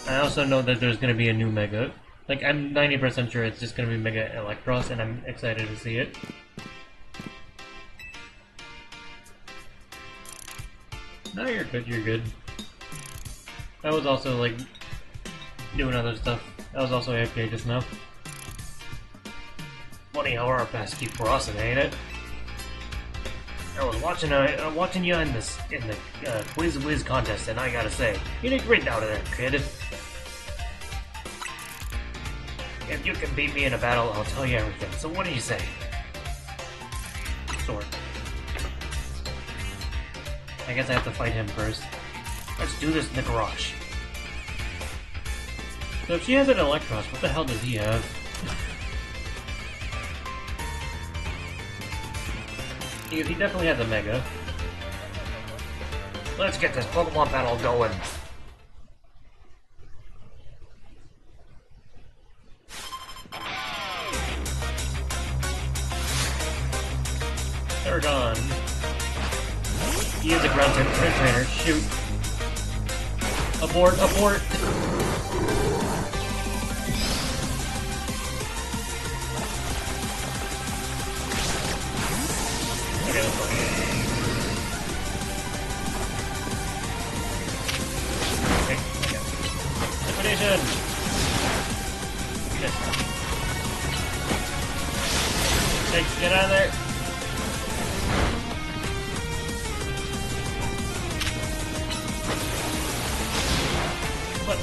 I also know that there's gonna be a new Mega. Like, I'm 90% sure it's just gonna be Mega Electros, and I'm excited to see it. No, you're good, you're good. I was also, like, doing other stuff. I was also AFK just now. Funny how our paths keep crossing, ain't it? I was watching you in the Quiz Whiz contest, and I gotta say, you did great out of there, kid. If you can beat me in a battle, I'll tell you everything. So what do you say? Sword. I guess I have to fight him first. Let's do this in the garage. So if she has an Electros, what the hell does he have? Because he definitely has a Mega. Let's get this Pokemon battle going. They're gone. He is a ground trainer. Shoot. Abort, abort. Okay, let's go. Okay, okay. Liquidation! Yes. Thanks, get out of there! What?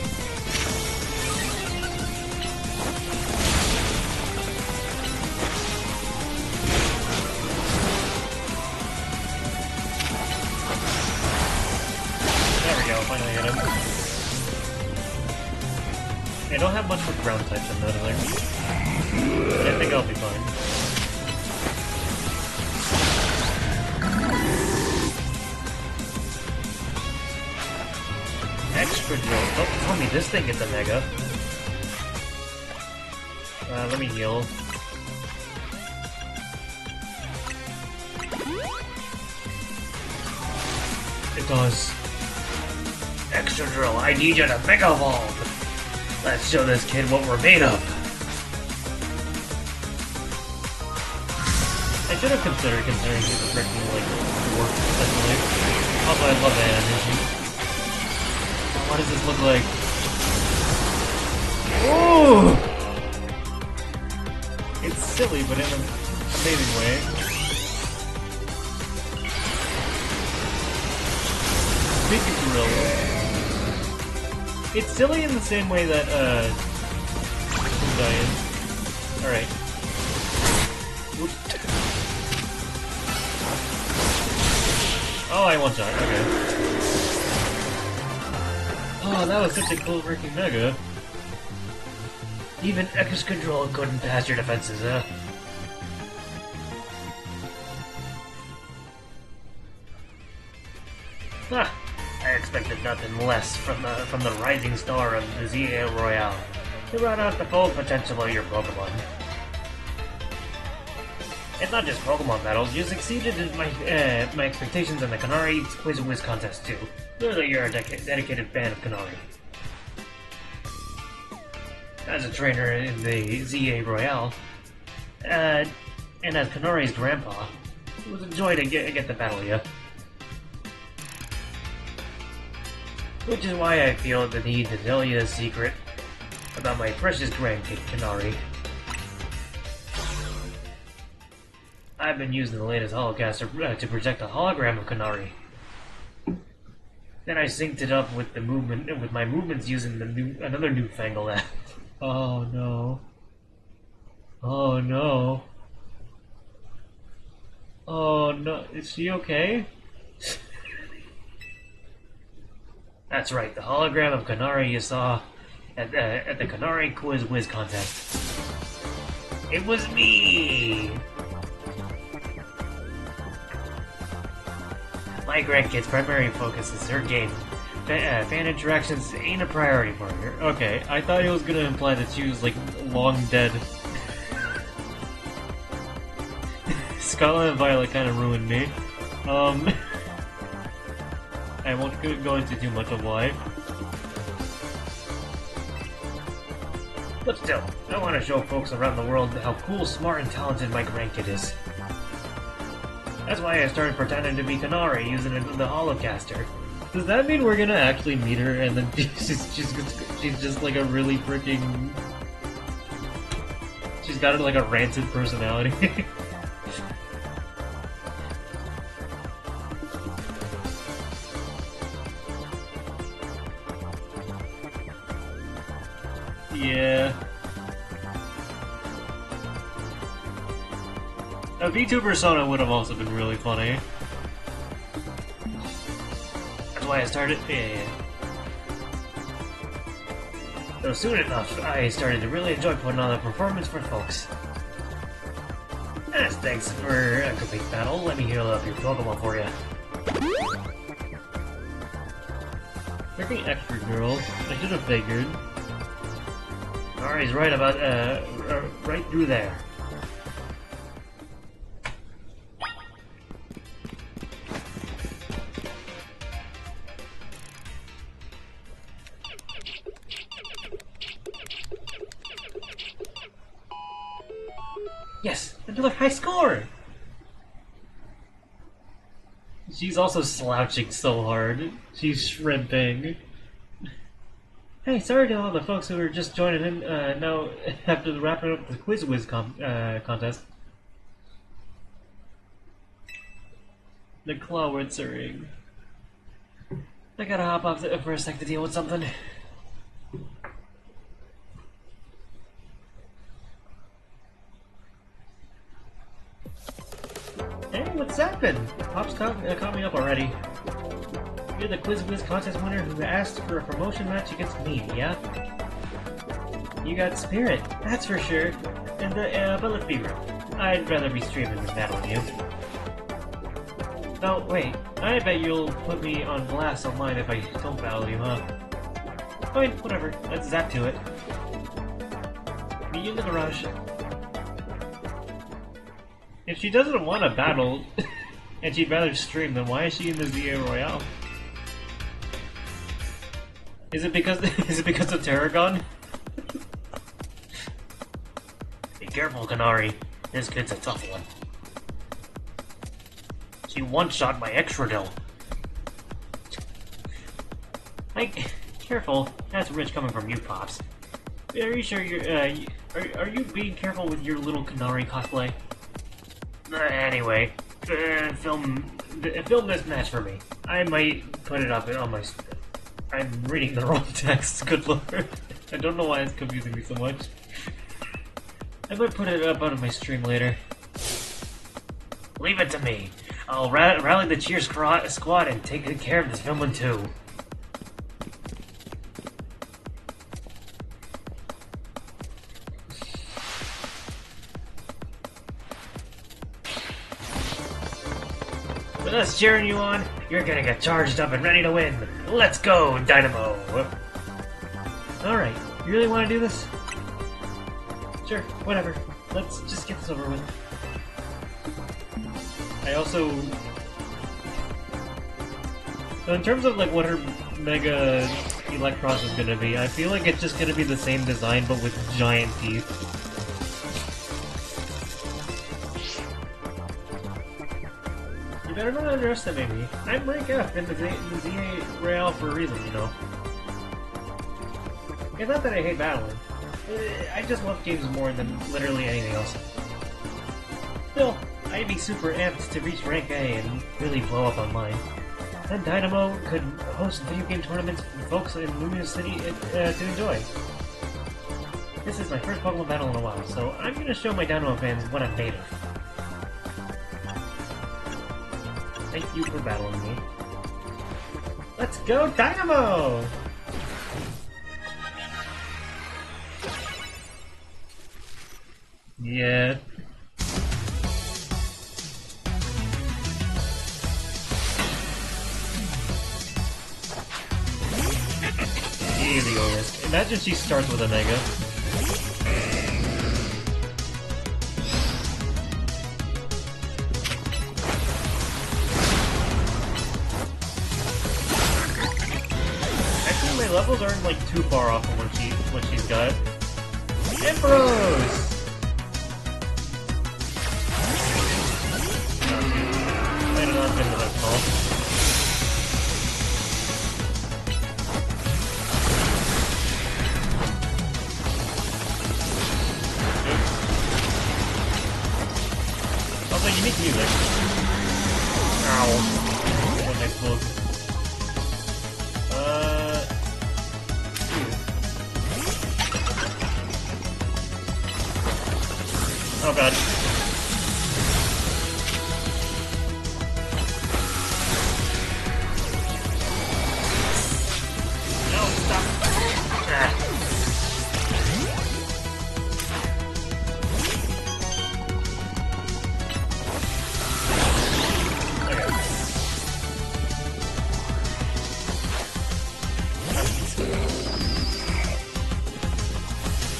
There we go, finally hit him. I don't have much for ground types in that other, but I think I'll be fine. Extra drill. Don't tell me this thing gets a Mega. Let me heal. It does. Extra drill, I need you to Mega Evolve! Let's show this kid what we're made of! I should have considered considering he's a freaking, like, dwarf, essentially. Also, I love that energy. What does this look like? Ooh! It's silly, but in an amazing way. Pikachu Drill. It's silly in the same way that, Hyundai is. Alright. Oh, I one-shot, okay. Oh, that was such a cool freaking Mega. Even X Control couldn't pass your defenses, huh? Ah, I expected nothing less from the rising star of the ZA Royale to run out the full potential of your Pokemon. It's not just Pokemon battles, you succeeded in my expectations in the Canari Quiz Whiz contest too. Clearly you're a dedicated fan of Canari. As a trainer in the ZA Royale, and as Canari's grandpa, it was a joy to get to battle you. Which is why I feel the need to tell you a secret about my precious grandkid, Canari. I've been using the latest holocaster to project a hologram of Canari. Then I synced it up with the movement, with my movements using the another newfangled app. Oh no. Oh no. Oh no. Is she okay? That's right, the hologram of Canari you saw at the Canari Quiz Whiz contest. It was me! My grandkid's primary focus is her game. Fan interactions ain't a priority for her. Okay, I thought it was gonna imply that she was, like, long dead. Scotland and Violet kind of ruined me. I won't go into too much of why. But still, I want to show folks around the world how cool, smart, and talented my grandkid is. That's why I started pretending to be Canari using the holocaster. Does that mean we're gonna actually meet her and then she's just like a really freaking... She's got like a rancid personality. Yeah. A V2 persona would have also been really funny. That's why I started. Yeah. So soon enough, I started to really enjoy putting on a performance for folks. As thanks for a complete battle, let me heal up your Pokemon for you. Freaking extra girl. I should have figured. Alright, right about, right through there. Yes! Another high score! She's also slouching so hard. She's shrimping. Hey, sorry to all the folks who are just joining in now after wrapping up the Quiz Whiz contest. The claw ring. I gotta hop off for a sec to deal with something. Hey, what's happened? Pop's caught me up already. You're the Quiz Whiz contest winner who asked for a promotion match against me, yeah? You got spirit, that's for sure. And but let's be real. I'd rather be streaming than battling you. Oh, wait. I bet you'll put me on blast online if I don't battle you, huh? Fine, whatever. Let's zap to it. Meet you in the garage. If she doesn't want to battle, and she'd rather stream, then why is she in the ZA Royale? Is it because of Tarragon? Be careful, Canari. This kid's a tough one. She one-shot my Extradil. Careful. That's rich coming from you, Pops. Are you sure you're, are you being careful with your little Canari cosplay? Anyway, film this match for me. I might put it up on my... I'm reading the wrong text, good lord. I don't know why it's confusing me so much. I might put it up on my stream later. Leave it to me. I'll rally the cheer squad and take good care of this filming too. With us cheering you on, you're gonna get charged up and ready to win. Let's go, Dynamo! Alright, you really want to do this? Sure, whatever. Let's just get this over with. I also... So in terms of like what her Mega Electros is gonna be, I feel like it's just gonna be the same design but with giant teeth. You better not underestimate me. I'm rank F in the ZA Royale for a reason, you know. It's not that I hate battling. I just love games more than literally anything else. Still, I'd be super amped to reach rank A and really blow up online. Then Dynamo could host video game tournaments for folks in Luminous City to enjoy. This is my first Pokemon battle in a while, so I'm gonna show my Dynamo fans what I'm made of. Thank you for battling me. Let's go, Dynamo! Yeah. Easy, Oris. Imagine she starts with a Mega. Actually, my levels aren't like too far off from what she's got. Emperors! Might have not been the best call. Also, unique music. Ow. What next book? Oh god. No, stop. Ah.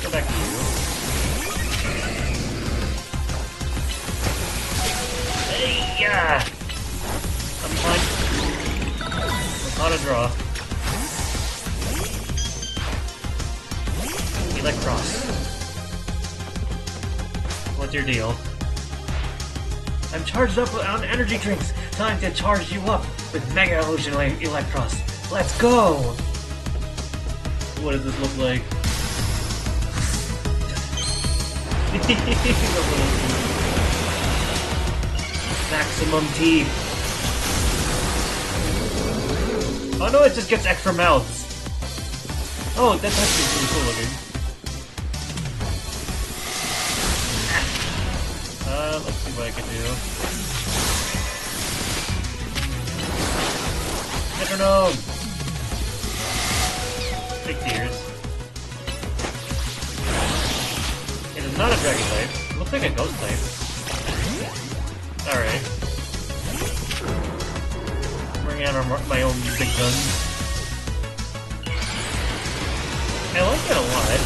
Go back to you. Hey, yeah! I'm fine. Not a draw. Electros. What's your deal? I'm charged up on energy drinks. Time to charge you up with Mega Evolution Electros. Let's go! What does this look like? Maximum teeth. Oh no, it just gets extra mouths. Oh, that's actually pretty cool looking. Let's see what I can do. Metronome! Big tears. It is not a dragon type. It looks like a ghost type. Alright. Bring out my own big guns. I like it a lot.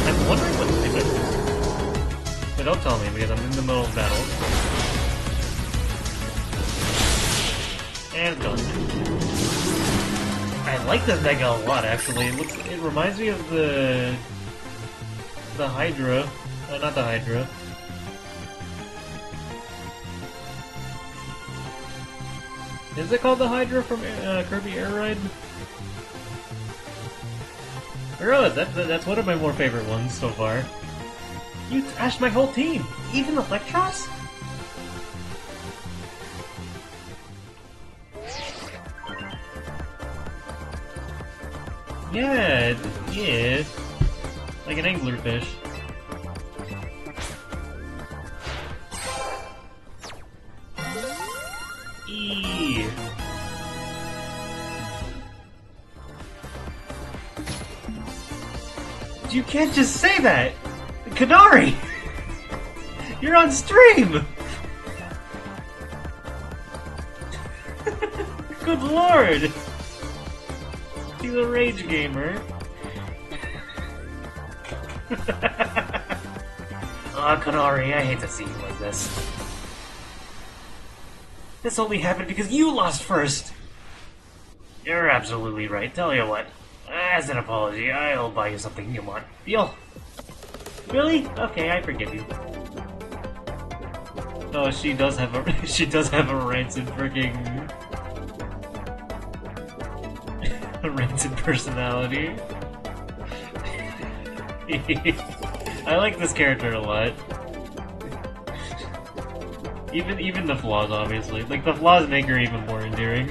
I'm wondering what to do with it. But don't tell me because I'm in the middle of battle. And done. I like this Mega a lot actually. It reminds me of the Hydra. Not the Hydra. Is it called the Hydra from Kirby Air Ride? Really, that's one of my more favorite ones so far. You trashed my whole team! Even Electros? Yeah, yeah. Like an anglerfish. Eee. You can't just say that! Canari! You're on stream! Good lord! He's a rage gamer. Ah, Canari, I hate to see you like this. This only happened because you lost first! You're absolutely right. Tell you what. As an apology, I'll buy you something you want. Deal? Really? Okay, I forgive you. Oh, she does have a rancid freaking a rancid personality. I like this character a lot. Even the flaws, obviously. Like the flaws make her even more endearing.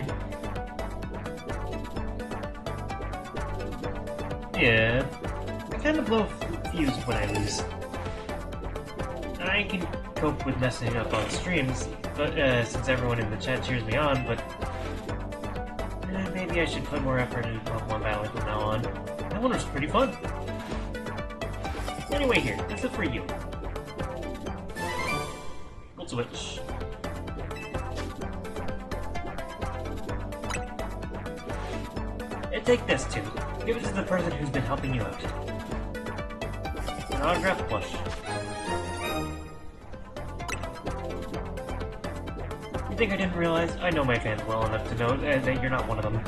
Yeah. I kind of love confused when I lose. I can cope with messing up on streams, but since everyone in the chat cheers me on, but maybe I should put more effort into Pokemon battling from now on. That one was pretty fun. Anyway, here, this is for you. We'll switch. And take this too. Give it to the person who's been helping you out. An autograph plush. You think I didn't realize? I know my fans well enough to know that you're not one of them.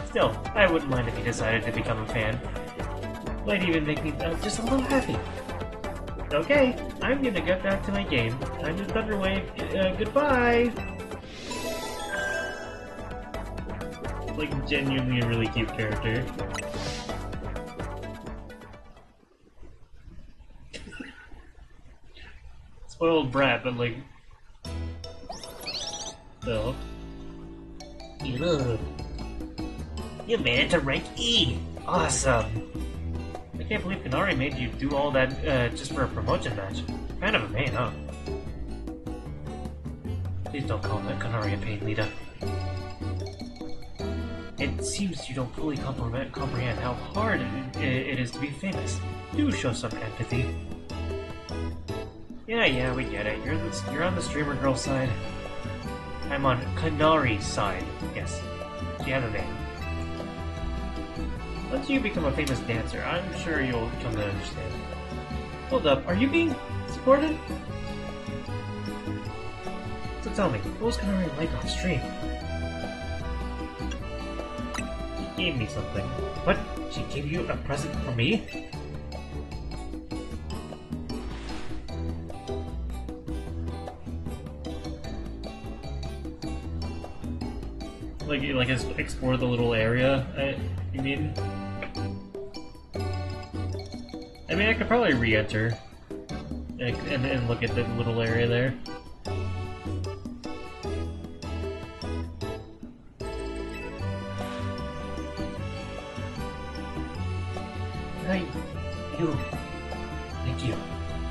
Still, I wouldn't mind if you decided to become a fan. Might even make me just a little happy. Okay, I'm gonna get back to my game. Time to Thunder Wave. Goodbye! Like, genuinely a really cute character. Spoiled brat, but like... still. You made it to rank E! Awesome! I can't believe Canari made you do all that just for a promotion match. Kind of a main, huh? Please don't call that Canari a pain, Lita. It seems you don't fully comprehend how hard it is to be famous. Do show some empathy. Yeah, we get it. You're on the streamer girl side. I'm on Canari's side. Yes, she has a name. Once you become a famous dancer, I'm sure you'll come to understand. Hold up, are you being supported? So tell me, what was Canari like off stream? She gave me something. What? She gave you a present for me? Like explore the little area, you mean? I mean, I could probably re-enter and look at the little area there. Thank you.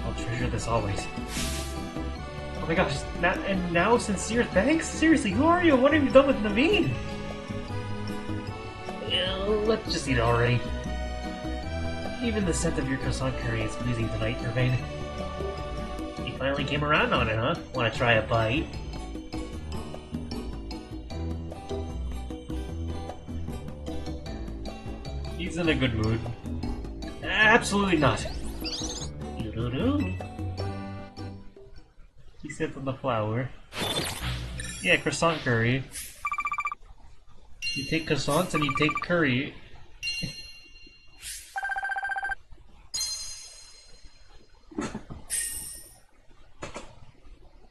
I'll treasure this always. Oh my gosh, now sincere thanks? Seriously, who are you? What have you done with Naveen? Let's just eat it already. Even the scent of your croissant curry is pleasing tonight, Irvine. You finally came around on it, huh? Wanna try a bite? He's in a good mood. Absolutely not. He sits on the flower. Yeah, croissant curry. You take croissants and you take curry.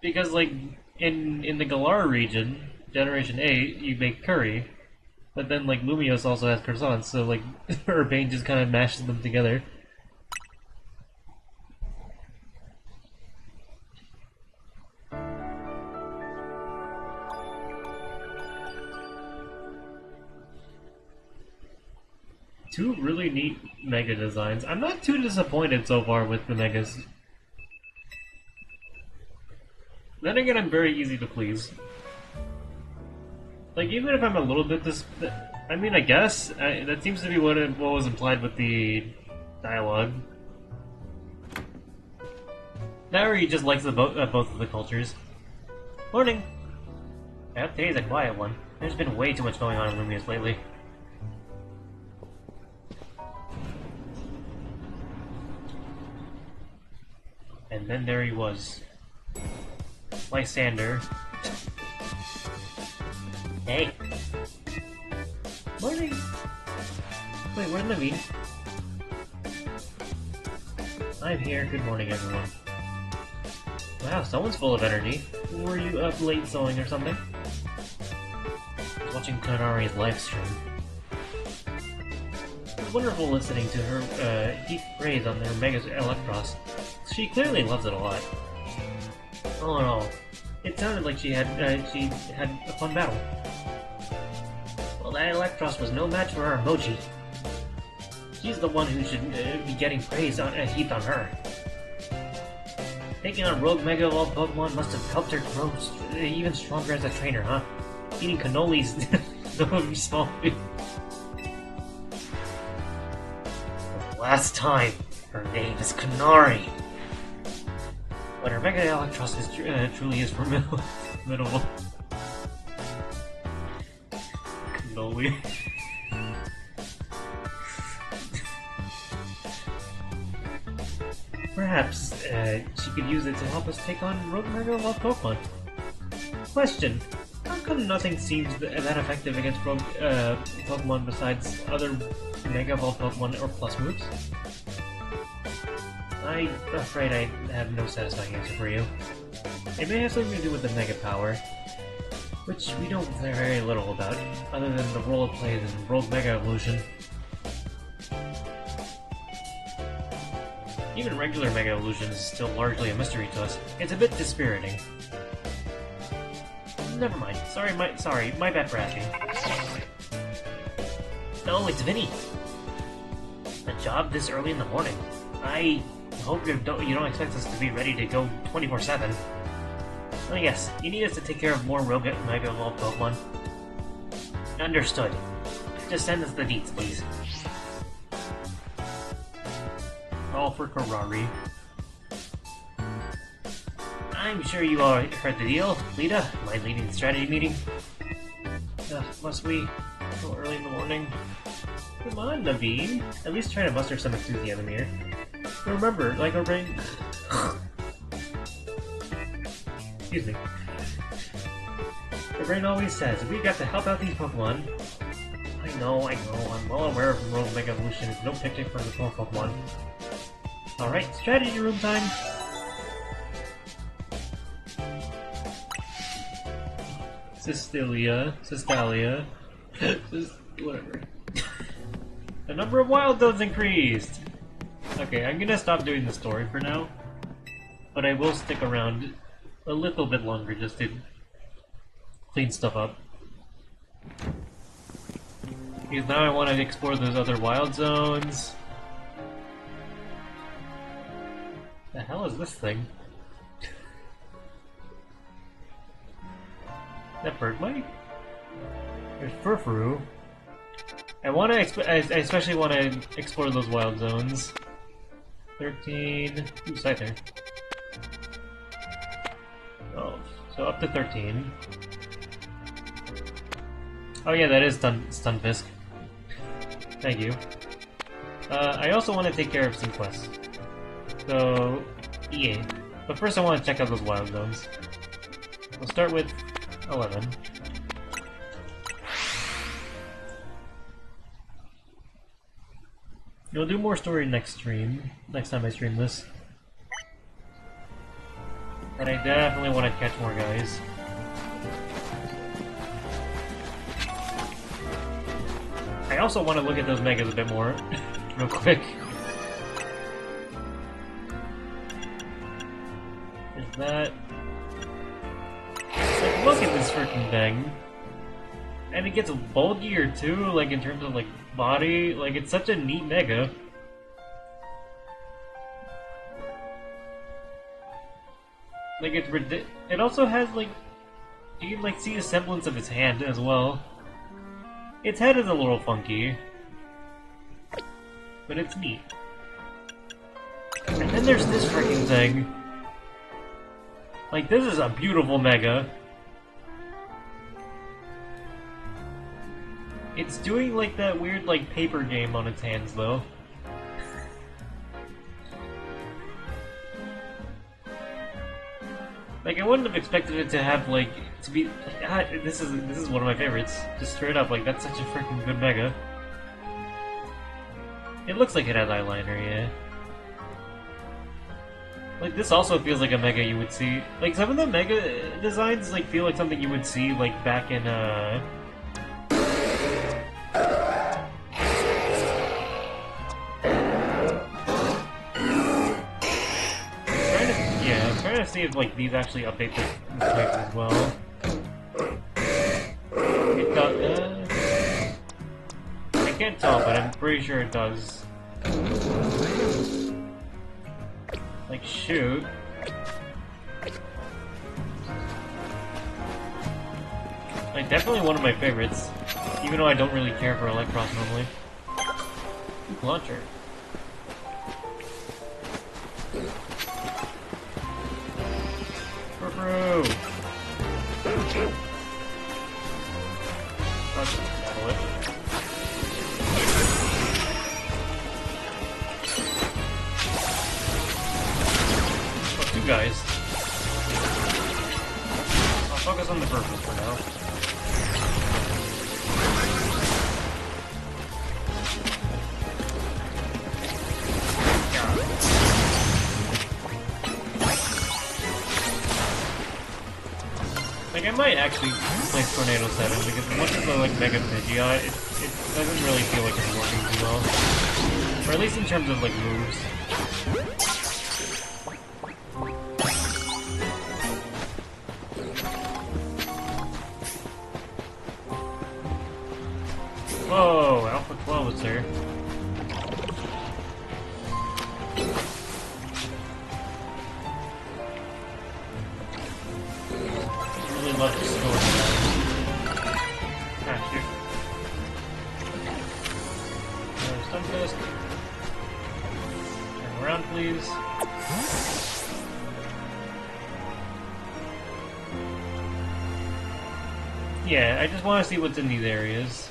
Because, like, in the Galar region, Generation 8, you make curry. But then, like, Lumiose also has croissants, so, like, Urbane just kind of mashes them together. Two really neat Mega designs. I'm not too disappointed so far with the Megas. Then again, I'm very easy to please. Like, even if I'm a little bit I mean, I guess, that seems to be what was implied with the dialogue. Canari just likes both of the cultures. Morning! I hope today's a quiet one. There's been way too much going on in Lumiose lately. And then there he was. Lysander. Hey! Morning! Wait, where's Naveen? I'm here. Good morning, everyone. Wow, someone's full of energy. Were you up late sewing or something? I was watching Canari's live stream. It was wonderful listening to her deep praise on their Mega Electros. She clearly loves it a lot. All in all, it sounded like she had a fun battle. Well, that Electros was no match for our Emoji. She's the one who should be getting praise on heaped on her. Taking on Rogue Mega Evolved Pokemon must have helped her grow even stronger as a trainer, huh? Eating cannolis no small food. For the last time, her name is Canari. But her Mega Electros is truly is formidable. Cannoli. Perhaps she could use it to help us take on Rogue Mega Evolved Pokemon. Question: how come nothing seems that effective against Rogue Pokemon besides other Mega Evolved Pokemon or Plus moves? I'm afraid I have no satisfying answer for you. It may have something to do with the Mega Power, which we know very little about, other than the role it plays in Rogue Mega Evolution. Even regular Mega Evolution is still largely a mystery to us. It's a bit dispiriting. Never mind. Sorry, my bad for asking. Oh, it's Vinny. A job this early in the morning. I hope you don't expect us to be ready to go 24/7. Oh yes, you need us to take care of more Rogue Mega Evolved Pokemon. Understood. Just send us the deets, please. All for Canari. I'm sure you all heard the deal. Lita, am I leading the strategy meeting? Must we? So early in the morning. Come on, Naveen. At least try to muster some enthusiasm here. Remember, like our brain... Excuse me. The brain always says, we got to help out these Pokemon. I know, I'm well aware of Rogue Mega Evolution is no picnic for the small Pokemon. Alright, strategy room time! Cystalia, whatever. The number of wild zones increased! Okay, I'm gonna stop doing the story for now, but I will stick around a little bit longer just to clean stuff up. Because now I want to explore those other wild zones. The hell is this thing? That bird mic? There's Furfuru. I especially want to explore those wild zones. 13. Ooh, Scyther. Oh, so up to 13. Oh yeah, that is Stunfisk. Thank you. I also want to take care of some quests. So, EA. But first I want to check out those wild zones. We'll start with 11. We'll do more story next time I stream this. But I definitely want to catch more guys. I also want to look at those megas a bit more, real quick. Is that... Like, look at this freaking thing. And it gets bulkier too, like in terms of like body. Like, it's such a neat mega. Like, it's it also has like, you can like see a semblance of its hand as well. Its head is a little funky, but it's neat. And then there's this freaking thing. Like, this is a beautiful mega. It's doing like that weird like paper game on its hands though. Like, I wouldn't have expected it to have like to be. This is one of my favorites. Just straight up, like, that's such a freaking good mega. It looks like it has eyeliner, yeah. Like, this also feels like a mega you would see. Like, some of the mega designs like feel like something you would see like back in I'm trying to see if like these actually update this type as well. It does. I can't tell, but I'm pretty sure it does. Like, shoot. Like, definitely one of my favorites. Even though I don't really care for Electros normally. Launcher. Bro. Battle it. Oh, two guys. I'll focus on the purple for now. Like, I might actually play Tornado 7, because once it's like Mega Pidgeot, it doesn't really feel like it's working too well. Or at least in terms of, like, moves. Whoa, Alpha 12 is here. Love to store that. Ah, shoot. Stun fist. Turn around, please. Yeah, I just want to see what's in these areas.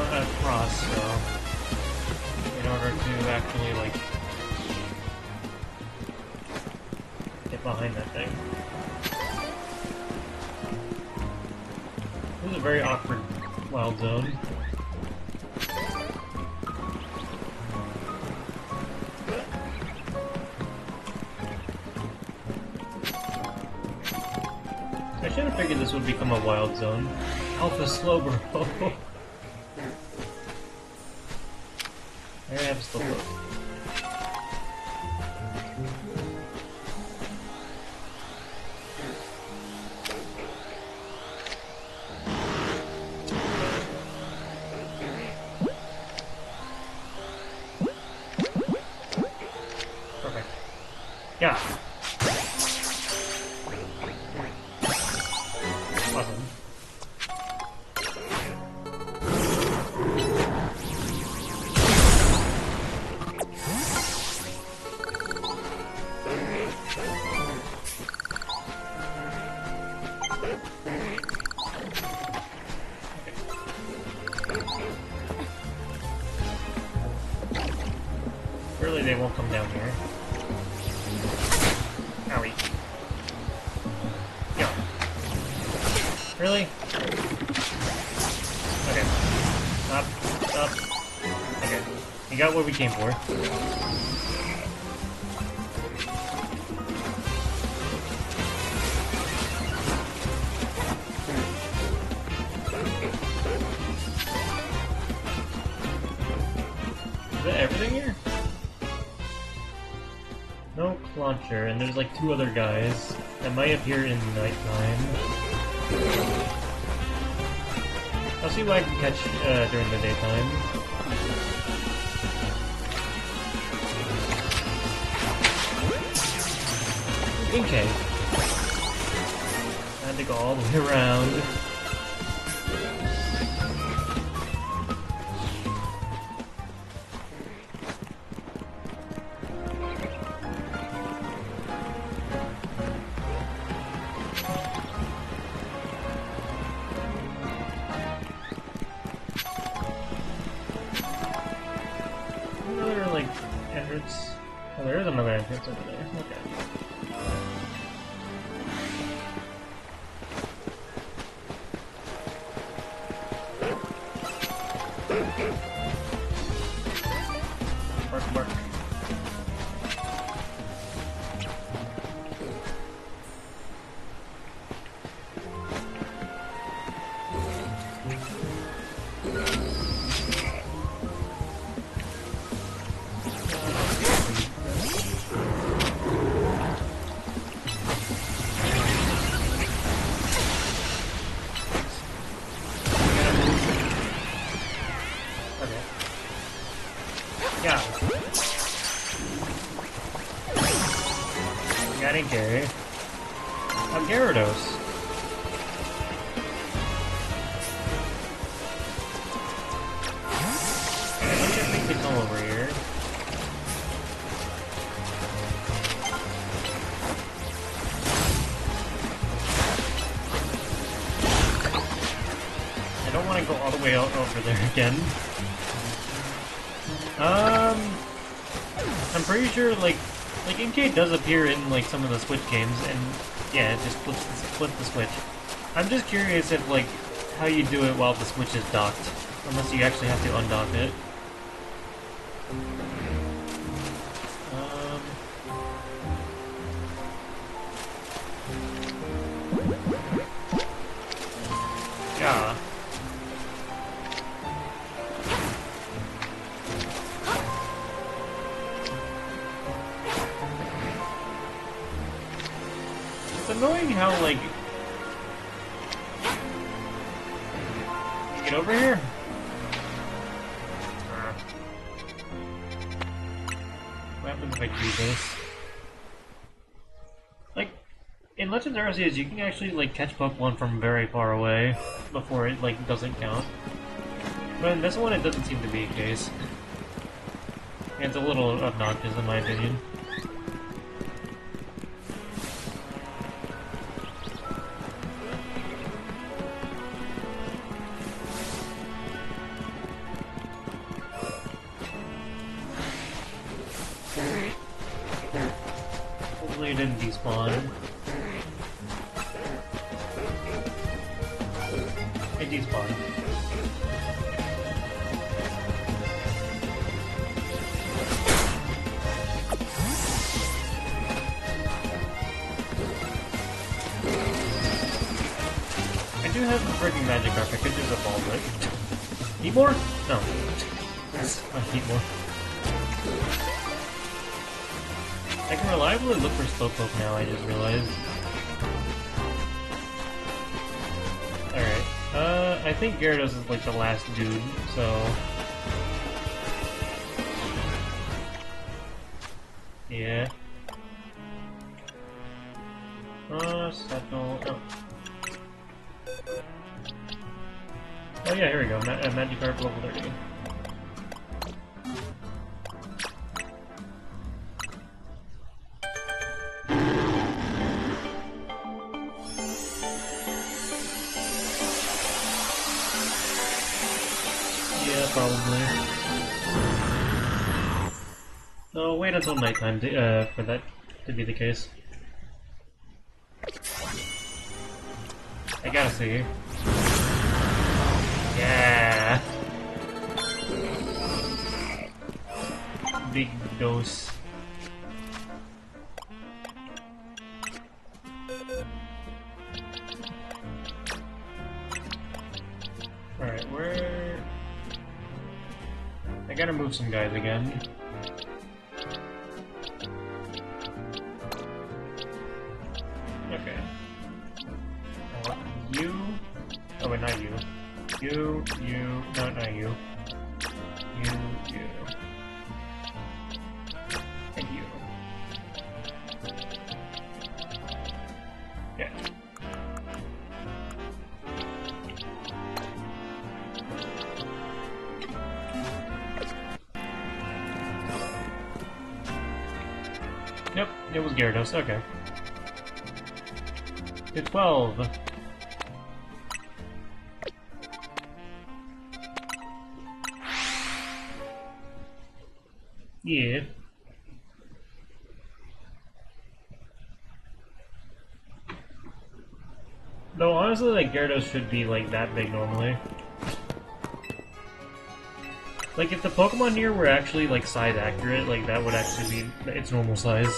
Across, so in order to actually like get behind that thing. This is a very awkward wild zone. I should have figured this would become a wild zone. Alpha Slowbro. I have still look. Perfect. Yeah. Awesome. Surely they won't come down here. Owie. Yeah. Really? Okay. Stop. Stop. Okay. We got what we came for. Is that everything here? No launcher, and there's like two other guys that might appear in nighttime. I'll see what I can catch during the daytime. Okay. I had to go all the way around. Another, like, entrance. Oh, there is another entrance over there. Okay. Bark, bark. Okay. A Gyarados. Alright, let's just make the come over here. I don't want to go all the way out over there again. I'm pretty sure, like Inkay does appear in, like, some of the Switch games, and, yeah, it just flips the Switch. I'm just curious if, like, how you do it while the Switch is docked. Unless you actually have to undock it. Yeah. It's annoying how, like... Get over here? What happens if I do this? Like, in Legends Arceus, you can actually, like, catch Pokemon from very far away before it, like, doesn't count. But in this one, it doesn't seem to be the case. It's a little obnoxious, in my opinion. Hopefully it didn't despawn. It despawned. I do have the freaking Magikarp. I could just evolve it. Need more? No. I need more. I can reliably look for Slowpoke now, I just realized. Alright, I think Gyarados is like the last dude, so... Yeah. Settle... Oh. Oh yeah, here we go, Magikarp level 30. Probably. So wait until nighttime to, for that to be the case. I gotta see. Yeah. Big dose. Alright, where... I gotta move some guys again. Okay. You... Oh wait, not you. You... No, not you. You... And you. Yeah. Yep, it was Gyarados, okay. To 12. Yeah. Though honestly, like, Gyarados should be, like, that big normally. Like, if the Pokemon here were actually, like, size accurate, like, that would actually be its normal size.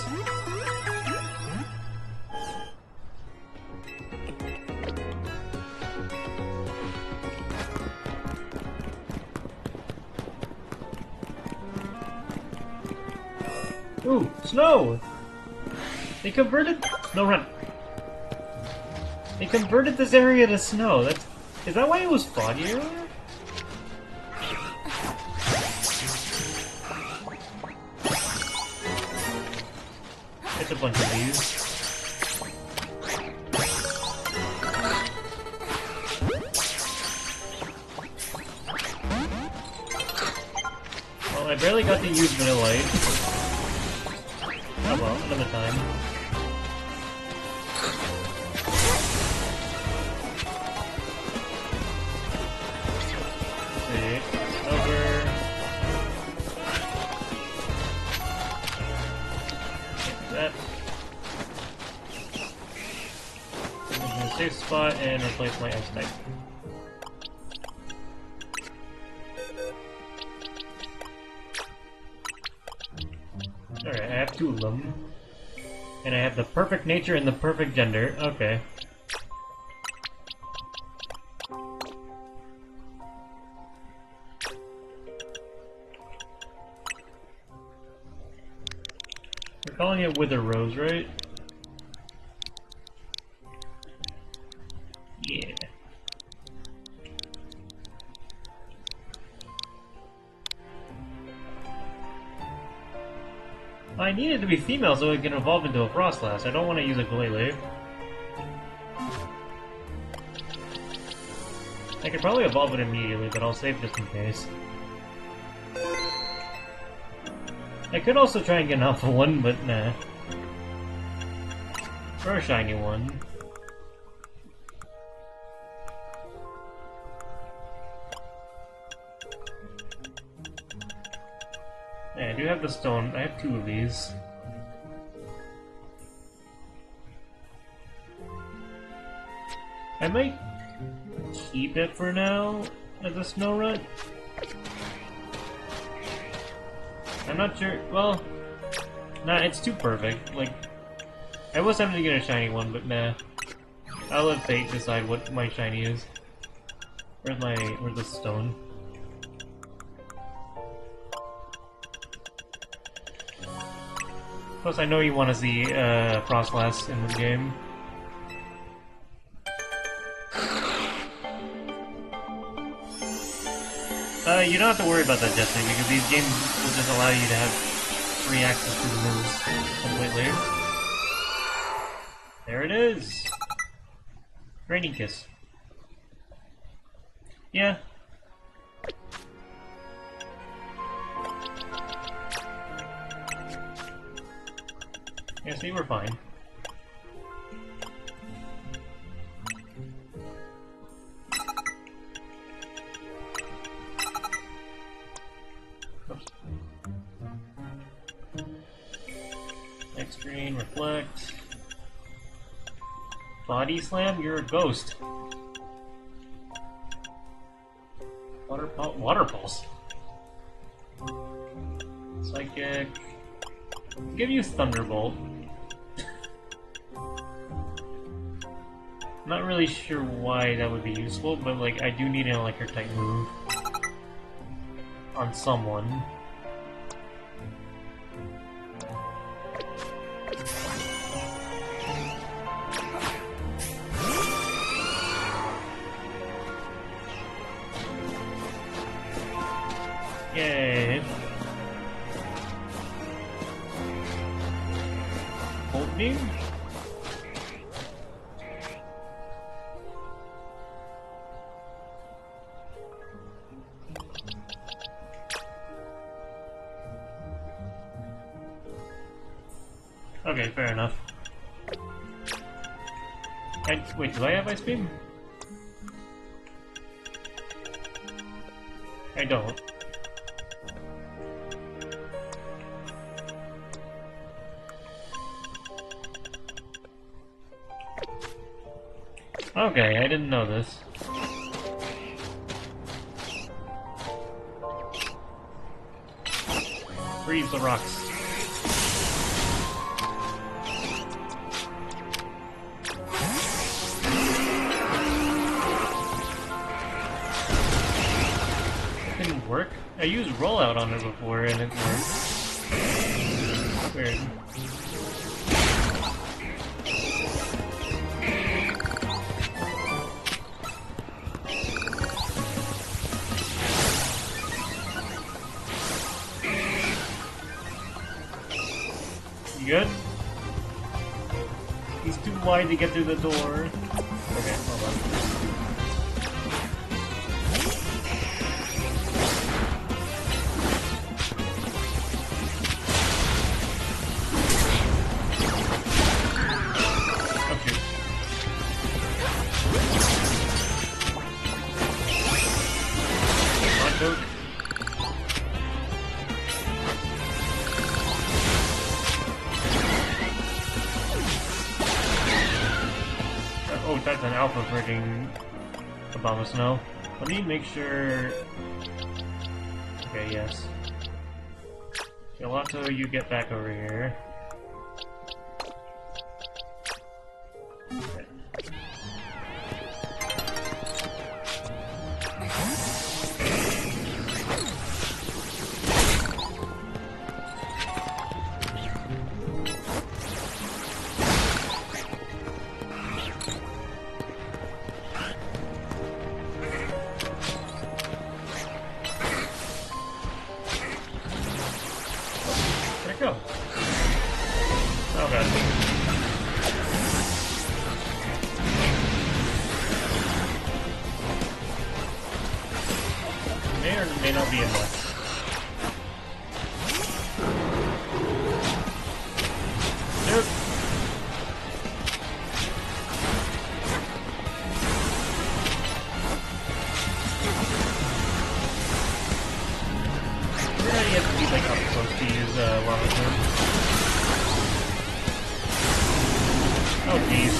Ooh, snow! They converted... No, run! They converted this area to snow. That's... Is that why it was foggy earlier? It's a bunch of these. barely got to use Vanillite. Oh well, another time. Let's see. Over. Get that. Into a safe spot and replace my ice type. Alright, I have two of them. And I have the perfect nature and the perfect gender. Okay. We're calling it Wither Rose, right? Yeah. I need it to be female so it can evolve into a Frostlass. I don't want to use a Glalie. I could probably evolve it immediately, but I'll save just in case. I could also try and get an Alpha one, but nah. Or a shiny one. Yeah, I do have the stone. I have two of these. I might keep it for now as a snow rut. I'm not sure. Well, nah, it's too perfect. Like, I was having to get a shiny one, but nah. I'll let fate decide what my shiny is. Where's the stone? Plus, I know you want to see Frostlass in this game. You don't have to worry about that, Jesse, because these games will just allow you to have free access to the moves completely. There it is! Raining Kiss. Yeah. Yeah, see, we're fine. Oops. Next screen, reflect. Body slam, you're a ghost. Water pulse. Psychic. Give you Thunderbolt. Not really sure why that would be useful, but like I do need an electric type move on someone. Yay! Hold me? Okay, fair enough. Wait, do I have Ice Beam? I don't. Okay, I didn't know this. Freeze the rocks. It didn't work? I used rollout on it before and it worked. Weird. Good? He's too wide to get through the door. Okay, hold on. Alpha freaking Obama Snow. Let me make sure... Okay, yes. Gelato, you get back over here. Okay. Go. Oh god. May or may not be enough. Nope. You have to be like up close to use lava sword. Oh jeez.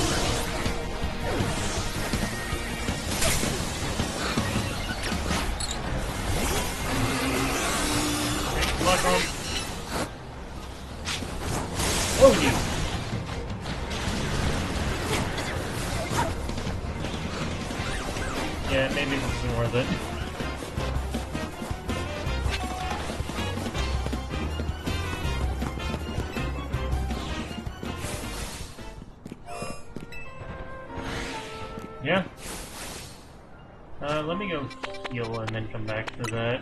Lock on. Oh jeez. Yeah, maybe this isn't worth it. Yeah. Let me go heal and then come back to that.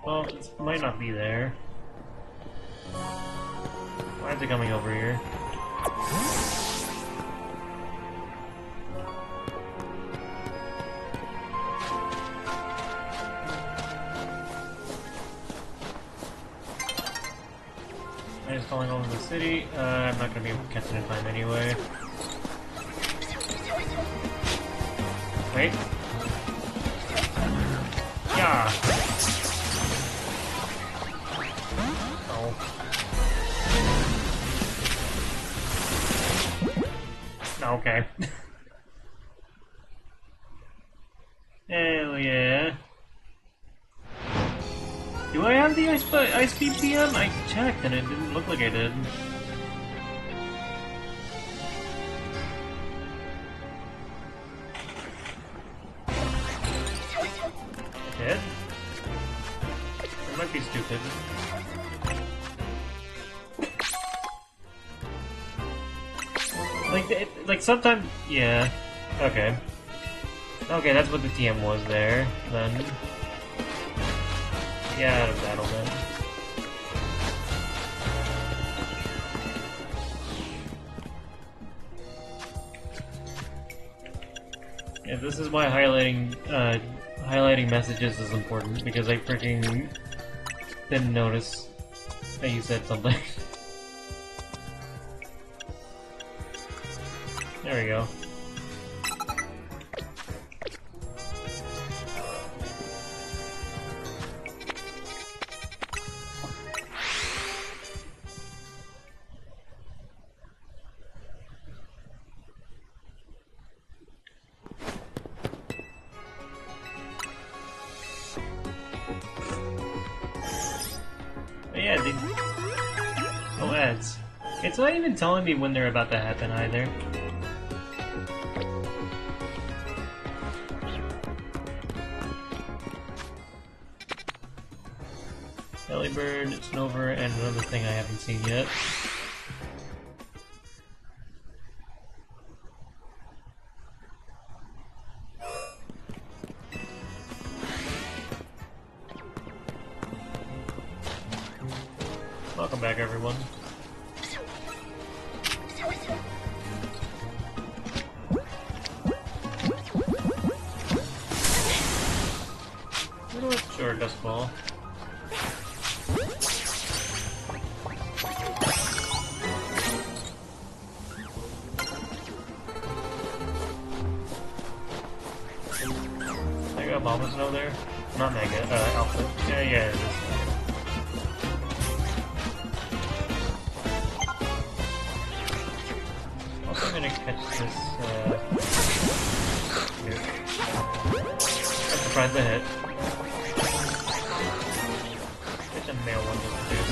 Well, this might not be there. Why is it coming over here? I'm just falling over the city. I'm not gonna be able to catch it in time anyway. Wait. Yeah. Oh. Okay. Hell yeah. Do I have the ice speed PM? I checked and it didn't look like I did. Dead? It might be stupid. Like sometimes, yeah. Okay. Okay, that's what the TM was there, then. Yeah, out of battle then. Yeah, this is why highlighting messages is important, because I freaking didn't notice that you said something. There we go. Yeah, they... Oh, ads. It's not even telling me when they're about to happen either. Bird, Snover, and another thing I haven't seen yet. Welcome back, everyone. Sure, Dust Ball. Mama Snow there? Not Mega, Alpha. Yeah, yeah, it is. Also, I'm gonna catch this, tried the hit. Such a male one to produce.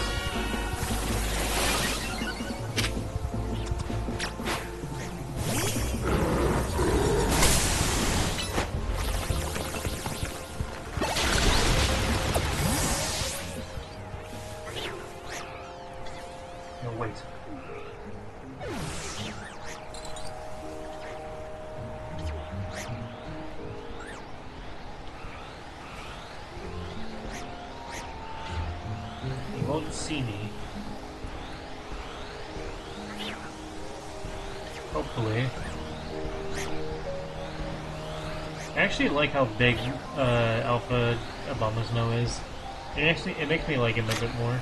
No, wait. He won't see me. Hopefully. I actually like how big Alpha Numel is. It makes me like him a bit more.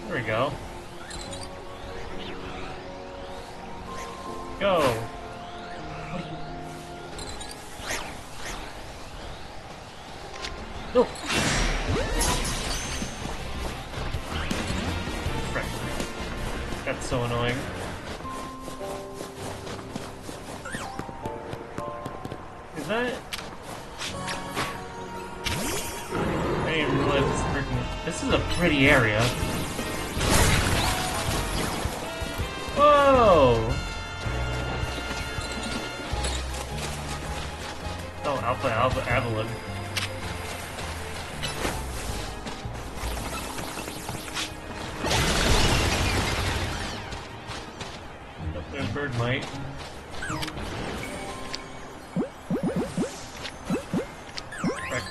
There we go. Go! No! Frick. That's so annoying. Is that... I didn't realize this freaking... This is a pretty area. Whoa! Oh, Alpha Avalon. Nope, there's Bird Mite. Frick.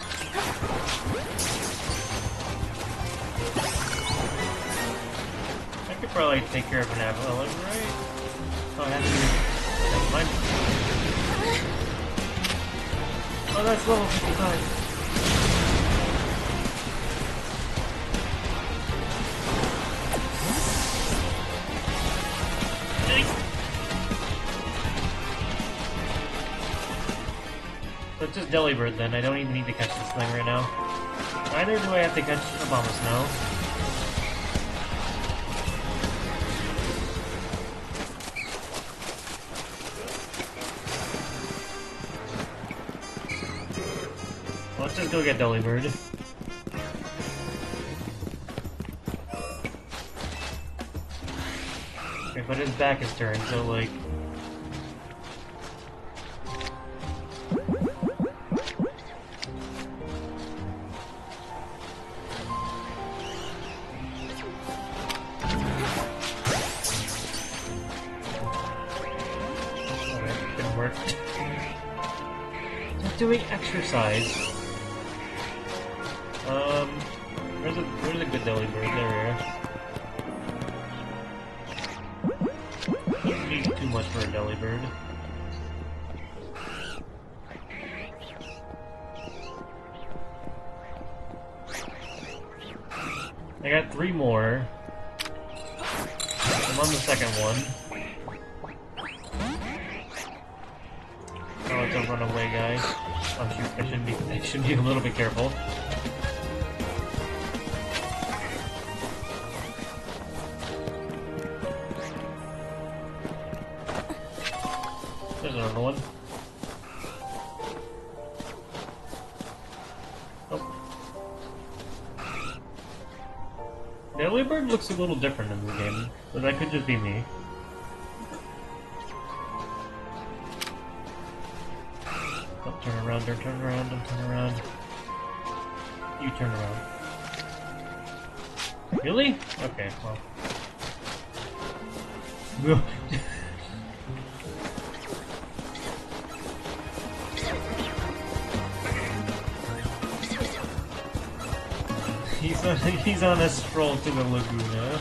I could probably take care of an Avalon, right? Oh, I have to... Never mind. Oh, that's level 55. Let's just Delibird then. I don't even need to catch this thing right now. Neither do I have to catch Obama Snow. Let's just go get Delibird. Okay, but his back is turned, so like... Alright, didn't work. Just doing exercise. Where's the good Delibird? There we are. Doesn't need too much for a Delibird. I got 3 more. I'm on the second one. Oh, it's a runaway guy. Oh shoot, I should be a little bit careful. There's another one. Oh. Delibird looks a little different in the game, but that could just be me. Oh, turn around, don't turn around, don't turn around. You turn around. Really? Okay, well. He's on a stroll to the Laguna.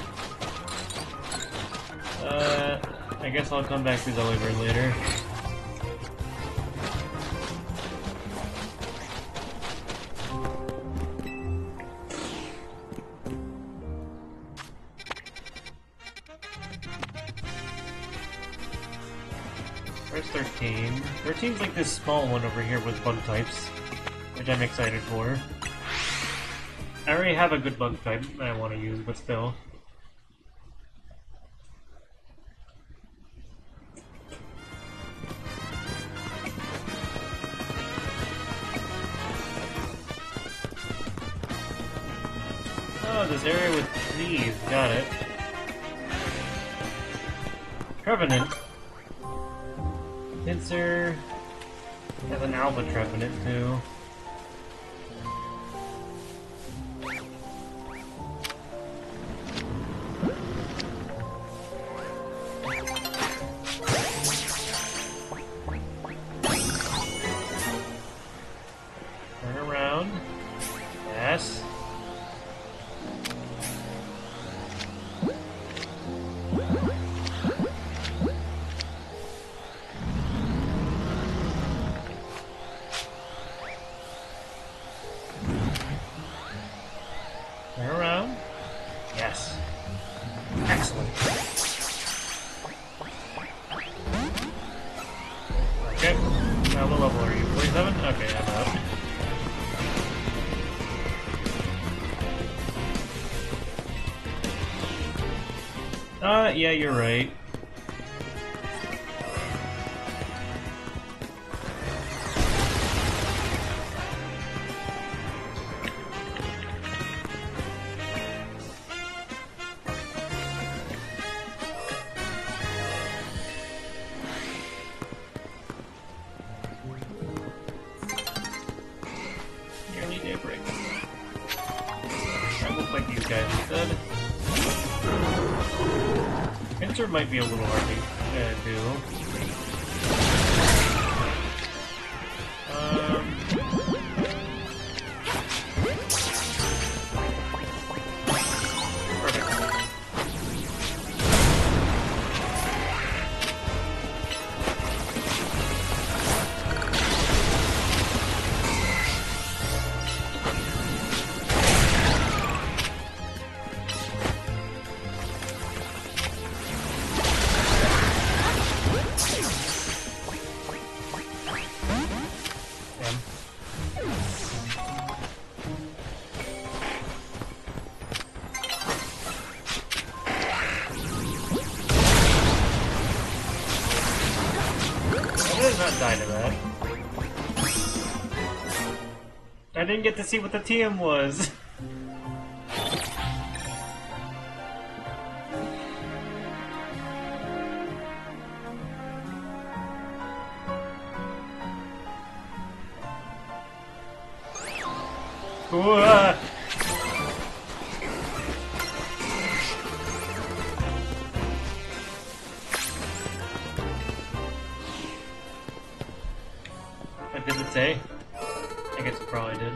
I guess I'll come back to Delibird later. Where's 13? 13's like this small one over here with bug types, which I'm excited for. I already have a good bug type that I want to use, but still. Oh, this area with trees. Got it. Trevenant. Pincer has an Alpha Trevenant too. Turn around. Yes. Turn around. Yes. Excellent. Okay. Now what level are you? 47? Okay, I'm up. Yeah, you're right. Nearly daybreak. That looks like these guys instead. Pincer might be a little hard to do. Perfect. I did not die to that. I didn't get to see what the TM was. Ooh, Did it say? I guess it probably did.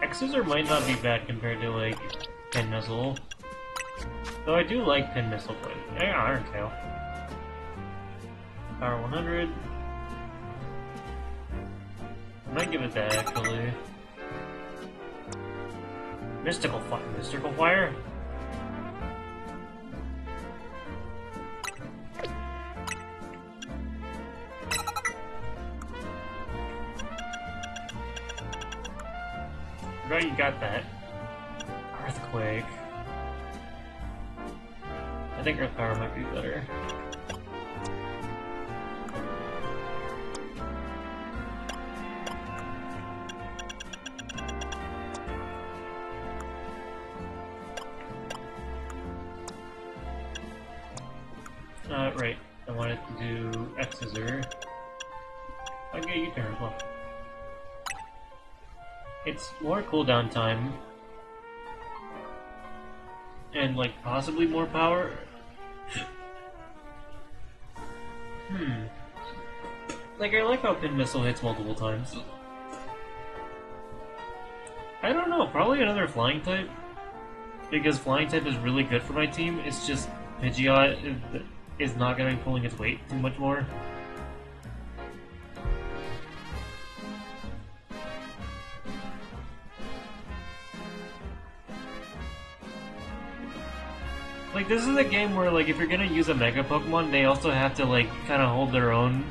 X-Scissor might not be bad compared to, like, Pin Missile. Though I do like Pin Missile, but yeah, Iron Tail. Power 100. I might give it that, actually. Mystical Fire? Right, you got that. Earthquake. I think Earth Power might be better. Right. I wanted to do X-Scissor. Okay, you turn as well. It's more cooldown time. And, like, possibly more power. Like, I like how Pin Missile hits multiple times. I don't know, probably another Flying type. Because Flying type is really good for my team, it's just Pidgeot is not going to be pulling its weight too much more. Like, this is a game where, like, if you're gonna use a Mega Pokemon, they also have to, like, kind of hold their own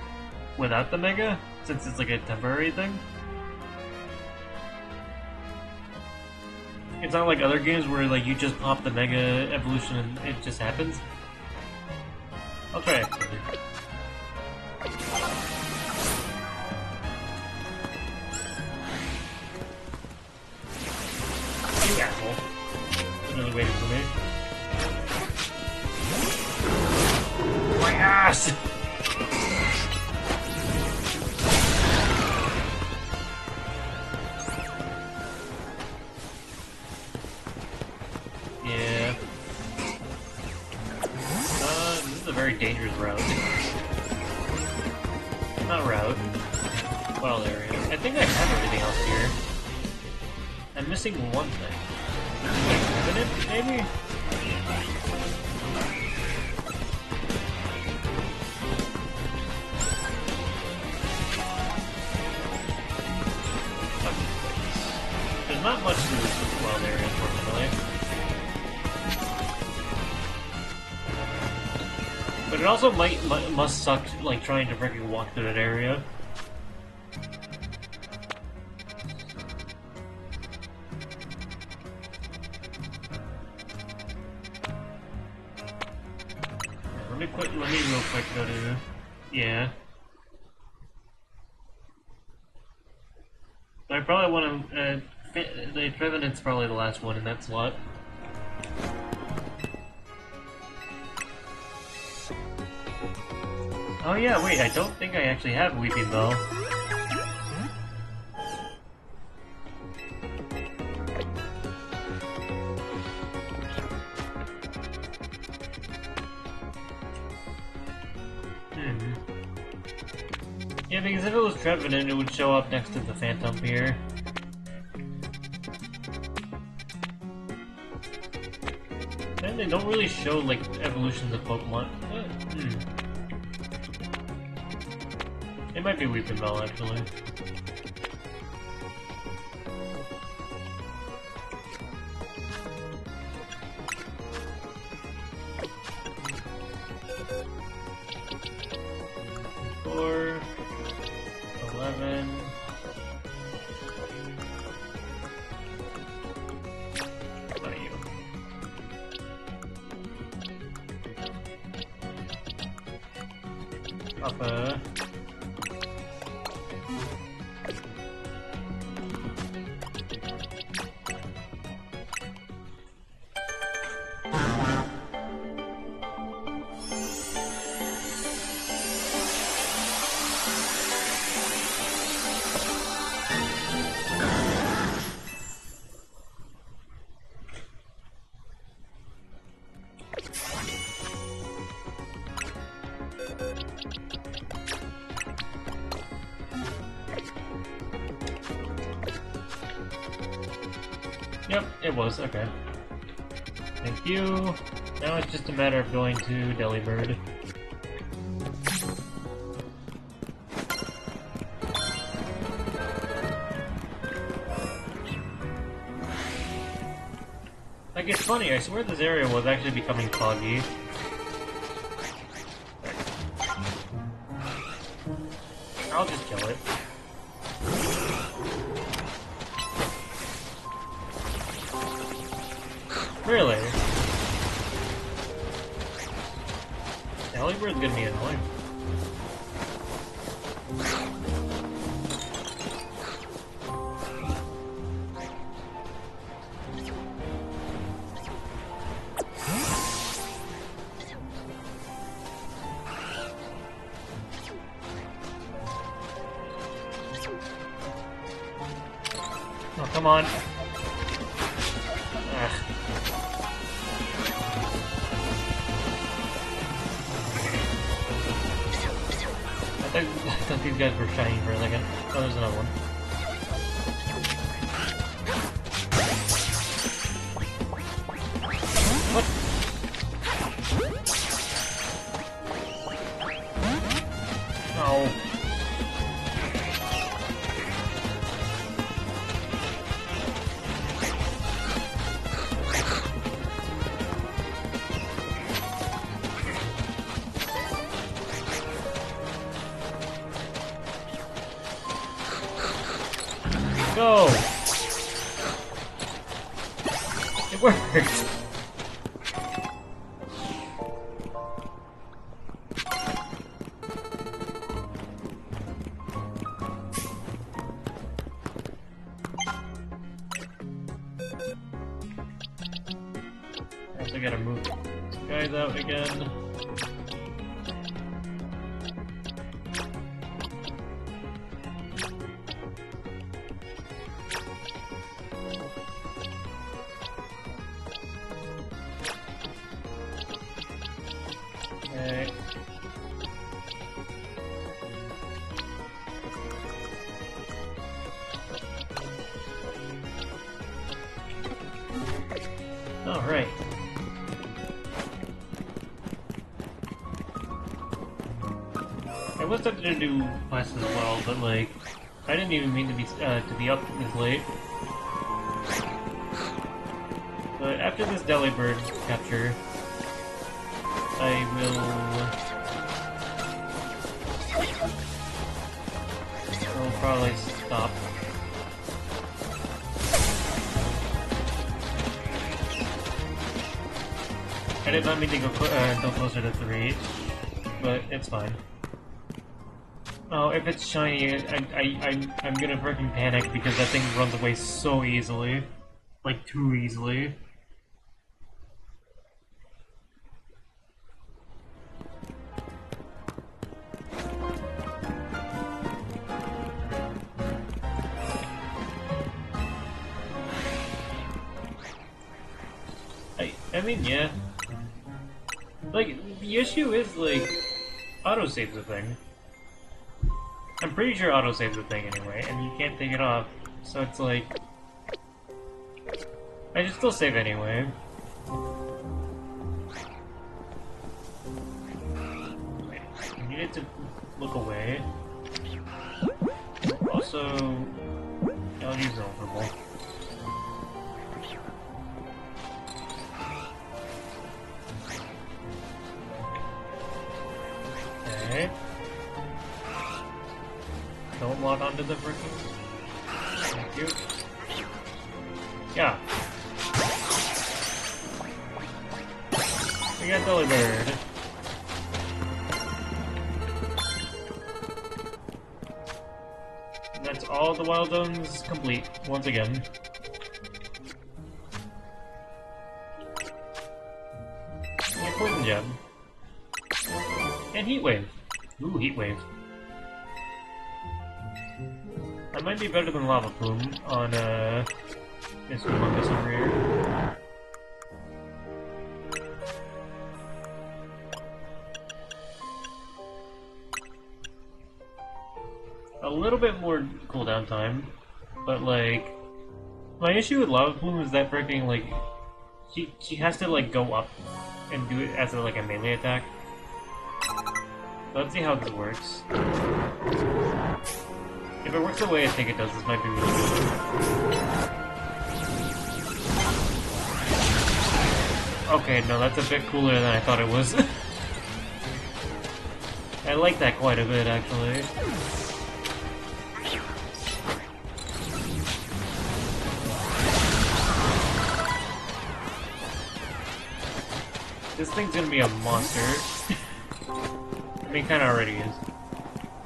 without the Mega, since it's, like, a temporary thing. It's not like other games where like you just pop the Mega Evolution and it just happens. I'll try it. You asshole. Really waiting for me. My ass! Yeah. This is a very dangerous route. Not route. Wild area. I think I have everything else here. I'm missing one thing. Revenant, maybe? There's not much to this wild area, unfortunately. But it also must suck, like, trying to freaking walk through that area. Let me real quick go to... Yeah. I probably want to... the Trevenant's probably the last one in that slot. Oh yeah, wait, I don't think I actually have Weeping Bell. Yeah, because if it was Trevenant, it would show up next to the Phantom here. And they don't really show, like, evolutions of Pokemon. It might be Weeping Bell, actually. Four... 11... Not you. Alpha... Yep, it was, okay. Thank you. Now it's just a matter of going to Delibird. Like, it's funny, I swear this area was actually becoming foggy. I'll just kill it. Really? Delibird's gonna be annoying. Oh, come on. I thought these guys were shiny for a second. Oh, there's another one. What? Oh. Go! worked! I gotta move these guys out again. Okay. Alright. I was tempted to do quests as well, but like, I didn't even mean to be up this late. But after this Delibird capture, I will probably stop. I did not mean to go until closer to 3, but it's fine. Oh, if it's shiny, I'm gonna freaking panic because that thing runs away so easily. Like, too easily. I mean, yeah. Like, the issue is, like, autosave's a thing. I'm pretty sure autosave's a thing anyway, and you can't take it off, so it's like... I should still save anyway. Wait, I needed to look away. Also... LG's vulnerable. Okay. Don't lock onto the freaking... Thank you. Yeah. We got Delibird. And that's all the Wild Zones complete, once again. And Poison Gem. And Heat Wave. Ooh, Heat Wave. That might be better than Lava Plume on, this humongous over here. A little bit more cooldown time, but, like, my issue with Lava Plume is that freaking, like, she has to, like, go up and do it as, like, a melee attack. Let's see how this works. If it works the way I think it does, this might be really good. Okay, no, that's a bit cooler than I thought it was. I like that quite a bit, actually. This thing's gonna be a monster. I mean, kinda already is.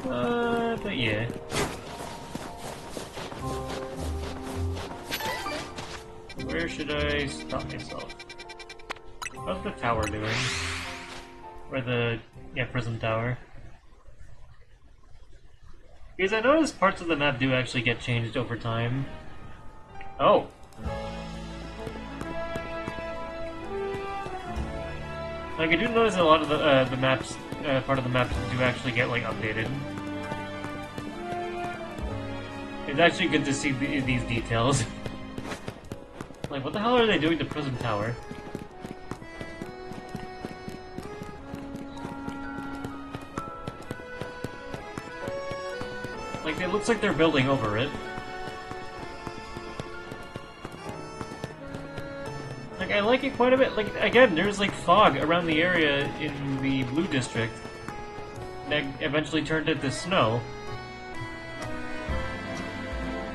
But yeah. Where should I stop myself? How's the tower doing? Or the... yeah, prison tower. Because I noticed parts of the map do actually get changed over time. Oh! Like, I do notice a lot of the maps, part of the maps do actually get, like, updated. It's actually good to see these details. Like, what the hell are they doing to Prison Tower? Like, it looks like they're building over it. Like, I like it quite a bit. Like, again, there's, like, fog around the area in the Blue District that eventually turned into snow.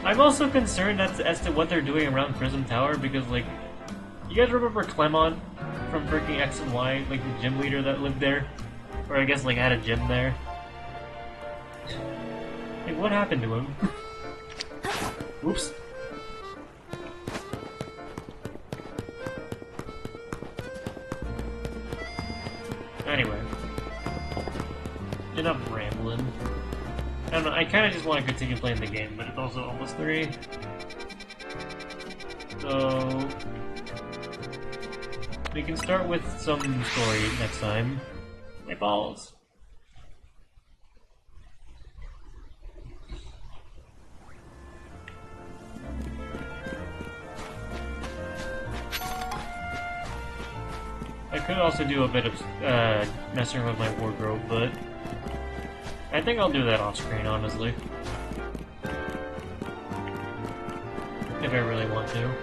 I'm also concerned as to what they're doing around Prism Tower, because, like, You guys remember Clemont from freaking X and Y, like the gym leader that lived there? Or I guess like had a gym there? Like what happened to him? Oops. Anyway. Enough rambling. I don't know, I kinda just want to continue playing the game, but it's also almost 3. So... we can start with some story next time. My balls. I could also do a bit of messing with my wardrobe, but I think I'll do that off screen, honestly. If I really want to.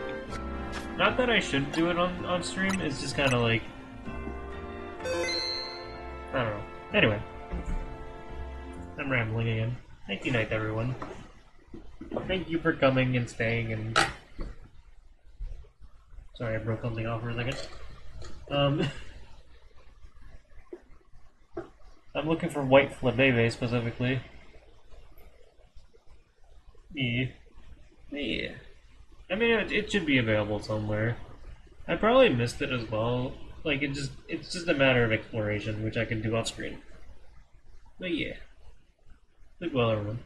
Not that I should do it on stream, it's just kind of like... I don't know. Anyway. I'm rambling again. Thank you, night, everyone. Thank you for coming and staying and... Sorry, I broke something off for a second. I'm looking for white flabebe specifically. Yeah. Yeah. I mean, it should be available somewhere. I probably missed it as well. Like, it's just a matter of exploration, which I can do off screen. But yeah. Sleep well, everyone.